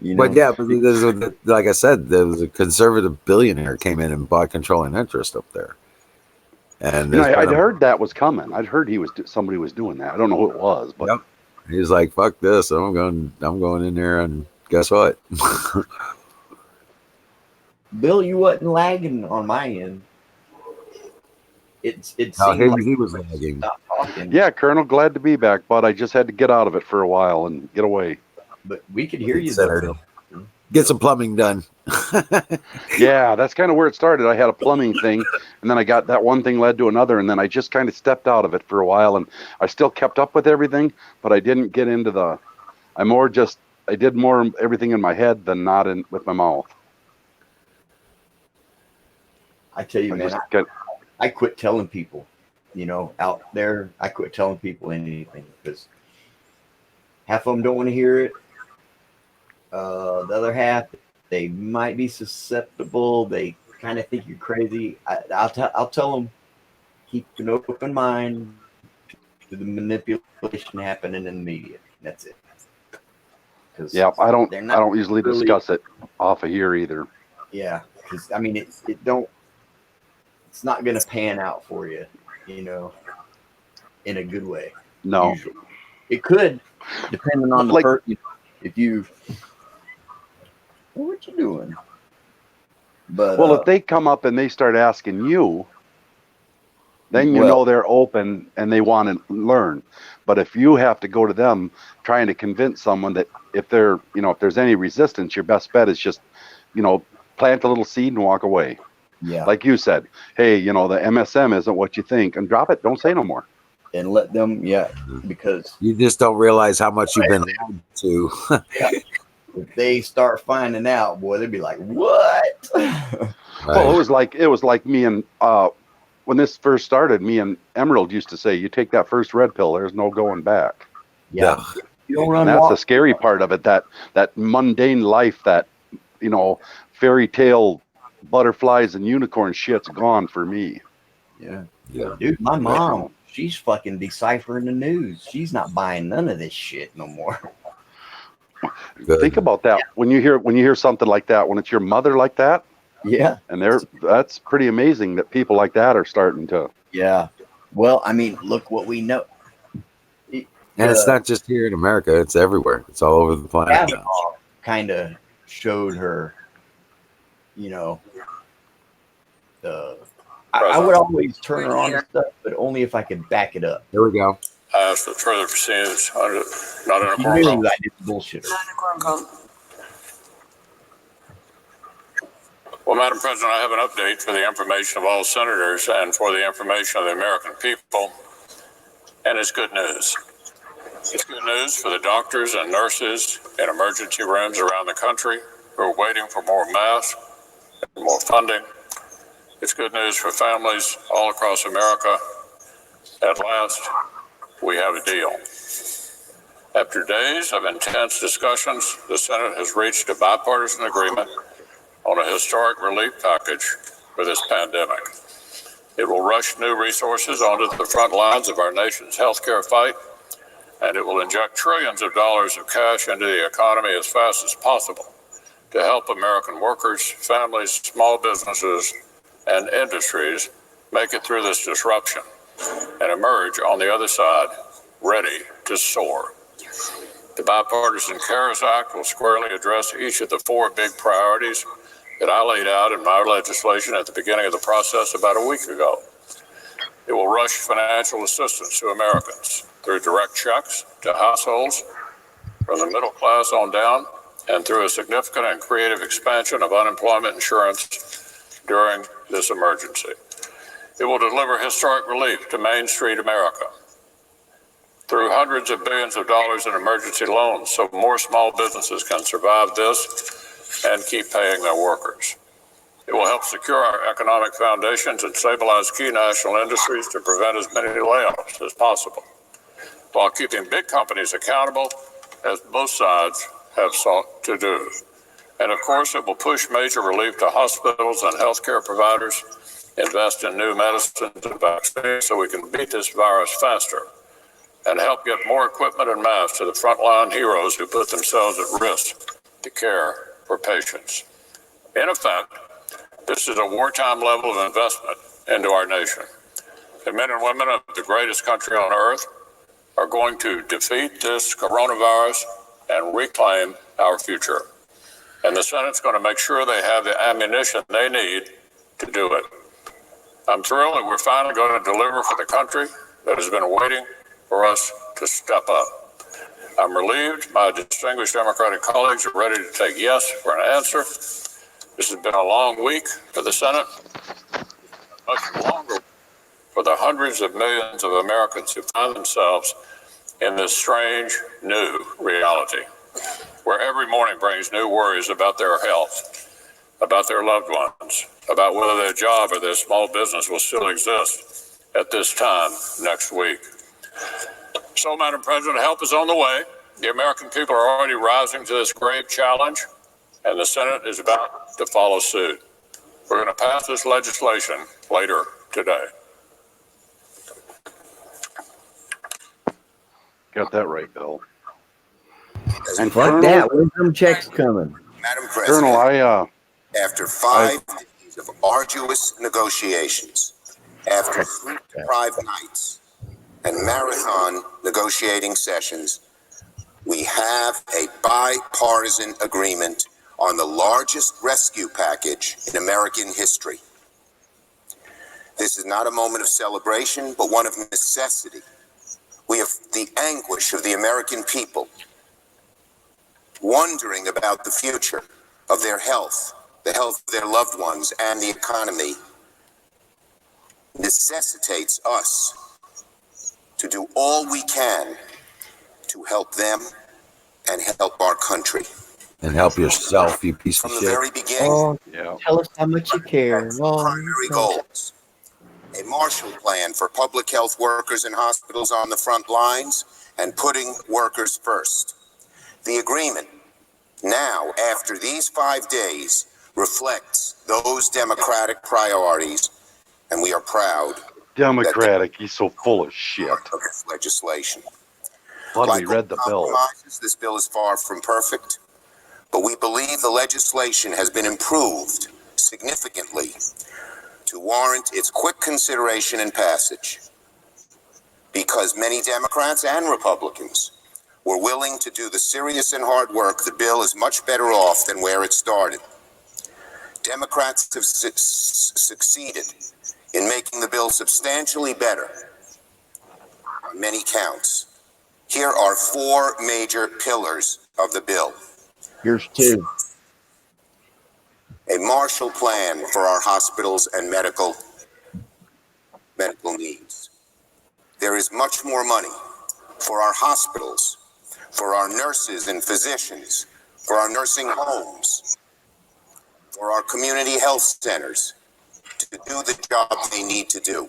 You But know, yeah, but like I said, there was a conservative billionaire came in and bought controlling interest up there, and You know, there's been I'd a heard that was coming. I'd heard somebody was doing that. I don't know who it was, but yep. He's like, "Fuck this! I'm going in there, and guess what?" Bill, you wasn't lagging on my end. It No, seemed like he you was would lagging. stop talking, yeah, Colonel, glad to be back, but I just had to get out of it for a while and get away. but we could hear you Considered though. it. Get some plumbing done. Yeah, that's kind of where it started. I had a plumbing thing, and then I got that one thing led to another, and then I just kind of stepped out of it for a while, and I still kept up with everything, but I didn't get into the. I did more everything in my head than not in with my mouth. I tell you, I man, just got. I quit telling people, you know, out there. I quit telling people anything because half of them don't want to hear it. The other half, they might be susceptible. They kind of think you're crazy. I'll tell them, keep an open mind to the manipulation happening in the media. That's it. Yeah, I don't. They're I not don't usually really, discuss it off of here either. yeah. Because I mean, it don't. It's not going to pan out for you, you know, in a good way. No, Usually, it could, depending on the like person. If you, well, what you doing? But well, if they come up and they start asking you, then you well, know they're open and they want to learn. But if you have to go to them trying to convince someone that if they're, you know, if there's any resistance, your best bet is just, you know, plant a little seed and walk away. yeah, Like you said, hey, you know, the MSM isn't what you think, and drop it. Don't say no more. and let them, yeah, because You just don't realize how much you've been lied to. yeah, if they start finding out, boy, they'd be like, "What?" Well, Right. it was like me and when this first started, me and Emerald used to say, you take that first red pill, there's no going back. Yeah, Yeah. you don't And run that's the walk. scary part of it, that mundane life, that, you know, fairy tale butterflies and unicorn shit's gone for me. Yeah, Yeah. dude, my You mom, know, she's fucking deciphering the news. She's not buying none of this shit no more. Good. think about that when you hear something like that, when it's your mother like that, Yeah, and that's pretty amazing that people like that are starting to. yeah. Well, I mean, look what we know. And it's The not just here in America; it's everywhere. It's all over the planet now. Kavanaugh kind of showed her, you know, the. I would always turn her on to stuff, but only if I could back it up. Here we go. I asked for further proceedings, not in a She quorum knew call. I didn't bullshit her. Well, Madam President, I have an update for the information of all senators and for the information of the American people, and it's good news. It's good news for the doctors and nurses in emergency rooms around the country who are waiting for more masks and more funding. It's good news for families all across America. At last, we have a deal. After days of intense discussions, the Senate has reached a bipartisan agreement on a historic relief package for this pandemic. It will rush new resources onto the front lines of our nation's healthcare fight, and it will inject trillions of dollars of cash into the economy as fast as possible to help American workers, families, small businesses, and industries make it through this disruption and emerge on the other side ready to soar. The Bipartisan CARES Act will squarely address each of the four big priorities that I laid out in my legislation at the beginning of the process about a week ago. It will rush financial assistance to Americans through direct checks to households from the middle class on down, and through a significant and creative expansion of unemployment insurance during this emergency. It will deliver historic relief to Main Street America through hundreds of billions of dollars in emergency loans so more small businesses can survive this and keep paying their workers. It will help secure our economic foundations and stabilize key national industries to prevent as many layoffs as possible, while keeping big companies accountable, as both sides have sought to do. And of course, it will push major relief to hospitals and healthcare providers invest in new medicines and vaccines so we can beat this virus faster, and help get more equipment and masks to the frontline heroes who put themselves at risk to care for patients. In effect, this is a wartime level of investment into our nation. The men and women of the greatest country on earth are going to defeat this coronavirus and reclaim our future. And the Senate's going to make sure they have the ammunition they need to do it. I'm thrilled that we're finally going to deliver for the country that has been waiting for us to step up. I'm relieved my distinguished Democratic colleagues are ready to take yes for an answer. This has been a long week for the Senate, much longer for the hundreds of millions of Americans who find themselves in this strange new reality, where every morning brings new worries about their health, about their loved ones, about whether their job or their small business will still exist at this time next week. So, Madam President, help is on the way. The American people are already rising to this grave challenge, and the Senate is about to follow suit. We're going to pass this legislation later today. Got that right, Bill. And fuck that. When's them checks coming? Madam President, Colonel, after 5 days of arduous negotiations, after sleep-deprived nights and marathon negotiating sessions, we have a bipartisan agreement on the largest rescue package in American history. This is not a moment of celebration, but one of necessity. We have the anguish of the American people wondering about the future of their health, the health of their loved ones, and the economy necessitates us to do all we can to help them and help our country. And help yourself, you piece of From the shit. very beginning, Tell us how much you care. primary goals. A Marshall Plan for public health workers in hospitals on the front lines and putting workers first. The agreement, now after these 5 days, reflects those democratic priorities, and we are proud Democratic, he's so full of shit. of this legislation. Glad Like we read the bill. compromises, this bill is far from perfect, but we believe the legislation has been improved significantly to warrant its quick consideration and passage, because many Democrats and Republicans were willing to do the serious and hard work. The bill is much better off than where it started. Democrats have succeeded in making the bill substantially better on many counts. Here are 4 major pillars of the bill. Here's 2. A Marshall Plan for our hospitals and medical needs. There is much more money for our hospitals, for our nurses and physicians, for our nursing homes, for our community health centers to do the job they need to do.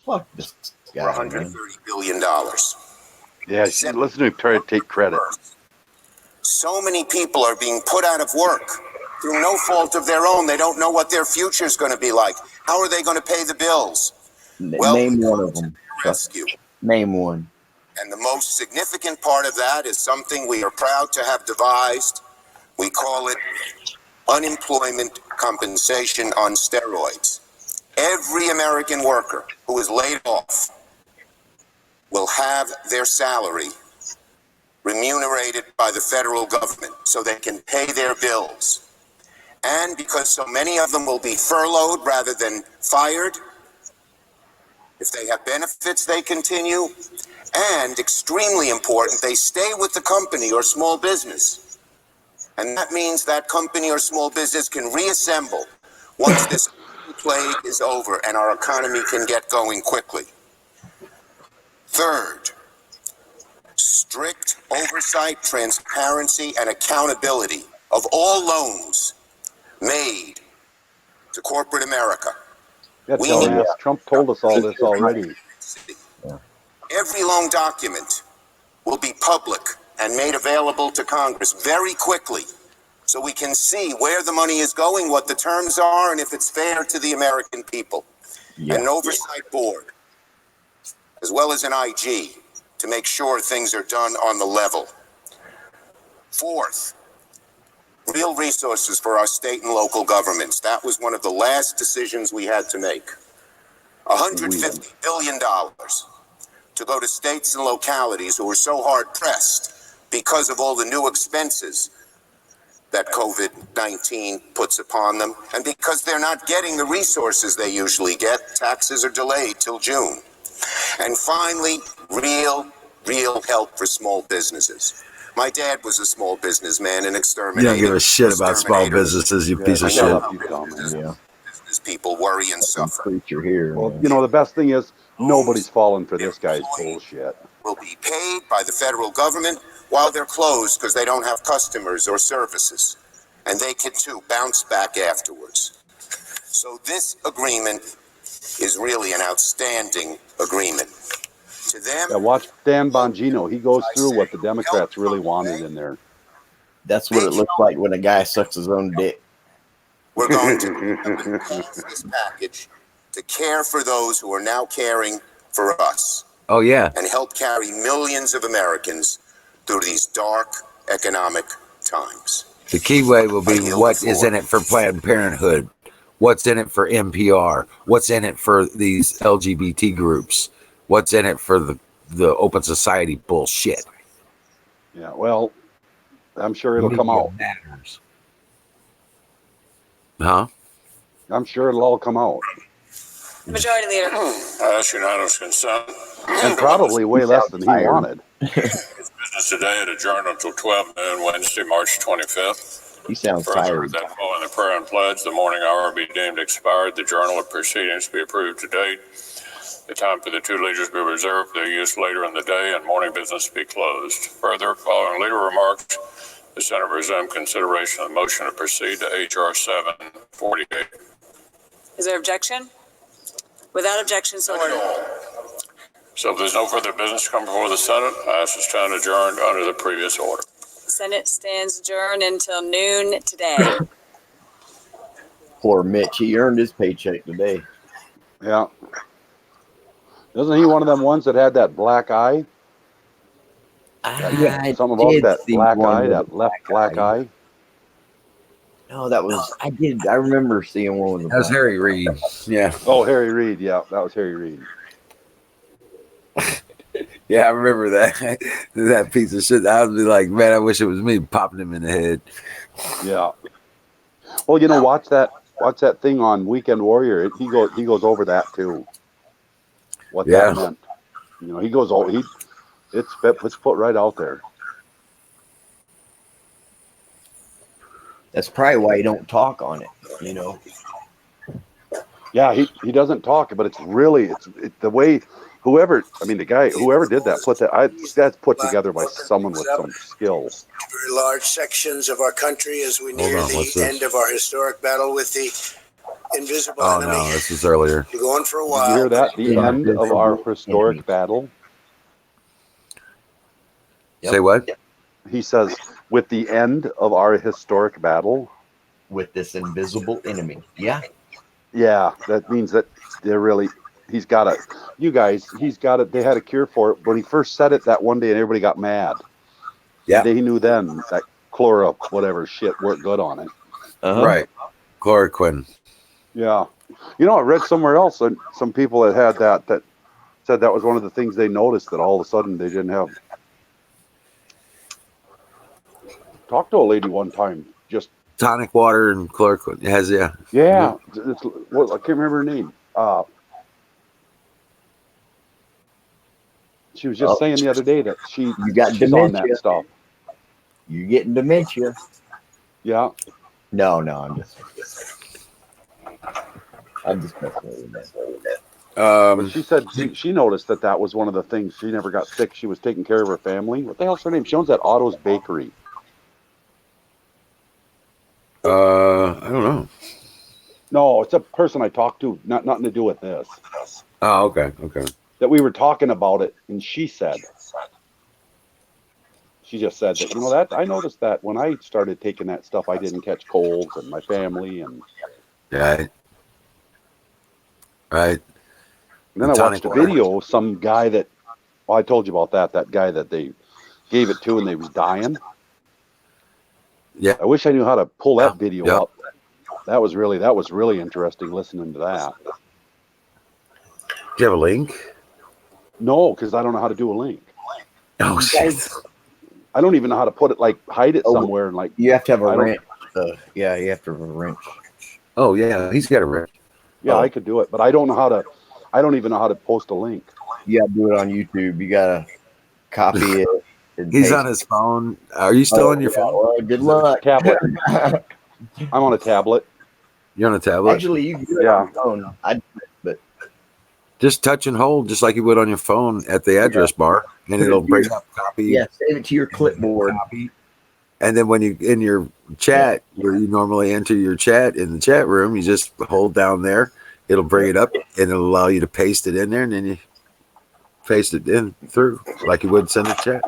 Fuck this For guy. $130 billion. Yeah, listen to him try to take credit. So many people are being put out of work through no fault of their own. They don't know what their future is going to be like. How are they going to pay the bills? Well, Name one of them. Rescue. Name one. And the most significant part of that is something we are proud to have devised. We call it unemployment compensation on steroids. Every American worker who is laid off will have their salary remunerated by the federal government so they can pay their bills. And because so many of them will be furloughed rather than fired, if they have benefits, they continue. And extremely important, they stay with the company or small business. And that means that company or small business can reassemble once this plague is over and our economy can get going quickly. Third, strict oversight, transparency, and accountability of all loans made to corporate America. Yeah, dumbass. Trump told us all this already. Every loan document will be public and made available to Congress very quickly so we can see where the money is going, what the terms are, and if it's fair to the American people. Yeah. And an oversight board, as well as an IG, to make sure things are done on the level. Fourth, real resources for our state and local governments. That was one of the last decisions we had to make. $150 billion to go to states and localities who are so hard pressed because of all the new expenses that COVID-19 puts upon them, and because they're not getting the resources they usually get. Taxes are delayed till June. And finally, real help for small businesses. My dad was a small businessman and You exterminator. don't give a shit about small businesses, you piece of shut shit. up, you dumb. Yeah. Business people worry and suffer. Preacher here. Well, man. you know, the best thing is nobody's falling for this guy's bullshit. Will be paid by the federal government while they're closed because they don't have customers or services. And they can too bounce back afterwards. So this agreement is really an outstanding agreement. To them, Yeah, watch Dan Bongino. He goes through what the Democrats really wanted in there. That's what it looks like when a guy sucks his own dick. we're going to pass this package to care for those who are now caring for us. Oh, yeah. And help carry millions of Americans through these dark economic times. The key way will be what is in it for Planned Parenthood? What's in it for NPR? What's in it for these LGBT groups? What's in it for the open society bullshit? Yeah, well, I'm sure it'll come Media out. matters. Huh? I'm sure it'll all come out. The Majority Leader. I ask unanimous consent. And probably way less than he wanted. Business today adjourned until 12 noon, Wednesday, March 25th. He sounds Further, tired. that following the prayer and pledge, the morning hour be deemed expired. The journal of proceedings be approved to date. The time for the two leaders be reserved for their use later in the day, and morning business be closed. Further, following leader remarks, the Senate resumed consideration of the motion to proceed to H.R. 748. Is there objection? Without objection, so ordered. So if there's no further business to come before the Senate, I ask this stand adjourned under the previous order. Senate stands adjourned until noon today. Poor Mitch. He earned his paycheck today. Yeah. Isn't he one of them ones that had that black eye? Something about that black eye, that left black eye. No, that was I remember seeing one with the That was black Harry Reid. Yeah. Oh, Harry Reid. Yeah, that was Harry Reid. Yeah, I remember that. That piece of shit. I would be like, man, I wish it was me popping him in the head. Yeah. Well, you know, watch that thing on Weekend Warrior. He goes over that too. What that meant. You know, he goes over. It's put right out there. That's probably why you don't talk on it, you know. Yeah, he doesn't talk, but it's really the way whoever did that that's put together by someone with some skill. Very large sections of our country as we near the end of our historic battle with the invisible enemy. Oh no, this is earlier. We're going for a while. Did you hear that? The end of our historic battle. Say what? He says, with the end of our historic battle. With this invisible enemy. Yeah. Yeah, that means that he's got it. They had a cure for it. When he first said it that one day and everybody got mad. Yeah. He knew then that whatever shit worked good on it. Uh-huh. Right. Chloroquine. Yeah. You know, I read somewhere else that some people that had that said that was one of the things they noticed, that all of a sudden they didn't have. Talked to a lady one time, just tonic water and chloroquine. It has, yeah. Yeah. I can't remember her name. She was just saying the other day that she's dementia. on that stuff. You're getting dementia. Yeah. No, I'm just messing with that. But she said she noticed that was one of the things. She never got sick. She was taking care of her family. What the hell's her name? She owns that Otto's Bakery. I don't know. No, it's a person I talked to. Nothing to do with this. Oh, okay. That we were talking about it, and she said she just said that, that I noticed that when I started taking that stuff, I didn't catch colds and my family and Right. Right. then I watched a video of some guy that, well, I told you about that guy that they gave it to and they was dying. Yeah. I wish I knew how to pull that video up. That was really interesting listening to that. Do you have a link? No, because I don't know how to do a link. Oh shit. I don't even know how to put it, like hide it somewhere and like. You have to have a wrench. Yeah, you have to have a wrench. Oh yeah, he's got a wrench. Yeah, I could do it, but I don't know how to. I don't even know how to post a link. You gotta do it on YouTube. You gotta copy it. He's on his phone. Are you still on your phone? Well, good luck. Tablet. I'm on a tablet. You're on a tablet? Actually, you can do it on your phone. But just touch and hold, just like you would on your phone at the address bar, and it'll bring up copy. Yeah, save it to your clipboard. Copy. And then when you in your chat, where you normally enter your chat in the chat room, you just hold down there. It'll bring it up, and it'll allow you to paste it in there, and then you paste it in through like you would send a chat.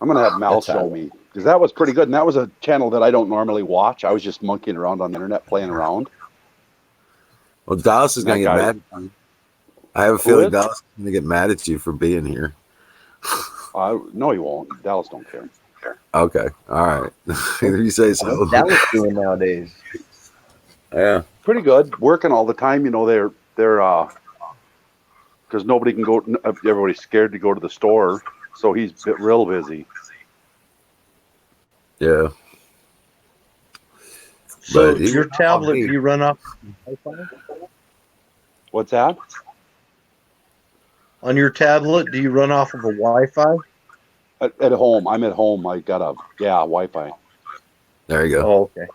I'm gonna have Mal show me, because that was pretty good, and that was a channel that I don't normally watch. I was just monkeying around on the internet, playing around. Well, Dallas is gonna get mad at you. I have a feeling Dallas is gonna get mad at you for being here. No, he won't. Dallas don't care. Okay, all right. If you say so. What's Dallas doing nowadays? Yeah, pretty good. Working all the time. They're because nobody can go. Everybody's scared to go to the store, so he's real busy. Yeah. So your tablet, do you run off Wi-Fi? What's that? On your tablet, do you run off of a Wi-Fi? At home. I'm at home. I got Wi-Fi. There you go. Oh, okay.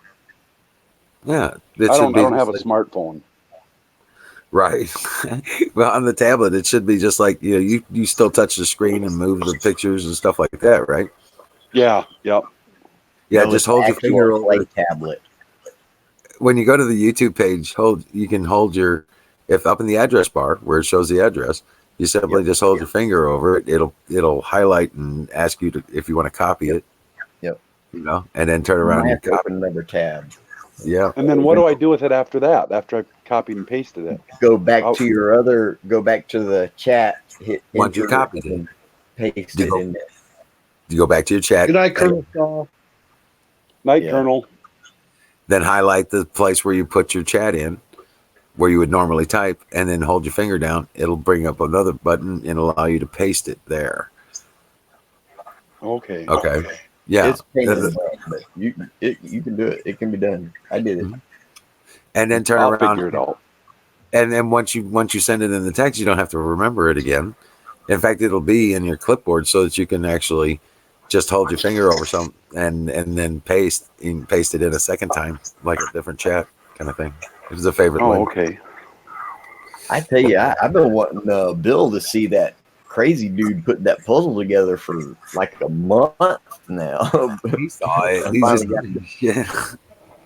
Yeah. I don't have a smartphone. Right. Well, on the tablet, it should be just like, you still touch the screen and move the pictures and stuff like that, right? Yeah. Yep. Yeah. Just hold your finger over tablet. When you go to the YouTube page, you can hold if up in the address bar where it shows the address, you simply just hold your finger over it. It'll highlight and ask you if you want to copy it. Yep. And then turn around and open another tab. Yeah. And then what do I do with it after that? After I've copied and pasted it? Go back to go back to the chat. Hit once you copied it, paste it in there. You go back to your chat. Good night, Colonel. Night, Colonel. Then highlight the place where you put your chat in, where you would normally type, and then hold your finger down. It'll bring up another button and allow you to paste it there. Okay. Yeah. It's pain in the butt, but you can do it. It can be done. I did it. And then turn I'll around. Figure it out. And then once you send it in the text, you don't have to remember it again. In fact, it'll be in your clipboard so that you can actually just hold your finger over some and then paste it in a second time, like a different chat kind of thing. It was a favorite link. Okay. I tell you, I've been wanting Bill to see that crazy dude putting that puzzle together for like a month now. He saw it.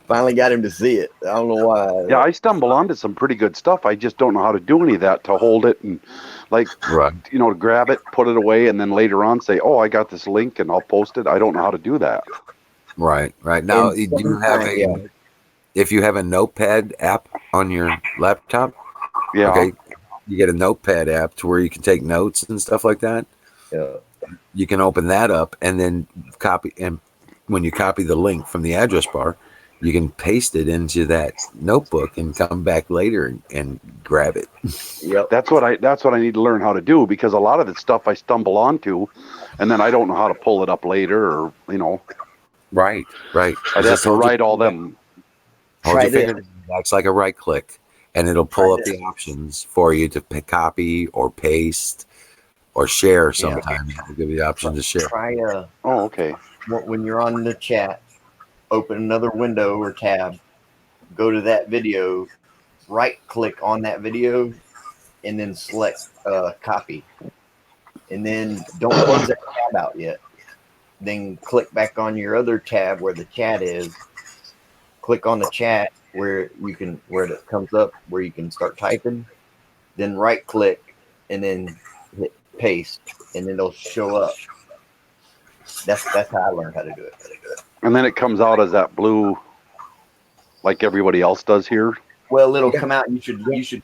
Finally got him to see it. I don't know why. Yeah, I stumble onto some pretty good stuff. I just don't know how to do any of that, to hold it and to grab it, put it away, and then later on say, "Oh, I got this link and I'll post it." I don't know how to do that. Right. Now, do you have if you have a notepad app on your laptop? Yeah. Okay. You get a notepad app to where you can take notes and stuff like that. Yeah. You can open that up and then copy, and when you copy the link from the address bar, you can paste it into that notebook and come back later and grab it. Yep. That's what I need to learn how to do, because a lot of the stuff I stumble onto and then I don't know how to pull it up later, or Right. I just have to write all them. Hold your finger. That's like a right click, and it'll pull up the options for you to copy or paste or share. Sometimes it'll give you the option to share. Try okay. When you're on the chat, open another window or tab, go to that video, right click on that video, and then select copy. And then don't close that tab out yet. Then click back on your other tab where the chat is. Click on the chat where it comes up where you can start typing. Then right click and then hit paste, and then it'll show up. That's how I learned how to do it. And then it comes out as that blue, like everybody else does here. Well, it'll come out. You should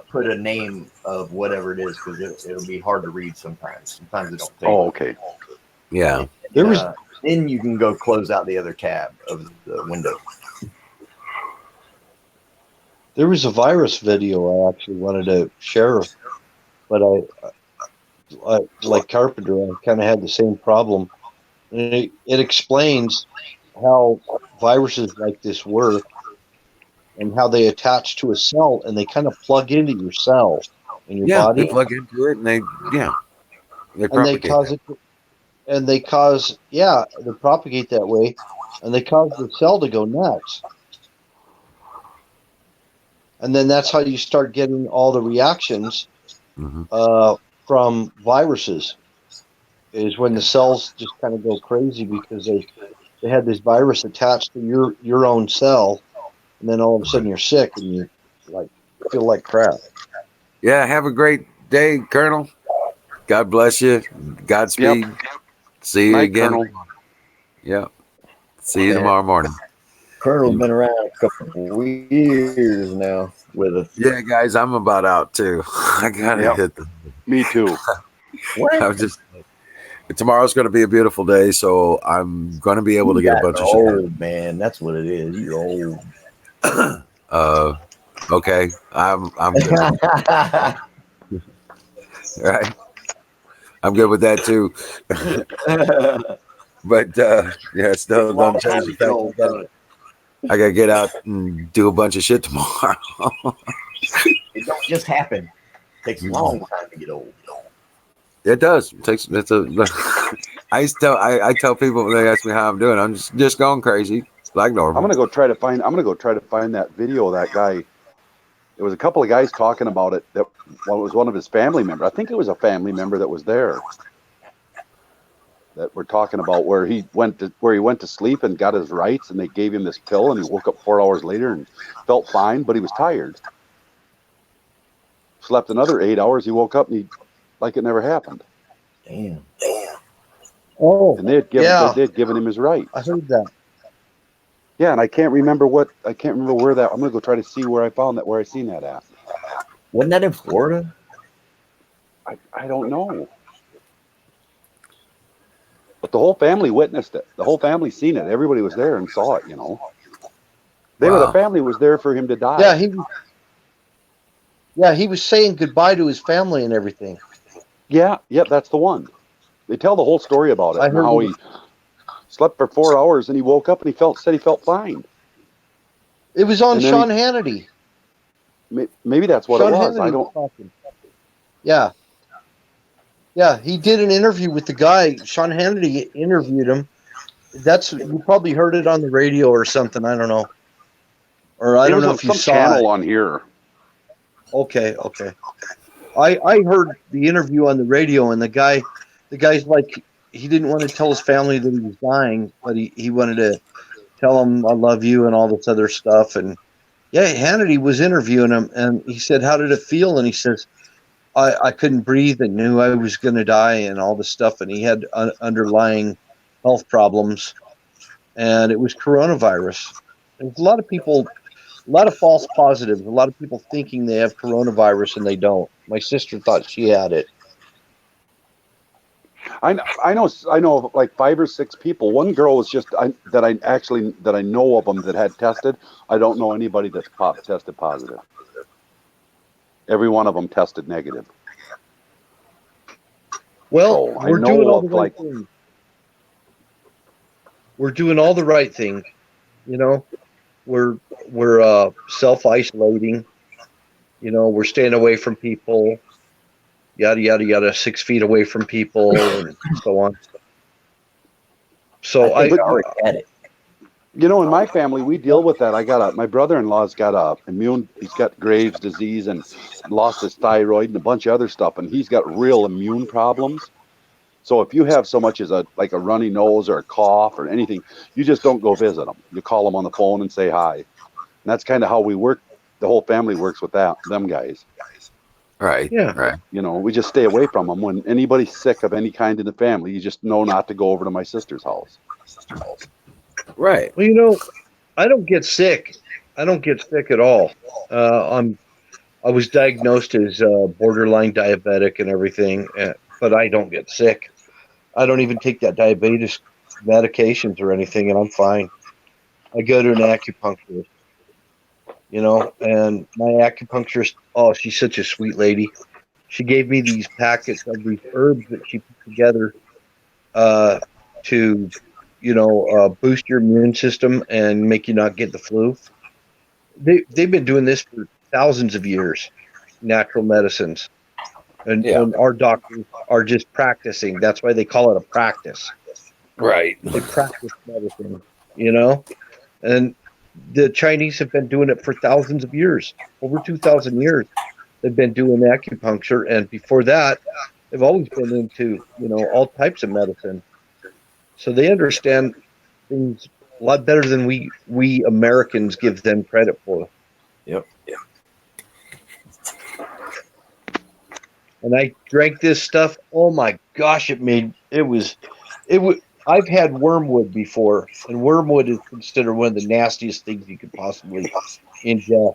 put a name of whatever it is because it'll be hard to read sometimes. Sometimes it don't take. Oh, okay. Yeah. Then you can go close out the other tab of the window. There was a virus video I actually wanted to share, but I like Carpenter, I kind of had the same problem. And it explains how viruses like this work and how they attach to a cell and they kind of plug into your cell in your body. They plug into it and they and propagate. They propagate that way, and they cause the cell to go nuts. And then that's how you start getting all the reactions from viruses, is when the cells just kind of go crazy because they had this virus attached to your own cell, and then all of a sudden you're sick and you feel like crap. Yeah, have a great day, Colonel. God bless you. Godspeed. Yep. See you Night, again. Colonel. Yeah. See you tomorrow morning. Colonel's been around a couple of years now with us. Yeah, guys, I'm about out too. I gotta hit them. Me too. I'm just. Tomorrow's going to be a beautiful day, so I'm going to be able to get a bunch of shit. Old man, that's what it is. You're old. Okay, I'm good. Right, I'm good with that too. But yeah, still don't change the fact I gotta get out and do a bunch of shit tomorrow. It don't just happen. It takes a long time to get old. It does. It takes. It's a. I tell people when they ask me how I'm doing, I'm just going crazy like normal. I'm gonna go try to find that video of that guy. There was a couple of guys talking about it. That it was one of his family members. I think it was a family member that was there. That we're talking about where he went to sleep and got his rights, and they gave him this pill, and he woke up 4 hours later and felt fine, but he was tired. Slept another 8 hours. He woke up and he like it never happened. Damn. Oh, and they had given him his rights. I heard that. Yeah, and I can't remember where that. I'm gonna go try to see where I found that, where I seen that at. Wasn't that in Florida? I don't know. But the whole family witnessed it. The whole family seen it. Everybody was there and saw it. You know, the family was there for him to die. Yeah, he was saying goodbye to his family and everything. Yeah, that's the one. They tell the whole story about it and how he slept for 4 hours and he woke up and said he felt fine. It was on Sean Hannity. Maybe that's what it was. Hannity I don't. Talking. Yeah. Yeah, he did an interview with the guy. Sean Hannity interviewed him. You probably heard it on the radio or something. I don't know. Or I don't know if you saw channel it. on here. Okay. I heard the interview on the radio, and the guy's like, he didn't want to tell his family that he was dying, but he wanted to tell them I love you and all this other stuff. And yeah, Hannity was interviewing him, and he said, how did it feel? And he says, I couldn't breathe and knew I was going to die and all this stuff. And he had underlying health problems, and it was coronavirus. There's a lot of false positives, a lot of people thinking they have coronavirus and they don't. My sister thought she had it. I know like 5 or 6 people. One girl was that I know of them that had tested. I don't know anybody that's tested positive. Every one of them tested negative. Well, we're doing all the right things. We're doing all the right things. You know, we're self-isolating. You know, we're staying away from people. Yada yada yada. 6 feet away from people, and so on. So I already had it. You know, in my family, we deal with that. My brother-in-law's got he's got Graves' disease and lost his thyroid and a bunch of other stuff, and he's got real immune problems. So if you have so much as a runny nose or a cough or anything, you just don't go visit them. You call them on the phone and say hi. And that's kind of how we work. The whole family works with them guys. Right. Yeah. Right. You know, we just stay away from them. When anybody's sick of any kind in the family, you just know not to go over to my sister's house. Right. Well, you know, I don't get sick. I don't get sick at all. I was diagnosed as borderline diabetic and everything, but I don't get sick. I don't even take that diabetes medications or anything, and I'm fine. I go to an acupuncturist, you know, and my acupuncturist, oh, she's such a sweet lady. She gave me these packets of these herbs that she put together uh, to, boost your immune system and make you not get the flu. They've been doing this for thousands of years, natural medicines, Yeah. and our doctors are just practicing. That's why they call it a practice. Right. They practice medicine, you know, and the Chinese have been doing it for thousands of years, over 2,000 years. They've been doing acupuncture, and before that, they've always been into all types of medicine. So they understand things a lot better than we Americans give them credit for. Yep. And I drank this stuff. Oh my gosh, it was. I've had wormwood before, and wormwood is considered one of the nastiest things you could possibly ingest.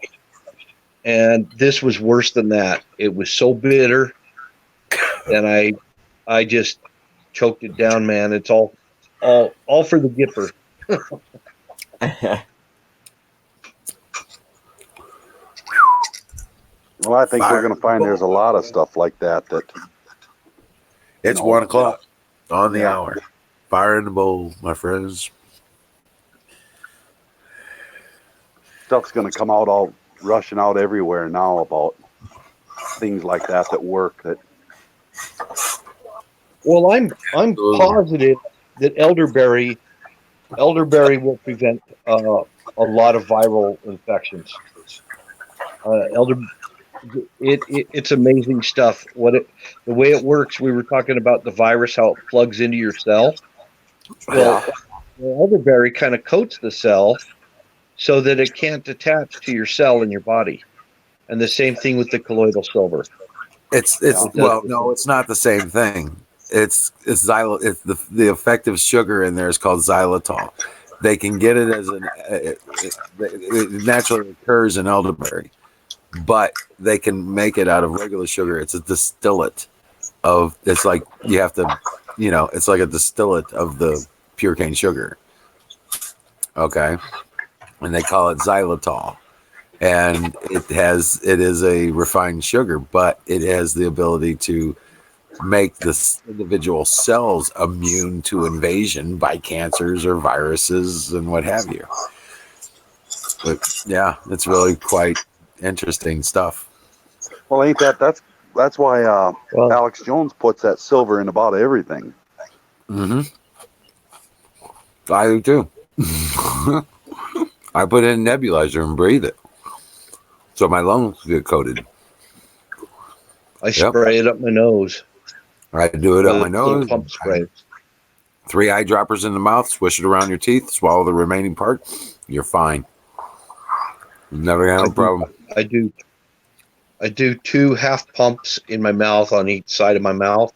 And this was worse than that. It was so bitter, and I just choked it down, man. It's all for the Gipper. Well, I think we're going to find there's a lot of stuff like that. It's 1 o'clock on the hour. Fire in the bowl, my friends. Stuff's going to come out all rushing out everywhere now about things like that work. Well, I'm positive that elderberry will prevent a lot of viral infections. It's amazing stuff. The way it works, we were talking about the virus, how it plugs into your cell. Well, the elderberry kind of coats the cell so that it can't attach to your cell in your body. And the same thing with the colloidal silver. It's no, it's not the same thing. It's the effective sugar in there is called xylitol. They can get it as it naturally occurs in elderberry, but they can make it out of regular sugar. It's a distillate of. It's like you have to, it's like a distillate of the pure cane sugar. Okay, and they call it xylitol. And it is a refined sugar, but it has the ability to make the individual cells immune to invasion by cancers or viruses and what have you. But yeah, it's really quite interesting stuff. Well, ain't that's why Alex Jones puts that silver in about everything. Mm-hmm. I do too. I put it in a nebulizer and breathe it, so my lungs get coated. I spray it up my nose. I do it up my nose. Pump spray. 3 eyedroppers in the mouth, swish it around your teeth, swallow the remaining part. You're fine. Never had a problem. I do 2 half pumps in my mouth on each side of my mouth,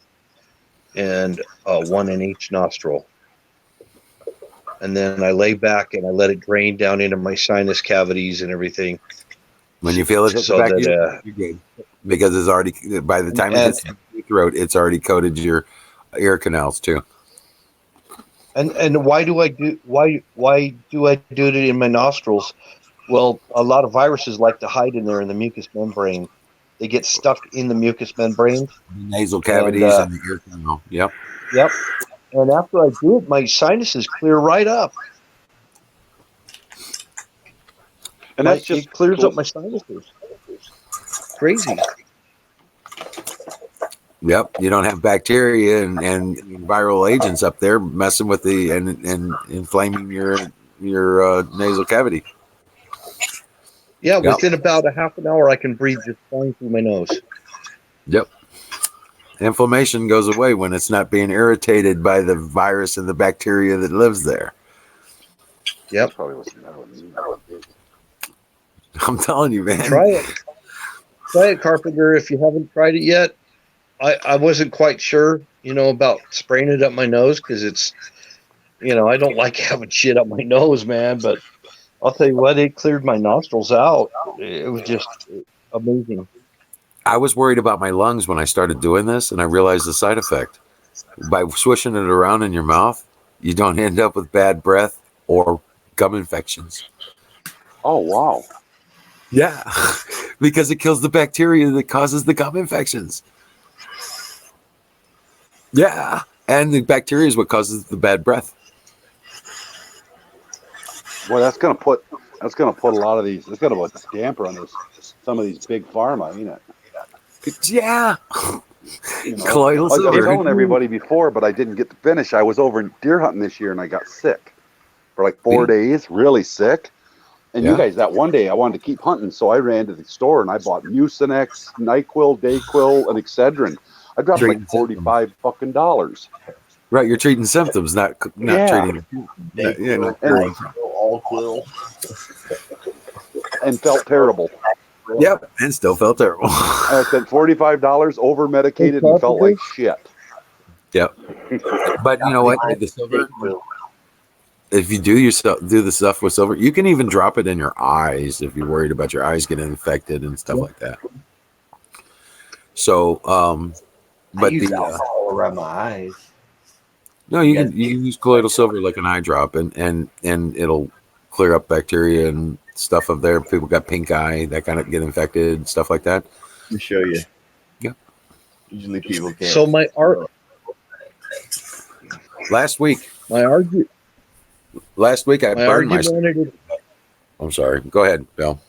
and 1 in each nostril. And then I lay back and I let it drain down into my sinus cavities and everything. When you feel it hit the back of your, you're good. Because it's already, by the time it hits your throat, it's already coated your ear canals too. And why do I do it in my nostrils? Well, a lot of viruses like to hide in there in the mucous membrane. They get stuck in the mucous membrane. Nasal cavities and the ear canal. Yep. Yep. And after I do it, my sinuses clear right up. And that's just it clears up my sinuses. Crazy. Yep, you don't have bacteria and viral agents up there messing with and inflaming your nasal cavity. Yeah, within about a half an hour, I can breathe just fine through my nose. Yep. Inflammation goes away when it's not being irritated by the virus and the bacteria that lives there. Yep. I'm telling you, man. Try it. Try it, Carpenter, if you haven't tried it yet. I wasn't quite sure, about spraying it up my nose because it's, I don't like having shit up my nose, man. But I'll tell you what, it cleared my nostrils out. It was just amazing. I was worried about my lungs when I started doing this, and I realized the side effect. By swishing it around in your mouth, you don't end up with bad breath or gum infections. Oh, wow. Yeah, because it kills the bacteria that causes the gum infections. Yeah, and the bacteria is what causes the bad breath. Well, that's gonna put a lot of these. It's gonna put a damper on some of these big pharma, ain't it? Yeah. I was telling everybody before, but I didn't get to finish. I was over deer hunting this year and I got sick for like 4 days, really sick. And you guys, that one day I wanted to keep hunting, so I ran to the store and I bought Mucinex, NyQuil, Dayquil, and Excedrin. I dropped like $45 fucking dollars. Right, you're treating symptoms, not treating. All quill. And felt terrible. Yep, and still felt terrible. I spent $45 over medicated and felt like shit. Yep. But you know what? The silver. If you do the stuff with silver, you can even drop it in your eyes if you're worried about your eyes getting infected and stuff like that. So, but I use alcohol around my eyes. No, you can use colloidal silver like an eye drop, and it'll clear up bacteria and stuff up there. People got pink eye, that kind of get infected, stuff like that. Let me show you. Yeah. Usually people can't. So last week I burned my. I'm sorry. Go ahead, Bill.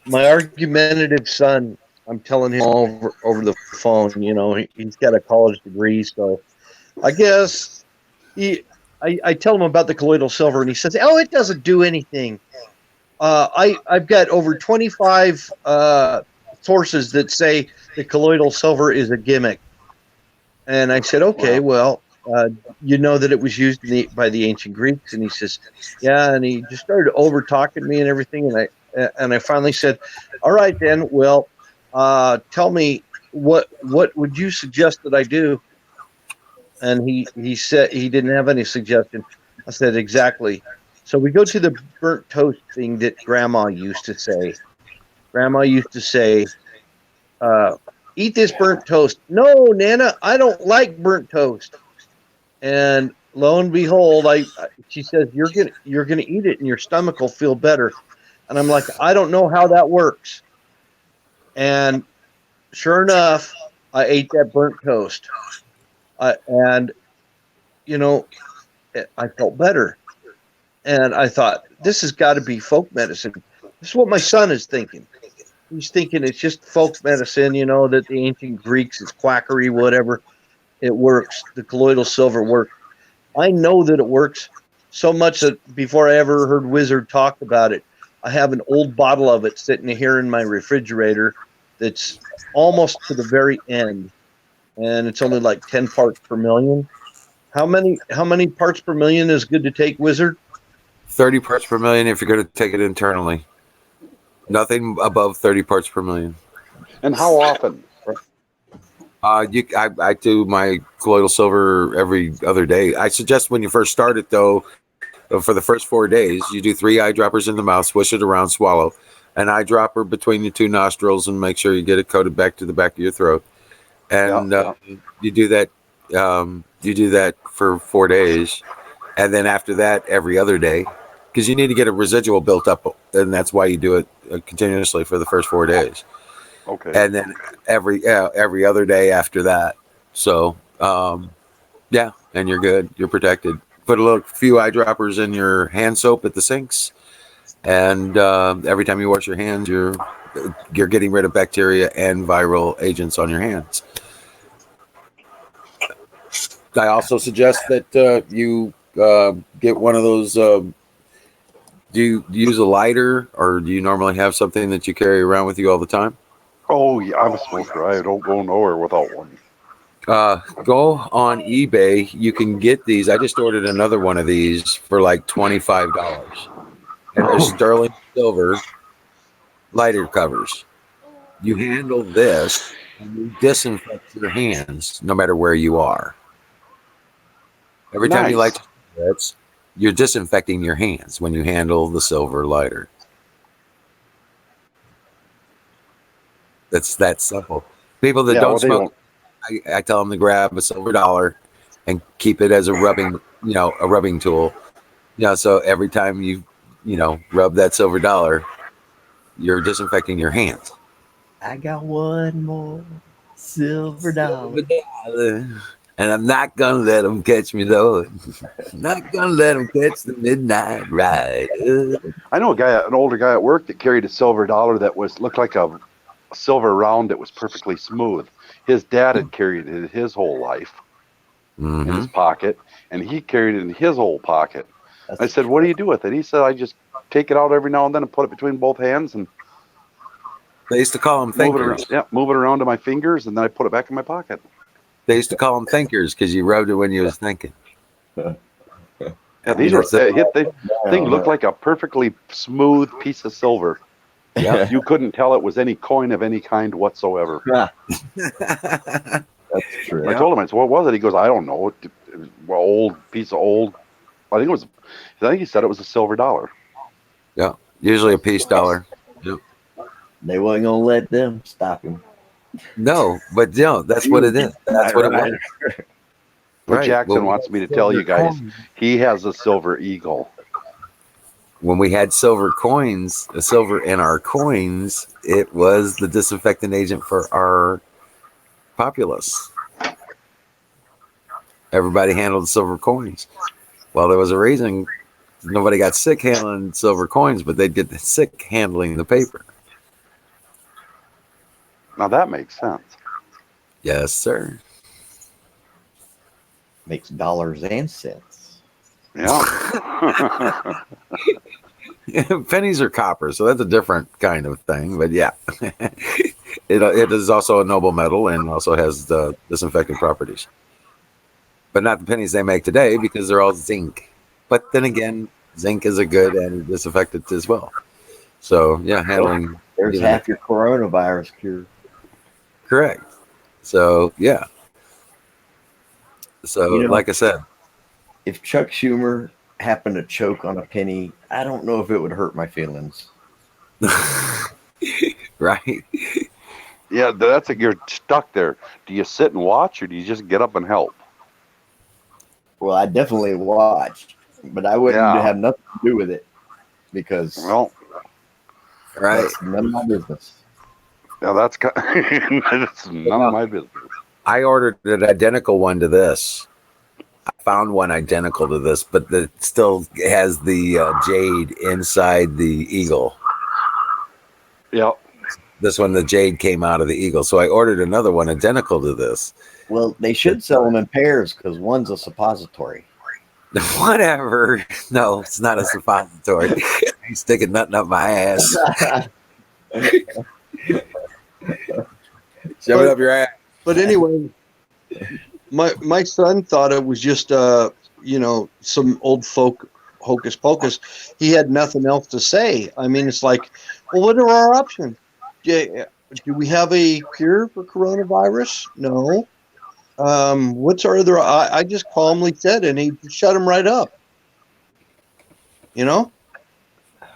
My argumentative son, I'm telling him over the phone. He's got a college degree, so I guess I tell him about the colloidal silver, and he says, "Oh, it doesn't do anything." I've got over 25 sources that say the colloidal silver is a gimmick, and I said, "Okay, well, you know that it was used by the ancient Greeks," and he says, "Yeah," and he just started over talking to me and everything, and I finally said, "All right, then, well, tell me what would you suggest that I do?" And he said he didn't have any suggestion. I said, exactly. So we go to the burnt toast thing that Grandma used to say. Grandma used to say, "Eat this burnt toast." "No, Nana, I don't like burnt toast." And lo and behold, she says, "You're gonna eat it, and your stomach will feel better." And I'm like, "I don't know how that works." And sure enough, I ate that burnt toast, and I felt better. And I thought, this has got to be folk medicine. This is what my son is thinking. He's thinking it's just folk medicine, that the ancient Greeks, it's quackery, whatever. It works. The colloidal silver works. I know that it works so much that before I ever heard Wizard talk about it, I have an old bottle of it sitting here in my refrigerator that's almost to the very end. And it's only like 10 parts per million. How many parts per million is good to take, Wizard? 30 parts per million if you're going to take it internally. Nothing above 30 parts per million. And how often? I do my colloidal silver every other day. I suggest when you first start it, though, for the first 4 days, you do 3 eyedroppers in the mouth, swish it around, swallow, an eyedropper between your 2 nostrils, and make sure you get it coated back to the back of your throat. And you do that. You do that for 4 days, and then after that, every other day, because you need to get a residual built up, and that's why you do it continuously for the first 4 days. Okay. And then every other day after that. So, yeah, and you're good. You're protected. Put a few eyedroppers in your hand soap at the sinks, and every time you wash your hands, you're getting rid of bacteria and viral agents on your hands. I also suggest that you get one of those. Do you use a lighter, or do you normally have something that you carry around with you all the time? Oh, yeah, I'm a smoker. I don't go nowhere without one. Go on eBay. You can get these. I just ordered another one of these for like $25. And they're sterling silver. lighter covers. You handle this and you disinfect your hands no matter where you are. Every time you Nice. light cigarettes, you're disinfecting your hands when you handle the silver lighter. That's that simple. People that Yeah, don't well, they smoke, don't. I tell them to grab a silver dollar and keep it as a rubbing, a rubbing tool. So every time you rub that silver dollar, you're disinfecting your hands. I got one more silver dollar. And I'm not gonna let them catch me though. Not gonna let them catch the midnight ride. I know an older guy at work that carried a silver dollar that looked like a silver round that was perfectly smooth. His dad had carried it his whole life in his pocket, and he carried it in his whole pocket. I said, "What do you do with it?" He said, "I just take it out every now and then and put it between both hands and They used to call them move it around. thinkers. Yeah, move it around to my fingers, and then I put it back in my pocket." They used to call them thinkers because you rubbed it when you was thinking. Yeah, these were the thing looked like a perfectly smooth piece of silver. Yeah, you couldn't tell it was any coin of any kind whatsoever. That's true. I told him, I said, "What was it?" He goes, "I don't know. It was an old piece of old. I think he said it was a silver dollar." Yeah, usually a peace dollar. Yep. They wasn't gonna let them stop him. No, but that's what it is. That's what it was. But Right. Jackson wants me to tell you guys, he has a silver eagle. When we had silver coins, the silver in our coins, it was the disinfectant agent for our populace. Everybody handled the silver coins. Well, there was a reason nobody got sick handling silver coins, but they'd get sick handling the paper. Now that makes sense. Yes, sir. Makes dollars and cents. Yeah. Pennies are copper, so that's a different kind of thing. But yeah, it is also a noble metal and also has the disinfecting properties. But not the pennies they make today because they're all zinc. But then again, zinc is a good and disinfectant as well. So yeah, handling. There's half your coronavirus cure. Correct. So yeah. So like I said, if Chuck Schumer happened to choke on a penny, I don't know if it would hurt my feelings. Right. Yeah, that's you're stuck there. Do you sit and watch, or do you just get up and help? Well, I definitely watch, but I wouldn't have nothing to do with it because that's none of my business. Yeah, that's none of my business. I ordered an identical one to this. I found one identical to this, but that still has the jade inside the eagle. Yep. This one, the jade came out of the eagle. So I ordered another one identical to this. Well, they should sell them in pairs because one's a suppository. Whatever. No, it's not a suppository. He's sticking nothing up my ass. Shove it up your ass. But anyway, my son thought it was just some old folk hocus pocus. He had nothing else to say. I mean, it's like, well, what are our options? Do we have a cure for coronavirus? No. What's our other? I just calmly said, and he shut him right up.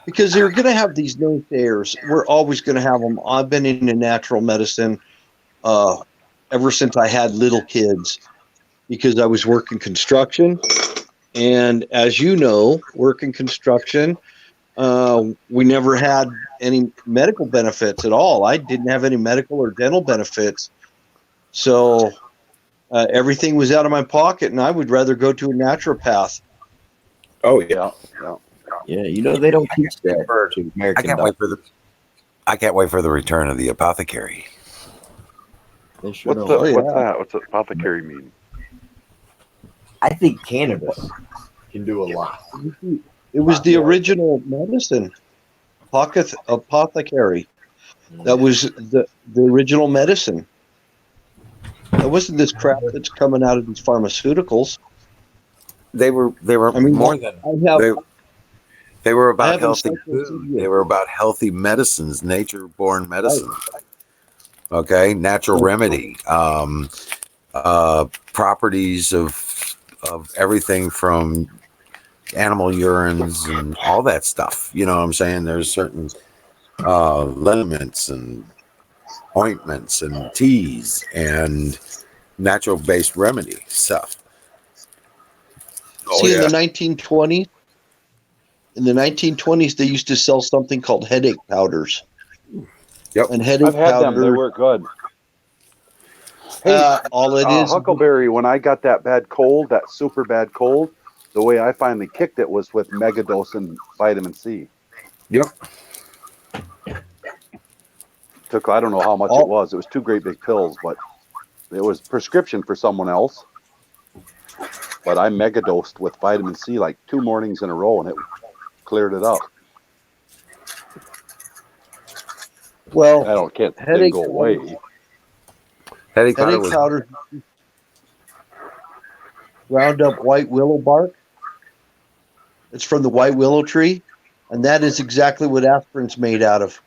Because you're going to have these naysayers. We're always going to have them. I've been into natural medicine ever since I had little kids because I was working construction. And as you know, working construction, we never had any medical benefits at all. I didn't have any medical or dental benefits. So everything was out of my pocket, and I would rather go to a naturopath. Oh, yeah. Yeah, they don't teach that to American doctors. I can't wait for the return of the apothecary. What's that? What's apothecary mean? I think cannabis can do a lot. It was the original medicine, apothecary. That was the original medicine. That wasn't this crap that's coming out of these pharmaceuticals. They were I mean, more than They were I about have healthy food. They were about healthy medicines, nature-born medicines. Okay, natural remedy, properties of everything from animal urines and all that stuff. You know what I'm saying? There's certain liniments and ointments and teas and natural-based remedy stuff. See, in the 1920s, they used to sell something called headache powders. Yep, and headache I've had them. They powder. work good. Hey, All it is. Huckleberry, when I got that bad cold, that super bad cold, the way I finally kicked it was with megadose and vitamin C. Yep. Took, I don't know how much it was. It was 2 great big pills, but it was prescription for someone else. But I megadosed with vitamin C like 2 mornings in a row, and it cleared it up. Well, I don't can't didn't headache go powder. away. Headache powder. Ground up white willow bark. It's from the white willow tree, and that is exactly what aspirin's made out of.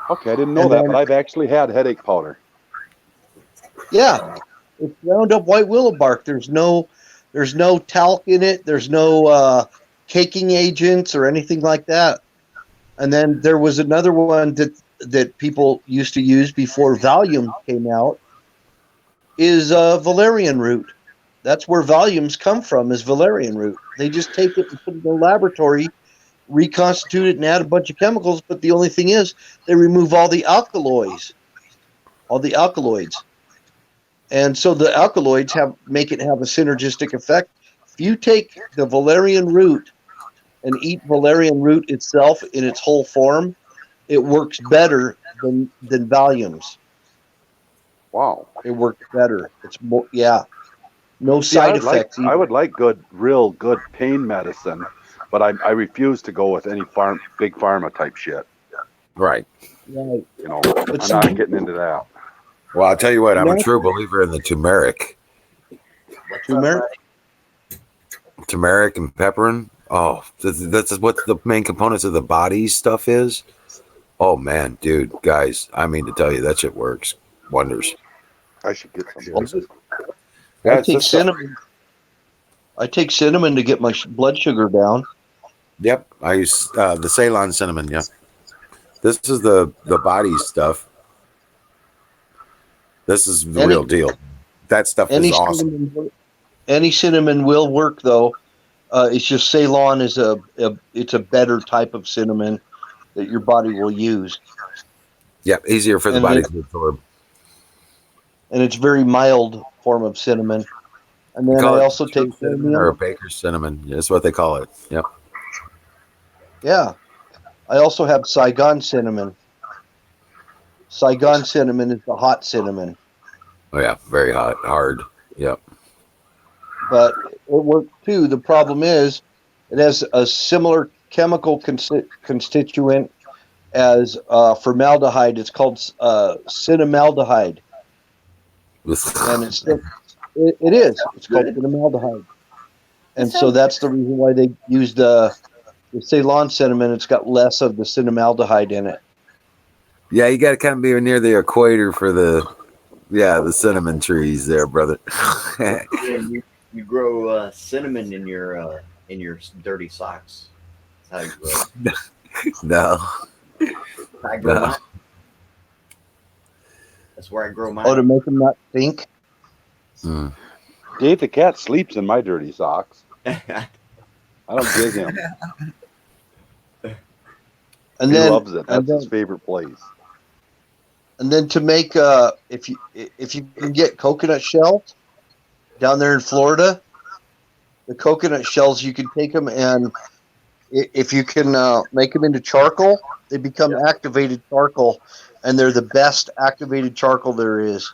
Okay, I didn't know that, but I've actually had headache powder. Yeah, it's ground up white willow bark. There's no talc in it. There's no caking agents or anything like that. And then there was another one that people used to use before Valium came out. Is valerian root. That's where Valiums come from. Is valerian root. They just take it and put it in a laboratory, reconstitute it, and add a bunch of chemicals. But the only thing is, they remove all the alkaloids, and so the alkaloids make it have a synergistic effect. If you take the valerian root and eat valerian root itself in its whole form, it works better than Valiums. Wow, it works better. It's more, no side effects. I would like real good pain medicine, but I refuse to go with any big pharma type shit. Right. Right. You know, I'm not getting into that. Well, I'll tell you what, I'm a true believer in the turmeric. Turmeric and pepperin. Oh, that's what the main components of the body stuff is. Oh man, dude, guys, I mean to tell you, that shit works wonders. I should get some. I take cinnamon. I take cinnamon to get my blood sugar down. Yep, I use the Ceylon cinnamon. Yeah, this is the body stuff. This is the real deal. That stuff is awesome. Any cinnamon will work, though. It's just Ceylon is it's a better type of cinnamon that your body will use. Yeah, easier for the body to absorb. And it's very mild form of cinnamon. And then I also take cinnamon or baker's cinnamon. That's what they call it. Yep. Yeah. I also have Saigon cinnamon. Saigon cinnamon is the hot cinnamon. Oh yeah, very hot, hard. Yep. But it works too. The problem is it has a similar chemical constituent as formaldehyde. It's called cinnamaldehyde. And it is. It's called cinnamaldehyde. And so that's the reason why they use the Ceylon cinnamon. It's got less of the cinnamaldehyde in it. Yeah, you got to kind of be near the equator for the cinnamon trees there, brother. You grow cinnamon in your dirty socks. That's how you grow. No. I grow mine. That's where I grow mine. Oh, to make them not stink? Dave the cat sleeps in my dirty socks. I don't give him. And he then, loves it. That's his favorite place. And then to make if you can get coconut shells down there in Florida, the coconut shells, you can take them, and if you can make them into charcoal, they become activated charcoal, and they're the best activated charcoal there is.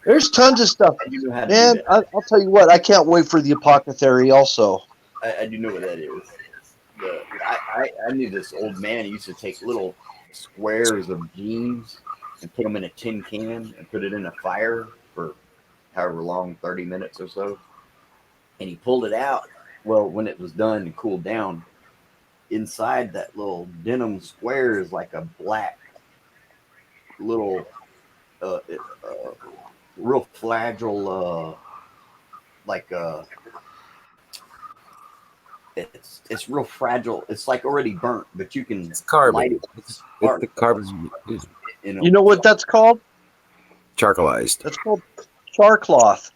There's tons of stuff. Man, I'll tell you what, I can't wait for the apothecary also. I do know what that is. I knew this old man who used to take little squares of jeans and put them in a tin can and put it in a fire for however long, 30 minutes or so. And he pulled it out Well, when it was done and cooled down, inside that little denim square is like a black little, uh, real fragile, like it's real fragile. It's like already burnt, but you can It's carbon. light it. It's Spark the carbon. You know what that's called? Charcoalized. That's called char cloth.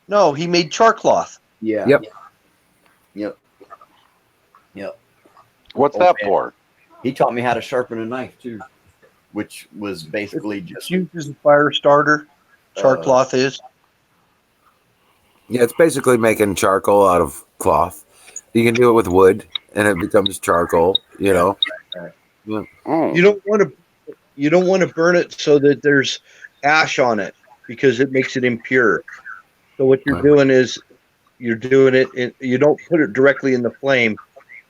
No, he made char cloth. Yeah. Yep. Yep. Yep. What's Oh, that man. for? He taught me how to sharpen a knife too, which was basically just It's used as a fire starter. Char cloth is. Yeah, it's basically making charcoal out of cloth. You can do it with wood, and it becomes charcoal. You know. Yeah. Oh. You don't want to burn it so that there's ash on it because it makes it impure. So what you're doing is you're doing it. You don't put it directly in the flame.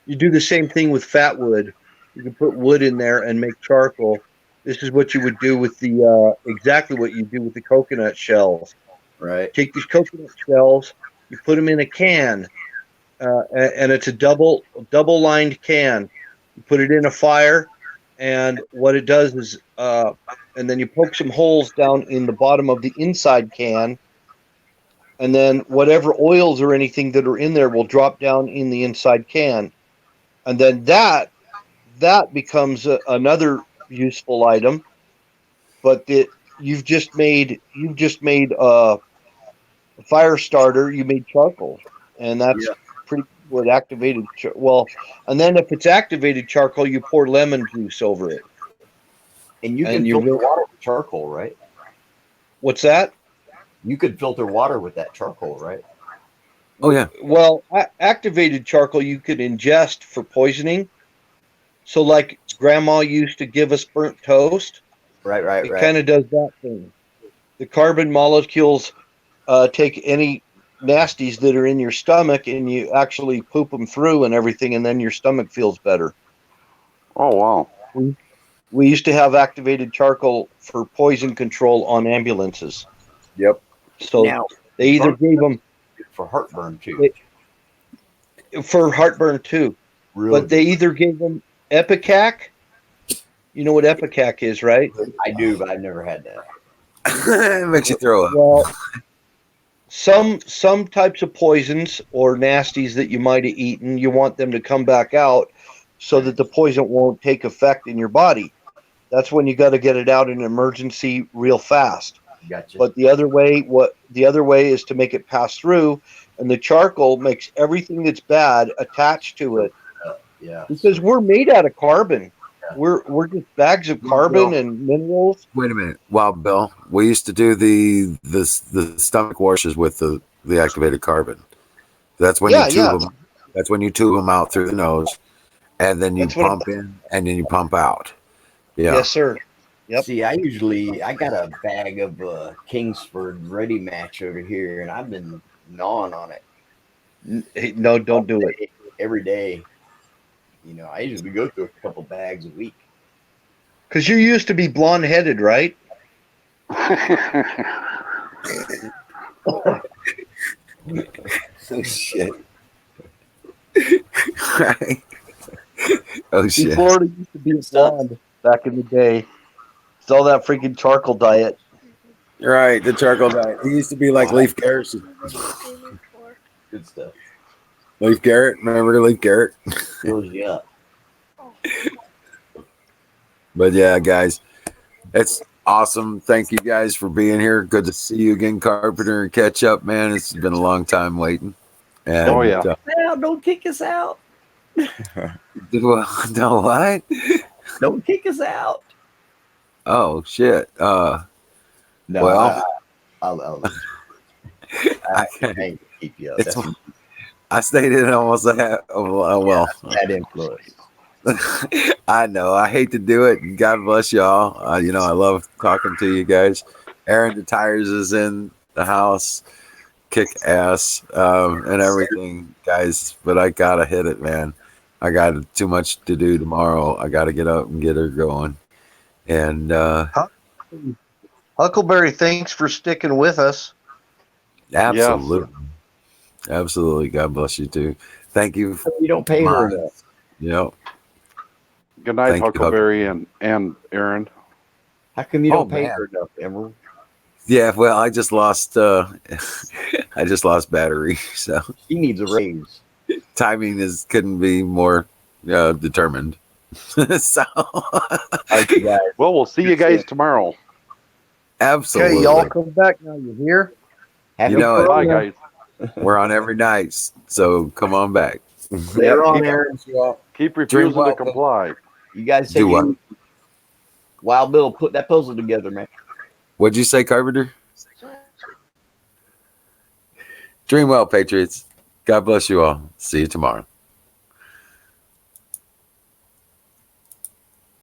You do the same thing with fat wood. You can put wood in there and make charcoal. This is what you would do with the exactly what you do with the coconut shells. right. Take these coconut shells, you put them in a can, and it's a double lined can. You put it in a fire, and what it does is, and then you poke some holes down in the bottom of the inside can, and then whatever oils or anything that are in there will drop down in the inside can, and then that becomes another useful item. But you've just made a fire starter. You made charcoal, and that's Yeah. pretty what activated. And then if it's activated charcoal, you pour lemon juice over it, And you and can filter water with charcoal, right? what's that? You could filter water with that charcoal, right? Oh yeah. Well, activated charcoal you could ingest for poisoning. So, like Grandma used to give us burnt toast. Right, right, It right. kind of does that thing. The carbon molecules take any nasties that are in your stomach and you actually poop them through and everything, and then your stomach feels better. Oh wow. We used to have activated charcoal for poison control on ambulances. Yep. So Now, they either gave them for heartburn too. For heartburn too, Really but they good. either gave them Epicac. You know what Epicac is, right? I do, but I've never had that. It makes you throw up. Well, some types of poisons or nasties that you might have eaten, you want them to come back out so that the poison won't take effect in your body. That's when you got to get it out in an emergency real fast. Gotcha. But the other way is to make it pass through, and the charcoal makes everything that's bad attached to it. Yeah. Because we're made out of carbon. We're just bags of carbon and minerals. Wait a minute. Wow, Bill, we used to do the stomach washes with the activated carbon. That's when you tube them. That's when you tube them out through the nose, and then you pump in, and then you pump out. Yeah. Yes, sir. Yep. See, I got a bag of Kingsford Ready Match over here, and I've been gnawing on it. No, don't do it. Every day. You know, I usually go through a couple bags a week. Because you used to be blonde headed, right? Oh shit. Right. Oh shit. Florida used to be blonde back in the day. It's all that freaking charcoal diet. Right, the charcoal diet. He used to be like Leif Garrett. Good stuff. Leif Garrett, remember Leif Garrett? Fills you up. But yeah, guys, it's awesome. Thank you guys for being here. Good to see you again, Carpenter, and catch up, man. It's been a long time waiting. And, oh yeah. Don't kick us out. No, what? Don't kick us out. Oh shit. No, well, I can't keep you up. I stayed in almost a half. Well, bad influence. I know. I hate to do it. God bless y'all. You know, I love talking to you guys. Aaron the Tires is in the house, kick ass and everything, guys. But I gotta hit it, man. I got too much to do tomorrow. I gotta get up and get her going. And Huckleberry, thanks for sticking with us. Absolutely. Absolutely. God bless you too. Thank you. You don't pay her Mons. enough. Yep. Good night, Thank you, Huckleberry and Aaron. How come you Oh, don't pay man. her enough, Emerald? Yeah, well, I just lost I just lost battery, so She needs a raise. timing couldn't be more determined. So All right, you guys. Well, we'll see you guys tomorrow. absolutely. Okay, y'all come back now. You hear? Happy You know it. Bye, Corona. guys. We're on every night, so come on back. Later on, Keep- Aaron. Keep Dream refusing well, to comply. You guys Do take what? it. Wild Bill, put that puzzle together, man. What'd you say, Carpenter? Dream well, Patriots. God bless you all. See you tomorrow.